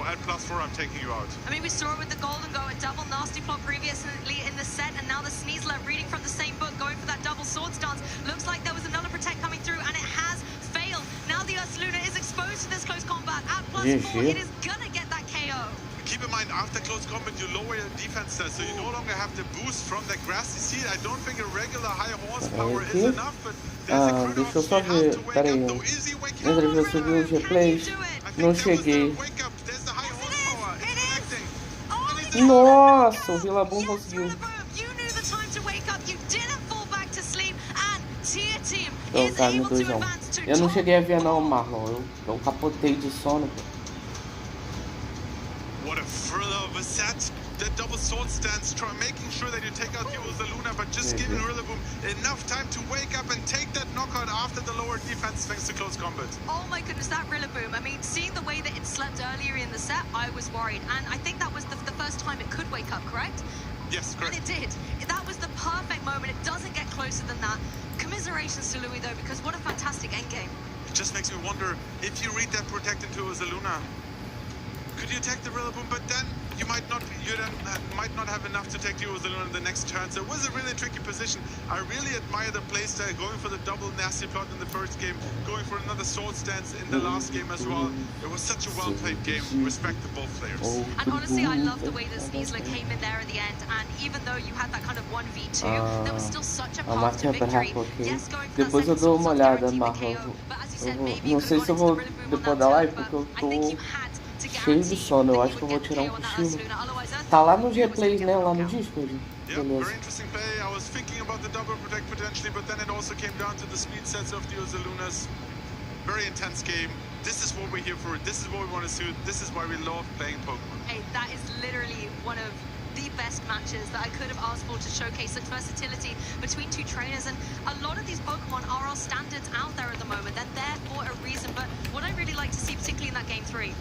at +4 I'm taking you out. I mean, we saw it with the Golden Go, a double Nasty Plot previously in the set, and now the Sneasler reading from the same book, going for that double Sword Stance. Looks like there was another protect coming through, and it has failed. Now the Ursaluna is exposed to this close combat. At +4, it is gonna get that KO. Keep in mind, after close combat, you lower your defense stats, so you no longer have the boost from that Grassy Seed. I don't think a regular high horsepower is enough, but deixa eu só ver, pera aí. André, já subiu os replays? Não cheguei. Nossa, o Rillaboom conseguiu. Então tá no 2-1. Eu não cheguei a ver não, Marlon. Eu capotei de sono. What a thriller of a set. That double Sword Stance, making sure that you take out the Uzaluna, but just giving Rillaboom enough time to wake up and take that knockout after the lower defense thanks to close combat. Oh my goodness, that Rillaboom. I mean, seeing the way that it slept earlier in the set, I was worried. And I think that was the first time it could wake up, correct? Yes, correct. And it did. That was the perfect moment. It doesn't get closer than that. Commiserations to Louis, though, because what a fantastic endgame. It just makes me wonder, if you read that protect into Uzaluna, could you attack the Rillaboom, but then you might not have enough to take the Uzaluna in the next turn. So it was a really tricky position. I really admire the playstyle, going for the double Nasty Plot in the first game, going for another Sword Stance in the last game as well. It was such a well-played game. Respect to both players. And honestly, I love the way that Sneasler came in there at the end. And even though you had that kind of 1v2, there was still such a path to victory. Yes, going for depois eu dou uma olhada, Marlon. Não sei se eu vou depois da live, porque eu tô cheio de sono. Eu acho que eu vou tirar cochilo. Tá lá nos replays, né? Lá no Discord. Yeah, very interesting play. I was thinking about the double protect potentially, but then it also came down to the speed sets of the Uzalunas. Very intense game. This is what we're here for. This is what we want to see. This is why we love playing Pokemon. Hey, that is literally one of the best matches that I could have asked for to showcase the versatility between two trainers. And a lot of these Pokemon are our standards out there at the moment. They're there for a reason. But what I really like to see, particularly in that Game 3,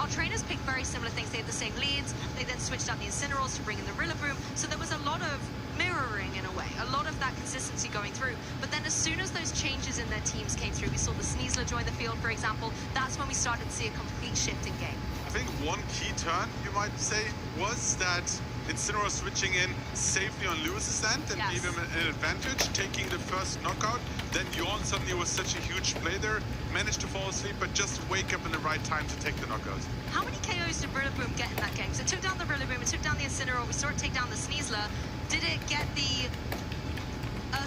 our trainers picked very similar things. They had the same leads. They then switched out the Incineroars to bring in the Rillaboom. So there was a lot of mirroring in a way, a lot of that consistency going through. But then as soon as those changes in their teams came through, we saw the Sneasler join the field, for example, that's when we started to see a complete shift in game. I think one key turn, you might say, was that Incineroar switching in safely on Lewis's end and gave him an advantage, taking the first knockout. Then Jorn suddenly was such a huge play there, managed to fall asleep, but just wake up in the right time to take the knockout. How many KOs did Rillaboom get in that game? So it took down the Rillaboom, it took down the Incineroar, we saw it take down the Sneasler. Did it get the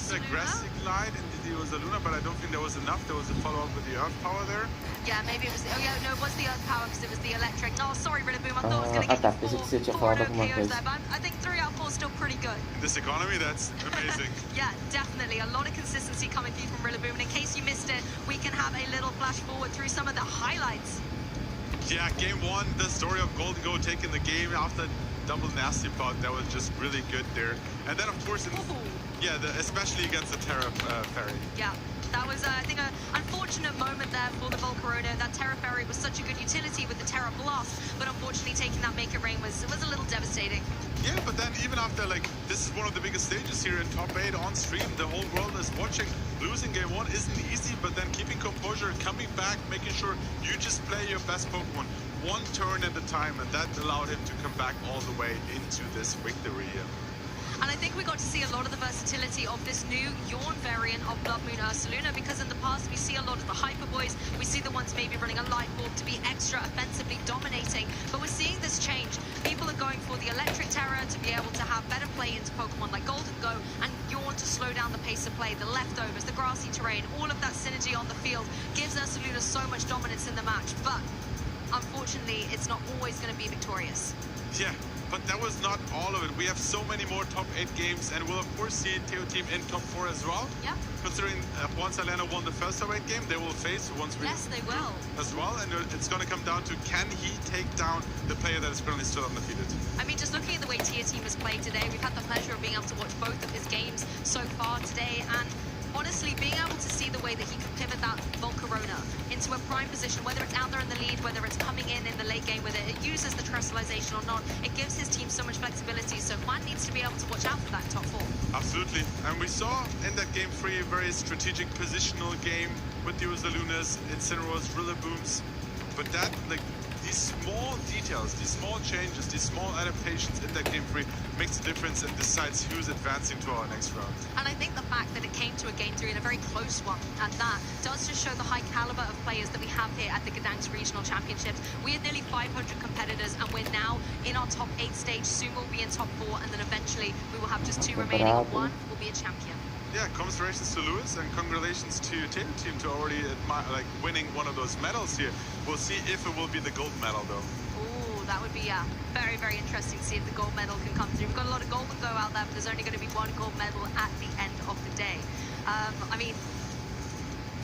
The aggressive glide into the Ursaluna, but I don't think there was enough. There was a follow-up with the Earth Power there. Yeah, maybe it was. Oh yeah, no, it was the Earth Power because it was the electric. No, sorry, Rillaboom. I thought I was going to get four KOs there, but I think 3 out of 4 is still pretty good. In this economy, that's amazing. Yeah, definitely. A lot of consistency coming through from Rillaboom. And in case you missed it, we can have a little flash forward through some of the highlights. Yeah, game 1, the story of Golden Go taking the game after double nasty pot. That was just really good there. And then, of course, especially against the Terra Ferry. Yeah, that was, I think, an unfortunate moment there for the Volcarona. That Terra Ferry was such a good utility with the Terra Blast, but unfortunately taking that Make It Rain was a little devastating. Yeah, but then even after, this is one of the biggest stages here in top 8 on stream. The whole world is watching. Losing game 1 isn't easy, but then keeping composure, coming back, making sure you just play your best Pokemon one turn at a time, and that allowed him to come back all the way into this victory here. And I think we got to see a lot of the versatility of this new Jorn variant of Blood Moon Ursaluna, because in the past we see a lot of the Hyper Boys, we see the ones maybe running a Light Orb to be extra offensively dominating, but we're seeing this change. People are going for the Electric Terror to be able to have better play into Pokemon like Golden Go, and Jorn to slow down the pace of play, the leftovers, the grassy terrain, all of that synergy on the field gives Ursaluna so much dominance in the match, but unfortunately it's not always going to be victorious. Yeah. But that was not all of it. We have so many more top 8 games, and we'll of course see Teo Team in top 4 as well. Yeah. Considering once Alana won the first top 8 game, they will face once we they will as well, and it's going to come down to can he take down the player that is currently still undefeated. I mean, just looking at the way Teo Team has played today, we've had the pleasure of being able to watch both of his games so far today, and honestly, being able to see the way that he can pivot that Volcarona into a prime position, whether it's out there in the lead, whether it's coming in the late game with it, it uses the terrestrialization or not, it gives his team so much flexibility, so Juan needs to be able to watch out for that top 4. Absolutely, and we saw in that game 3 a very strategic positional game with the Ursalunas, Incineroars, Rillabooms, but that, these small details, these small changes, these small adaptations in that game 3 makes a difference and decides who's advancing to our next round. And I think the fact that it came to a game 3 and a very close one at that does just show the high caliber of players that we have here at the Gdansk Regional Championships. We had nearly 500 competitors, and we're now in our top 8 stage. Soon we'll be in top 4, and then eventually we will have just 2 remaining, and 1 will be a champion. Yeah, congratulations to Lewis, and congratulations to Teo Team to already winning one of those medals here. We'll see if it will be the gold medal, though. Ooh, that would be very, very interesting to see if the gold medal can come through. We've got a lot of Golden Go out there, but there's only going to be 1 gold medal at the end of the day. I mean,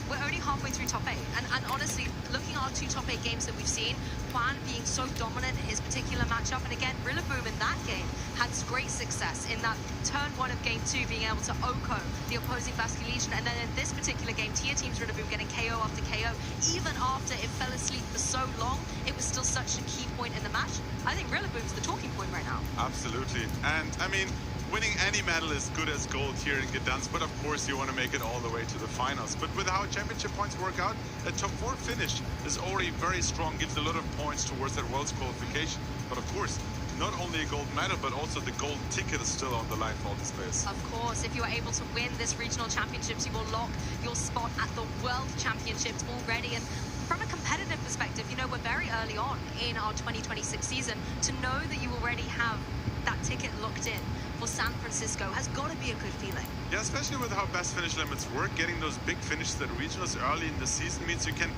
we're only halfway through top 8, and honestly, looking at our 2 top 8 games that we've seen, Juan being so dominant in his particular matchup, and again, Rillaboom in that game had great success in that turn 1 of game 2, being able to OHKO the opposing Basque Legion, and then in this particular game, Teo Team's Rillaboom getting KO after KO, even after it fell asleep for so long, it was still such a key point in the match. I think Rillaboom's the talking point right now. Absolutely, and I mean, winning any medal is good as gold here in Gdansk, but of course you want to make it all the way to the finals. But with how championship points work out, a top 4 finish is already very strong, gives a lot of points towards that World's qualification. But of course, not only a gold medal, but also the gold ticket is still on the line for all these players. Of course, if you are able to win this regional championships, you will lock your spot at the World Championships already. And from a competitive perspective, we're very early on in our 2026 season. To know that you already have that ticket locked in for San Francisco has got to be a good feeling. Yeah, especially with how best finish limits work, getting those big finishes at regionals early in the season means you can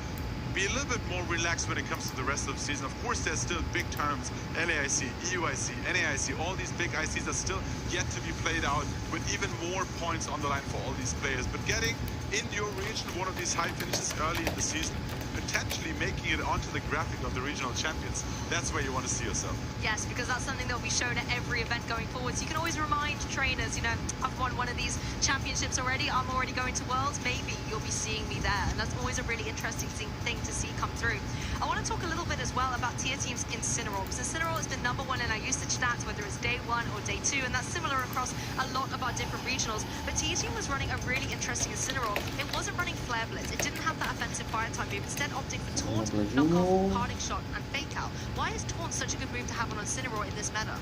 be a little bit more relaxed when it comes to the rest of the season. Of course, there's still big tournaments, LAIC, EUIC, NAIC, all these big ICs are still yet to be played out with even more points on the line for all these players. But getting in your region one of these high finishes early in the season, potentially making it onto the graphic of the regional champions, that's where you want to see yourself. Yes, because that's something that will be shown at every event going forward. So you can always remind trainers, I've won one of these championships already, I'm already going to Worlds, maybe you'll be seeing me there. And that's always a really interesting thing to see come through. I want to talk a little bit as well about Teo Team's Incineroar, because Incineroar has been #1 in our usage stats, whether it's day 1 or day 2, and that's similar across a lot of our different regionals. But Teo Team was running a really interesting Incineroar. It wasn't running Flare Blitz, it didn't have that offensive fire-type move, instead opting for Taunt, Knockoff, Parting Shot, and Fake Out. Why is Taunt such a good move to have on Incineroar in this meta?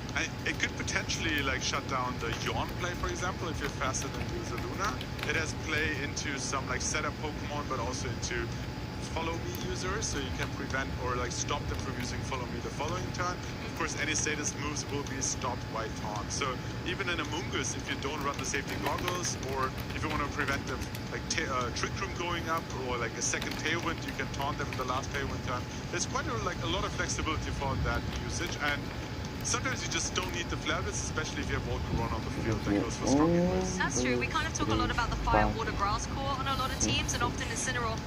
It could potentially like shut down the Yawn play, for example, if you're faster than the Luna. It has play into some like setup Pokemon, but also into follow me users, so you can prevent or like stop them from using follow me the following turn. Of course, any status moves will be stopped by taunt. So even in Amoonguss, if you don't run the safety goggles, or if you want to prevent the like Trick Room going up, or like a second Tailwind, you can taunt them in the last Tailwind turn. There's quite a lot of flexibility for that usage, and sometimes you just don't need the Flare Blitz, especially if you have Volcarona on the field. That goes for strong inverse. That's true. We kind of talk a lot about the Fire, Water, Grass core on a lot of teams, and often Incineroar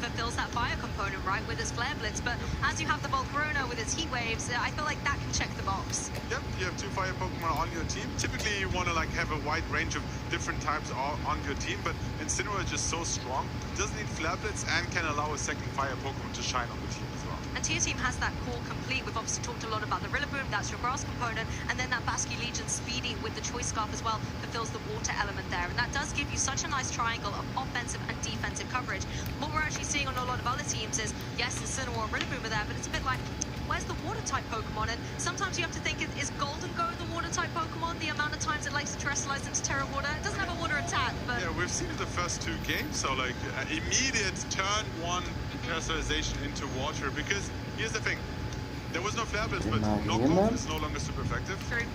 fulfills that fire component, right, with his Flare Blitz. But as you have the Volcarona with his Heat Waves, I feel like that can check the box. Yep, you have 2 fire Pokemon on your team. Typically, you want to like have a wide range of different types on your team, but Incineroar is just so strong, doesn't need Flare Blitz, and can allow a second fire Pokemon to shine on the team as well. And your team has that core complete. We've obviously talked a lot about the Rillaboom, that's your grass component, and then that Basque Legion Speedy with the Choice Scarf as well fulfills the water element there. And that does give you such a nice triangle of offensive and defensive coverage. What we're actually seeing on a lot of other teams is, yes, Incineroar and Rillaboom are there, but it's a bit like, where's the water-type Pokemon? And sometimes you have to think, is Golden Go the water-type Pokemon? The amount of times it likes to terrestrialize into Terra Water? It doesn't have a water attack, but... Yeah, we've seen the first 2 games, so like immediate turn 1 terrestrialization into water, because here's the thing, there was no Flare Blitz, but Knockoff is no longer super effective. True.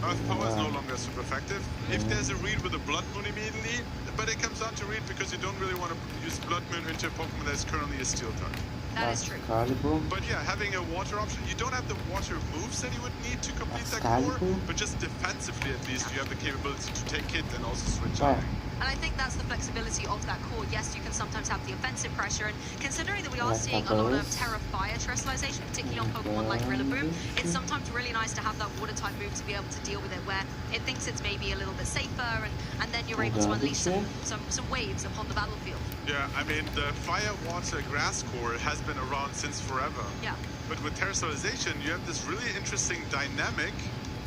Earth Power is no longer super effective. If there's a read with a Blood Moon immediately, but it comes down to read because you don't really want to use Blood Moon into a Pokemon that's currently a Steel type. That is true. But yeah, having a water option, you don't have the water moves that you would need to complete that core, but just defensively at least you have the capability to take hit and also switch out. And I think that's the flexibility of that core. Yes, you can sometimes have the offensive pressure, and considering that we are seeing a lot of Terra Fire terrestrialization, particularly on Pokemon like Rillaboom, it's sometimes really nice to have that water-type move to be able to deal with it, where it thinks it's maybe a little bit safer, and then you're able to unleash some waves upon the battlefield. Yeah, I mean, the Fire, Water, Grass core has been around since forever. Yeah. But with terrestrialization, you have this really interesting dynamic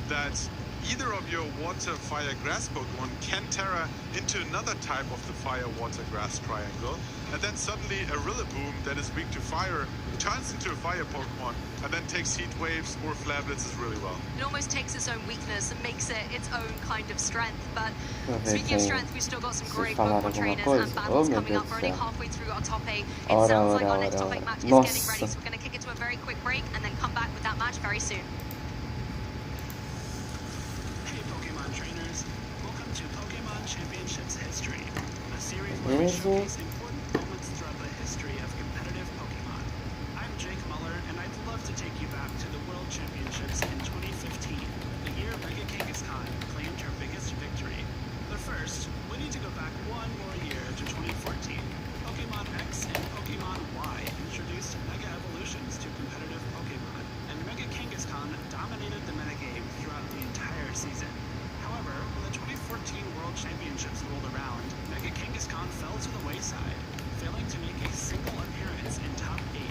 that either of your Water, Fire, Grass Pokemon can Terra into another type of the Fire, Water, Grass triangle, and then suddenly a Rillaboom that is weak to Fire turns into a Fire Pokemon and then takes Heat Waves or Flare Blitzes really well. It almost takes its own weakness and makes it its own kind of strength. But speaking of strength, we've still got some great Pokemon trainers and battles coming up. We're only halfway through our top 8. It sounds like our next top 8 match is getting ready, so we're going to kick it to a very quick break and then come back with that match very soon. Championships History, a series where we showcase important moments throughout the history of competitive Pokemon. I'm Jake Muller, and I'd love to take you back to the World Championships in 2015, the year Mega Kangaskhan claimed her biggest victory. But first, we need to go back one more year to 2014. Pokemon X and Pokemon Y introduced Mega Evolutions to competitive Pokemon, and Mega Kangaskhan dominated the metagame throughout the entire season. However, when the 2014 World Championships rolled around, Mega Kangaskhan fell to the wayside, failing to make a single appearance in top 8.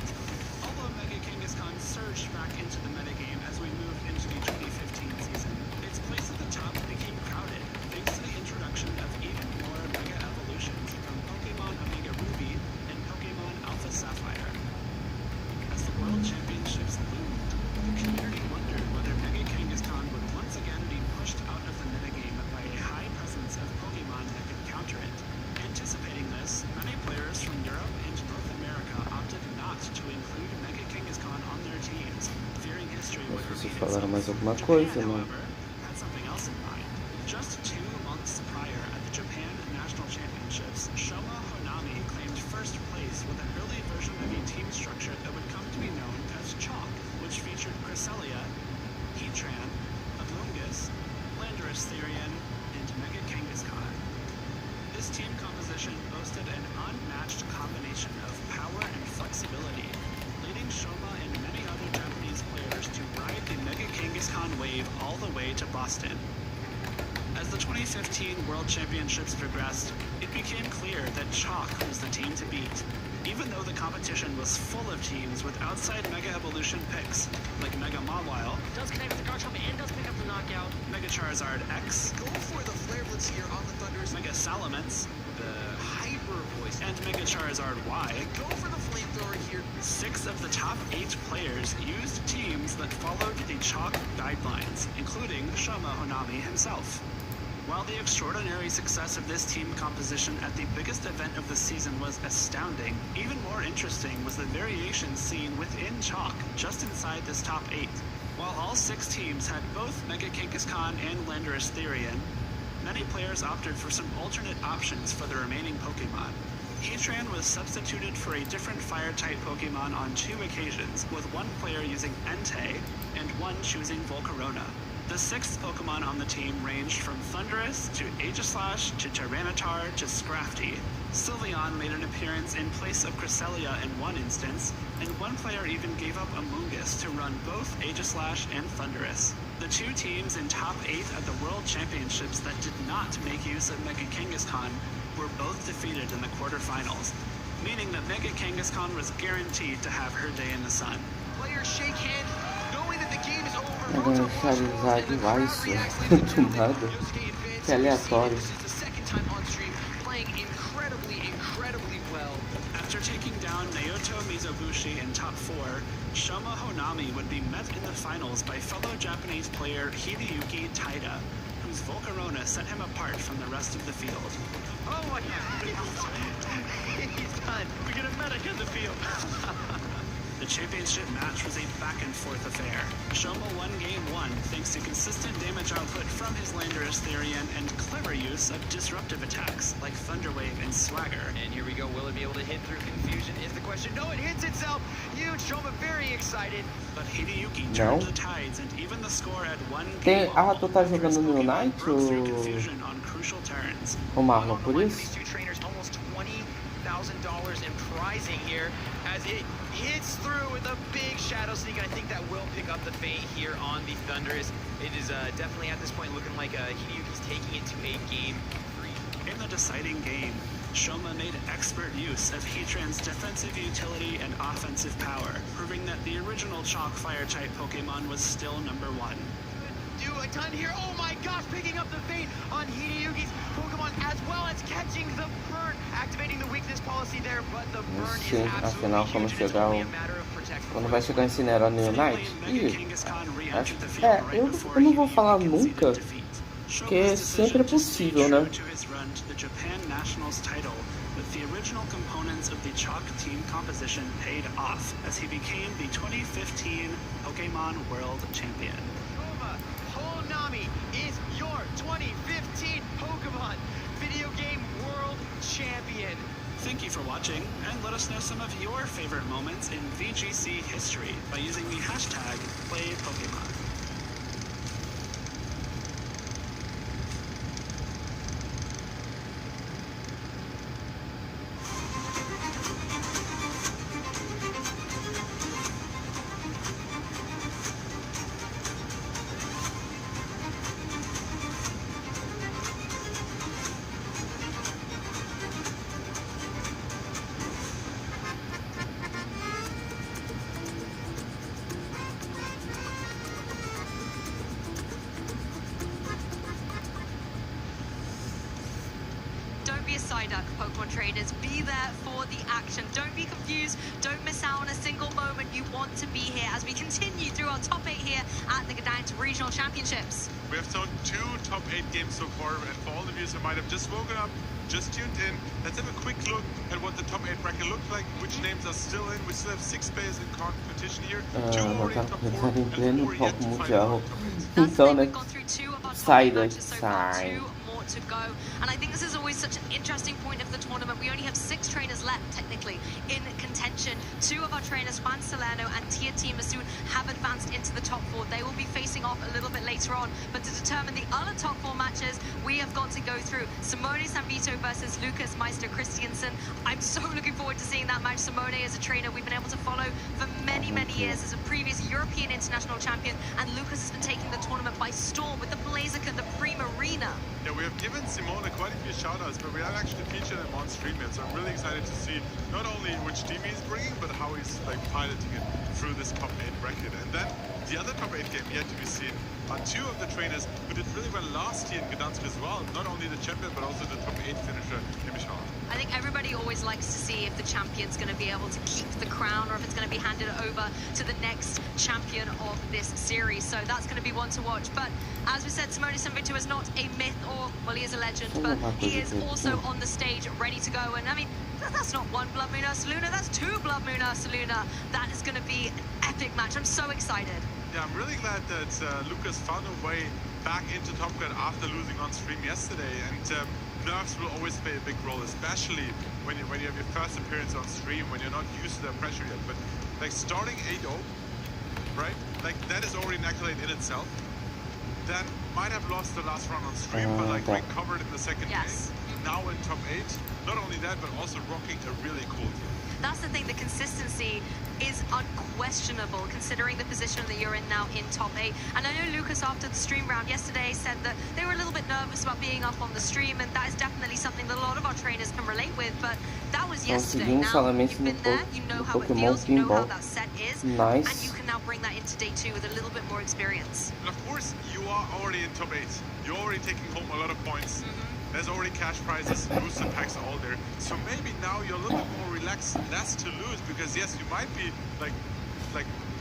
Although Mega Kangaskhan surged back into the metagame as we moved into the 2015 season, its place at the top became crowded thanks to the introduction of even more Mega Evolutions from Pokemon Omega Ruby and Pokemon Alpha Sapphire. As the World Championships loomed, the community wondered whether Mega Kangaskhan would once again be pushed out of the metagame by a high presence of Pokemon that could counter it. Anticipating this, many players from Europe and North America opted not to include Mega Kangaskhan on their teams, fearing history would repeat itself. Japan, however, had something else in mind. Just 2 months prior at the Japan National Championships, Shoma Honami claimed first place with an early version of a team structure that would come to be known as Chalk, which featured Cresselia, Heatran, Amoonguss, Landorus Therian, and Mega Kangaskhan. This team composition boasted an unmatched combination of power and flexibility, leading Shoma and many other Japanese players to ride the Mega Kangaskhan wave all the way to Boston. As the 2015 World Championships progressed, it became clear that Chalk was the team to beat, even though the competition was full of teams with outside Mega Evolution picks, like Mega Mawile, does connect with the Garchomp and does pick up the knockout, Mega Charizard X, Go for the Flare Blitz here on the Thunders. Mega Salamence, The hybrid Emperor voice and Mega Charizard Y, go for the flamethrower here. 6 of the top 8 players used teams that followed the Chalk guidelines, including Shoma Honami himself. While the extraordinary success of this team composition at the biggest event of the season was astounding, even more interesting was the variation seen within Chalk, just inside this top 8. While all 6 teams had both Mega Kangaskhan and Landorus Therian, many players opted for some alternate options for the remaining Pokemon. Heatran was substituted for a different Fire-type Pokemon on 2 occasions, with one player using Entei and one choosing Volcarona. The 6th Pokemon on the team ranged from Thundurus to Aegislash to Tyranitar to Scrafty. Sylveon made an appearance in place of Cresselia in one instance, and one player even gave up Amoonguss to run both Aegislash and Thundurus. The 2 teams in top 8 at the World Championships that did not make use of Mega Kangaskhan were both defeated in the quarterfinals, meaning that Mega Kangaskhan was guaranteed to have her day in the sun. Players shake hands, knowing that the game is over. Agora Charizard vai isso. Do nada. Que aleatório. After taking down Naoto Mizoguchi in top 4, Shoma Honami would be met in the finals by fellow Japanese player Hideyuki Taida, whose Volcarona set him apart from the rest of the field. Oh my god! He's done! We get a medic in the field! The championship match was a back-and-forth affair. Shoma won Game 1 thanks to consistent damage output from his Landorus Therian and clever use of disruptive attacks like Thunder Wave and Swagger. And here we go, will it be able to hit through confusion is the question. No, it hits itself! Huge, Shoma very excited. But Hideyuki turned the tides and even the score at 1 Tem... game. Ah, tu tá jogando no Unite ou... O Marlon, por isso? These 2 trainers almost $20,000 in prizing here as it hits through with a big Shadow Sneak. I think that will pick up the feint here on the Thundurus. It is definitely at this point looking like Hideyuki's taking it to a Game 3. In the deciding game, Shoma made expert use of Heatran's defensive utility and offensive power, proving that the original Chalk Fire-type Pokemon was still number 1. Do a ton here. Oh my gosh, picking up the feint on Hideyuki's Pokemon as well as catching the burn, activating the weakness policy there, but the burn is afinal, quando chegar o... Quando vai chegar esse Nero no Unite? Eu não vou falar nunca, porque sempre é possível, né? The original components of the Chalk team composition paid off as he became the 2015 Pokemon World Champion. Honami is your 2015 Pokemon Video Game World Champion. Thank you for watching, and let us know some of your favorite moments in VGC history by using the hashtag #PlayPokemon. Pokemon trainers, be there for the action. Don't be confused. Don't miss out on a single moment. You want to be here as we continue through our top 8 here at the Gdansk Regional Championships. We have shown 2 top 8 games so far, and for all the viewers who might have just woken up, just tuned in, let's have a quick look at what the top 8 bracket looks like, which names are still in. We still have 6 players in competition here. 2 already in top 4, and 4 yet to find out top 8. Então, né? Sai daqui, sai. To go, and I think this is always such an interesting point of the tournament. We only have 6 trainers left technically in contention. 2 of our trainers, Juan Salerno and Tia Timasoon, have advanced into the top 4. They will be facing off a little bit later on, but to determine the other top 4 matches, we have got to go through Simone Sanvito versus Lucas Meister Christiansen. I'm so looking forward to seeing that match. time, Simone is a trainer we've been able to follow for many, many years as a previous European international champion, and Lucas has been taking the tournament by storm with the Blaziken, the Primarina. Yeah, we have given Simone quite a few shout-outs, but we have actually featured him on stream yet, so I'm really excited to see not only which team he's bringing, but how he's like piloting it through this top 8 bracket. And then the other top 8 game yet to be seen are two of the trainers who did really well last year in Gdansk as well. Not only the champion, but also the top 8 finisher, Michal. I think everybody always likes to see if the champion's going to be able to keep the crown or if it's going to be handed over to the next champion of this series. So that's going to be one to watch. But as we said, Simone Samvito is not a myth, or, well, he is a legend, but he is also on the stage ready to go. And I mean, that's not one Blood Moon Ursaluna, that's two Blood Moon Ursaluna. That is going to be an epic match. I'm so excited. Yeah, I'm really glad that Lucas found a way back into Top Gun after losing on stream yesterday. And nerves will always play a big role, especially when you have your first appearance on stream, when you're not used to the pressure yet. But like starting 8-0, right? Like that is already an accolade in itself. Then might have lost the last round on stream, but like recovered in the second game. Now in top 8. Not only that, but also rocking a really cool team. That's the thing, the consistency is unquestionable considering the position that you're in now in top 8. And I know Lucas, after the stream round yesterday, said that they were a little bit nervous about being up on the stream, and that is definitely something that a lot of our trainers can relate with, but that was yesterday. Now, you've been there, you know how it feels, you know how that set is, and you can now bring that into day 2 with a little bit more experience. And of course, you are already in top 8. You're already taking home a lot of points. There's already cash prizes, booster packs all there. So maybe now you're a little bit more relaxed, less to lose, because yes, you might be like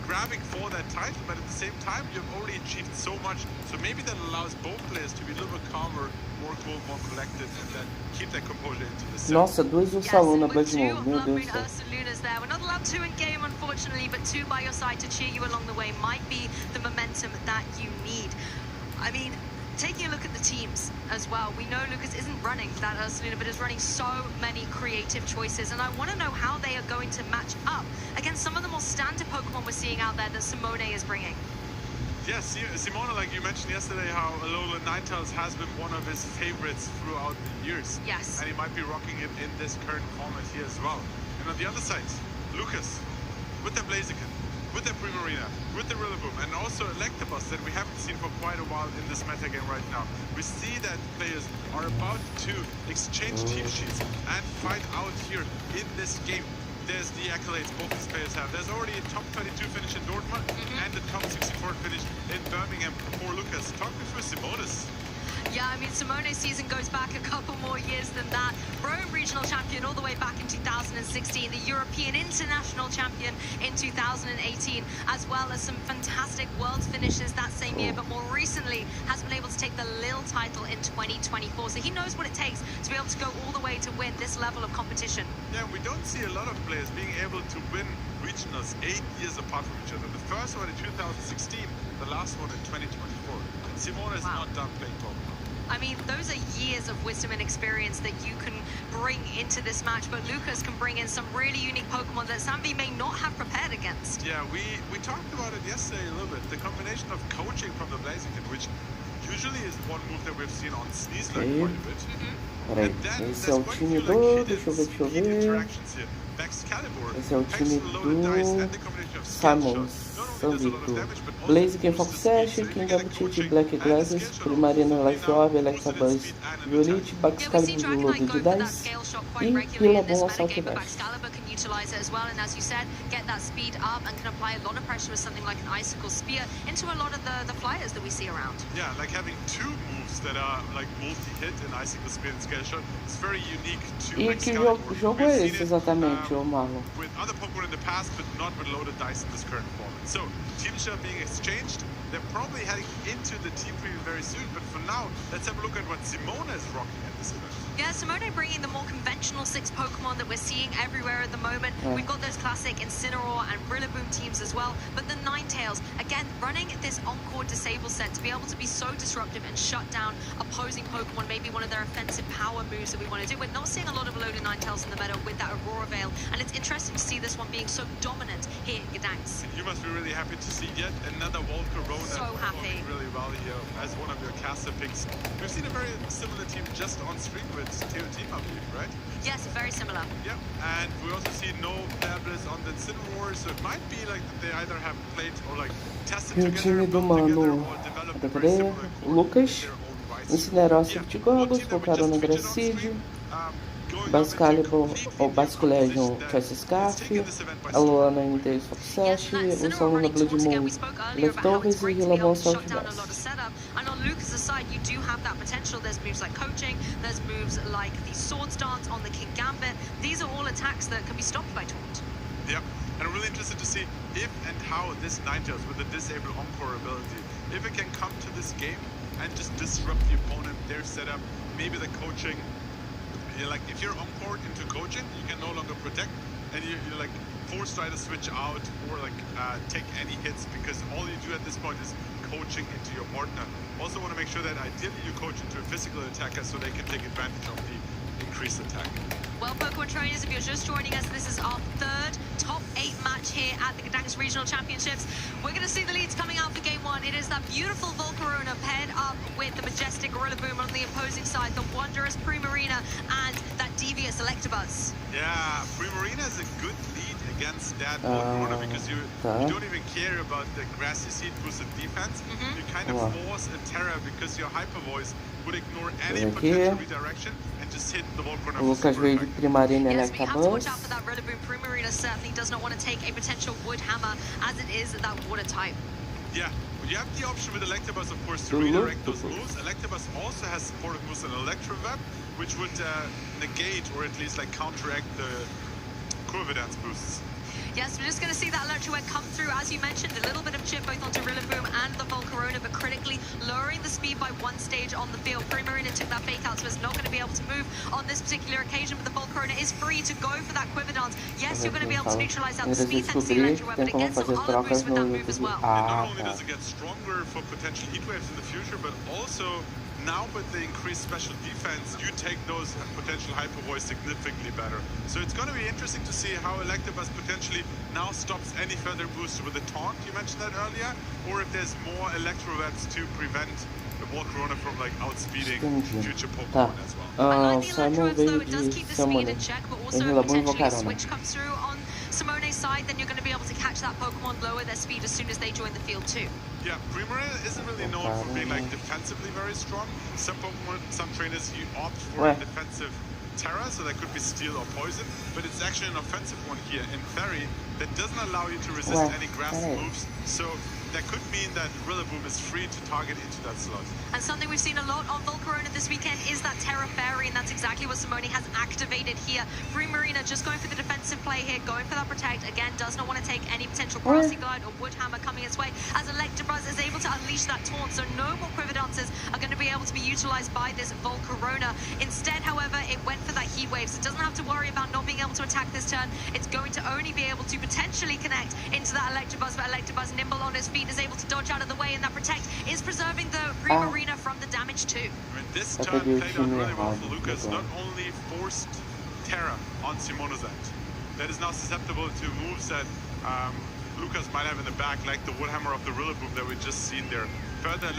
grabbing for that title, but at the same time, you've already achieved so much. So maybe that allows both players to be a little bit calmer, more cool, more collected, and then keep that composure into the set. Nossa, dois Ursaluna Blood Moon, meu Deus do céu. Ursalunas there. We're not allowed 2 in game, unfortunately, but 2 by your side to cheer you along the way might be the momentum that you need. I mean, taking a look at the teams as well, we know Lucas isn't running that Ursaluna, but is running so many creative choices, and I want to know how they are going to match up against some of the more standard Pokemon we're seeing out there that Simone is bringing. Yes, Simone, like you mentioned yesterday, how Alola Ninetales has been one of his favorites throughout the years. Yes. And he might be rocking it in this current format here as well. And on the other side, Lucas, with the Blaziken, with the Primarina, with the Rillaboom, and also Electabuzz that we haven't seen for quite a while in this meta game right now. We see that players are about to exchange team sheets and fight out here in this game. There's the accolades both these players have. There's already a top 32 finish in Dortmund and a top 64 finish in Birmingham for Lucas. Talk me through Simone's. Yeah, I mean, Simone's season goes back a couple more years than that. Rome regional champion all the way back in 2016, the European international champion in 2018, as well as some fantastic world finishes that same year, but more recently has been able to take the Lille title in 2024. So he knows what it takes to be able to go all the way to win this level of competition. Yeah, we don't see a lot of players being able to win regionals 8 years apart from each other. The first one in 2016, the last one in 2024. Simone is not done playing Pokemon. I mean, those are years of wisdom and experience that you can bring into this match, but Lucas can bring in some really unique Pokemon that Sambi may not have prepared against. Yeah, we talked about it yesterday a little bit. The combination of coaching from the Blaziken, which usually is one move that we've seen on Sneasler quite a bit. Peraí, esse é o time do... Deixa eu ver. Esse é o time do Simon Samvito. Blaziken Fox Sash, King Abutiti, Black Glasses, Primarina Life Orb, Electabuzz Violet, Baxcalibur do Lodo de Dice e Rillaboom Assault Bash. Utilize it as well, and as you said, get that speed up and can apply a lot of pressure with something like an Icicle Spear into a lot of the flyers that we see around. Yeah, like having 2 moves that are like multi-hit in Icicle Spear and Scale Shot is very unique to E que jogo é esse exatamente, ô Marlon? With other Pokemon in the past, but not with loaded dice in this current format. So, Team Shot being exchanged, they're probably heading into the team preview very soon, but for now, let's have a look at what Simone is rocking at this event. Yeah, Simone bringing the more conventional 6 Pokemon that we're seeing everywhere at the moment. We've got those classic Incineroar and Rillaboom teams as well, but the Ninetales, again, running this Encore Disable set to be able to be so disruptive and shut down opposing Pokemon, maybe one of their offensive power moves that we want to do. We're not seeing a lot of loaded Ninetales in the meta with that Aurora Veil, and it's interesting to see this one being so dominant here in Gdansk. You must be really happy to see yet another Volcarona so happy. Really well here as one of your caster picks. We've seen a very similar team just on stream with Theo Team, I believe, right? Yes, very similar. Yeah, and we also see no Sin War, so it might be like that they either have played or like tested E o together, time do built together, mano, or developed a cadê? very similar O core Lucas in their own right. incinerou a Yeah, Safety one Goggles, team that we voltaram just na featured on Gracid, stream, going up into a Bascalibur completely ou new Basco Legion composition that Choice is Scarf, taking this event by a storm. Lola NT Fox Sash, o Salona Blood Moon Leftovers e Relabon Southwest. And on Lucas's side, you do have that potential. There's moves like coaching, there's moves like the sword stance on the King Gambit. These are all attacks that can be stopped by Taunt. Yeah, and I'm really interested to see if and how this Ninetales with the disable Encore ability, if it can come to this game and just disrupt the opponent, their setup, maybe the coaching. Like if you're Encore into coaching, you can no longer protect, and you're like forced to either switch out or like take any hits, because all you do at this point is coaching into your partner. Also want to make sure that ideally you coach into a physical attacker so they can take advantage of the increased attack. Well, Pokemon trainers, if you're just joining us, this is our third top 8 match here at the Gdansk Regional Championships. We're going to see the leads coming out for game 1. It is that beautiful Volcarona paired up with the majestic Rillaboom on the opposing side, the wondrous Primarina, and that devious Electabuzz. Yeah, Primarina is a good lead against that Volcarona because you don't even care about the grassy seed boosted defense. You kind of force a Terra because your Hyper Voice would ignore any potential redirection and just hit the Volcarona. O Lucas veio de Primarina e Yes, we have to watch out Electabuzz. for that Rillaboom. Primarina certainly does not want to take a potential Wood Hammer, as it is that water type. Yeah, you have the option with Electabuzz, of course, to redirect those moves. Electabuzz also has supportive moves an Electrovap, which would negate or at least like counteract the Corvidance boosts. Yes, we're just going to see that Electro Egg come through, as you mentioned, a little bit of chip both onto Rillaboom and the Volcarona, but critically lowering the speed by 1 stage on the field. Primarina took that fake out, so it's not going to be able to move on this particular occasion, but the Volcarona is free to go for that Quiver Dance. Yes, you're going to be able to neutralize out the speed thanks to the Electro Web, but it gets some other boosts with that move as well. And not only does it get stronger for potential heat waves in the future, but also now with the increased special defense, you take those potential Hyper Voice significantly better. So it's going to be interesting to see how Electabuzz potentially now stops any further boost with the taunt, you mentioned that earlier, or if there's more Electro Webs to prevent the Volcarona from like outspeeding future Pokemon as well. Simon veio de Summoner em Relabon e Volcarona. Switch comes through on Simone's side, then you're going to be able to catch that Pokemon, lower their speed as soon as they join the field too. Yeah, Primarina isn't really known for being like defensively very strong. Some Pokemon, some trainers, you opt for a defensive Terra, so that could be Steel or Poison, but it's actually an offensive one here in Fairy that doesn't allow you to resist any grass moves. So that could mean that Rillaboom is free to target into that slot. And something we've seen a lot on Volcarona this weekend is that Terra Fairy, and that's exactly what Simone has activated here. Primarina just going for the defensive play here, going for that Protect. Again, does not want to take any potential Grassy Glide or Wood Hammer coming its way, as Electabuzz is able to unleash that Taunt, so no more Quiver Dances are going to be able to be utilized by this Volcarona. Instead, however, it went for that Heat Wave, so it doesn't have to worry about not being able to attack this turn. It's going to only be able to potentially connect into that Electabuzz, but Electabuzz nimble on his feet is able to dodge out of the way, and that Protect is preserving the Primarina from the damage too. I mean, this turn played out really well for Lucas. Not only forced Terra on Simono's end, that is now susceptible to moves that Lucas might have in the back, like the Woodhammer of the Rillaboom that we just seen there.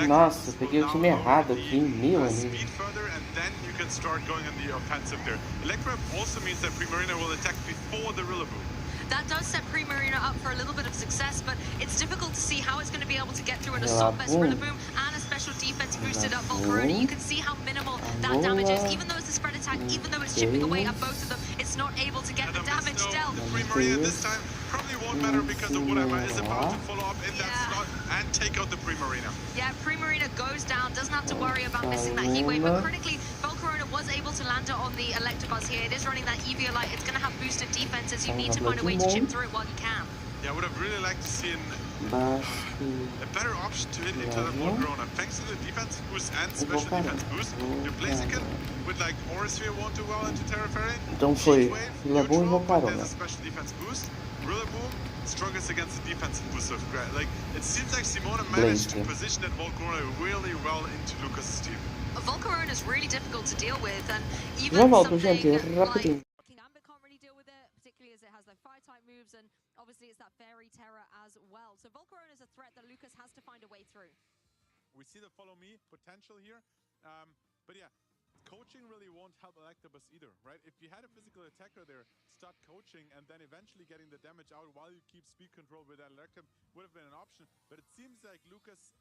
Nossa, peguei o time errado aqui, meu amigo. Speed further, and then you can start going on the offensive there. Electroweb also means that Primarina will attack before the Rillaboom. That does set Primarina up for a little bit of success, but it's difficult to see how it's going to be able to get through an Assault Vest Rillaboom and a special defense boosted up Volcarona. You can see how minimal that damage is. Even though it's a spread attack, even though it's chipping away at both of them, it's not able to get the damage dealt. The Primarina this time probably won't matter because the Woodhammer is about to follow up in that slot and take out the Primarina. Yeah, Primarina goes down, doesn't have to worry about missing that Heat Wave, but critically, Volcarona was able to land it on the Electabuzz here. It is running that Eviolite. It's going to have boosted defenses. You need to find a way to chip through it while you can. Yeah, I would have really liked to see a better option to hit into the Volcarona. Thanks to the defensive boost and special defense boost, your Blaziken with like Aura Sphere won't do well into Terra Fairy. Então foi Rillaboom e Volcarona. There's a special defense boost. Rillaboom struggles against the defensive boost of Grad. Like, it seems like Simona managed to position that Volcarona really well into Lucas' team. Volcarona is really difficult to deal with, and even something like King Ambit can't really deal with it, particularly as it has like fire type moves, and obviously it's that Fairy Terra as well. So Volcarona is a threat that Lucas has to find a way through. We see the follow me potential here, but yeah, coaching really won't help Electabuzz either, right? If you had a physical attacker there, start coaching and then eventually getting the damage out while you keep speed control with that Electab would have been an option. But it seems like Lucas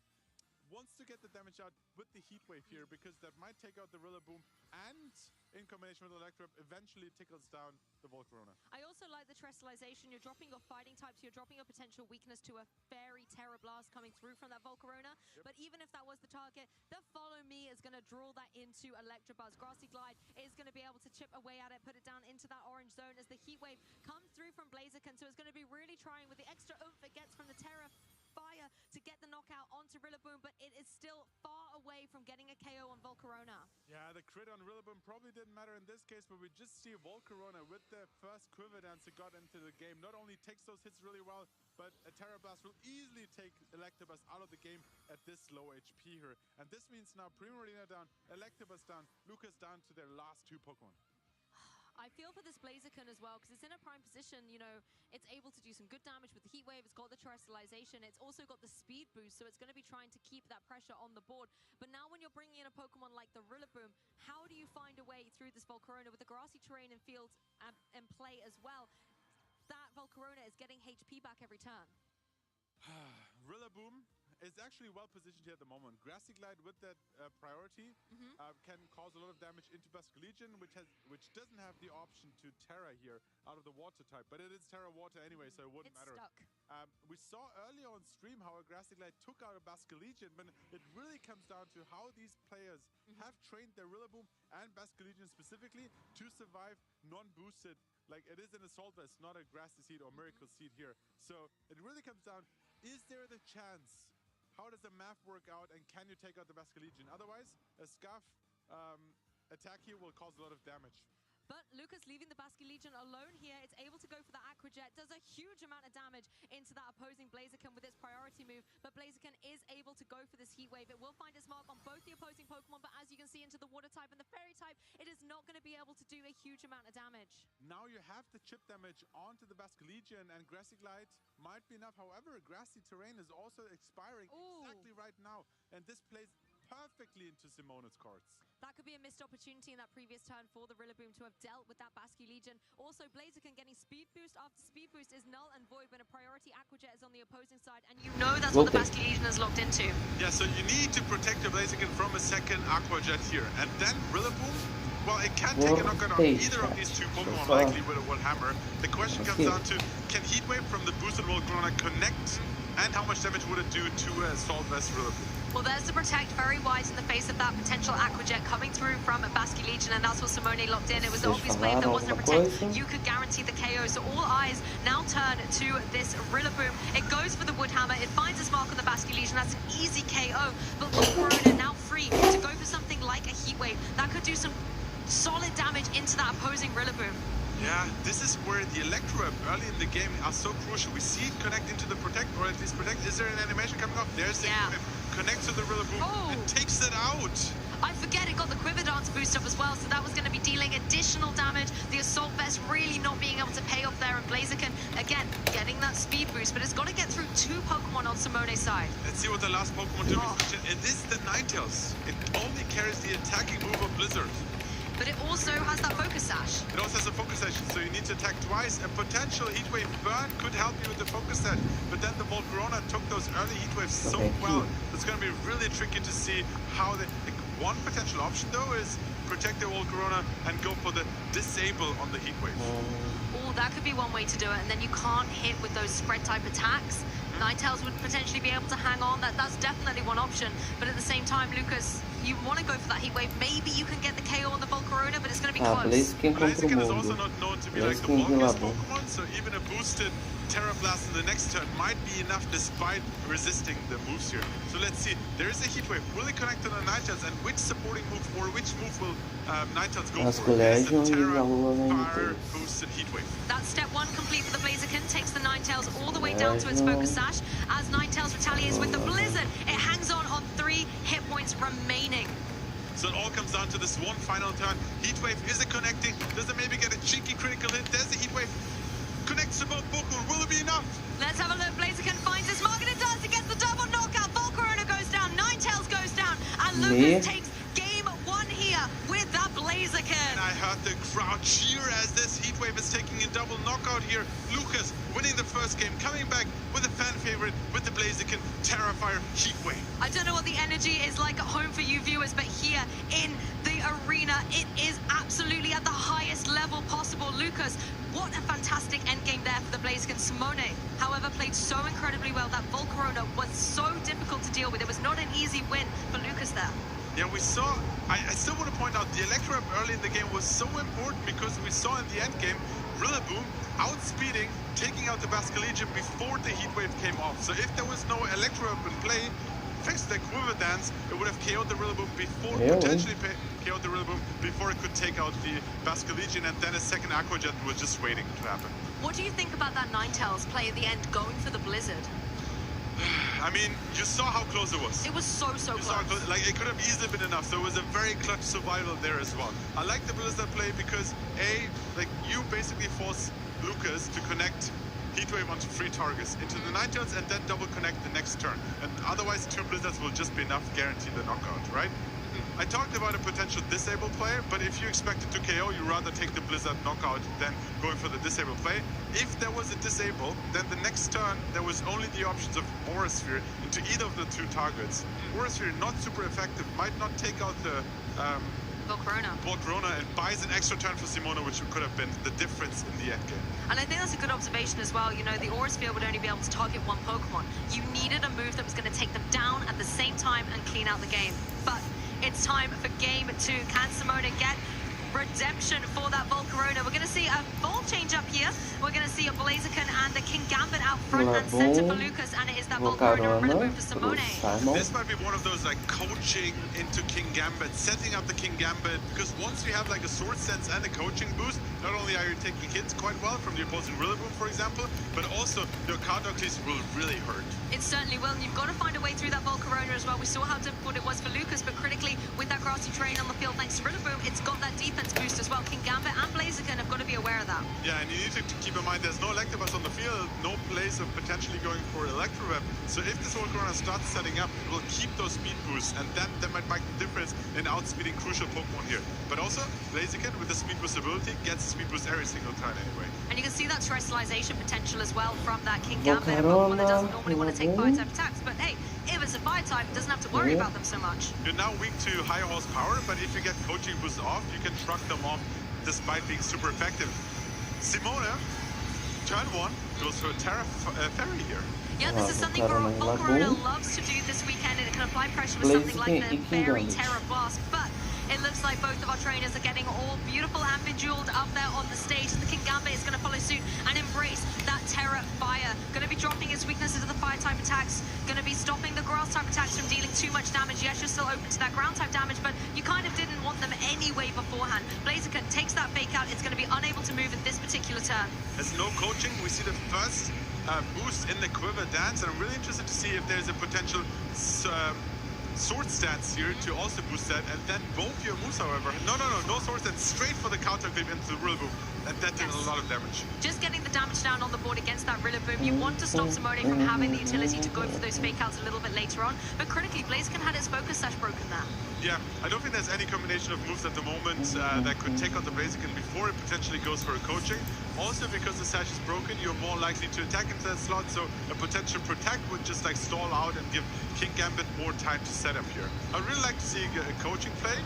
wants to get the damage out with the Heat Wave here because that might take out the Rillaboom and in combination with Electrab eventually tickles down the Volcarona. I also like the Terrestrialization. You're dropping your fighting types, you're dropping your potential weakness to a Fairy Terra Blast coming through from that Volcarona. Yep. But even if that was the target, the Follow Me is going to draw that into Electabuzz. Grassy Glide is going to be able to chip away at it, put it down into that orange zone as the Heat Wave comes through from Blaziken. So it's going to be really trying with the extra oomph it gets from the Terra Fire to get the knockout onto Rillaboom, but it is still far away from getting a KO on Volcarona. Yeah, the crit on Rillaboom probably didn't matter in this case, but we just see Volcarona with the first Quiver Dance that got into the game not only takes those hits really well, but a Terra Blast will easily take Electabuzz out of the game at this low HP here. And this means now Primarina down, Electabuzz down, Lucas down to their last two Pokemon. I feel for this Blaziken as well, because it's in a prime position, you know, it's able to do some good damage with the Heat Wave, it's got the Terrestrialization, it's also got the speed boost, so it's going to be trying to keep that pressure on the board. But now when you're bringing in a Pokemon like the Rillaboom, how do you find a way through this Volcarona with the grassy terrain and fields in play as well? That Volcarona is getting HP back every turn. Rillaboom is actually well positioned here at the moment. Grassy Glide with that priority can cause a lot of damage into Basculegion, which doesn't have the option to Terra here out of the water type, but it is Terra Water anyway, so it wouldn't matter. Stuck. We saw earlier on stream how a Grassy Glide took out a Basculegion, but it really comes down to how these players have trained their Rillaboom and Basculegion specifically to survive non-boosted. Like, it is an Assault Vest, not a Grassy Seed or Miracle Seed here. So it really comes down, is there the chance? How does the math work out, and can you take out the Basculegion? Otherwise, a Scuff attack here will cause a lot of damage. But Lucas leaving the Basculegion alone here. It's able to go for the Aqua Jet, does a huge amount of damage into that opposing Blaziken with its priority move. But Blaziken is able to go for this Heat Wave. It will find its mark on both the opposing Pokemon, but as you can see into the Water type and the Fairy type, it is not going to be able to do a huge amount of damage. Now you have the chip damage onto the Basculegion, and Grassy Glide might be enough. However, Grassy Terrain is also expiring exactly right now, and this plays perfectly into Simona's cards. That could be a missed opportunity in that previous turn for the Rillaboom to have dealt with that Basculegion. Also, Blaziken getting speed boost after speed boost is null and void when a priority Aqua Jet is on the opposing side, and you know that's what the Basculegion is locked into. Yeah, so you need to protect the Blaziken from a second Aqua Jet here, and then Rillaboom, well, it can't take a knockout on either of these two Pokemon, likely with a One Hammer. The question comes down to, can Heat Wave from the boosted Volcarona connect, and how much damage would it do to a Assault Vest Rillaboom? Well, there's the Protect, very wise in the face of that potential Aqua Jet coming through from Basculegion, and that's what Simone locked in. It was the obvious play. If there wasn't a Protect, you could guarantee the KO. So all eyes now turn to this Rillaboom. It goes for the Wood Hammer. It finds its mark on the Basculegion. That's an easy KO. But Volcarona now free to go for something like a Heat Wave. That could do some solid damage into that opposing Rillaboom. Yeah, this is where the Electroweb early in the game are so crucial. We see it connect into the Protect, or at least Protect. Is there an animation coming up? There's the connects to the Rillaboom and takes it out. I forget it got the Quiver Dance boost up as well, so that was going to be dealing additional damage. The Assault Vest really not being able to pay off there, and Blaziken, again, getting that speed boost, but it's got to get through two Pokemon on Simone's side. Let's see what the last Pokemon to be. It is the Ninetales. It only carries the attacking move of Blizzard. But it also has that Focus Sash. It also has a Focus Sash, so you need to attack twice. A potential Heat Wave burn could help you with the Focus Sash, but then the Volcarona took those early Heat Waves so well. It's going to be really tricky to see how the one potential option though is protect the Volcarona and go for the Disable on the Heat Wave. Oh, that could be one way to do it, and then you can't hit with those spread type attacks. Ninetales would potentially be able to hang on. That's definitely one option, but at the same time, Lucas, you want to go for that Heat Wave. Maybe you can get the KO on the Volcarona, but it's going to be close. Blaziken is also not known to be like the bulkiest Pokemon, so even a boosted Terra Blast in the next turn might be enough despite resisting the moves here. So let's see. There is a Heat Wave. Will it connect to the Ninetales, and which supporting move or which move will Ninetales go for? It's the Terra Fire boosted Heat Wave. That's step one complete for the Blaziken. Takes the Ninetales all the way down to its Focus Sash. As Ninetales retaliates with the Blizzard, it hangs on 3 hit points remaining. So it all comes down to this one final turn. Heat Wave, is it connecting? Does it maybe get a cheeky critical hit? There's the Heat Wave. Connects to both Pokemon. Will it be enough? Let's have a look. Blaziken finds its mark, and it does. It gets the double knockout. Volcarona goes down. Ninetales goes down. And Lucas takes game 1 here with that crowd cheer as this Heatwave is taking a double knockout here. Lucas winning the first game, coming back with a fan favorite with the Blaziken Terrifier Heatwave. I don't know what the energy is like at home for you viewers, but here in the arena, it is absolutely at the highest level possible. Lucas, what a fantastic endgame there for the Blaziken. Simone, however, played so incredibly well. That Volcarona was so difficult to deal with. It was not an easy win for Lucas there. Yeah, we saw, I still want to point out, the Electro Up early in the game was so important because we saw in the end game, Rillaboom outspeeding, taking out the Basque Legion before the Heatwave came off. So if there was no Electro Up in play, thanks to that Quiver Dance, it would have KO'd the Rillaboom before, potentially KO'd the Rillaboom before it could take out the Basque Legion, and then a second Aqua Jet was just waiting to happen. What do you think about that Ninetales play at the end, going for the Blizzard? I mean, you saw how close it was. It was so close. Like, it could have easily been enough, so it was a very clutch survival there as well. I like the Blizzard play because, like, you basically force Lucas to connect Heatwave onto 3 targets into the Ninetales and then double connect the next turn. And otherwise, 2 Blizzards will just be enough to guarantee the knockout, right? I talked about a potential disable play, but if you expect it to KO, you rather take the Blizzard knockout than going for the disable play. If there was a disable, then the next turn, there was only the options of Aurasphere into either of the 2 targets. Aurasphere, not super effective, might not take out the Volcarona and buys an extra turn for Simona, which could have been the difference in the end game. And I think that's a good observation as well. You know, the Aurasphere would only be able to target 1 Pokemon. You needed a move that was going to take them down at the same time and clean out the game. But it's time for game 2. Can Simona get redemption for that Volcarona? We're going to see a ball change up here. We're going to see a Blaziken and the King Gambit out front and center for Lucas, and it is that Volcarona Rillaboom for Simone. This might be one of those like coaching into King Gambit, setting up the King Gambit, because once you have like a sword sense and a coaching boost, not only are you taking hits quite well from the opposing Rillaboom, for example, but also your Cardocles will really hurt. It certainly will, and you've got to find a way through that Volcarona as well. We saw how difficult it was for Lucas, but critically, with that grassy terrain on the field thanks to Rillaboom, it's got that defense boost as well. King Gambit and Blaziken have got to be aware of that. Yeah, and you need to keep in mind there's no Electabuzz on the field, no place of potentially going for Electroweb. So if this Volcarona starts setting up, it will keep those speed boosts, and then that might make the difference in outspeeding crucial Pokemon here. But also, Blaziken with the speed boost ability gets speed boost every single time anyway. And you can see that terrestrialization potential as well from that King Gambit, a Pokemon that doesn't normally want to take fire-type attacks. But hey, if it's a fire-type, it doesn't have to worry about them so much. You're now weak to high horsepower, but if you get coaching boost off, you can shrug them off despite being super effective. Simona, turn 1, goes for a Fairy here. Yeah, this is something Volcarona loves to do this weekend, and it can apply pressure with something like the Fairy Terra Blast, but it looks like both of our trainers are getting all beautiful and bejeweled up there on the stage. The King Gambit is going to follow suit and embrace that Terra Fire. Going to be dropping his weaknesses to the fire-type attacks. Going to be stopping the grass-type attacks from dealing too much damage. Yes, you're still open to that ground-type damage, but you kind of didn't want them anyway beforehand. Blaziken takes that fake out. It's going to be unable to move at this particular turn. There's no coaching. We see the first boost in the Quiver Dance, and I'm really interested to see if there's a potential sword stance here to also boost that, and then both your moves, however. No sword stance, straight for the counter clip into the Rillaboom, and that did a lot of damage. Just getting the damage down on the board against that Rillaboom. You want to stop Simone from having the utility to go for those fake outs a little bit later on, but critically, Blaziken had its focus sash broken there. Yeah, I don't think there's any combination of moves at the moment that could take out the Blaziken before it potentially goes for a coaching. Also, because the sash is broken, you're more likely to attack into that slot, so a potential protect would just like stall out and give King Gambit more time to set up here. I'd really like to see a coaching play,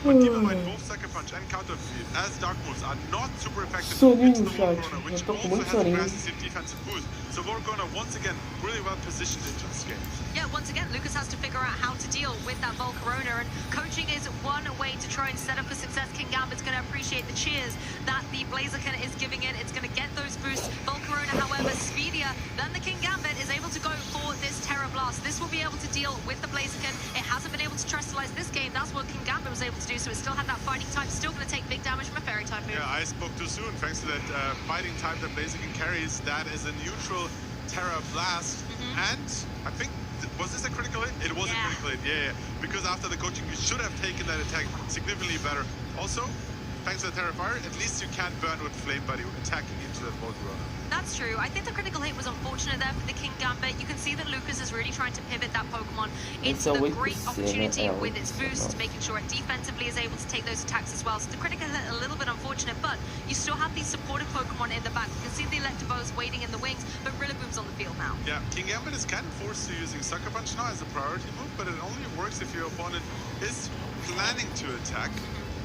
but keep in mind both Sucker Punch and Counter Field as Dark moves are not super effective into the Volcarona, which also has a massive defensive boost. So Volcarona, once again, really well positioned into this game. Yeah, once again, Lucas has to figure out how to deal with that Volcarona, and coaching is one way to try and set up for success. King Gambit's going to appreciate the cheers that the Blaziken is giving it. It's going to get those boosts. Volcarona, however, speedier than the King Gambit, is able to go for this Terra Blast. This will be able to deal with the Blaziken. It hasn't been able to terrestrialize this game. That's what King Gambit was able to do, so it still had that fighting type. Still going to take big damage from a Fairy type move. Yeah, I spoke too soon. Thanks to that fighting type that Blaziken carries, that is a neutral Terra Blast. And I think, was this a critical hit? It was a critical hit, yeah. Because after the coaching, you should have taken that attack significantly better. Also, thanks to the Terra Fire, at least you can't burn with Flame Buddy attacking into that Volcarona. That's that's true. I think the critical hit was unfortunate there for the King Gambit. You can see that Lucas is really trying to pivot that Pokemon into the great opportunity with its boost, making sure it defensively is able to take those attacks as well. So the critical hit a little bit unfortunate, but you still have these supportive Pokemon in the back. You can see the Electabuzz waiting in the wings, but Rillaboom's on the field now. Yeah, King Gambit is kind of forced to using Sucker Punch now as a priority move, but it only works if your opponent is planning to attack.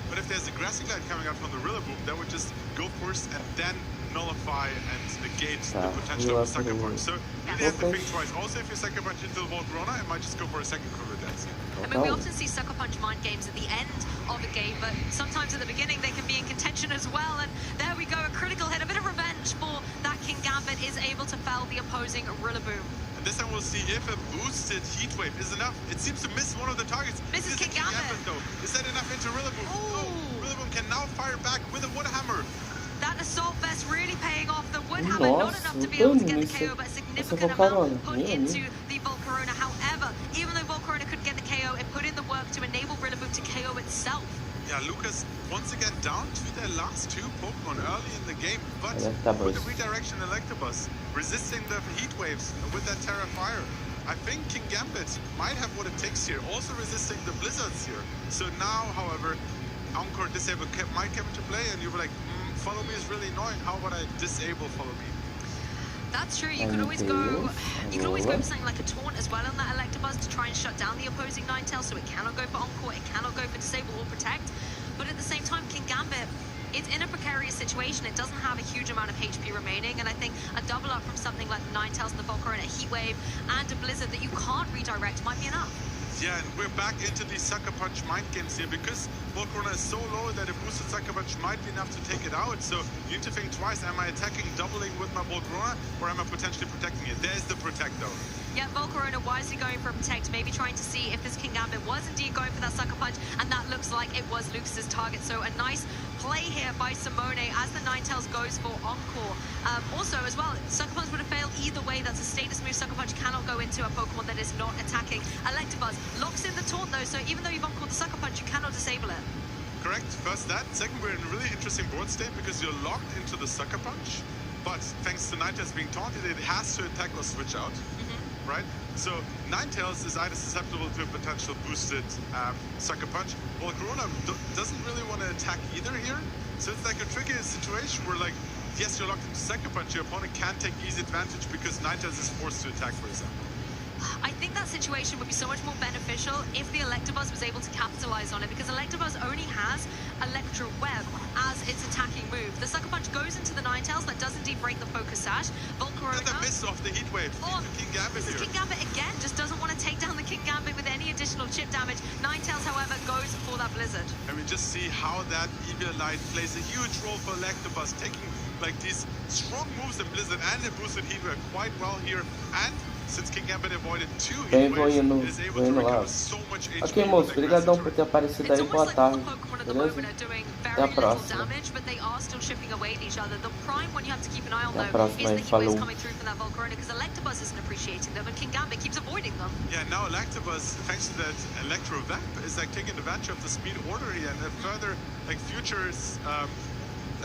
But if there's a Grassy Glide coming out from the Rillaboom, that would just go first and then nullify and negate the potential of a Sucker Punch. So you really have to think twice. Also, if you Sucker Punch into the Volcarona, it might just go for a second Quiver Dance. I mean, we often see Sucker Punch mind games at the end of a game, but sometimes at the beginning they can be in contention as well. And there we go, a critical hit, a bit of revenge for that King Gambit is able to fell the opposing Rillaboom. And this time we'll see if a boosted Heat Wave is enough. It seems to miss one of the targets. Misses King Gambit though. Is that enough into Rillaboom? Oh, Rillaboom can now fire back with a Wood Hammer. That Assault Vest really paying off. The Wood Hammer, not enough to be able to get the KO, but a significant amount put into the Volcarona. However, even though Volcarona couldn't get the KO, it put in the work to enable Rillaboom to KO itself. Yeah, Lucas once again down to their last two Pokemon early in the game, but with the redirection Electabuzz, resisting the Heat Waves with that Terra Fire. I think King Gambit might have what it takes here, also resisting the Blizzards here. So now, however, Encore Disable might come into play, and you'll be like, Follow Me is really annoying. How about I disable Follow Me? That's true. You could always go. You could always go for something like a Taunt as well on that Electabuzz to try and shut down the opposing Ninetales, so it cannot go for Encore, it cannot go for Disable or Protect. But at the same time, King Gambit, it's in a precarious situation. It doesn't have a huge amount of HP remaining, and I think a double up from something like the Ninetales and the Volcarona, a Heat Wave, and a Blizzard that you can't redirect might be enough. Yeah, and we're back into the Sucker Punch mind games here because Volcarona is so low that a boosted Sucker Punch might be enough to take it out. So you need to think twice. Am I attacking, doubling with my Volcarona, or am I potentially protecting it? There's the Protect, though. Yeah, Volcarona wisely going for a Protect, maybe trying to see if this King Gambit was indeed going for that Sucker Punch, and that looks like it was Lucas's target. So a nice play here by Simone as the Ninetales goes for Encore. Also, as well, Sucker Punch would have failed either way. That's a status move. Sucker Punch cannot go into a Pokemon that is not attacking. Electabuzz locks in the Taunt, though, so even though you've Encored the Sucker Punch, you cannot disable it. Correct. First that. Second, we're in a really interesting board state because you're locked into the Sucker Punch, but thanks to Ninetales being taunted, it has to attack or switch out. Right? So Ninetales is either susceptible to a potential boosted Sucker Punch. Volcarona doesn't really want to attack either here. So it's like a tricky situation where, like, yes, you're locked into Sucker Punch, your opponent can't take easy advantage because Ninetales is forced to attack, for example. I think that situation would be so much more beneficial if the Electabuzz was able to capitalize on it, because Electabuzz only has Electro Web as its attacking move. The Sucker Punch goes into the Ninetales, that does indeed break the Focus Sash. Volcarona... And the miss off the Heat Wave. Oh, King Gambit here. King Gambit again just doesn't want to take down the King Gambit with any additional chip damage. Ninetales, however, goes for that Blizzard. And we just see how that Evil Light plays a huge role for Electabuzz, taking like these strong moves in Blizzard and a boosted Heat Wave quite well here. And since King Gambit avoided two Heat Waves, it is able to recover so much HP. Ok, moço, obrigadão por ter aparecido aí. Boa tarde. Beleza? Até a próxima. But they are still chipping away at each other. The prime one you have to keep an eye on, Até a though, próxima is aí. the Heat Falou. Waves coming through from that Volcarona, because Electabuzz isn't appreciating them, and King Gambit keeps avoiding them. Yeah, now Electabuzz, thanks to that Electro Vamp, is like taking advantage of the speed order here, and further, like futures,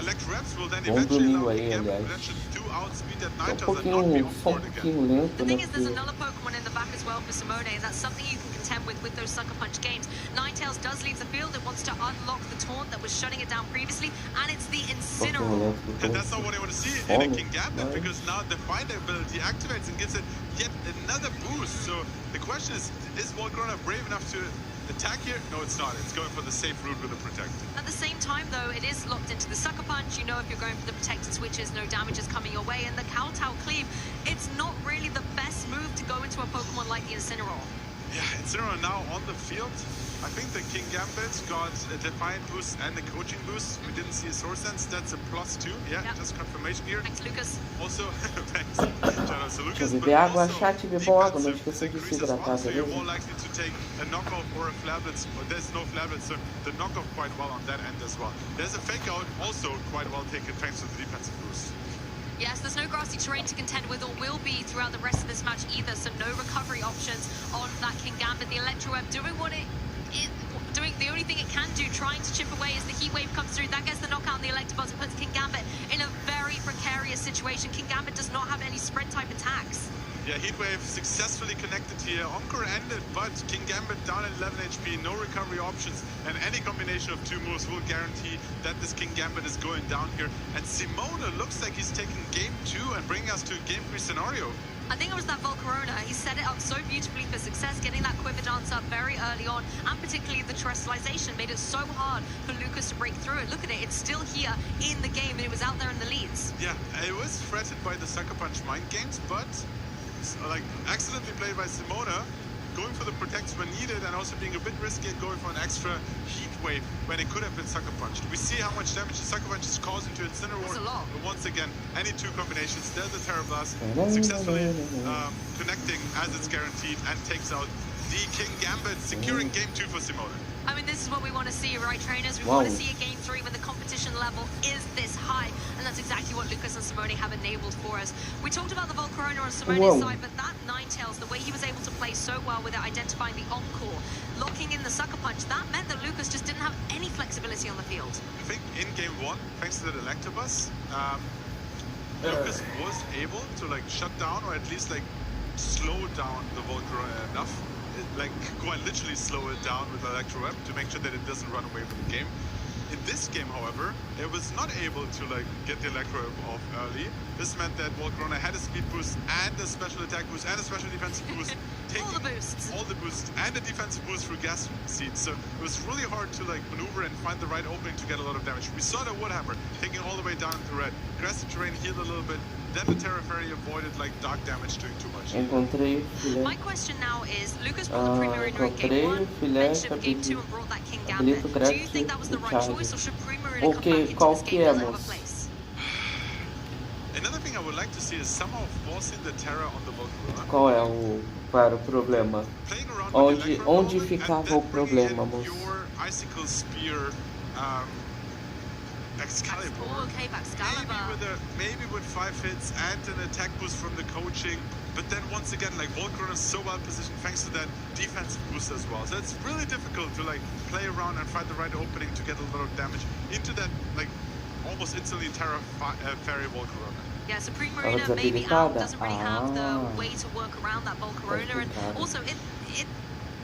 Electro Reps will then eventually allow King Gambit potentially to outspeed that Ninetales and not be on board again. The thing is, there's another Pokemon in the back as well for Simone, and that's something you can contend with those Sucker Punch games. Ninetales does leave the field. It wants to unlock the Taunt that was shutting it down previously, and it's the Incineroar. And that's not what I want to see in a King Gambit, because now the Find ability activates and gives it yet another boost. So the question is Volcarona brave enough to attack here? No, it's not. It's going for the safe route with the Protect. At the same time, though, it is locked into the Sucker Punch. You know, if you're going for the protected switches, no damage is coming your way. And the Kowtow Cleave, it's not really the best move to go into a Pokemon like the Incineroar. Yeah, Incineroar now on the field. I think the King Gambit got a Defiant boost and a Coaching boost. We didn't see a Source Sense. That's a +2. Yeah, just confirmation here. Thanks, Lucas. Also, thanks. Shout out to Lucas. Deixa eu beber água, chat, beber bom água. Não esqueça de se hidratar, so you're beleza? more likely to take a knockoff or a Flablet. There's no Flablet, so the knockoff quite well on that end as well. There's a Fake Out also quite well taken thanks to the defensive boost. Yes, there's no grassy terrain to contend with, or will be throughout the rest of this match either, so no recovery options on that King Gambit. The Electro Web doing what it doing the only thing it can do, trying to chip away as the heat wave comes through. That gets the knockout on the Electabuzz and puts King Gambit in a very precarious situation. King Gambit does not have any spread type attacks. Yeah, Heatwave successfully connected here. Encore ended, but King Gambit down at 11 HP, no recovery options, and any combination of two moves will guarantee that this King Gambit is going down here. And Simona looks like he's taking game 2 and bringing us to a game 3 scenario. I think it was that Volcarona. He set it up so beautifully for success, getting that quiver dance up very early on, and particularly the terrestrialization made it so hard for Lucas to break through it. Look at it, it's still here in the game, and it was out there in the leads. Yeah, it was threatened by the Sucker Punch mind games, but like excellently played by Simona, going for the protects when needed and also being a bit risky and going for an extra heat wave when it could have been Sucker Punched. We see how much damage the Sucker Punch is causing to Incineroar. But once again, any two combinations, there's the Terra Blast successfully connecting as it's guaranteed and takes out the King Gambit, securing game 2 for Simona. I mean, this is what we want to see, right, trainers? We want to see a game 3 when the competition level is this high, and that's exactly what Lucas and Simone have enabled for us. We talked about the Volcarona on Simone's side, but that Ninetales, the way he was able to play so well with it, identifying the encore, locking in the Sucker Punch, that meant that Lucas just didn't have any flexibility on the field. I think in game 1, thanks to the Electabuzz, Lucas was able to like shut down or at least like slow down the Volcarona enough. Like quite literally slow it down with Electro Web to make sure that it doesn't run away from the game. In this game, however, it was not able to like get the Electro Web off early. This meant that Volcarona had a speed boost and a special attack boost and a special defensive boost. Taking all the boosts and a defensive boost through gas seeds. So it was really hard to like maneuver and find the right opening to get a lot of damage. We saw the Woodhammer taking all the way down to red. Grassy terrain healed a little bit. Then the Terra Fairy avoided like dark damage doing too much. My question now is, Lucas brought the Premier Arena in game 1, mentioned game 2 and brought that King Gambit. Do you think that was the right choice, or should Premier Arena come back into this game? Does it have a place? Another thing I would like to see is somehow forcing the Terra on the Volcarona. Qual é o problema? Onde ficava o problema, moço? Your Icicle Spear, Excalibur. Okay, Excalibur. Maybe with 5 hits and an attack boost from the coaching, but then once again, like Volcarona is so well positioned thanks to that defensive boost as well. So it's really difficult to like play around and find the right opening to get a lot of damage into that like almost instantly Terra Fairy Volcarona. Yeah, Supreme Marina maybe out, doesn't really have the way to work around that Volcarona, and also it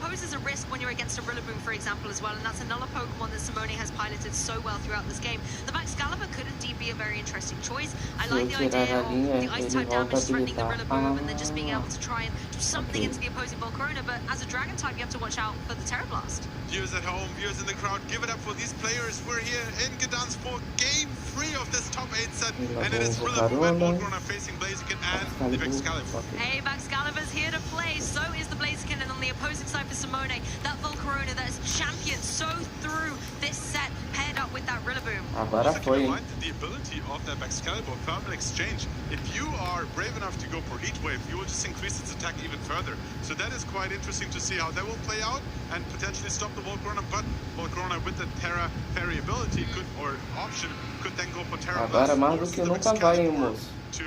poses a risk when you're against a Rillaboom, for example, as well, and that's another Pokemon that Simone has piloted so well throughout this game. The Excalibur could indeed be a very interesting choice. I like the idea of the Ice-type damage threatening the Rillaboom and then just being able to try and do something into the opposing Volcarona, but as a Dragon-type, you have to watch out for the Terra Blast. Viewers at home, viewers in the crowd, give it up for these players. We're here in Gdansk for game 3 of this top 8 set, and it is Rillaboom and Volcarona facing Blaziken and the Excalibur. Hey, Excalibur's here to play, so is the Blaziken, and on the opposing side for Simone, that Volcarona that has championed so through this set, paired up with that Rillaboom. Agora foi. The ability of that Excalibur permanent exchange. If you are brave enough to go for Heat Wave, you will just increase its attack even further. So that is quite interesting to see how that will play out and potentially stop the Volcarona. But Volcarona with the Terra Fairy ability could, or option, could then go for Terra Blast. Agora mais do que nunca vai, hein, moço. To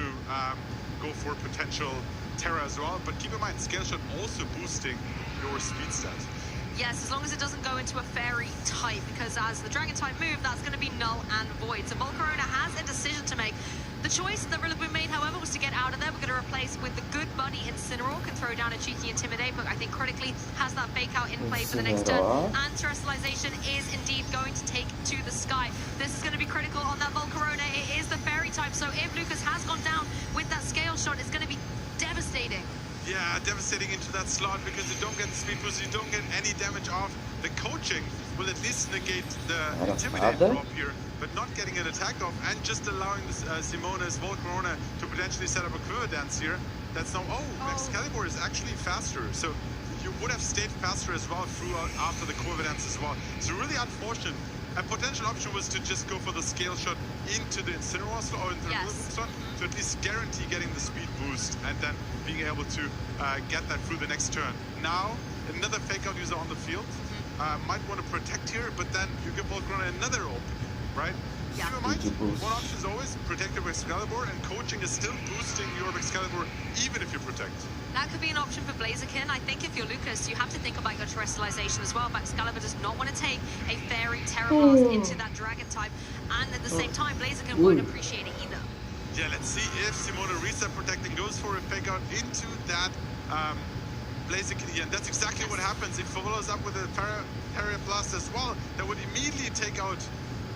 go for potential Terra as well. But keep in mind, Scale Shot also boosting your speed stat. Yes, as long as it doesn't go into a fairy type, because as the dragon type move, that's going to be null and void. So Volcarona has a decision to make. The choice that Rillaboom made, however, was to get out of there. We're going to replace with the good buddy Incineroar, can throw down a cheeky Intimidate, but I think critically has that fake out in play for the next turn. And Terrestrialization is indeed going to take to the sky. This is going to be critical on that Volcarona. It is the fairy type, so if Lucas has gone down with that Scale Shot, it's going to be devastating. Yeah, devastating into that slot because you don't get the speed boost, you don't get any damage off. The coaching will at least negate the Intimidate drop here, but not getting an attack off and just allowing this, Simone's Volcarona to potentially set up a Quiver Dance here. That's now, Excalibur is actually faster, so you would have stayed faster as well throughout after the Quiver Dance as well. So really unfortunate. A potential option was to just go for the Scale Shot into the Incineroar slot or into the Rillaboom slot to at least guarantee getting the speed boost and then being able to get that through the next turn. Now, another fake out user on the field might want to protect here, but then you give Volcarona another opening, right? Yeah. Keep in mind, one option is always protect your Excalibur, and coaching is still boosting your Excalibur even if you protect. That could be an option for Blaziken. I think if you're Lucas, you have to think about your terrestrialization as well. Excalibur does not want to take a Fairy Terra Blast into that Dragon type, and at the same time, Blaziken won't appreciate it either. Yeah, let's see if Simona reset protecting goes for a fake out into that Blaziken here, and that's exactly what happens. It follows up with a Terra Blast as well. That would immediately take out.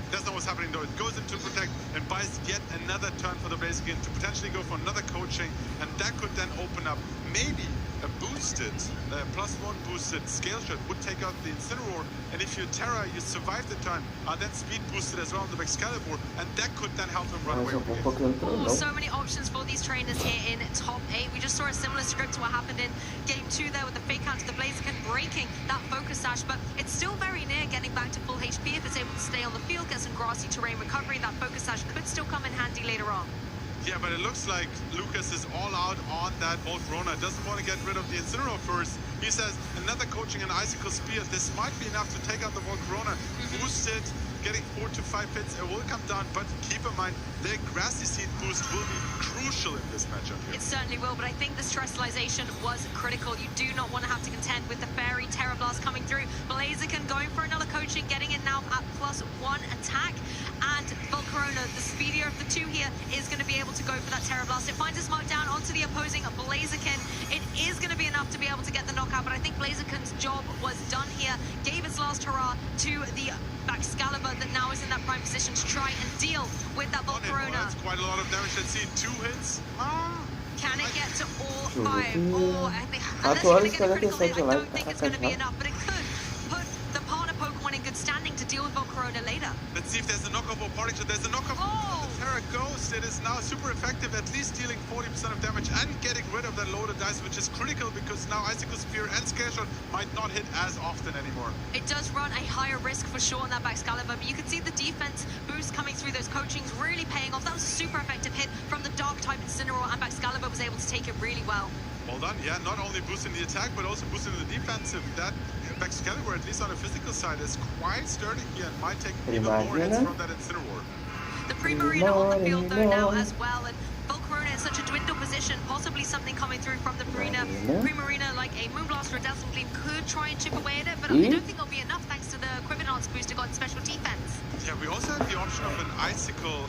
That's not what's happening though. It goes into protect and buys yet another turn for the Blaziken to potentially go for another coaching, and that could then open up maybe a boosted, +1 boosted scale shot would take out the Incineroar, and if you're Terra, you survive the turn, then speed boosted as well on the Excalibur, and that could then help him run away with the game. Oh, so many options for these trainers here in top 8. We just saw a similar script to what happened in game 2 there with the fake out to the Blaziken breaking that focus sash, but it's still very near getting back to full HP if it's able to stay on the field, get some grassy terrain recovery. That focus sash could still come in handy later on. Yeah, but it looks like Lucas is all out on that Volcarona. Doesn't want to get rid of the Incineroar first. He says another coaching and Icicle Spear. This might be enough to take out the Volcarona. Boosted, getting 4 to 5 hits. It will come down, but keep in mind, the Grassy Seed boost will be crucial in this matchup here. It certainly will, but I think the terrestrialization was critical. You do not want to have to contend with the Fairy Terra Blast coming through. Blaziken going for another coaching, getting it now at +1 attack. And Volcarona, the speedier of the two here, is going to be able to go for that Terra Blast. It finds its mark down onto the opposing Blaziken. It is going to be enough to be able to get the knockout, but I think Blaziken's job was done here. Gave its last hurrah to the Excalibur that now is in that prime position to try and deal with that Volcarona. That's quite a lot of damage. Let's see, 2 hits. Can it get to all 5? Or I think, unless you're going to get a critical hit, I don't think it's going to be enough, but it could put the partner Pokemon in good standing to deal with Volcarona later. Let's see if there's a knockoff or parting shot. There's a knockoff. The Terra Ghost. It is now super effective, at least dealing 40% of damage and getting rid of that loaded dice, which is critical because now Icicle Spear and Scale Shot might not hit as often anymore. It does run a higher risk for sure on that Excalibur, but you can see the defense boost coming through those coachings really paying off. That was a super effective hit from the Dark type Incineroar, and Excalibur was able to take it really well. Well done, yeah, not only boosting the attack, but also boosting the defensive. That Excalibur, at least on the physical side, is quite sturdy here and might take even more hits from that Incineroar. The Primarina on the field though now as well, and Volcarona in such a dwindle position, possibly something coming through from the Primarina like a Moonblast or a Dazzling Gleam could try and chip away at it, but I don't think it'll be enough thanks to the Equipment boost it got in special defense. Yeah, we also have the option of an Icicle,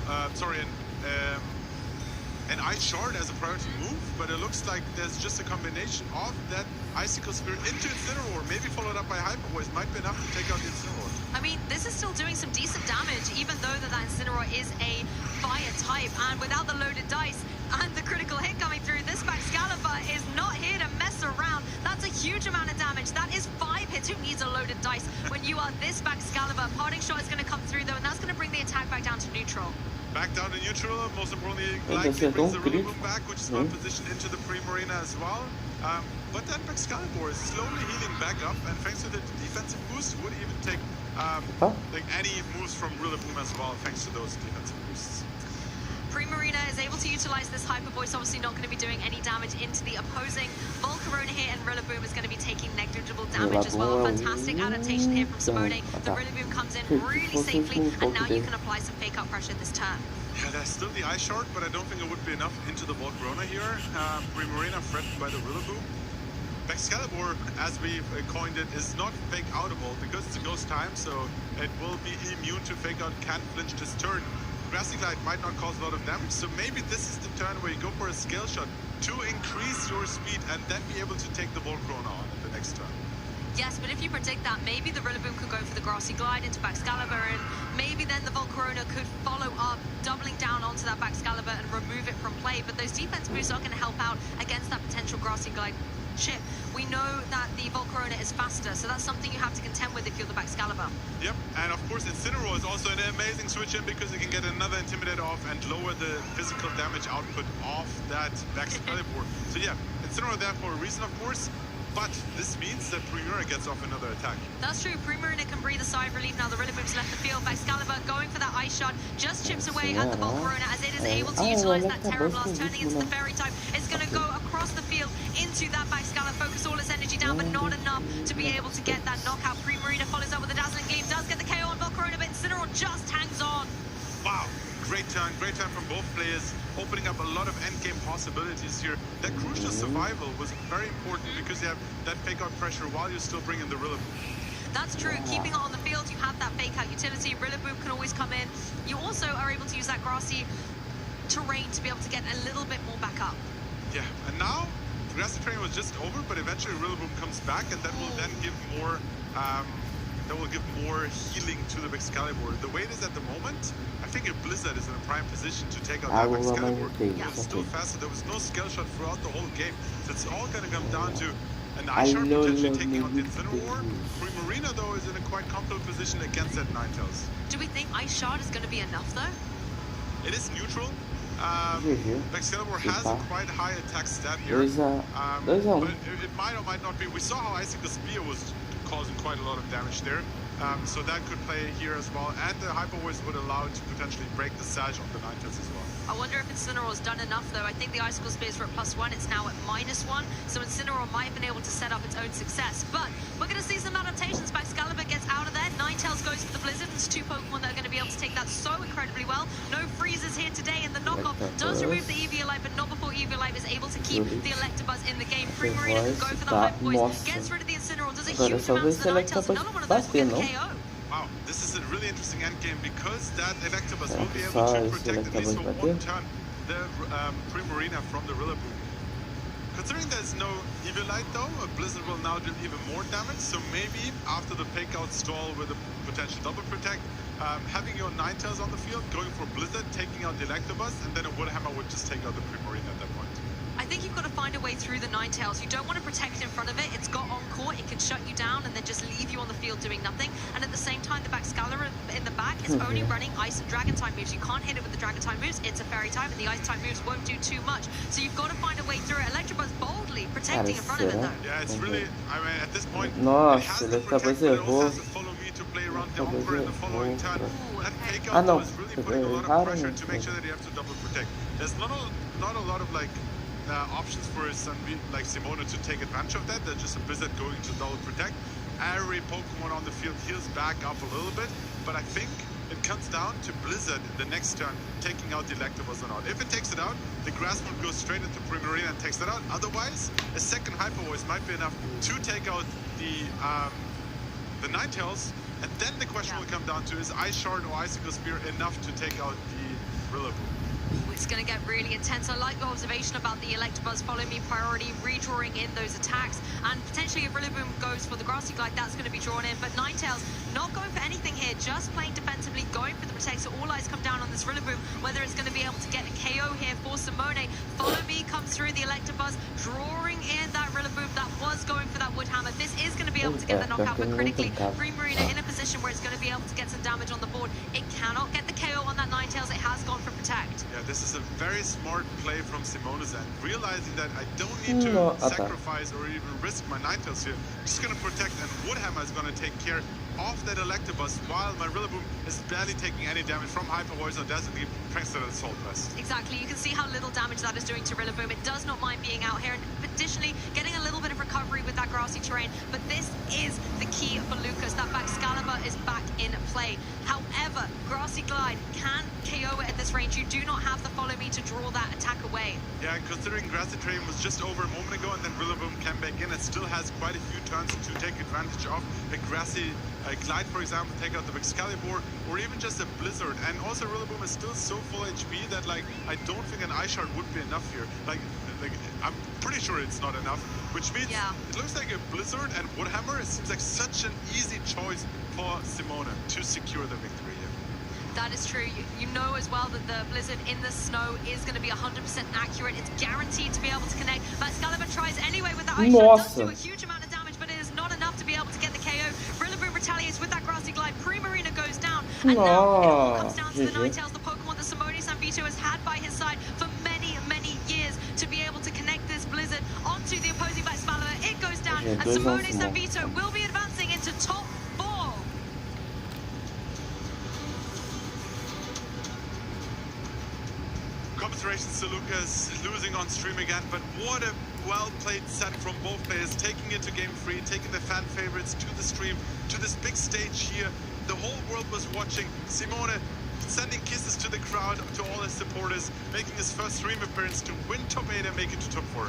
an Ice Shard as a priority move, but it looks like there's just a combination of that Icicle Spear into Incineroar, maybe followed up by Hyper Voice, might be enough to take out the Incineroar. I mean, this is still doing some decent damage, even though that Incineroar is a fire type, and without the loaded dice and the critical hit coming through, this Excalibur is not here to mess around. That's a huge amount of damage. That is 5 hits. Who needs a loaded dice when you are this Excalibur? Parting Shot is going to come through though, and that's going to bring the attack back down to neutral. Back down to neutral, most importantly, likely brings the Rillaboom back, which is well positioned into the Primarina as well. But that Excalibur is slowly healing back up, and thanks to the defensive boost, would even take like any moves from Rillaboom as well, thanks to those defensive boosts. Primarina is able to utilize this Hyper Voice, obviously not going to be doing any damage into the opposing. Volcarona here, and Rillaboom is going to be taking negligible damage as well. A fantastic adaptation here from Simone. The Rillaboom comes in really safely, and now you can apply some fake out pressure this turn. Yeah, there's still the Ice Shard, but I don't think it would be enough into the Volcarona here. Primarina threatened by the Rillaboom. Excalibur, as we've coined it, is not fake outable because it's a ghost time, so it will be immune to fake out, can't flinch this turn. Grassy Glide might not cause a lot of damage, so maybe this is the turn where you go for a scale shot to increase your speed and then be able to take the Volcarona on in the next turn. Yes, but if you predict that, maybe the Rillaboom could go for the Grassy Glide into Excalibur, and maybe then the Volcarona could follow up, doubling down onto that Excalibur and remove it from play, but those defense boosts are going to help out against that potential Grassy Glide chip. We know that the Volcarona is faster, so that's something you have to contend with if you're the Excalibur. Yep, and of course Incineroar is also an amazing switch in because it can get another Intimidate off and lower the physical damage output of that Excalibur. So yeah, Incineroar there for a reason, of course. But this means that Primarina gets off another attack. That's true. Primarina can breathe a sigh of relief now. The Rillaboom's left the field. Excalibur going for that Ice Shot. Just chips away at the Volcarona as it is able to utilize that Terra Blast, turning into the Fairy type. It's going to go across the field into that Excalibur, focus all its energy down, but not enough to be able to get that knockout. Primarina follows up with the Dazzling Gleam, does get the KO on Volcarona, but Incineroar just hangs on. great turn from both players, opening up a lot of endgame possibilities here. That crucial survival was very important because you have that fake-out pressure while you still bring in the Rillaboom. That's true. Keeping it on the field, you have that fake-out utility. Rillaboom can always come in. You also are able to use that grassy terrain to be able to get a little bit more back up. Yeah, and now the grassy terrain was just over, but eventually Rillaboom comes back, and that will then give more healing to the Excalibur. The way it is at the moment, I think a Blizzard is in a prime position to take out that Excalibur. It's still faster. There was no scale shot throughout the whole game, so it's all going to come down to an Ice Shard potentially taking out the Incineroar. Primarina, though, is in a quite comfortable position against that Ninetales. Do we think Ice Shard is going to be enough, though? It is neutral. Excalibur has a quite high attack stat here, but it might or might not be. We saw how Icicle Spear was causing quite a lot of damage there, so that could play here as well, and the Hyper Voice would allow it to potentially break the Sage of the Ninetales as well. I wonder if Incineroar's done enough, though. I think the Icicle Spears were at +1, it's now at -1, so Incineroar might have been able to set up its own success. But we're going to see some adaptations. Excalibur gets out of there, Ninetales goes for the Blizzard. There's two Pokemon that are going to be able to take that so incredibly well. No freezes here today, and the knockoff does remove the Eviolite, but not before Eviolite is able to keep the Electabuzz in the game. Primarina can go for the Hyper Voice, gets rid of the Incineroar, does a huge amount to the Ninetales. Another one of those will get KO. Wow, this is a really interesting endgame because that Electabuzz will be able to protect at least for one turn the Primarina from the Rillaboom. Considering there's no Eviolite though, a Blizzard will now do even more damage, so maybe after the fake-out stall with a potential double protect, having your Ninetales on the field, going for Blizzard, taking out the Electabuzz, and then a Woodhammer would just take out the Primarina at that point. I think you've got to find a way through the Ninetales. You don't want to protect in front of it. It's got on-court, it can shut you down and then just leave you on the field doing nothing. And at the same time, the Excalibur in the back is only running Ice and Dragon type moves. You can't hit it with the Dragon type moves. It's a Fairy type, and the Ice type moves won't do too much. So you've got to find a way through it. Electabuzz boldly protecting in front of it, though. Yeah, it's really, I mean, at this point, it has to protect, but it also has to follow me to play around the Humper in the following turn. That fake-out though is really putting a lot of pressure to make sure that you have to double protect. There's not a lot of like options for like Simona to take advantage of that. There's just a Blizzard going to double protect. Every Pokemon on the field heals back up a little bit, but I think it comes down to Blizzard the next turn taking out the Electabuzz or not. If it takes it out, the Grass Mode goes straight into Primarina and takes it out. Otherwise, a second Hyper Voice might be enough to take out the Ninetales, and then the question will come down to, is Ice Shard or Icicle Spear enough to take out the Rillaboom? It's going to get really intense. I like your observation about the Electabuzz follow me priority, redrawing in those attacks, and potentially if Rillaboom goes for the Grassy Glide, that's going to be drawn in. But Ninetales not going for anything here, just playing defensively, going for the protect. So all eyes come down on this Rillaboom, whether it's going to be able to get a KO here for Simone. Follow me comes through the Electabuzz, drawing in that Rillaboom that was going for that Woodhammer. This is going to be able to get the knockout, but critically, Primarina in a position where it's going to be able to get some damage on the board. It cannot get the KO on that Ninetales. It has gone for protect. Yeah, this is a very smart play from Simone's end, realizing that I don't need to sacrifice or even risk my Ninetales here. I'm just going to protect, and Woodhammer is going to take care of that Electabuzz while my Rillaboom is barely taking any damage from Hyper Voice or Dazzling Leap thanks to the Assault Vest. Exactly, you can see how little damage that is doing to Rillaboom. It does not mind being out here, and additionally getting a little bit of recovery with that grassy terrain. But this is the key for Lucas, that Excalibur is back in play. However, Grassy Glide can KO it at this range. You do not have the follow me to draw that attack away. Yeah, and considering Grassy terrain was just over a moment ago and then Rillaboom came back in, it still has quite a few turns to take advantage of. A Grassy Glide, for example, take out the Excalibur, or even just a Blizzard. And also Rillaboom is still so full HP that like I don't think an Ice Shard would be enough here. Like I'm pretty sure it's not enough, which means it looks like a Blizzard and Woodhammer. It seems like such an easy choice for Simona to secure the victory here. That is true. You know as well that the Blizzard in the snow is going to be 100% accurate. It's guaranteed to be able to connect. But Excalibur tries anyway with that Ice Shard. Does do a huge amount of damage, but it is not enough to be able to get the KO. Rillaboom retaliates with that Grassy Glide. Primarina goes down. And now it all comes down to the Ninetales, the Pokemon that Simone Sanvito has had by his side for many, many years to be able to connect this Blizzard onto the opposing Excalibur. It goes down, and Simone Sanvito will be advancing into top 4. Commiserations to Lucas, losing on stream again, but what a well-played set from both players, taking it to Game 3, taking the fan favorites to the stream, to this big stage here. The whole world was watching. Simone sending kisses to the crowd, to all his supporters, making his first stream appearance to win top 8 and make it to top 4.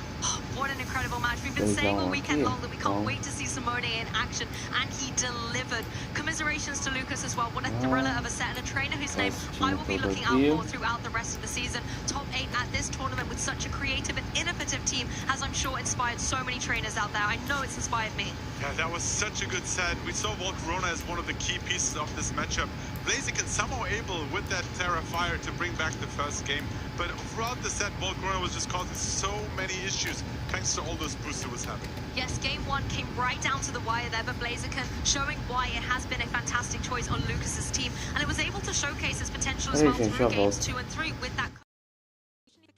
What an incredible match. We've been saying all weekend long that we can't wait to see Simone in action, and he delivered. Commiserations to Lucas as well. What a thriller of a set, and a trainer whose name I will be looking out for throughout the rest of the season. Top 8 at this tournament with such a creative and innovative team has, I'm sure, inspired so many trainers out there. I know it's inspired me. Yeah, that was such a good set. We saw Volcarona as one of the key pieces of this matchup. Blaziken somehow able with that Terra Fire to bring back the first game, but throughout the set, Volcarona was just causing so many issues thanks to all those boosts it was having. Yes, game 1 came right down to the wire there, but Blaziken showing why it has been a fantastic choice on Lucas's team, and it was able to showcase its potential as well through games 2 and 3 with that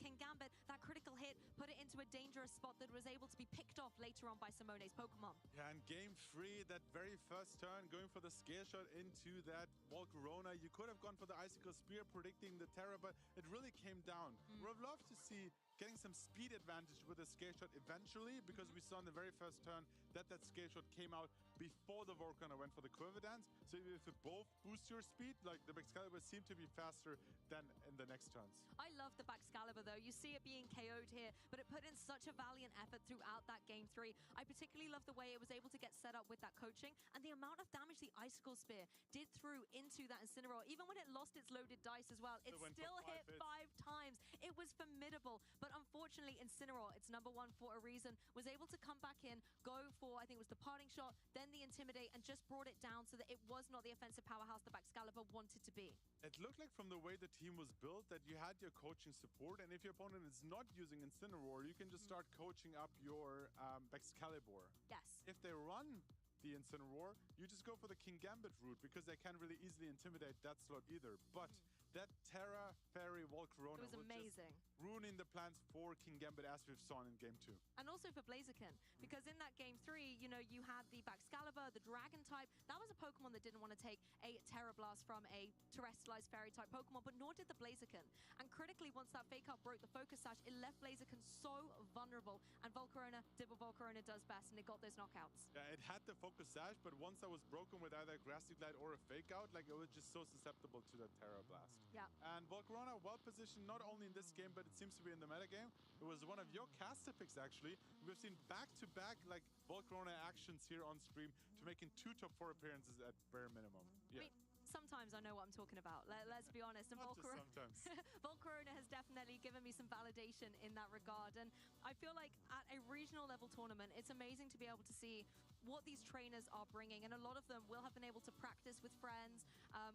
King Gambit, that critical hit put it into a dangerous spot that was able to be picked off later on by Simone's Pokemon. Yeah, and game 3, that very first turn, going for the scare shot into that Volcarona. You could have gone for the Icicle Spear, predicting the Terra, but it really came down. Would have loved to see getting some speed advantage with the scare shot eventually, because we saw in the very first turn that scare shot came out before the Volcarona went for the Quiver Dance. So if you both boost your speed, like the Baxcalibur seemed to be faster than in the next turns. I love the Baxcalibur though. You see it being KO'd here, but it put in such a valiant effort throughout that game 3. I particularly love the way it was able to get set up with that coaching, and the amount of damage the Icicle Spear did through into that Incineroar. Even when it lost its loaded dice as well, it still hit 5 times. It was formidable, but unfortunately Incineroar, its #1 for a reason, was able to come back in, go for, I think it was the parting shot, then the Intimidate, and just brought it down so that it was not the offensive powerhouse the Baxcalibur wanted to be. It looked like from the way the team was built that you had your coaching support, and if your opponent is not using Incineroar, you can just start coaching up your Baxcalibur. Yes. If they run the Incineroar, you just go for the King Gambit route, because they can't really easily intimidate that slot either. But that Terra Fairy Volcarona was amazing, just ruining the plans for King Gambit, as we've seen in game 2. And also for Blaziken, because in that game 3, you know, you had the Baxcalibur, the Dragon type. That was a Pokemon that didn't want to take a Terra Blast from a Terrestrialized Fairy type Pokemon, but nor did the Blaziken. And critically, once that Fake Out broke the Focus Sash, it left Blaziken so vulnerable, and Volcarona did what Volcarona does best, and it got those knockouts. Yeah, it had the Focus Sash, but once that was broken with either Grassy Glide or a Fake Out, like, it was just so susceptible to that Terra Blast. Yeah. And Volcarona well positioned not only in this game, but it seems to be in the metagame. It was one of your caster picks, actually. We've seen back-to-back like Volcarona actions here on stream to making 2 top 4 appearances at bare minimum. Yeah. I mean, sometimes I know what I'm talking about. Let's be honest. And Volcarona has definitely given me some validation in that regard. And I feel like at a regional level tournament, it's amazing to be able to see what these trainers are bringing, and a lot of them will have been able to practice with friends,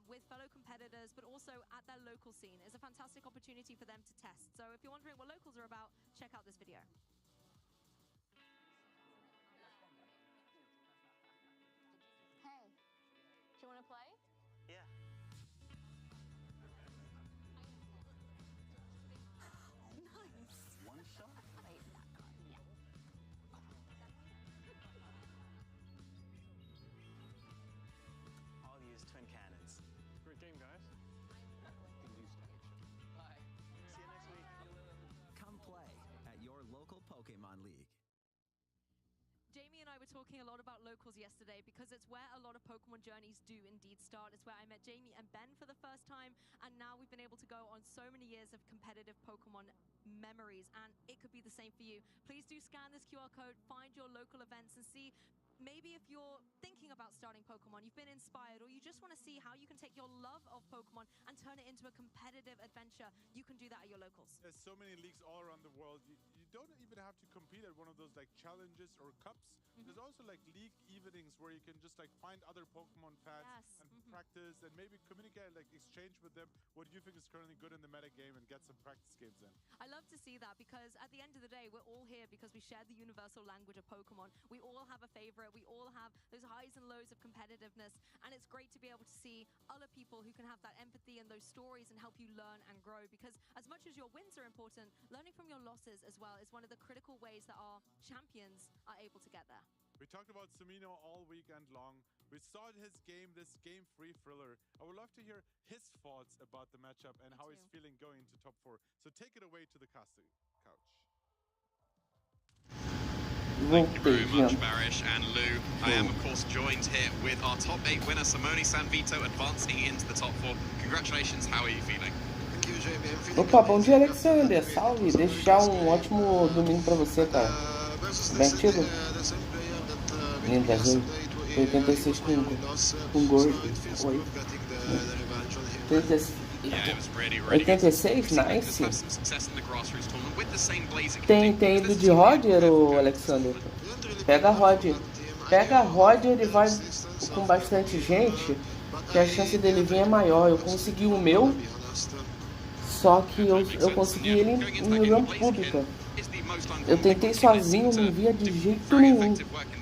with fellow competitors, but also at their local scene. It's a fantastic opportunity for them to test. So if you're wondering what locals are about, check out this video. Hey, do you want to play? Yeah. Nice. One shot? Wait, that guy. Yeah. I'll use twin cannons. Great game, guys. Bye. See you next week. Come play at your local Pokemon League. Jamie and I were talking a lot about locals yesterday, because it's where a lot of Pokemon journeys do indeed start. It's where I met Jamie and Ben for the first time, and now we've been able to go on so many years of competitive Pokemon memories, and it could be the same for you. Please do scan this QR code, find your local events, and see maybe if you're thinking about starting Pokemon, you've been inspired, or you just want to see how you can take your love of Pokemon and turn it into a competitive adventure, you can do that at your locals. There's so many leagues all around the world. You don't even have to compete at one of those like challenges or cups. There's also like league evenings where you can just like find other Pokemon fans and practice, and maybe communicate, like exchange with them what you think is currently good in the meta game, and get some practice games in. I love to see that, because at the end of the day, we're all here because we share the universal language of Pokemon. We all have a favorite. We all have those highs and lows of competitiveness, and it's great to be able to see other people who can have that empathy and those stories and help you learn and grow, because as much as your wins are important, learning from your losses as well is one of the critical ways that our champions are able to get there. We talked about Samino all weekend long. We saw his game, this game 3 thriller. I would love to hear his thoughts about the matchup and how he's feeling going into top 4. So take it away to the casting couch. Thank you very much, Barish and Lou. I am, of course, joined here with our top 8 winner, Simone Sanvito, advancing into the top 4. Congratulations, how are you feeling? Opa, bom dia, Alexander. Salve. Deixar um ótimo domingo pra você, cara. Divertido? Menino Brasil. 86 com gordo. Oi. 86? Nice. Tem ido de Roger, ô Alexander? Pega Roger. Pega Roger e vai com bastante gente, que a chance dele vir é maior. Eu consegui o meu, só que eu consegui ele em run pública. Eu tentei sozinho, não via de jeito nenhum.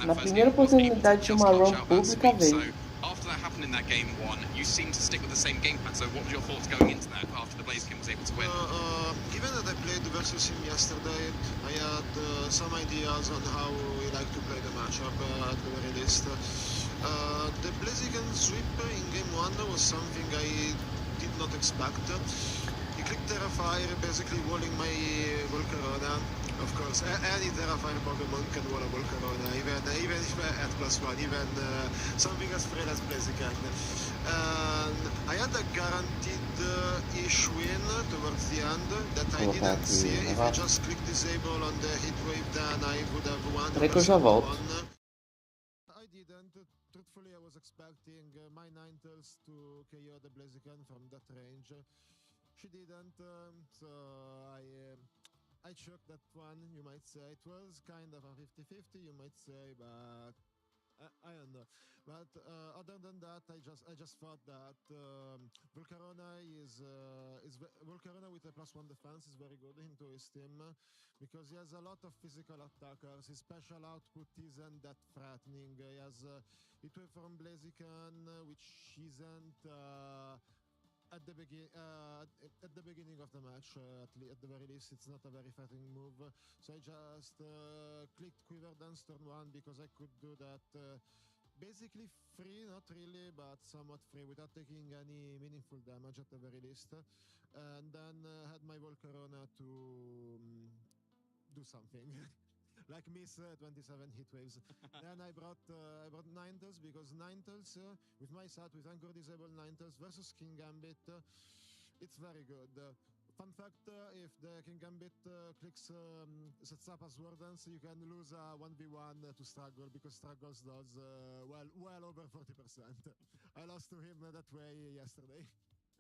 Na primeira oportunidade de uma run pública veio. After that happened in that game 1, you seemed to stick with the same game plan. So what were your thoughts going into that after the Blaziken was able to win? Given that I played versus him yesterday, I had some ideas on how we like to play the matchup at the very least. The Blaziken sweep in game 1 was something I did not expect. He clicked Terrafire, basically walling my Volcarona. Of course, any Terrafire Pokemon can wall a Volcarona, even if at +1, even something as frail as Blaziken. I had a guaranteed-ish win towards the end that I didn't see. If I just clicked disable on the hit wave, then I would have won. I didn't. Truthfully, I was expecting my Ninetales to KO the Blaziken from that range. She didn't, so I choked that one, you might say. It was kind of a 50-50, you might say, but I don't know. But other than that, I just thought that Volcarona Volcarona with a +1 defense is very good into his team because he has a lot of physical attackers. His special output isn't that threatening. He has Hitwave from Blaziken, which isn't at the beginning of the match, at the very least, it's not a very threatening move. So I just clicked Quiver Dance turn 1 because I could do that basically free, not really, but somewhat free, without taking any meaningful damage at the very least. And then had my Volcarona to do something. Like miss 27 hit waves. Then I brought Ninetales because Ninetales with my SAT, with Anchor Disable Ninetales versus King Gambit, it's very good. Fun fact, if the King Gambit clicks sets up as Sword Dance, you can lose a 1v1 to Struggle because Struggles does well over 40%. I lost to him that way yesterday.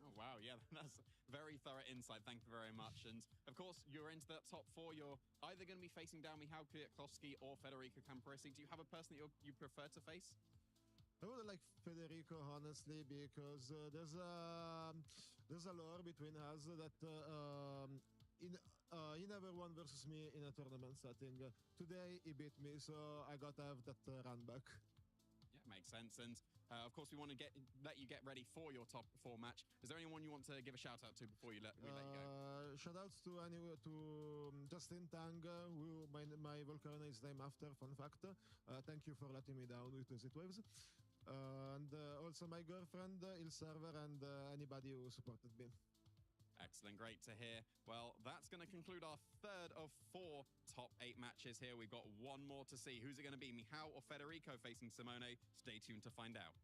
Oh, wow, yeah, that's very thorough insight. Thank you very much. And, of course, you're into that top 4. You're either going to be facing down Michał Kwiatkowski or Federico Camporesi. Do you have a person that you prefer to face? I would like Federico, honestly, because there's a lore between us that he never won versus me in a tournament setting. Today, he beat me, so I gotta have that run back. Yeah, makes sense. And of course, we want to let you get ready for your top 4 match. Is there anyone you want to give a shout out to before we let you go? Shout outs to Justin Tang, who my Volcarona is named after. Fun fact. Thank you for letting me down with the Zit Waves. And also my girlfriend, Il Server, and anybody who supported me. Excellent, great to hear. Well, that's going to conclude our third of 4 top 8 matches here. We've got one more to see. Who's it going to be, Michał or Federico facing Simone? Stay tuned to find out.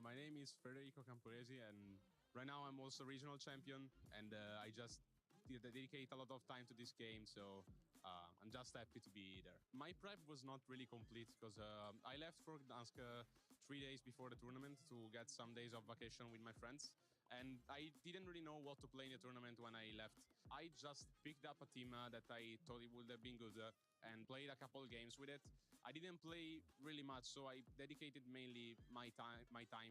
My name is Federico Camporesi, and right now I'm also regional champion, and I just dedicate a lot of time to this game, so I'm just happy to be there. My prep was not really complete because I left for Gdansk 3 days before the tournament to get some days of vacation with my friends, and I didn't really know what to play in the tournament when I left. I just picked up a team that I thought it would have been good and played a couple games with it. I didn't play really much, so I dedicated mainly my time,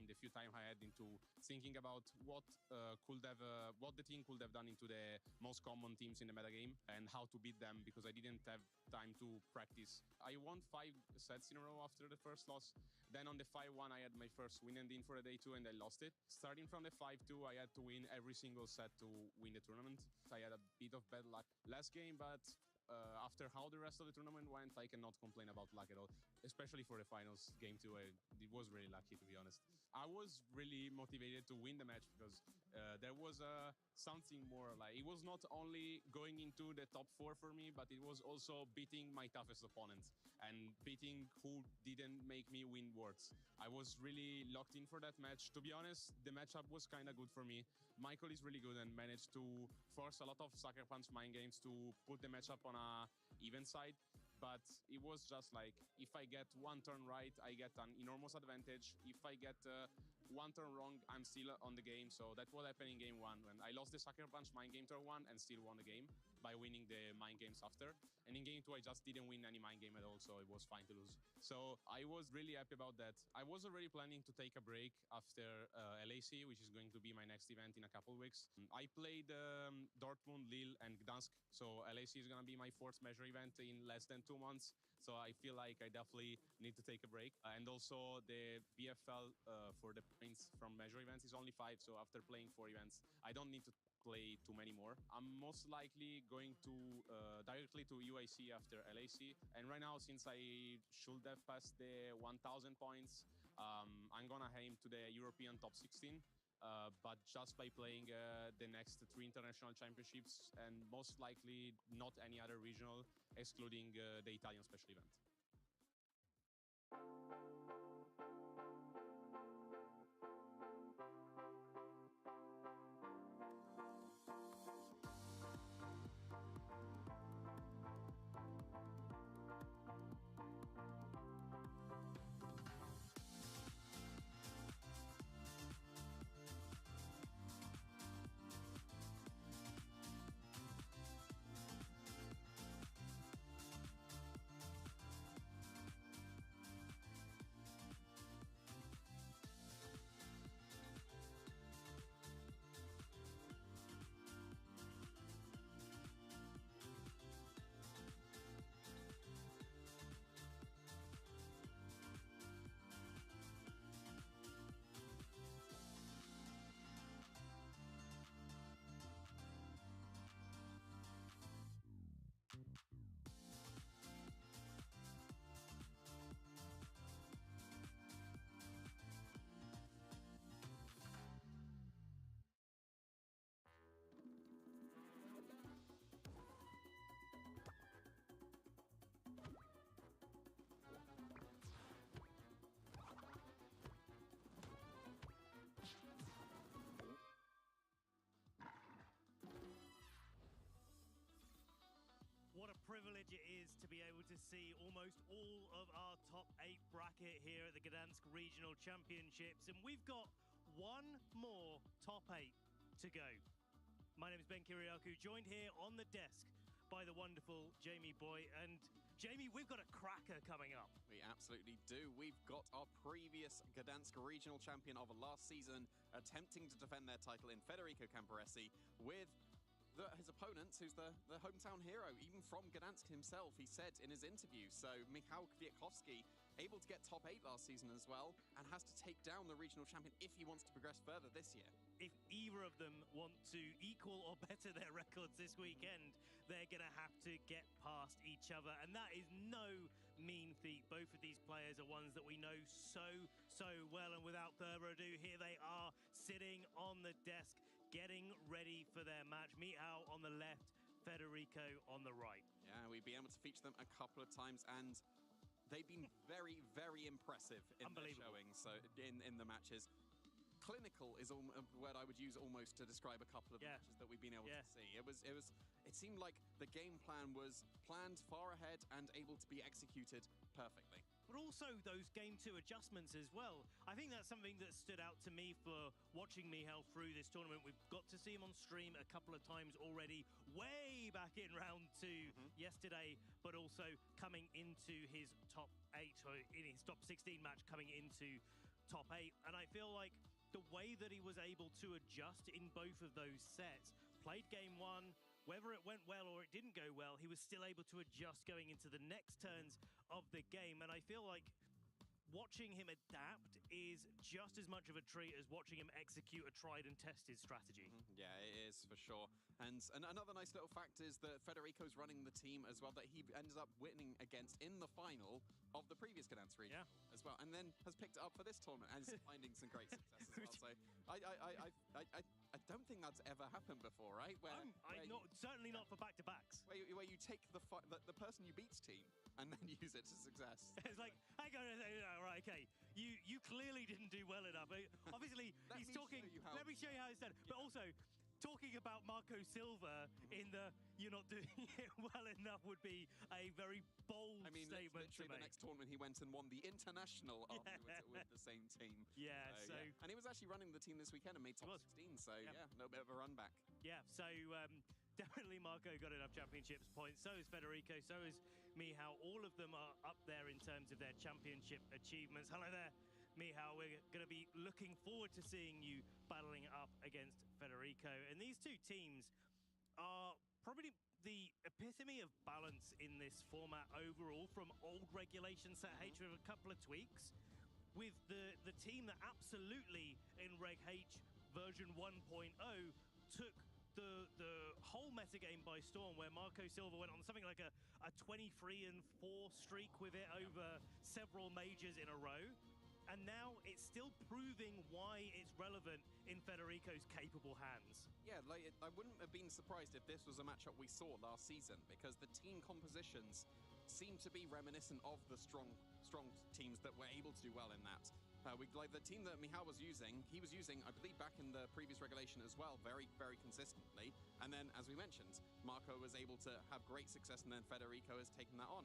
the few time I had, into thinking about what the team could have done into the most common teams in the metagame and how to beat them, because I didn't have time to practice. I won 5 sets in a row after the first loss. Then on the 5-1, I had my first win and in for the day 2, and I lost it. Starting from the 5-2, I had to win every single set to win the tournament. I had a bit of bad luck last game, but after how the rest of the tournament went, I cannot complain about luck at all, especially for the finals game 2. It was really lucky, to be honest. I was really motivated to win the match because there was something more. Like, it was not only going into the top 4 for me, but it was also beating my toughest opponents and beating who didn't make me win words. I was really locked in for that match. To be honest, the matchup was kind of good for me. Michael is really good and managed to force a lot of Sucker Punch mind games to put the matchup on a even side. But it was just like, if I get one turn right, I get an enormous advantage. If I get one turn wrong, I'm still on the game. So that's what happened in game 1, when I lost the Sucker Punch mind game turn 1 and still won the game by winning the mind games after. And in game 2, I just didn't win any mind game at all, so it was fine to lose. So I was really happy about that. I was already planning to take a break after LAC, which is going to be my next event in a couple weeks. I played Dortmund, Lille, and Gdansk. So LAC is going to be my 4th major event in less than 2 months. So I feel like I definitely need to take a break. And also the BFL for the points from major events is only 5. So after playing 4 events, I don't need to play too many more. I'm most likely going to directly to UIC after LAC. And right now, since I should have passed the 1,000 points, I'm gonna aim to the European top 16. But just by playing the next 3 international championships and most likely not any other regional, excluding the Italian special event. What a privilege it is to be able to see almost all of our top 8 bracket here at the Gdansk Regional Championships, and we've got one more top 8 to go. My name is Ben Kiriakou, joined here on the desk by the wonderful Jamie Boy. And Jamie, we've got a cracker coming up. We absolutely do. We've got our previous Gdansk regional champion of last season attempting to defend their title in Federico Camporesi with his opponent, who's the hometown hero, even from Gdansk himself, he said in his interview. So Michał Kwiatkowski, able to get top 8 last season as well, and has to take down the regional champion if he wants to progress further this year. If either of them want to equal or better their records this weekend, they're going to have to get past each other, and that is no mean feat. Both of these players are ones that we know so well, and without further ado, here they are sitting on the desk, getting ready for their match. Michał on the left, Federico on the right. Yeah, we've been able to feature them a couple of times, and they've been very, very impressive in their showings. So in the matches. Clinical is a word I would use almost to describe a couple of matches that we've been able to see. It seemed like the game plan was planned far ahead and able to be executed perfectly. But also those game 2 adjustments as well. I think that's something that stood out to me for watching Michał through this tournament. We've got to see him on stream a couple of times already, way back in round 2 yesterday, but also coming into his top 8, or in his top 16 match coming into top 8. And I feel like the way that he was able to adjust in both of those sets, played game 1, whether it went well or it didn't go well, he was still able to adjust going into the next turns of the game. And I feel like watching him adapt is just as much of a treat as watching him execute a tried and tested strategy. Yeah, it is for sure. And another nice little fact is that Federico's running the team as well, that he ended up winning against in the final of the previous Gdansk region as well, and then has picked it up for this tournament and is finding some great success as well. So I person you beat's team and then use it to success. It's like, hang on, right, okay. You clearly didn't do well enough. Obviously, he's talking. Let me show you how it's done. But also, talking about Marco Silva in the "you're not doing it well enough" would be a very bold statement to make. The next tournament he went and won the international with the same team. Yeah, so and he was actually running the team this weekend and made top 16. So a little bit of a run back. Yeah, so definitely Marco got enough championships points. So is Federico. So is Michał. All of them are up there in terms of their championship achievements. Hello there, Michał. We're going to be looking forward to seeing you battling up against Federico. And these two teams are probably the epitome of balance in this format overall, from old regulation set H with a couple of tweaks, with the team that absolutely in Reg H version 1.0 took the whole metagame by storm, where Marco Silva went on something like a 23-4 streak with it over several majors in a row. And now it's still proving why it's relevant in Federico's capable hands. Yeah, I wouldn't have been surprised if this was a matchup we saw last season, because the team compositions seem to be reminiscent of the strong teams that were able to do well in that. Like the team that Michał was using, he was using, I believe, back in the previous regulation as well, very, very consistently. And then, as we mentioned, Marco was able to have great success, and then Federico has taken that on.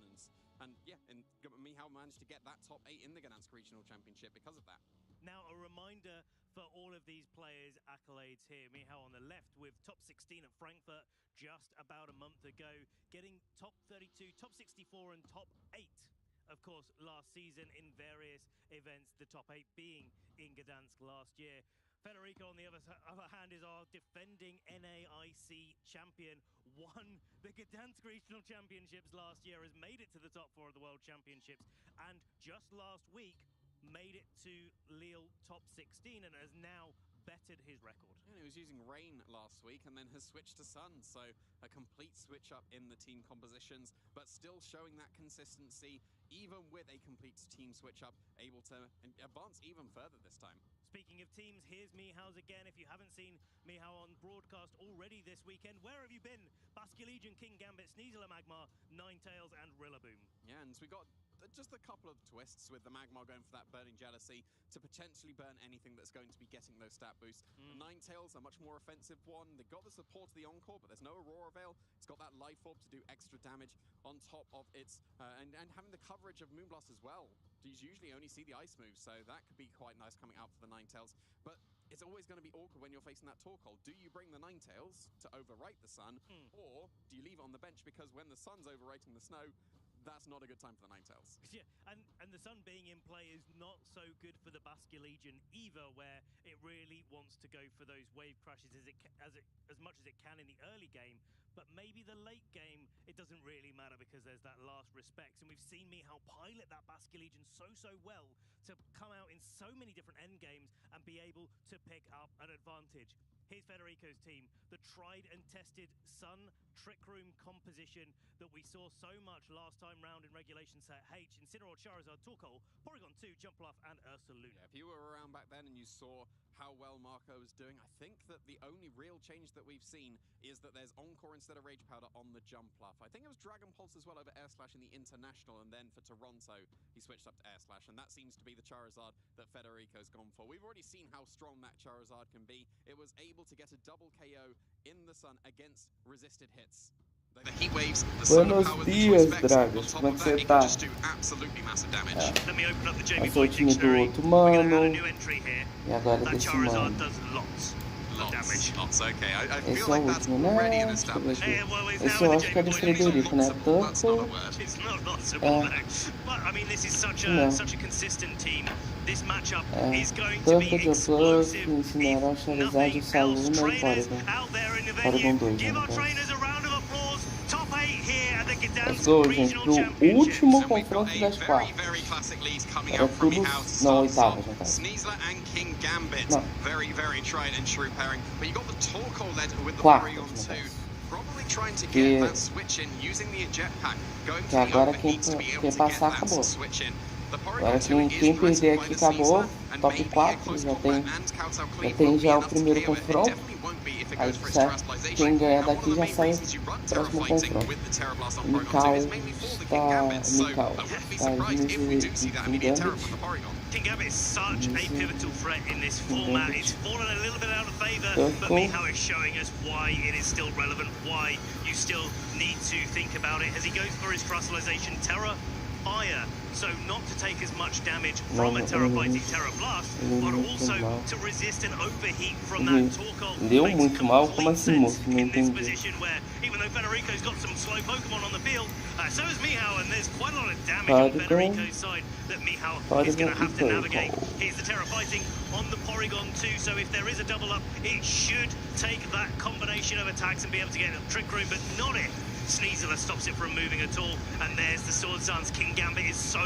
And Michał managed to get that top 8 in the Gdansk Regional Championship because of that. Now, a reminder for all of these players' accolades here. Michał on the left with top 16 at Frankfurt just about a month ago, getting top 32, top 64 and top 8. Of course, last season in various events, the top 8 being in Gdansk last year. Federico, on the other hand, is our defending NAIC champion, won the Gdansk Regional Championships last year, has made it to the top 4 of the World Championships, and just last week made it to Lille top 16 and has now bettered his record. And he was using Rain last week and then has switched to Sun, so a complete switch up in the team compositions, but still showing that consistency, even with a complete team switch up, able to advance even further this time. Speaking of teams, here's Michal's again. If you haven't seen Michał on broadcast already this weekend, where have you been? Basque Legion, King Gambit, Sneasler Magmar, Ninetales and Rillaboom. Yeah, and we got just a couple of twists with the Magmar going for that Burning Jealousy to potentially burn anything that's going to be getting those stat boosts. The Ninetales, a much more offensive one. They've got the support of the Encore, but there's no Aurora Veil. It's got that Life Orb to do extra damage on top of its... and having the coverage of Moonblast as well. You usually only see the Ice moves, so that could be quite nice coming out for the Ninetales. But it's always going to be awkward when you're facing that Torkoal. Do you bring the Ninetales to overwrite the Sun, or do you leave it on the bench? Because when the Sun's overwriting the Snow, that's not a good time for the Ninetales. Yeah, and the Sun being in play is not so good for the Basque Legion either, where it really wants to go for those wave crashes as much as it can in the early game. But maybe the late game, it doesn't really matter because there's that last respects. And we've seen Michał pilot that Basque Legion so well to come out in so many different end games and be able to pick up an advantage. Here's Federico's team, the tried and tested Sun Trick Room composition that we saw so much last time round in Regulation Set H. Incineroar, Charizard, Torkoal, Porygon 2, Jumpluff and Ursaluna. Yeah, if you were around back then and you saw how well Marco was doing, I think that the only real change that we've seen is that there's Encore instead of Rage Powder on the Jumpluff. I think it was Dragon Pulse as well over Air Slash in the International, and then for Toronto, he switched up to Air Slash, and that seems to be the Charizard that Federico's gone for. We've already seen how strong that Charizard can be. It was able to get a double KO in the Sun against resisted hits. The heat waves, the solar power, the choice specs, on top of that, it can just do absolutely massive damage. Let me open up the Jamie Passou o Boy time do dictionary. outro We're going to mano. add a new entry here. E agora That desse Charizard mano. does lots of damage. Lots, okay. I Esse feel é o like that's último, already an né? Deixa eu ver established. aqui. Well, it's Esse now eu in the acho que é do Jamie Boy Frederico, né? That's not a Tanto... word. It's not possible, no. But I mean, this is such a consistent team. This matchup is going to be Tanto explosive. Incineroar, Charizard, Ursaluna e Porygon. Out there in the Porygon venue, 2, give no our caso. trainers a round of applause. Top 8 here at the Let's Gdansk go, gente, Regional pro Championships. último And we've got confronto a das very, quartas. very classic lead coming Era out from tudo... Michał's Não, start. oitavas, no caso. Sneasler and King Gambit, No. very, very tried and true pairing. But you got the Torkoal led with the Quartas, Porygon no 2, caso. probably trying to Que- get that switch in using the jetpack, going Que for the agora overheats to be able quem to get passar, that acabou. switch in. The Agora Porygon 2 quem is perder threatened by aqui the acabou. Sneasler, and Top maybe a 4, close já combat tem, and Kowtow já Cleave tem will be já o enough to primeiro KO it. It confronto. definitely won't Aí quem ganhar daqui já sai próximo confronto. Mikal está nesse King Gambit. King Gambit is such a pivotal threat in this format. It's fallen a little bit out of favor, but Michał is showing us why it is still relevant, why you still need to think about it. As he goes for his crystallization, Terra Fire, so not to take as much damage from a Terra fighting Terra Blast, but also to resist an overheat from that Torkoal. Deu muito mal, como assim, moço? Não In this entendi. position where, even though Federico's got some slow Pokemon on the field, so is Michał, and there's quite a lot of damage on Federico's side that Michał is going to have to navigate. Here's the Terra fighting on the Porygon too, so if there is a double up, it should take that combination of attacks and be able to get a Trick Room, but not it. Sneasler stops it from moving at all, and there's the Swords Dance. King Gambit is so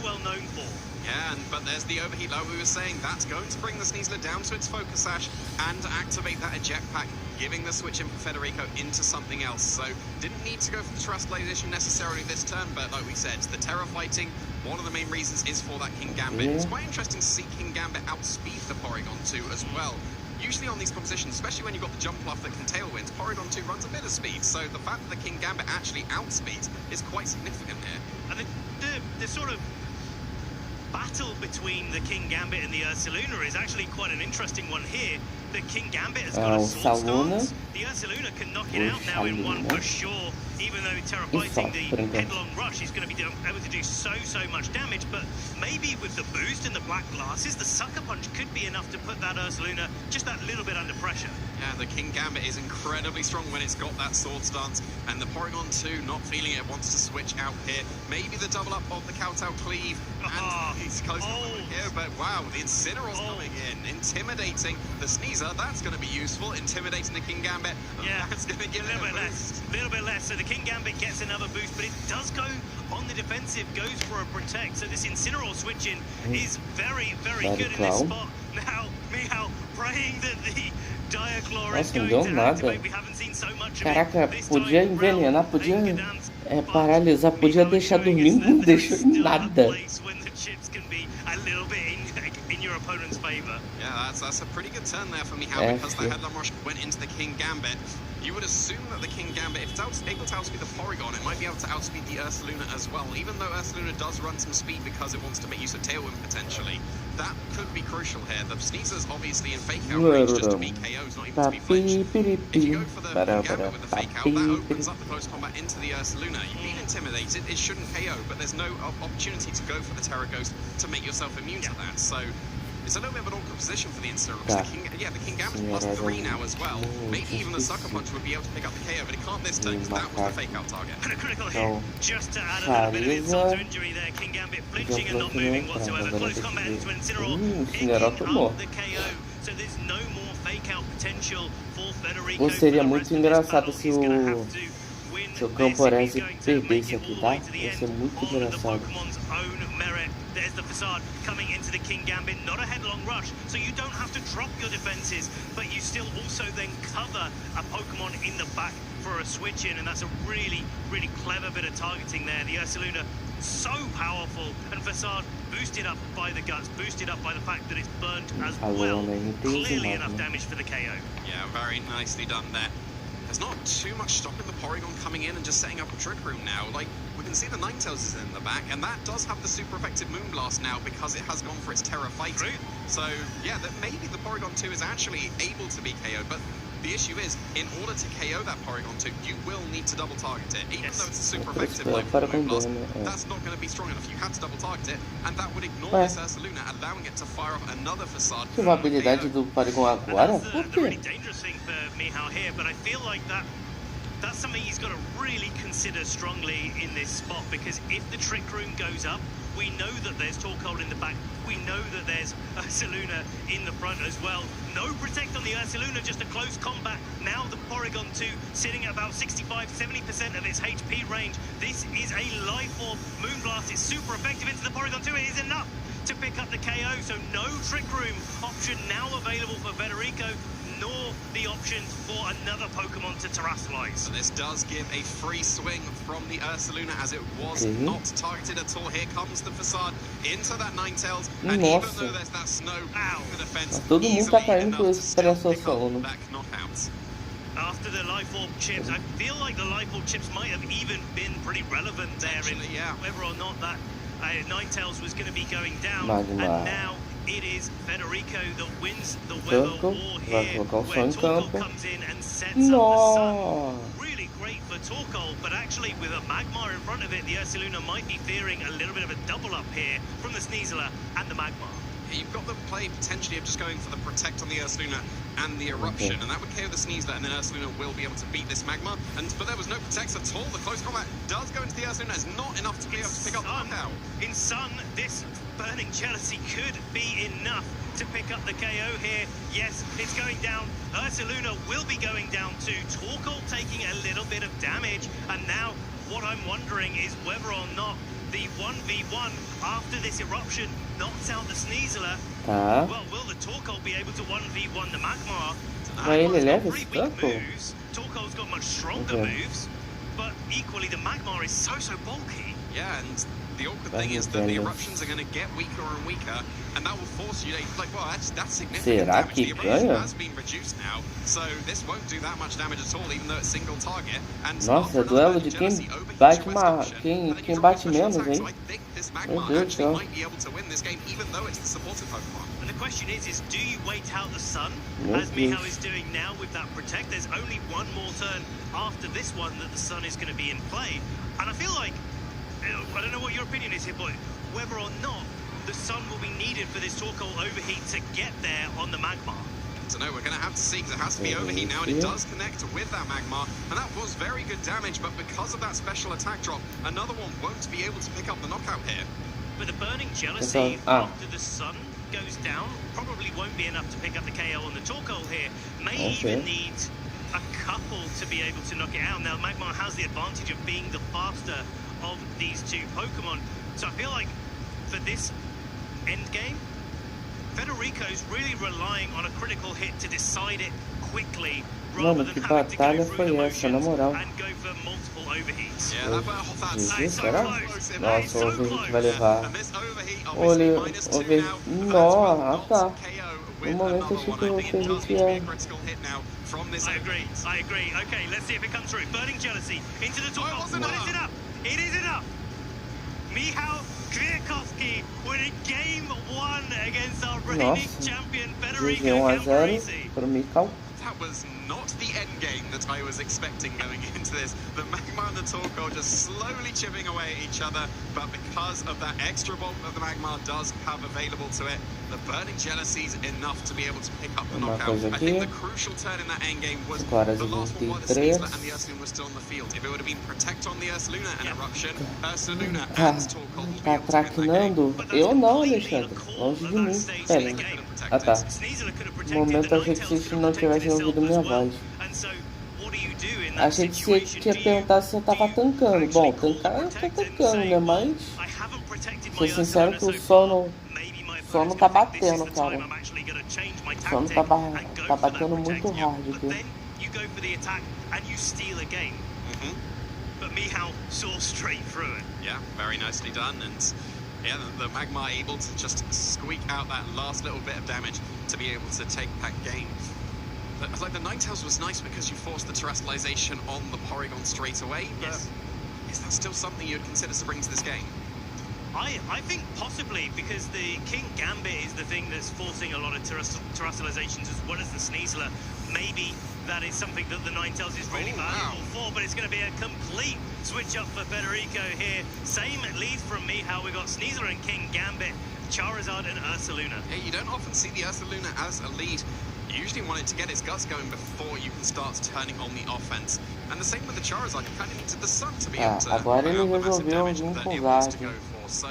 well known for. Yeah, but there's the overheat, like we were saying. That's going to bring the Sneasler down to its Focus Sash and activate that eject pack, giving the switch in for Federico into something else. So didn't need to go for the Terastallization necessarily this turn, but like we said, the Terra fighting, one of the main reasons is for that King Gambit. It's quite interesting to see King Gambit outspeed the Porygon 2 as well. Usually on these compositions, especially when you've got the jump bluff that can tailwind, Porygon 2 runs a bit of speed, so the fact that the King Gambit actually outspeeds is quite significant here. And the sort of battle between the King Gambit and the Ursaluna is actually quite an interesting one here. The King Gambit has got a Swords Dance. The Ursaluna can knock it out now in one for sure. Even though Terra fighting the headlong rush is going to be able to do so much damage, but maybe with the boost and the black glasses, the Sucker Punch could be enough to put that Ursaluna just that little bit under pressure. Yeah, the King Gambit is incredibly strong when it's got that Swords Dance, and the Porygon 2 not feeling it, wants to switch out here. Maybe the double up of the Kowtow Cleave, and he's close here, but wow, the Incineroar's coming in, intimidating the Sneasler. That's going to be useful, intimidating the King Gambit. Yeah, that's going to give a little bit less. So the King Gambit gets another boost, but it does go on the defensive, goes for a protect. So this Incineroar switch-in is very good in this spot. Now, Michał praying that the Diaclor is going to activate. We haven't seen so much of it. Caraca, podia envenenar, podia paralisar, podia deixar dormir, não deixou em nada. Yeah, that's a pretty good turn there for Michał, because the Headlong Rush went into the King Gambit. You would assume that the King Gambit, if it's able to outspeed the Porygon, it might be able to outspeed the Ursaluna as well, even though Ursaluna does run some speed because it wants to make use of Tailwind potentially. That could be crucial here. The Sneasler's obviously in Fake Out range just to be KOs, not even to be flinched. If you go for the King Gambit with the Fake Out, that opens up the close combat into the Ursaluna. You've been intimidated, it shouldn't KO, but there's no opportunity to go for the Terra Ghost to make yourself immune to that. So it's a little bit of an awkward position for the Incineroar. The King Gambit's +3 now as well. Maybe even the Sucker Punch would be able to pick up the KO, but it can't this turn because that was the Fake Out target. And a critical hit, just to add a little bit of insult to injury there. King Gambit flinching and not moving whatsoever. Close combat into Incineroar, picking up the KO. So there's no more Fake Out potential for Federico. Seria muito engraçado se o Camporese perdesse aqui, tá? Ia ser muito engraçado. There's the Facade coming into the King Gambit, not a headlong rush, so you don't have to drop your defenses, but you still also then cover a Pokemon in the back for a switch in, and that's a really clever bit of targeting there. The Ursaluna so powerful, and Facade boosted up by the guts, boosted up by the fact that it's burnt as well. Clearly enough damage for the KO. Yeah, very nicely done there. There's not too much stopping the Porygon coming in and just setting up a Trick Room now. Like, we can see the Ninetales is in the back, and that does have the super effective Moonblast now because it has gone for its Terra fighting. So, yeah, that maybe the Porygon 2 is actually able to be KO'd, but the issue is, in order to KO that Porygon 2, you will need to double target it. Even though it's a super effective Moonblast, that's not going to be strong enough. You have to double target it, and that would ignore this Ursaluna, allowing it to fire off another Facade. A habilidade do Porygon agora? Por quê? Really dangerous thing for Michał here, but I feel like that's something he's got to really consider strongly in this spot, because if the Trick Room goes up, we know that there's Torkoal in the back. We know that there's Ursaluna in the front as well. No protect on the Ursaluna, just a close combat. Now the Porygon 2 sitting at about 65-70% of its HP range. This is a life orb. Moonblast is super effective into the Porygon 2. It is enough to pick up the KO, so no Trick Room option now available for Federico, nor the 1v options for another Pokemon to terastallize. So this does give a free swing from the Ursaluna, as it was not targeted at all. Here comes the Facade into that Ninetales, and even though there's that snow, the defense todo mundo tá caindo por esse pick Ursaluna. back knockouts. After the Life Orb chips, I feel like the Life Orb chips might have even been pretty relevant there in whether or not that Ninetales was going to be going down. And now it is Federico that wins the weather war here, where Torkoal comes in and sets up the sun. Really great for Torkoal, but actually with a Magmar in front of it, the Ursaluna might be fearing a little bit of a double up here from the Sneasler and the Magmar. You've got the play potentially of just going for the Protect on the Ursaluna and the Eruption, and that would KO the Sneasler, and then Ursaluna will be able to beat this Magmar. But there was no Protect at all. The close combat does go into the Ursaluna. It's not enough to be able to pick up the knockout. In Sun, this Burning Jealousy could be enough to pick up the KO here. Yes, it's going down. Ursaluna will be going down too. Torkoal taking a little bit of damage, and now what I'm wondering is whether or not the 1v1 after this Eruption knocks out the Sneasler. Well, will the Torkoal be able to 1v1 the Magmar? Torkoal's got much stronger moves, but equally the Magmar is so bulky. Yeah, and the awkward thing is that the Eruptions are going to get weaker and weaker, and that will force you to, like, well, that's significant damage. The Eruption has been reduced now, so this won't do that much damage at all, even though it's single target. And nossa, duelo de quem bate quem bate menos, hein? Meu Deus do céu. And the question is do you wait out the sun, as Michał is doing now with that Protect? There's only one more turn after this one that the sun is going to be in play. And I feel like, I don't know what your opinion is here, but whether or not the sun will be needed for this Torkoal overheat to get there on the Magmar. So no, we're going to have to see, because it has to be overheat now, and it does connect with that Magmar, and that was very good damage, but because of that special attack drop, another one won't be able to pick up the knockout here. But the Burning Jealousy after the sun goes down probably won't be enough to pick up the KO on the Torkoal here. May even need a couple to be able to knock it out. Now, Magmar has the advantage of being the faster of these two Pokemon, so I feel like for this end game, Federico's really relying on a critical hit to decide it quickly rather than having to go through the motions and go for multiple overheats. Yeah, that Jesus, será? Nossa, o overheat vai levar. Olha, overheat. Nossa, tá. No momento eu achei que o overheat ia... I agree. Okay, let's see if it comes through. Burning Jealousy into the Torkoal. But it's enough. It is enough. Michał Kwiatkowski winning game 1 against our reigning champion Federico Camporese. Para o Michał. That was not the end game that I was expecting going into this. The Magmar and the Torkoal just slowly chipping away at each other, but because of that extra bulk that the Magmar does have available to it, the Burning Jealousy is enough to be able to pick up the knockout. I think the crucial turn in that end game was the last one while the Sneasler and the Ursaluna were still on the field. If it would have been Protect on the Ursaluna and Eruption, Ursaluna and Torkoal would be able to win that game. Eu não, Alexandre. Longe de mim. Pera. Ah, tá. No momento eu achei que vocês não tivessem ouvido minha voz. Achei que você tinha perguntado se eu tava tancando. Bom, tancar eu tô tancando, né? Mas... Ser sincero que o sono tá batendo, cara. O sono tá batendo muito hard aqui. But Michał saw straight through it. Yeah, very nicely done, and yeah, the Magmar able to just squeak out that last little bit of damage to be able to take that game. Like the Ninetales was nice because you forced the terrestrialization on the Porygon straight away, but is that still something you'd consider to bring to this game? I think possibly, because the King Gambit is the thing that's forcing a lot of terrestrializations as well as the Sneasler. Maybe that is something that the Ninetales is really valuable for, but it's going to be a complete switch up for Federico here. Same lead from Michał. We've got Sneasler and King Gambit, Charizard and Ursaluna. Yeah, you don't often see the Ursaluna as a lead. You usually want it to get its guts going before you can start turning on the offense. And the same with the Charizard, you kind of needed the sun to be able to agora ele massive resolveu damage vir that com it wants to Zag. go for. So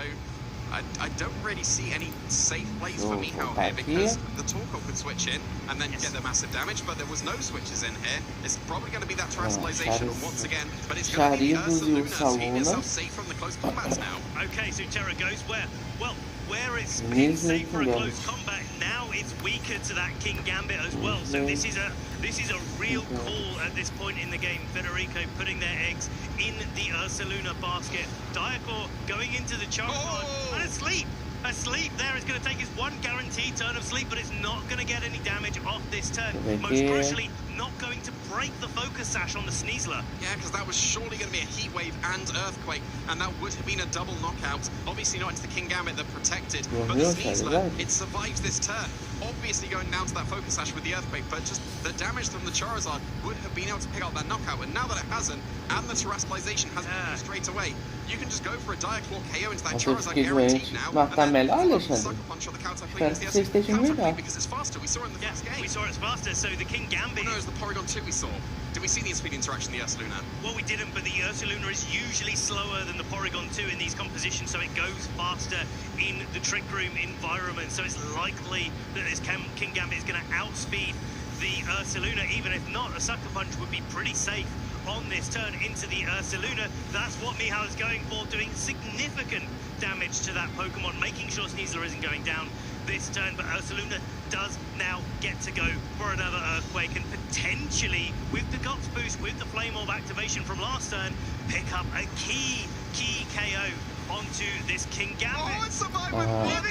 I don't really see any safe place for Michał here, because the Torkoal could switch in and then get the massive damage, but there was no switches in here. It's probably going to be that terrestrialization once again, but it's going to be Ursaluna keeping yourself safe from the close combats now. Okay, so Terra goes where? Well, where it's been safe for a close combat now it's weaker to that King Gambit as well. So this is a real call at this point in the game. Federico putting their eggs in the Ursaluna basket. Diaclaw going into the Charizard and asleep. Asleep there is going to take his one guaranteed turn of sleep, but it's not going to get any damage off this turn. Most crucially, not going to break the focus sash on the Sneasler. Yeah, because that was surely going to be a heat wave and earthquake, and that would have been a double knockout. Obviously not into the King Gambit that protected, but the Sneasler, it survives this turn. Obviously going down to that focus sash with the earthquake, but just the damage from the Charizard would have been able to pick up that knockout, and now that it hasn't, and the terrestrialization has been straight away, you can just go for a Diaclaw KO into that Charizard guaranteed now, mas tá melhor, Alexandre? Espero que você esteja melhor. because it's faster. We saw it in the first game. We saw it's faster, so the King Gambit... No, it was the Porygon 2 we saw. Did we see the speed interaction in the Ursaluna? Well, we didn't, but the Ursaluna is usually slower than the Porygon 2 in these compositions, so it goes faster in the Trick Room environment. So it's likely that this King Gambit is going to outspeed the Ursaluna. Even if not, a Sucker Punch would be pretty safe on this turn into the Ursaluna. That's what Mihal is going for, doing significant damage to that Pokemon, making sure Sneasler isn't going down this turn, but Ursaluna does now get to go for another Earthquake and potentially, with the Guts boost, with the Flame Orb activation from last turn, pick up a key KO onto this King Gambit.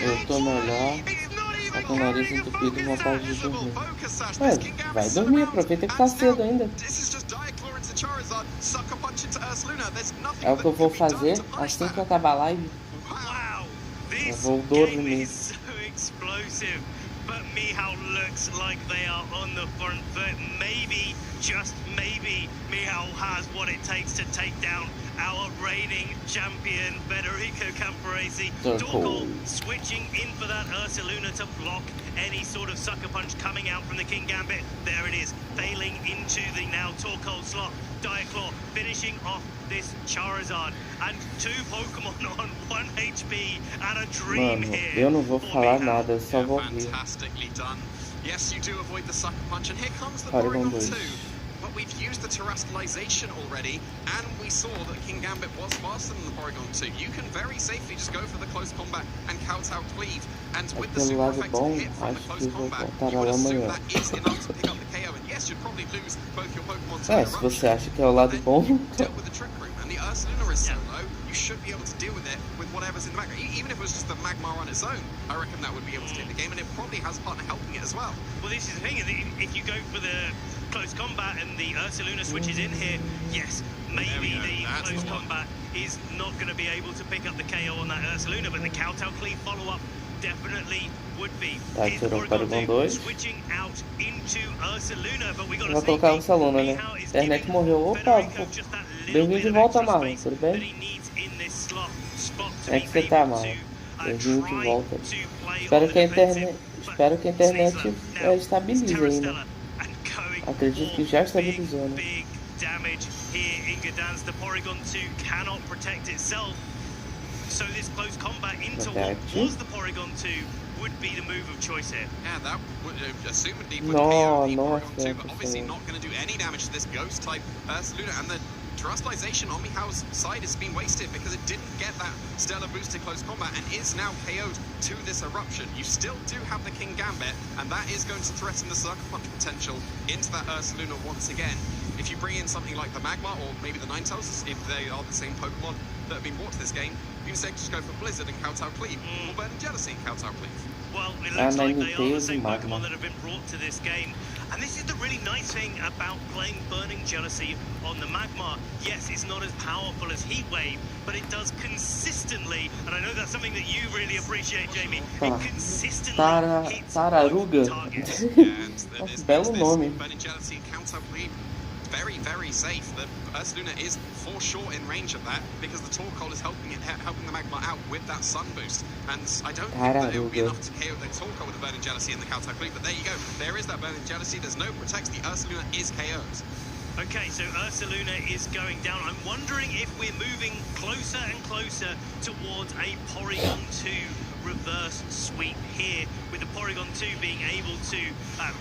Eu tô melhor. Tá com o nariz entupido e vontade de dormir. Vai dormir, aproveita que tá cedo ainda. É o que eu vou fazer assim que acabar a live. Eu vou dormir. Explosive, but Mihal looks like they are on the front foot. Maybe, just maybe, Mihal has what it takes to take down our reigning champion, Federico Camporese. Torkoal switching in for that Ursaluna to block any sort of Sucker Punch coming out from the King Gambit. There it is, failing into the now Torkoal slot. Diaclaw finishing off this Charizard, and two Pokemon on 1 HP and a dream here. Eu não vou falar nada, eu só vou ver. Fantastically done. Yes, you do avoid the Sucker Punch, and here comes the Porygon 2. But we've used the terrestrialization already, and we saw that King Gambit was faster than the Porygon 2. You can very safely just go for the close combat and Kowtow Cleave, and with the super effective hit from the close combat, you would assume that is enough to pick up the KO, and yes, you'd probably lose both your Pokemon to se você acha que é o lado bom... dealt with the Trick Room, and the Ursaluna is so low, you should be able to deal with it with whatever's in the background. Even if it was just the Magmar on its own, I reckon that would be able to take the game, and it probably has a partner helping it as well. Well, this is the thing, if you go for the close combat and the Ursaluna switches in here, yes, maybe the close combat is not going to be able to pick up the KO on that Ursaluna, but the Kowtow Cleave follow-up definitely would be. Here's Porygon 2 switching out into Ursaluna, but we got Vou colocar o Salona, né? A internet morreu. Opa, bem-vindo de volta, Marlon, tudo bem? Como é que você tá, Marlon? Bem-vindo de volta. Espero que a internet estabilize ainda. Acredito que já estabilizou, né? Damage here in Gdansk. The Porygon 2 cannot protect itself. So this close combat into what was the Porygon 2 would be the move of choice here. Yeah, that would assumedly would KO the Porygon 2, but obviously not going to do any damage to this ghost type Ursaluna, and the terrestrialization on Mihal's side has been wasted because it didn't get that stellar boost to close combat and is now KO'd to this eruption. You still do have the King Gambit, and that is going to threaten the Sucker Punch potential into that Ursaluna once again. If you bring in something like the Magmar or maybe the Ninetales, if they are the same Pokemon that have been brought to this game, you can just go for Blizzard and Kowtow Cleave, or Burning Jealousy and Kowtow Cleave. Well, it looks like they are the same Pokemon that have been brought to this game. And this is the really nice thing about playing Burning Jealousy on the Magmar. Yes, it's not as powerful as Heat Wave, but it does consistently, and I know that's something that you really appreciate, Jamie, it consistently hits targets. Belo nome. Burning Jealousy and Kowtow Cleave, very, very safe. The Ursaluna is for sure in range of that because the Torkoal is helping the Magmar out with that Sun boost. And I don't think that it will be enough to KO the Torkoal with the Burning Jealousy and the Kowtow Cleave, but there you go. There is that Burning Jealousy. There's no protects. The Ursaluna is KO'd. Okay, so Ursaluna is going down. I'm wondering if we're moving closer and closer towards a Porygon 2 reverse sweep here, with the Porygon 2 being able to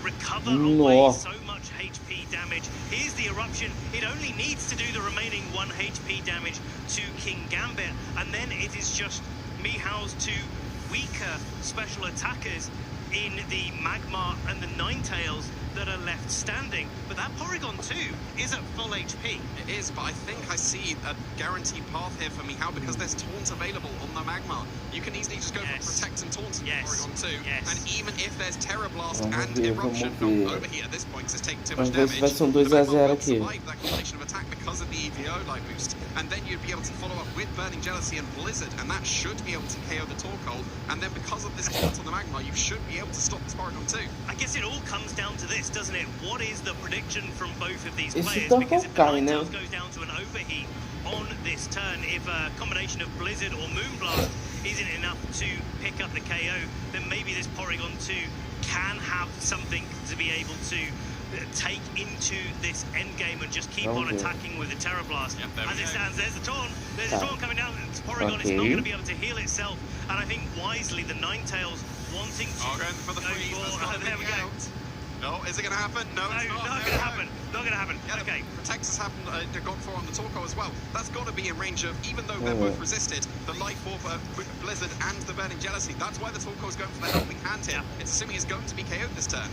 recover away so much HP damage. Here's the eruption. It only needs to do the remaining 1 HP damage to King Gambit, and then it is just Mihal's two weaker special attackers in the Magmar and the Ninetales that are left standing. But that Porygon 2 is at full HP. It is, but I think I see a guaranteed path here for Michał because there's taunt available on the Magmar. You can easily just go for Protect and Taunt in Porygon 2. And even if there's Terra Blast and Eruption over here at this point, because it's taking too much damage, vai ser 2-0 aqui. survive that combination of attack because of the EVO light boost. And then you'd be able to follow up with Burning Jealousy and Blizzard, and that should be able to KO the Torkoal. And then because of this taunt on the Magmar, you should be able to stop this Porygon 2. I guess it all comes down to this, doesn't it? What is the prediction from both of these Esse players? Torkoal Because if the cai, né? Ninetales goes down to an overheat on this turn, if a combination of Blizzard or Moonblast isn't enough to pick up the KO, then maybe this Porygon 2 can have something to be able to take into this end game and just keep on attacking with the Terra Blast. As it stands, there's the Taunt. There's a Taunt coming down. This Porygon is not going to be able to heal itself. And I think wisely, the Ninetales wanting to going for the freeze. there we go. No, is it going to happen? No, it's not. Not going to happen. Not going to happen. Yeah, okay. Protect has happened, gone for on the Torkoal as well. That's got to be in range of, even though they're both resisted, the Life Orb, Blizzard and the Burning Jealousy. That's why the Torkoal's going for the helping hand here. It's assuming he's going to be KO'd this turn.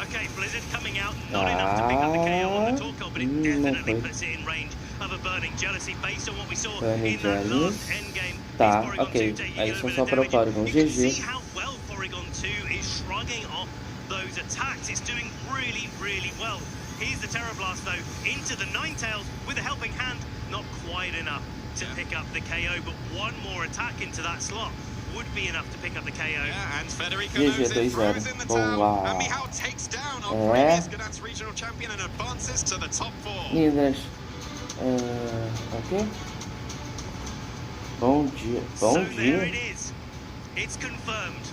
Okay, Blizzard coming out, not enough to pick up the KO on the Torkoal, but it definitely puts it in range of a Burning Jealousy based on what we saw in that last endgame. Tá, ok. Aí são só para o Porygon. GG. See how well Porygon 2 is shrugging off those attacks. It's doing really, really well. Here's the Terra Blast though, into the Ninetales with a helping hand. Not quite enough to pick up the KO, but one more attack into that slot would be enough to pick up the KO. Yeah, and Federico knows it, throws in the towel, and Michał takes down our previous Gdansk regional champion and advances to the top 4. Meninas, ok. Bom dia, bom dia. There it is. It's confirmed.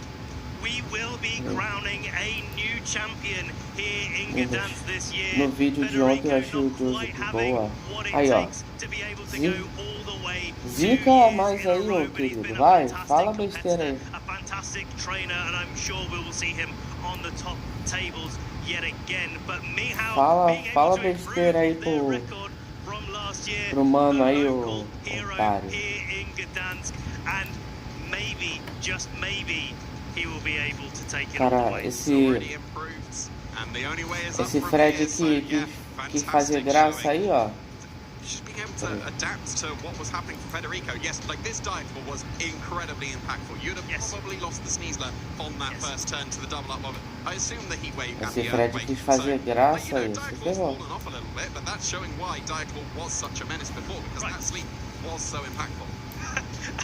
We will be crowning a new champion here in Gdansk this year. No vídeo de ontem eu achei o Joseph boa. Aí, ó. Zica mais aí, ô querido. Vai, fala besteira aí. A fantastic trainer, and I'm sure we will see him on the top tables yet again. But Michał Fala besteira aí pro mano aí, ô otário. Here in Gdansk, and maybe, just maybe, he will be able to take it Cara, away. esse Fred que quis fazer graça aí, ó. Just being able to adapt to what was happening for Federico. Yes, like this dive was incredibly impactful. You'd have probably lost the Sneasler on that first turn to the double up of it. I assume the heat wave and the Fred quis fazer graça aí, Dive Claw's fallen off a little bit, but that's showing why Dive Claw was such a menace before, because that sleep was so impactful.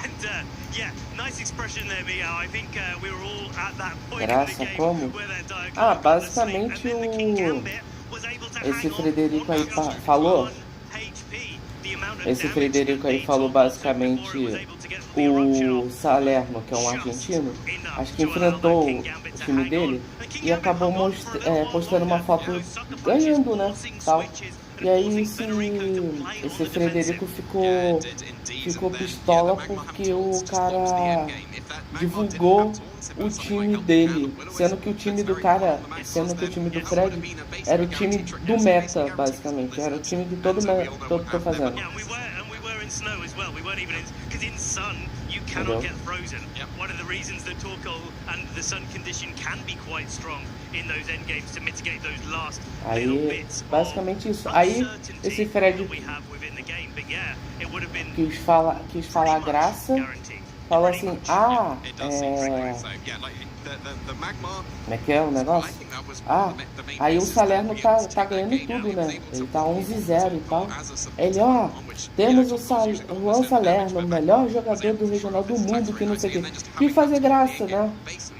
And yeah, nice expression there, Michał. I think we were all at that point in the game where that Dive Claw basicamente esse Frederico aí falou. Esse Frederico aí falou basicamente o Salerno, que é um argentino, acho que enfrentou o time dele e acabou postando uma foto ganhando, né, tal. E aí esse Frederico ficou pistola porque o cara divulgou o time dele, sendo que o time do Fred era o time do meta, basicamente, era o time de todo tô fazendo. Snow as well. We weren't even in, because in sun you cannot get frozen. One of the reasons the Torkoal and the sun condition can be quite strong in those end games to mitigate those last little bits. Basicamente isso. Aí esse Fred quis falar graça, falou assim, como é que é o negócio? Aí o Salerno tá ganhando tudo, né? Ele tá 11-0 e tal. Ele, temos o Juan Salerno, o melhor jogador do regional do mundo, que não sei o que. Quis fazer graça, né?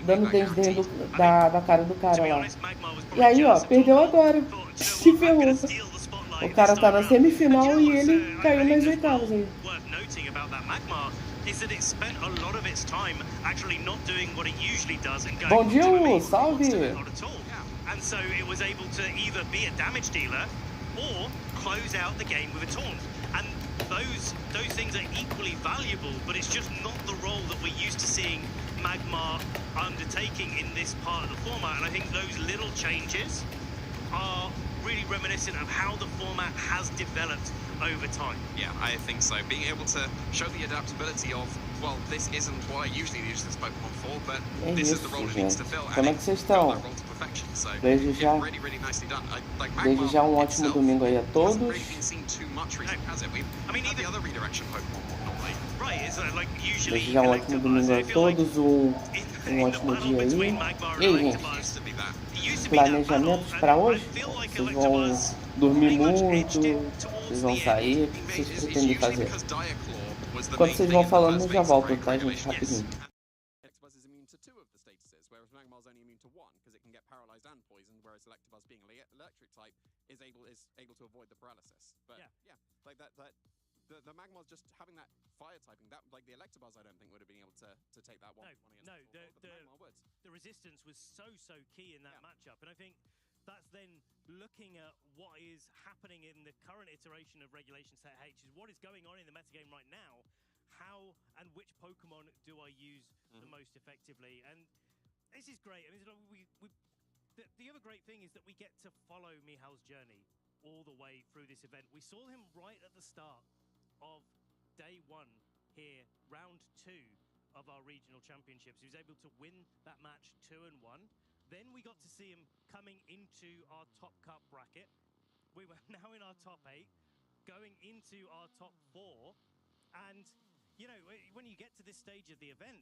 Dando desdém da cara do cara lá. E aí, perdeu agora. Se ferrou. O cara tá na semifinal e ele caiu nas oitavas aí. Is that it spent a lot of its time actually not doing what it usually does and going Bom dia, salve! Not at all. And so it was able to either be a damage dealer or close out the game with a taunt. And those things are equally valuable, but it's just not the role that we're used to seeing Magmar undertaking in this part of the format. And I think those little changes are really, very reminiscent of how the format has developed over time. Yeah, I think so. Being able to show the adaptability of, well, this isn't what I usually use this Pokemon for, but this is the role it needs to fill, and it filled that role to perfection. So, Desde já, really, really nicely done. desde já ótimo domingo aí a todos. Hasn't really been seen too much recently, has it? I mean, even the other redirection Pokemon normally. Right, it's like usually. Desde já ótimo domingo a todos, ótimo dia aí. E aí, gente? Planejamentos para hoje? Vocês vão dormir muito? Vocês vão sair? O que vocês pretendem fazer? Enquanto vocês vão falando, eu já volto, tá, gente? Rapidinho. Electabuzz is immune to 2 of the statuses, whereas Magmar's only immune to 1, because it can get paralyzed and poisoned, whereas Electabuzz, being electric type, is able to avoid the paralysis. But yeah, like the Magmar's just having that fire typing, that like the Electabuzz, I don't think would have been able to take that one. No, the resistance was so key in that matchup, and I think that's then looking at what is happening in the current iteration of Regulation Set H, is what is going on in the metagame right now. How and which Pokemon do I use the most effectively? And this is great. I mean, the other great thing is that we get to follow Mihal's journey all the way through this event. We saw him right at the start of day 1 here, round 2 of our regional championships. He was able to win that match 2-1. Then we got to see him coming into our top cup bracket. We were now in our top 8, going into our top 4. And, you know, when you get to this stage of the event,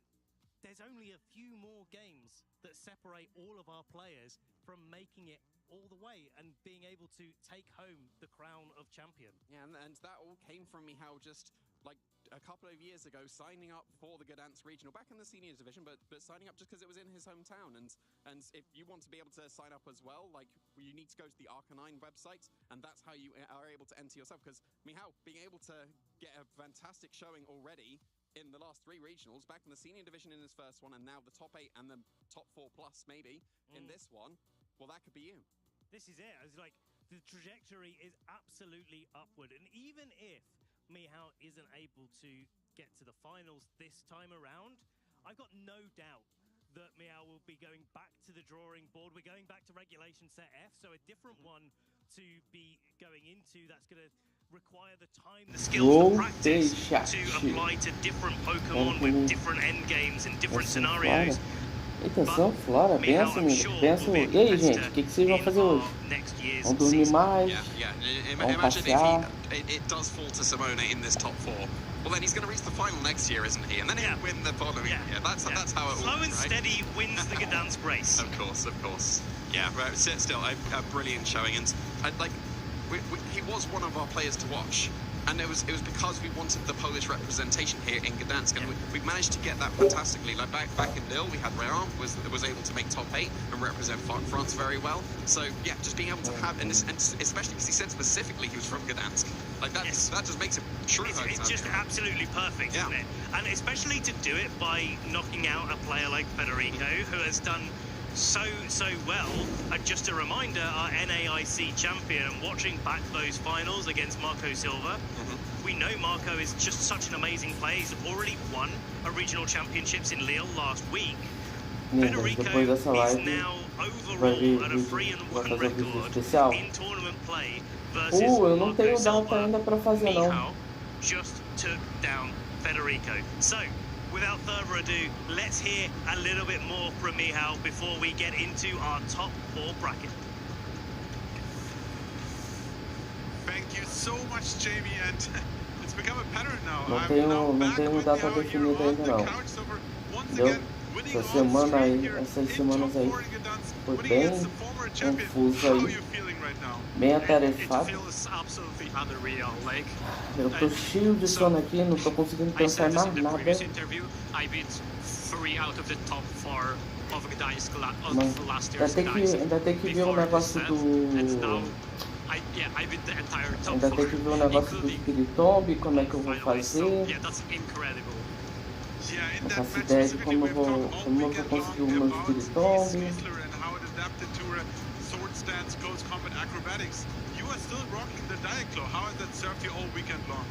there's only a few more games that separate all of our players from making it all the way and being able to take home the crown of champion. Yeah, and that all came from Mihal just like a couple of years ago, signing up for the Gdansk regional back in the senior division, but signing up just because it was in his hometown. And if you want to be able to sign up as well, like you need to go to the Arcanine website, and that's how you are able to enter yourself. Because Mihal being able to get a fantastic showing already in the last 3 regionals, back in the senior division in his first one, and now the top 8 and the top 4 plus maybe in this one, well, that could be you. This is it. It's like the trajectory is absolutely upward, and even if Mihal isn't able to get to the finals this time around, I've got no doubt that Mihal will be going back to the drawing board. We're going back to Regulation Set F, so a different one to be going into. That's going to require the time, the skills, the practice to apply to different Pokemon with different end games and different scenarios. Atenção, Flora, pensa, pensa. E aí, gente, o que vocês vão fazer hoje? Vão dormir mais? Vão passear? It does fall to Simone in this top 4. Well, then he's going to reach the final next year, isn't he? And then he'll win the following year. That's how it will. Slow and steady wins the Gdansk race. Of course. Yeah, but still a brilliant showing, and he was one of our players to watch. And it was because we wanted the Polish representation here in Gdansk, and we managed to get that fantastically. Like back in Lille, we had Reagindo was able to make top 8 and represent France very well. So yeah, just being able to have, and especially because he said specifically he was from Gdansk, like that just makes it true. It's just absolutely perfect, isn't it? And especially to do it by knocking out a player like Federico, who has done so well. Just a reminder, our NAIC champion, and watching back those finals against Marco Silva, we know Marco is just such an amazing player. He's already won a regional championships in Lille last week. Federico is now overall at a 3-1 record in tournament play versus Marco Silva. Mihal just took down Federico. So without further ado, let's hear a little bit more from Mihal before we get into our top 4 bracket. Thank you so much, Jamie, and it's become a pattern now. Não tenho data definida ainda não. Entendeu? Essas semanas aí foi bem confuso aí, bem atarefado. Eu tô cheio de sono aqui, não tô conseguindo pensar em mais nada. Mas ainda tem que ver o negócio do... Ainda tem que ver o negócio do Spiritomb, como é que eu vou fazer. Não faço ideia de como eu vou conseguir o meu Spiritomb. Stance, close combat acrobatics. You are still rocking the Diaclaw. How has that served you all weekend long?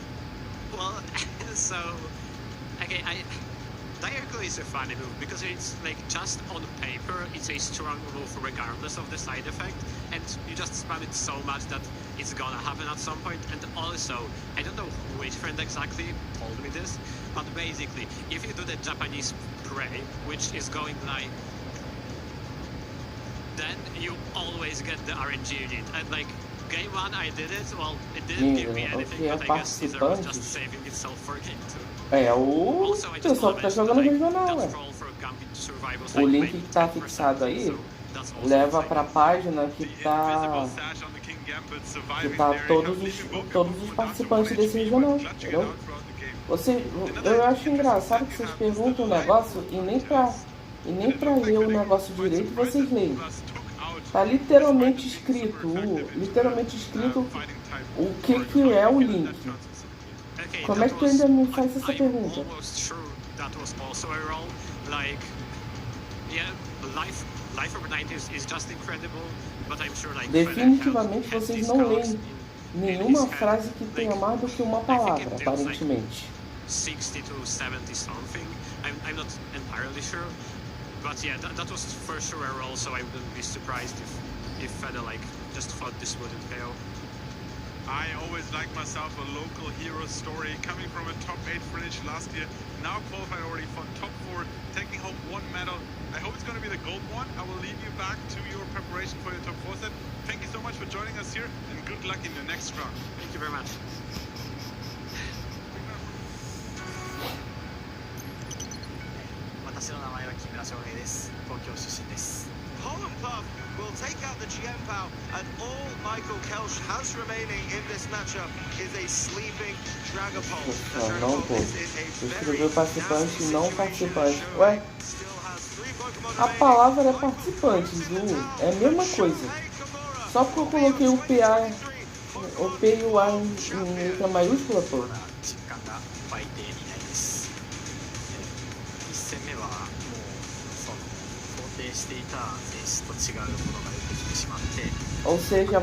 Well, so okay, Diagonal is a funny move because it's like just on paper it's a strong move regardless of the side effect, and you just spam it so much that it's gonna happen at some point. And also, I don't know which friend exactly told me this, but basically if you do the Japanese spray, which is going like, then you always get the RNG unit. And like game 1 I did it, well it didn't give me anything, but I guess Caesar was just saving itself for game 2. É o pessoal que tá jogando regional, ué. O link que tá fixado aí leva pra página que tá todos os participantes desse regional, entendeu? Eu acho engraçado que vocês perguntam um negócio e nem pra ler o negócio direito vocês leem. Tá literalmente escrito o que é o link. Como é que tu ainda me faz essa pergunta? Definitivamente vocês não leem nenhuma frase que tenha mais do que uma palavra, aparentemente. 60 to 70 something. I'm not entirely sure, but yeah, that was for sure a roll, so I wouldn't be surprised if Feda like just thought this wouldn't fail. I always like myself a local hero story, coming from a top 8 finish last year, now qualified already for top 4, taking home 1 medal. I hope it's going to be the gold one. I will leave you back to your preparation for your top 4 set. Thank you so much for joining us here, and good luck in the next round. Thank you very much. Holland Puff will take out the GM POW, and all Michael Kelsch has remaining in this matchup is a sleeping Dragapult. Não, pô. Escreveu participante e não participante. Ué? A palavra é participante, viu? É a mesma coisa. Só porque eu coloquei o PA, o P e o A em letra maiúscula, pô. Ou seja,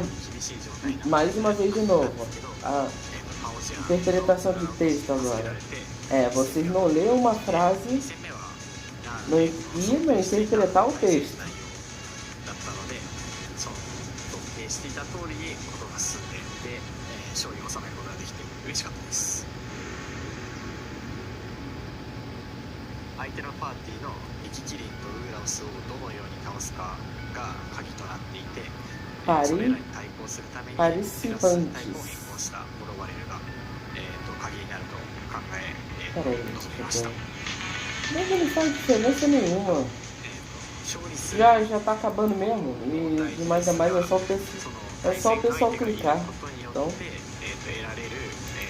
mais uma vez de novo, a interpretação de texto agora. Vocês não lêem uma frase e não interpretar o texto. Participantes. Peraí, mas não faz diferença nenhuma. Já tá acabando mesmo. E mais a mais é só o pessoal clicar. Então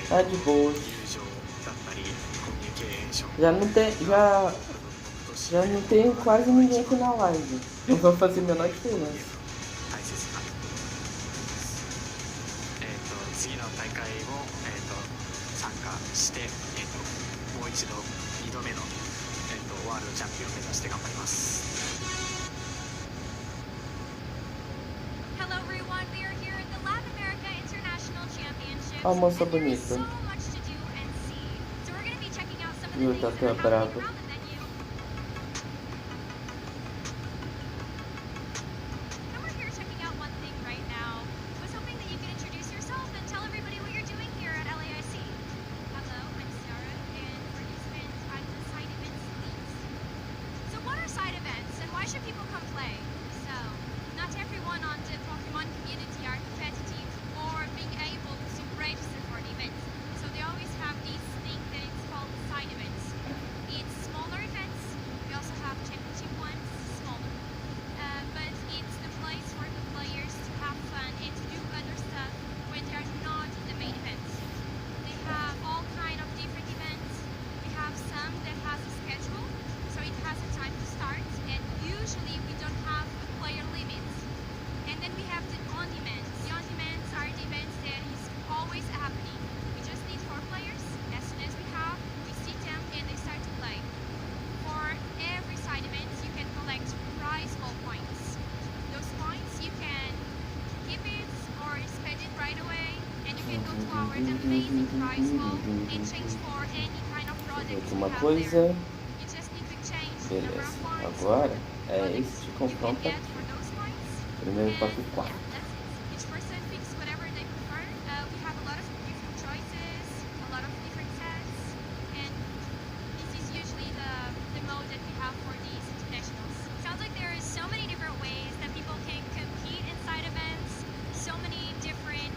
tá de boa. Já não tem quase ninguém aqui na live. Não vai fazer a menor diferença. Hello everyone, we are here at the Latin America International Championship. A moça bonita. Viu, tá até brava. Our amazing prize wall and change for any kind of product Uma coisa. Beleza. Agora é este confronto aqui. Primeiro top 4. Each person picks whatever they prefer. We have a lot of different choices, a lot of different sets, and this is usually the mode that we have for these internationals. Sounds like there is so many different ways that people can compete inside events, so many different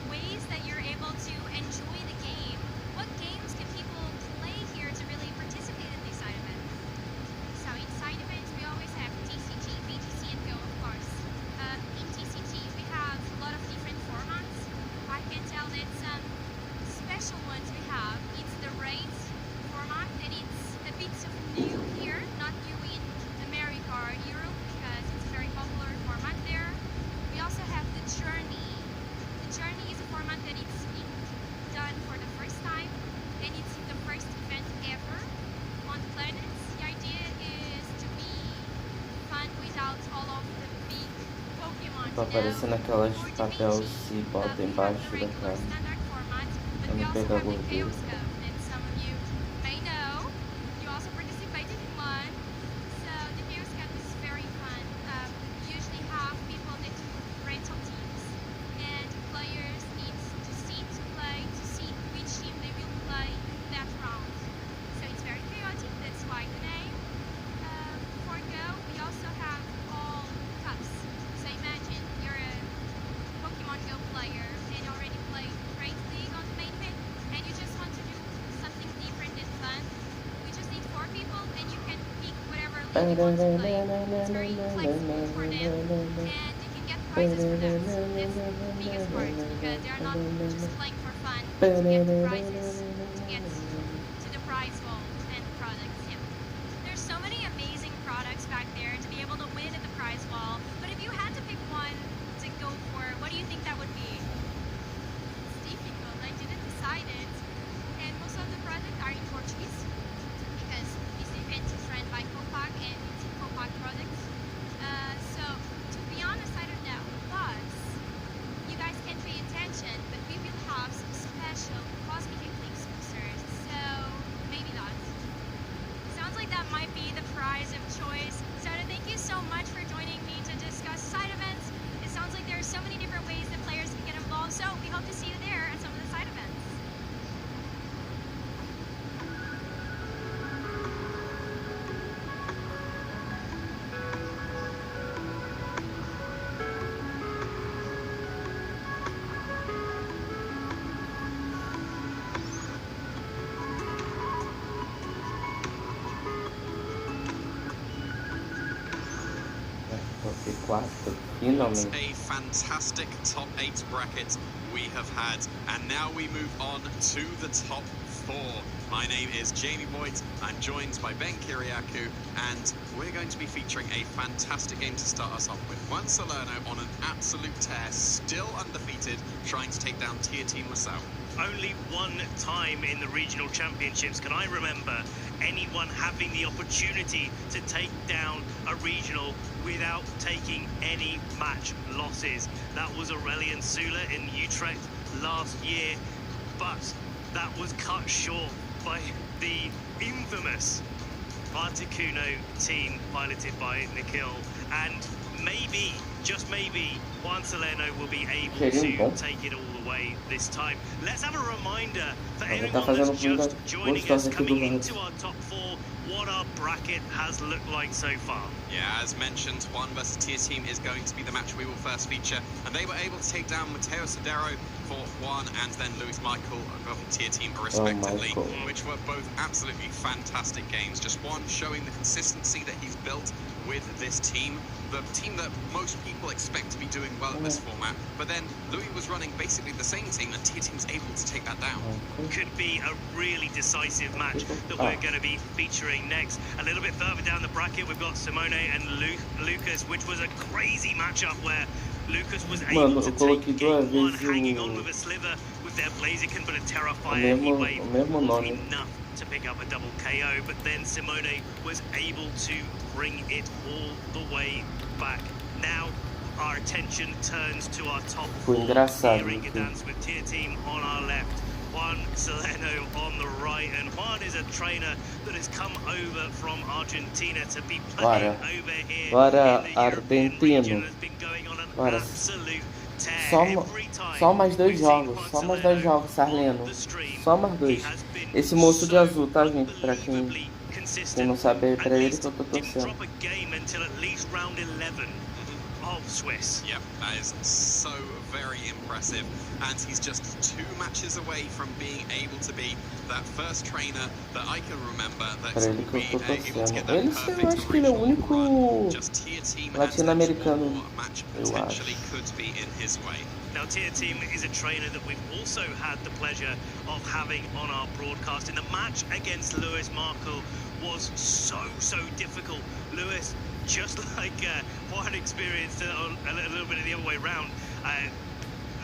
ways that you're able to enjoy the game. What games can people play here to really participate in these side events? So in side events, we always have TCG, BGC, and Go, of course. In TCG, we have a lot of different formats. I can tell that some special ones we have. It's the race format, and it's a bit of new here, not new in America or Europe, because it's a very popular format there. We also have the Journey. The Journey is a format that it's being done for the first time, and it's the first event ever on the planets. The idea is to be fun without all of the big Pokemon. Tá aparecendo aquelas de papel se bota embaixo da cara. Pra não pegar gordura. And some of you may know, you also participated in one. So the Chaos Cup is very fun. We usually have people that do rental teams, and players need to see to play to see which team they will play that round. So it's very chaotic. That's why the name. For Go, we also have all cups. So imagine you're a Pokemon Go player and already played Great League on the main pit, and you just want to do something different and fun. We just need 4 people, and you can pick whatever league you want to play. It's very flexible for them, and you can get prizes for them. So that's the biggest part, because they are not just playing for fun, but to get the prizes, to get to the prize vault and products. Yeah. There's so many amazing products back there to be able to win at the prize wall. But if you had to pick one to go for, what do you think that would be? It's difficult. I didn't decide it. And most of the products are in Portuguese, because this event is run by Copac and it's Copac products. So to be honest, I don't know. But you guys can pay attention, but we will have some special Cosmic Eclipse boosters. So maybe not. Sounds like that might be the prize of choice. So thank you so much for joining me to discuss side events. It sounds like there are so many different ways that players can get involved. So we hope to see you there at some of the side events. Top 4, What finalmente. a fantastic top 8 bracket we have had, and now we move on to the top 4. My name is Jamie Boyd. I'm joined by Ben Kiriakou, and we're going to be featuring a fantastic game to start us off with. Juan Salerno on an absolute tear, still undefeated, trying to take down tier team LaSalle. Only one time in the regional championships can I remember anyone having the opportunity to take down a regional without taking any match losses. That was Aurelian Sula in Utrecht last year, but that was cut short by the infamous Articuno team piloted by Nikhil, and maybe, just maybe, Juan Salerno will be able to take it all the way this time. Let's have a reminder for anyone that's just joining us, coming into our top 4, what our bracket has looked like so far. Yeah, as mentioned, Juan versus Tier Team is going to be the match we will first feature, and they were able to take down Matteo Sodero for Juan and then Luis Michael from Tier Team respectively, which were both absolutely fantastic games. Just Juan showing the consistency that he's built with this team, the team that most people expect to be doing well in this format, but then Louis was running basically the same team, and Tier Team's able to take that down. Could be a really decisive match that we're going to be featuring next. A little bit further down the bracket, we've got Simone and Lucas, which was a crazy matchup where Lucas was able to take game 1, hanging on with a sliver with their Blaziken, but a Terrafire heatwave wasn't enough to pick up a double KO, but then Simone was able to bring it all the way back. Now our attention turns to our top 4 here in Gdansk with Tier Team on our left. Juan Salerno on the right, and Juan is a trainer that has come over from Argentina to be playing over here Bora, in the European region, argentino. has been going on an Bora. absolute tear. Só Every time mais dois we've seen jogos. Juan Só mais dois jogos, Sarleno. Só mais dois. Esse moço de azul, tá, gente? Pra quem não sabe, é pra ele que eu tô torcendo. drop a game until at least round 11 of Swiss. Yep, that is so very impressive, and he's just 2 matches away from being able to be that first trainer that I can remember that will be able to get that perfect regional run. Just Tier Team and latino-americano, one more match eu acho. potentially could be in his way. Now, Tier Team is a trainer that we've also had the pleasure of having on our broadcast. In the match against Lewis Markle was so difficult. Lewis, just like Juan experienced a little bit of the other way around,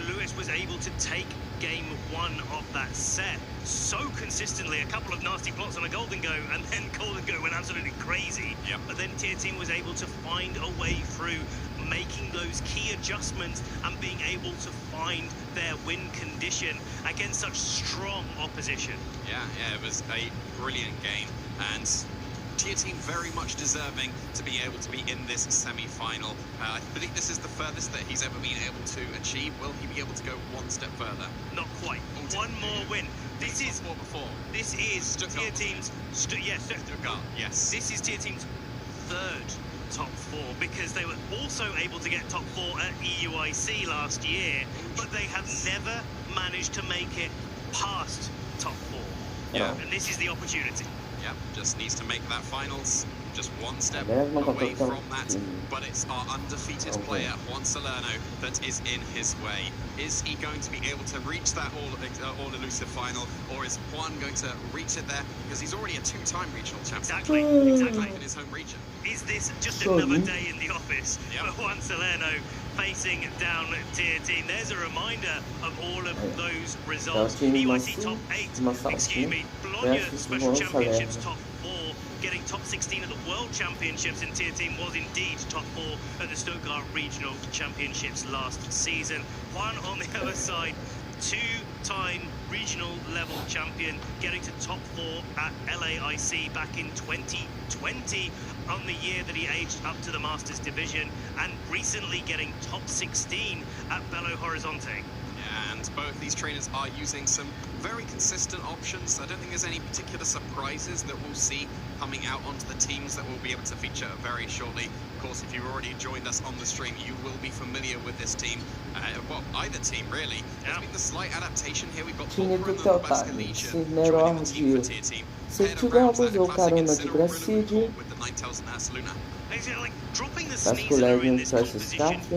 Lewis was able to take game 1 of that set so consistently. A couple of nasty blocks on a Golden Go, and then Golden Go went absolutely crazy. Yep. But then Tier Team was able to find a way through, making those key adjustments and being able to find their win condition against such strong opposition. Yeah, it was a brilliant game, and Tier Team very much deserving to be able to be in this semi-final. I believe this is the furthest that he's ever been able to achieve. Will he be able to go one step further? Not quite. One more win. This is Stuttgart. Tier Team's Stuttgart. Yes. This is Tier Team's 3rd top 4, because they were also able to get top 4 at EUIC last year, but they have never managed to make it past top 4. Yeah. And this is the opportunity. Yeah, just needs to make that finals. Just one step away from that, but it's our undefeated player, Juan Salerno, that is in his way. Is he going to be able to reach that all-elusive final, or is Juan going to reach it there? Because he's already a 2-time regional champion. Exactly. In his home region. Is this just another day in the office for Juan Salerno facing down Tier Team? There's a reminder of all of those results. EUIC top 8, Bologna Special Championships top 4, getting top 16 at the World Championships, and Tier Team was indeed top 4 at the Stuttgart Regional Championships last season. Juan on the other side, 2-time regional level champion, getting to top 4 at LAIC back in 2020, on the year that he aged up to the Masters division, and recently getting top 16 at Belo Horizonte. And both these trainers are using some very consistent options. I don't think there's any particular surprises that we'll see coming out onto the teams that will be able to feature very shortly. Of course, if you've already joined us on the stream, you will be familiar with this team. Well, either team, really. There's been the slight adaptation here. We've got Time do Teltag, Cinerordio. Settigogos ou Carona de Gracide. Vasculharium Choice Scarf.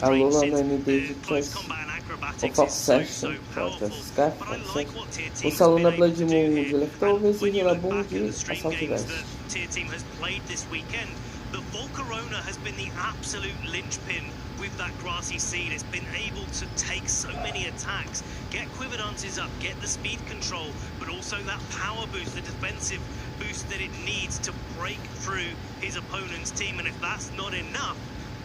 Alola no MD de Choice. O Fox Session, Choice Scarf. O Saluna Blood Moon de Leftovers e Relabum de Assault Vest. Tier Team has played this weekend. The Volcarona has been the absolute linchpin with that grassy seed. It's been able to take so many attacks, get quiver dances up, get the speed control, but also that power boost, the defensive boost that it needs to break through his opponent's team. And if that's not enough,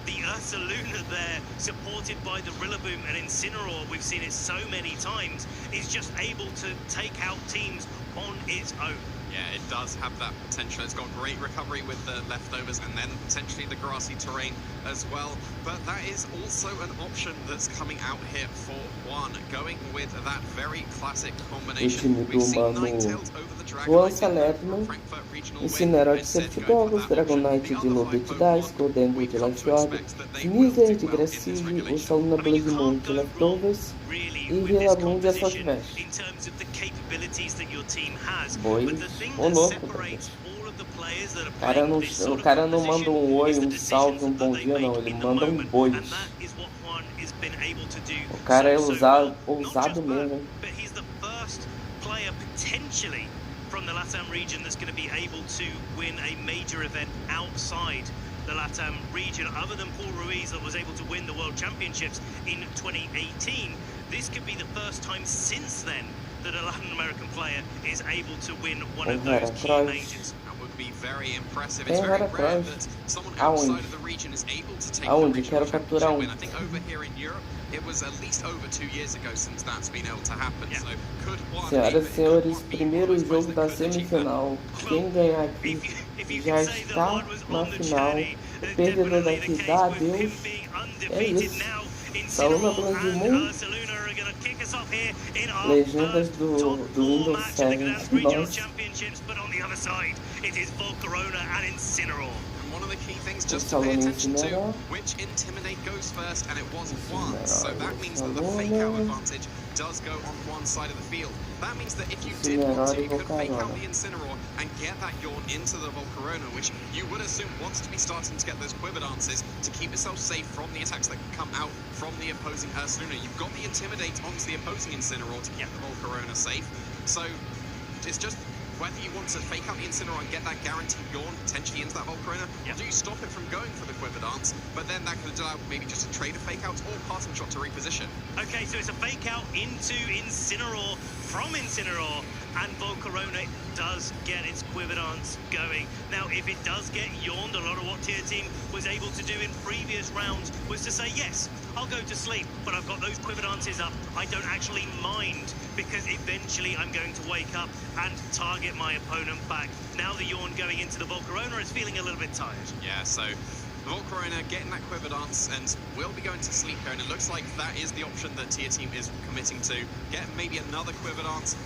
the Ursaluna there, supported by the Rillaboom and Incineroar, we've seen it so many times, is just able to take out teams on its own. Yeah, it does have that potential. It's got great recovery with the leftovers and then potentially the grassy terrain as well. But that is also an option that's coming out here for Juan, going with that very classic combination. We've seen Ninetales over the Juan Salerno, Incineroar de Settigogos, Dragon Knight de Lobo de Gdansk, Golden de Lifeorb, Sneaser de Gracide, o Saluna Blood Moon de Leftovers e Relabum de Assault Vest. Boy, ô louco, o cara não manda oi, salve, bom dia, não, ele manda boi. O cara é ousado mesmo. But he's the first player potentially from the LATAM region that's going to be able to win a major event outside the LATAM region, other than Paul Ruiz that was able to win the World Championships in 2018. This could be the first time since then that a Latin American player is able to win one of those key majors. That would be very impressive. It's very rare that someone outside of the region is able to take the regional championship win. I think over here in Europe, it was at least over 2 years ago since that's been able to happen. So could one Senhoras e senhores, primeiro jogo da semifinal. Quem ganhar aqui já está na final. O perdedor daqui dá adeus. É isso. Salona Blend Moon. Legendas do Windows 7. Nossa. One of the key things just to pay attention to, which Intimidate goes first, and it was once. So that means that the fake out advantage does go on one side of the field. That means that if you did want to, you could fake out the Incineroar and get that Yawn into the Volcarona, which you would assume wants to be starting to get those Quiver Dances to keep yourself safe from the attacks that can come out from the opposing Ursaluna. You've got the Intimidate onto the opposing Incineroar to keep the Volcarona safe. So it's just whether you want to fake out the Incineroar and get that guaranteed Yawn potentially into that Volcarona, or do you stop it from going for the Quiver Dance, but then that could allow maybe just a trade of fake outs or passing shot to reposition. Okay, so it's a fake out into Incineroar from Incineroar, and Volcarona does get its Quiver Dance going. Now, if it does get yawned, a lot of what Tier Team was able to do in previous rounds was to say, yes, I'll go to sleep, but I've got those Quiver Dances up. I don't actually mind, because eventually I'm going to wake up and target my opponent back. Now the Yawn going into the Volcarona is feeling a little bit tired. Yeah, so the Volcarona getting that Quiver Dance and will be going to sleep here, and it looks like that is the option that Tier Team is committing to. Get maybe another Quiver Dance,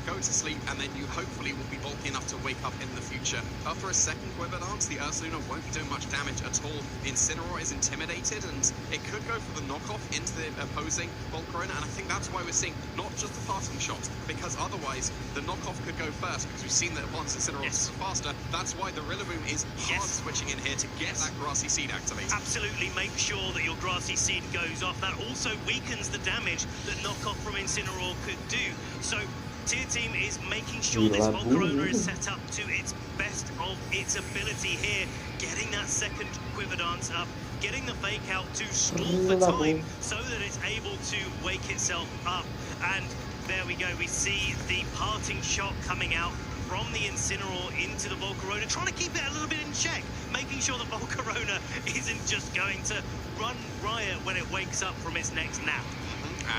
go to sleep, and then you hopefully will be bulky enough to wake up in the future. After a second Quiver Dance, the Ursaluna won't be doing much damage at all. Incineroar is intimidated, and it could go for the knockoff into the opposing Volcarona, and I think that's why we're seeing not just the passing shots, because otherwise the knockoff could go first, because we've seen that once Incineroar is faster, that's why the Rillaboom is hard switching in here to get that Grassy Seed activated. Absolutely, make sure that your Grassy Seed goes off. That also weakens the damage that knockoff from Incineroar could do. So Tier Team is making sure this Volcarona is set up to its best of its ability here, getting that second Quiver Dance up, getting the fake out to stall for time so that it's able to wake itself up. And there we go, we see the parting shot coming out from the Incineroar into the Volcarona, trying to keep it a little bit in check, making sure the Volcarona isn't just going to run riot when it wakes up from its next nap.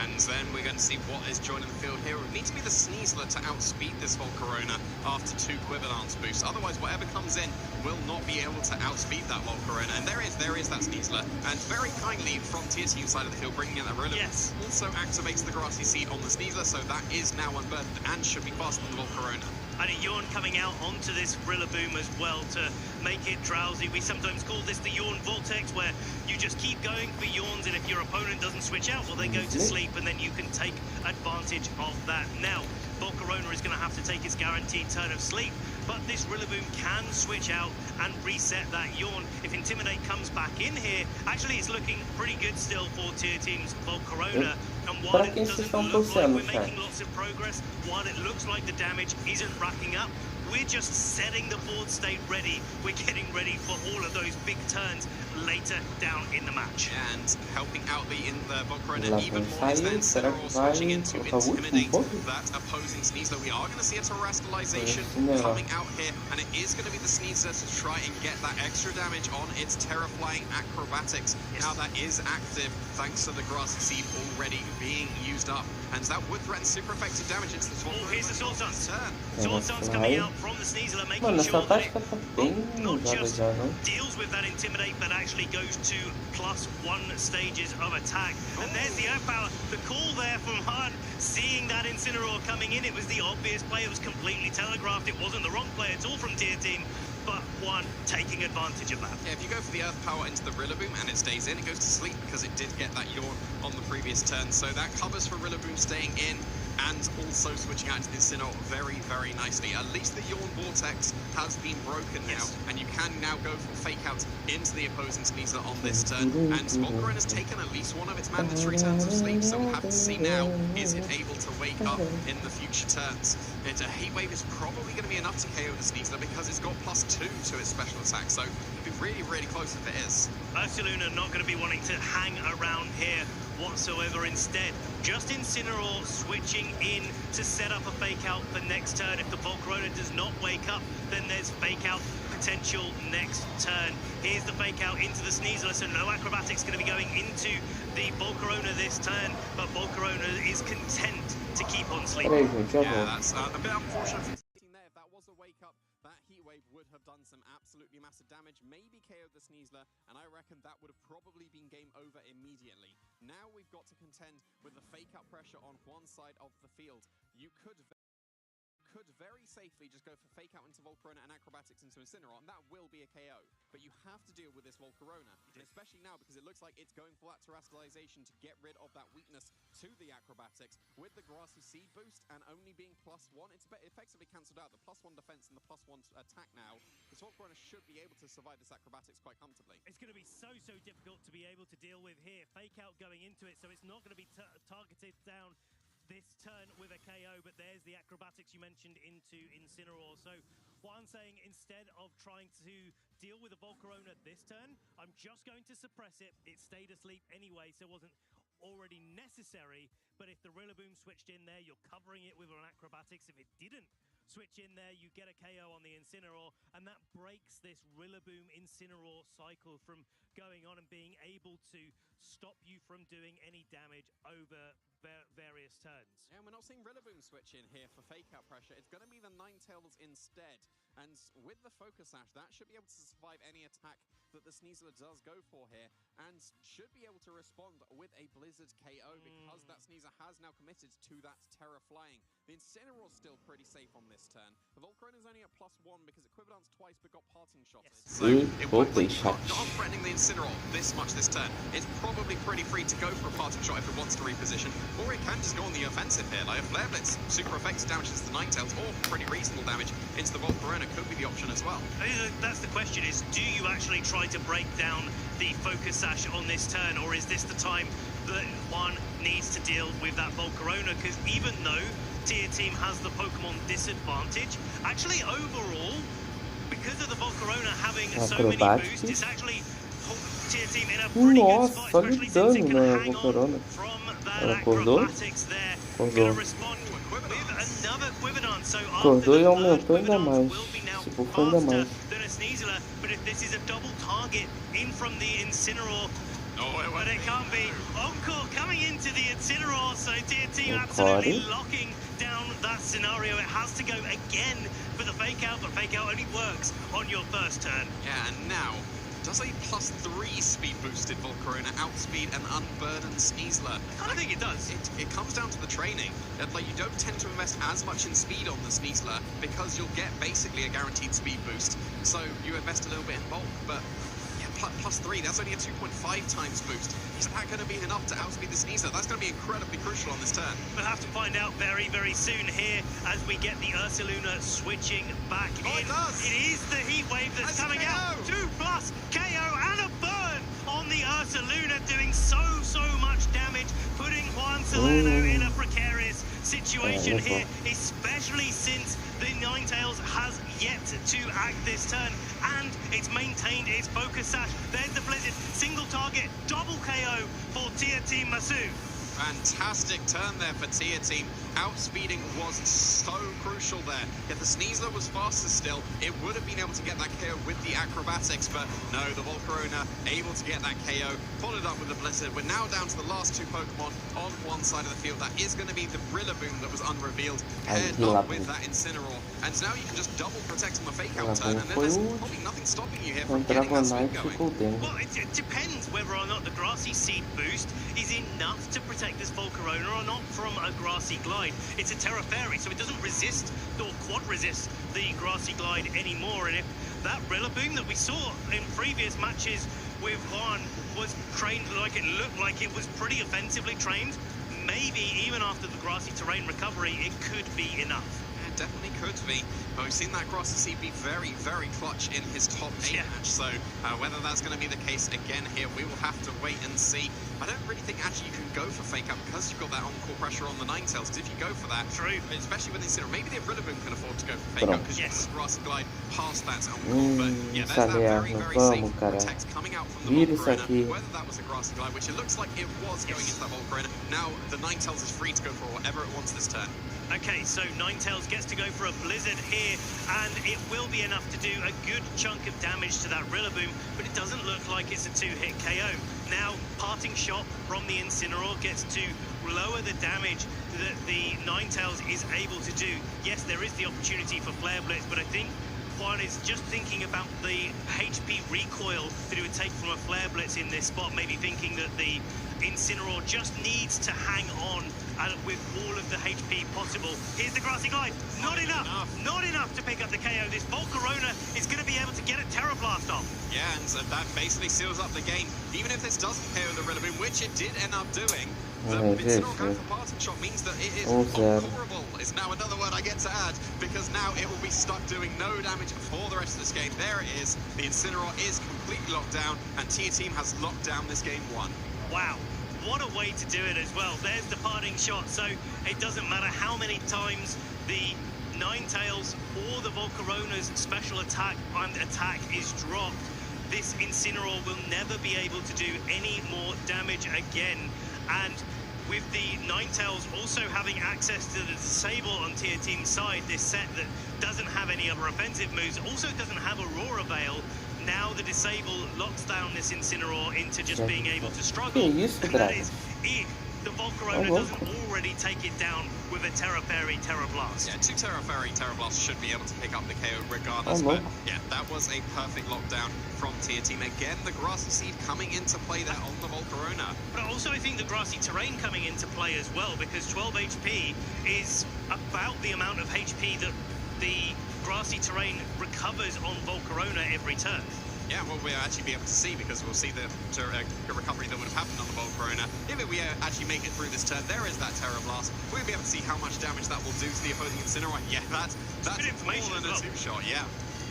And then we're going to see what is joining the field here. It would need to be the Sneasler to outspeed this Volcarona after 2 Quiver Dance boosts. Otherwise, whatever comes in will not be able to outspeed that Volcarona. And there is that Sneasler. And very kindly, from Tier Team side of the field, bringing in that Rillaboom. Yes. Also activates the Grassy Seed on the Sneasler, so that is now unburdened and should be faster than the Volcarona. And a Yawn coming out onto this Rillaboom as well to make it drowsy. We sometimes call this the Yawn Vortex, where you just keep going for Yawns, and if your opponent doesn't switch out, well, they go to sleep, and then you can take advantage of that. Now, Volcarona is going to have to take its guaranteed turn of sleep, but this Rillaboom can switch out and reset that Yawn. If Intimidate comes back in here, actually it's looking pretty good still for Tier Team's Volcarona. And while it doesn't look like we're making lots of progress, while it looks like the damage isn't racking up, we're just setting the board state ready. We're getting ready for all of those big turns later down in the match. And helping out the Volcarona even more is then Incineroar switching in to intimidate that opposing Sneasler. We are going to see a terrestrialization coming out here, and it is going to be the Sneasler to try and get that extra damage on its Terraflying Acrobatics. Now that is active thanks to the Grassy Seed already being used up, and that would threaten super effective damage into this Volcarona. Here's the Sword Dance. Sword Dance coming out from the Sneasler, making sure that it not just deals with that Intimidate, but actually goes to +1 stages of attack. And there's the Earth Power. The call there from Han, seeing that Incineroar coming in, it was the obvious play. It was completely telegraphed. It wasn't the wrong play at all from Tier Team, but one taking advantage of that. Yeah, if you go for the Earth Power into the Rillaboom and it stays in, it goes to sleep because it did get that Yawn on the previous turn. So that covers for Rillaboom staying in and also switching out to the Incineroar very, very nicely. At least the Yawn Vortex has been broken now, and you can now go for fake outs into the opposing Sneasler on this turn. And Volcarona has taken at least one of its mandatory turns of sleep, so we'll have to see now, is it able to wake up in the future turns? A Heat Wave is probably going to be enough to KO the Sneasler because it's got +2 to its special attack, so it'd be really, really close if it is. Ursaluna not going to be wanting to hang around here whatsoever. Instead, just Incineroar switching in to set up a fake out for next turn. If the Volcarona does not wake up, then there's fake out potential next turn. Here's the fake out into the Sneasler, so no acrobatics going to be going into the Volcarona this turn, but Volcarona is content to keep on sleeping. Yeah, that's a bit unfortunate for the team there. If that was a wake up, that heat wave would have done some absolutely massive damage, maybe KO'd the Sneasler, and I reckon that would have probably been game over immediately. Now we've got to contend with the fake out pressure on one side of the field. You could very safely just go for fake out into Volcarona and acrobatics into Incineroar, and that will be a KO. But you have to deal with this Volcarona, and especially now because it looks like it's going for that terrestrialization to get rid of that weakness to the acrobatics. With the grassy seed boost and only being +1, it's effectively cancelled out the +1 defense and the +1 attack now. This Volcarona should be able to survive this acrobatics quite comfortably. It's going to be so difficult to be able to deal with here. Fake out going into it, so it's not going to be targeted down this turn with a KO, but there's the acrobatics you mentioned into Incineroar. So what I'm saying, instead of trying to deal with a Volcarona this turn, I'm just going to suppress it. It stayed asleep anyway, so it wasn't already necessary. But if the Rillaboom switched in there, you're covering it with an acrobatics. If it didn't switch in there, you get a KO on the Incineroar, and that breaks this Rillaboom Incineroar cycle from going on and being able to stop you from doing any damage over various turns. Yeah, and we're not seeing Rillaboom switch in here for fake out pressure. It's going to be the Ninetales instead. And with the Focus Sash, that should be able to survive any attack that the Sneasler does go for here, and should be able to respond with a Blizzard KO because that Sneasler has now committed to that Terra Flying. The Incineroar's still pretty safe on this turn. The Volcarona's only at +1 because it quiver danced twice but got parting shotted. So it won't be not threatening the Incineroar this much this turn. It's probably pretty free to go for a parting shot if it wants to reposition, or it can just go on the offensive here. Like a Flare Blitz, super effective damages the Ninetales, or pretty reasonable damage into the Volcarona could be the option as well. That's the question, is do you actually try to break down the Focus Sash on this turn, or is this the time that one needs to deal with that Volcarona? Because even though Tier Team has the Pokemon disadvantage, actually overall, because of the Volcarona having so many boosts, it's actually Tier Team in a pretty good spot, especially since it can hang on from that acrobatics there. Gonna respond with another quiver dance, so after the third quiver dance will be now faster than a Sneasler, but if this is a double target in from the Incineroar, but it can't be. Encore coming into the Incineroar, so Tier Team absolutely locking down that scenario. It has to go again for the fake out, but fake out only works on your first turn. Yeah, and now does a +3 speed boosted Volcarona outspeed an unburdened Sneasler? I think it does. It comes down to the training. Like, you don't tend to invest as much in speed on the Sneasler because you'll get basically a guaranteed speed boost. So you invest a little bit in bulk, but yeah, +3, that's only a 2.5 times boost. Is that going to be enough to outspeed the Sneasler? That's going to be incredibly crucial on this turn. We'll have to find out very, very soon here as we get the Ursaluna switching back in. It does! It is the heat wave that's coming out. 2+ KO and a burn on the Ursaluna, doing so much damage, putting Juan Salerno in a precarious situation here, especially since the Ninetales has yet to act this turn, and it's maintained its Focus Sash. There's the Blizzard, single target, double KO for Tier Team Masu. Fantastic turn there for Tier Team. Outspeeding was so crucial there. If the Sneasler was faster still, it would have been able to get that KO with the acrobatics, but no, the Volcarona able to get that KO, followed up with the Blizzard. We're now down to the last two Pokemon on one side of the field. That is going to be the Rillaboom that was unrevealed, paired up with that Incineroar. And now you can just double protect on the fake out turn, and then there's probably nothing stopping you here from getting that sweep going. Well, it depends whether or not the Grassy Seed boost is enough to protect this Volcarona or not from a Grassy Glide. It's a Terra Fairy, so it doesn't resist or quad resist the Grassy Glide anymore. And if that Rillaboom that we saw in previous matches with Juan was trained like it looked like it was pretty offensively trained, maybe even after the grassy terrain recovery, it could be enough. Definitely could be, but we've seen that Grassy Seed be very, very clutch in his top 8 match, so whether that's going to be the case again here, we will have to wait and see. I don't really think actually you can go for fake out because you've got that on-call pressure on the Ninetales, because if you go for that, especially with Incineroar, maybe the Rillaboom can afford to go for fake out because you have the Grassy Glide past that on-call, but yeah, there's that very, very safe protect coming out from the Volcarona, whether that was a Grassy Glide, which it looks like it was going into that Volcarona. Now the Ninetales is free to go for whatever it wants this turn. Okay, so Ninetales gets to go for a Blizzard here, and it will be enough to do a good chunk of damage to that Rillaboom, but it doesn't look like it's a 2-hit KO. Now, Parting Shot from the Incineroar gets to lower the damage that the Ninetales is able to do. Yes, there is the opportunity for Flare Blitz, but I think Juan is just thinking about the HP recoil that he would take from a Flare Blitz in this spot, maybe thinking that the Incineroar just needs to hang on with all of the HP possible. Here's the Grassy Glide. Not enough to pick up the KO. This Volcarona is going to be able to get a Terra Blast off. Yeah, and so that basically seals up the game. Even if this doesn't KO the Rillaboom, which it did end up doing, the Incineroar going for Parting Shot means that it is horrible. Is now another word I get to add, because now it will be stuck doing no damage for the rest of this game. There it is. The Incineroar is completely locked down, and Tia Team has locked down this game 1. Wow, what a way to do it as well. There's the Parting Shot, so it doesn't matter how many times the Ninetales or the Volcarona's special attack is dropped, this Incineroar will never be able to do any more damage again. And with the Ninetales also having access to the Disable on Tia Team's side, this set that doesn't have any other offensive moves, also doesn't have Aurora Veil. Now the Disable locks down this Incineroar into just being able to struggle. And that is if the Volcarona doesn't already take it down with a Terra Fairy Terra Blast. Yeah, 2 Terra Fairy Terra Blasts should be able to pick up the KO regardless. But yeah, that was a perfect lockdown from Tia Team. Again, the Grassy Seed coming into play there on the Volcarona. But also I think the Grassy Terrain coming into play as well, because 12 HP is about the amount of HP that the Grassy Terrain recovers on Volcarona every turn. Yeah, well, we'll actually be able to see, because we'll see the recovery that would have happened on the Volcarona. If we actually make it through this turn, there is that Terra Blast. We'll be able to see how much damage that will do to the opposing Incineroar. Yeah, that's good information more than a 2-shot, yeah.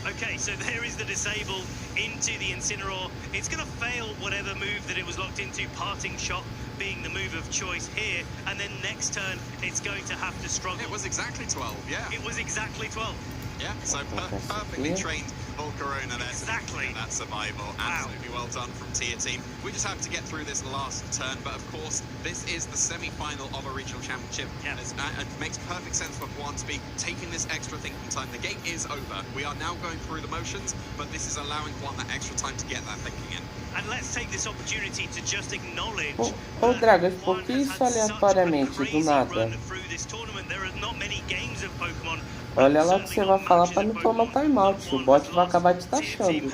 Okay, so there is the Disable into the Incineroar. It's going to fail whatever move that it was locked into, Parting Shot being the move of choice here, and then next turn it's going to have to struggle. It was exactly 12, yeah. It was exactly 12. Yeah, so perfectly trained Volcarona there. Exactly. That survival. Absolutely well done from Tia Team. We just have to get through this last turn, but of course, this is the semi-final of a regional championship. Yeah. It makes perfect sense for Juan to be taking this extra thinking time. The game is over. We are now going through the motions, but this is allowing Juan that extra time to get that thinking in. And let's take this opportunity to just acknowledge Ô Dragas, por que isso aleatoriamente, do nada? Olha lá o que você vai falar pra não tomar timeout. O bot vai acabar te taxando.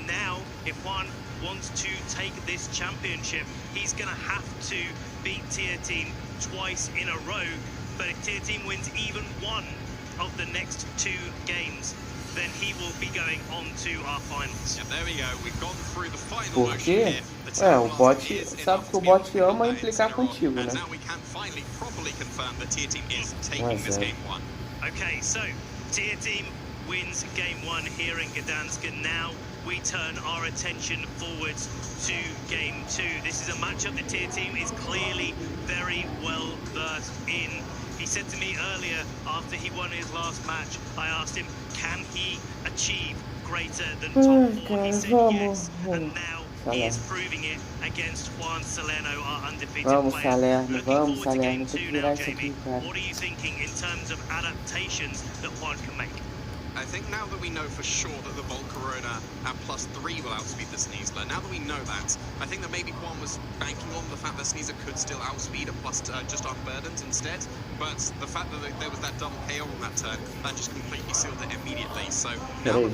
Now, if Juan wants to take this championship, he's going to have to beat Tia Team twice in a row. But if Tia Team wins even one of the next 2 games, then he will be going on to our finals. Yeah, there we go. We've gone through the final motion here. O bot sabe que o bot ama implicar contigo, né? And now we can finally properly confirm that Tia Team is taking this game 1. Okay, so Tia Team wins game 1 here in Gdansk, and now we turn our attention forwards to game 2. This is a matchup that Tia Team is clearly very well versed in. He said to me earlier, after he won his last match, I asked him, can he achieve greater than top 4? He said yes, and now he is proving it against Juan Salerno, our undefeated player. Looking forward to game 2 now, Jamie. What are you thinking in terms of adaptations that Juan can make? I think now that we know for sure that the Volcarona at +3 will outspeed the Sneasler, now that we know that, I think that maybe Juan was banking on the fact that Sneasler could still outspeed a just unburdened instead, but the fact that there was that double KO on that turn, that just completely sealed it immediately. So now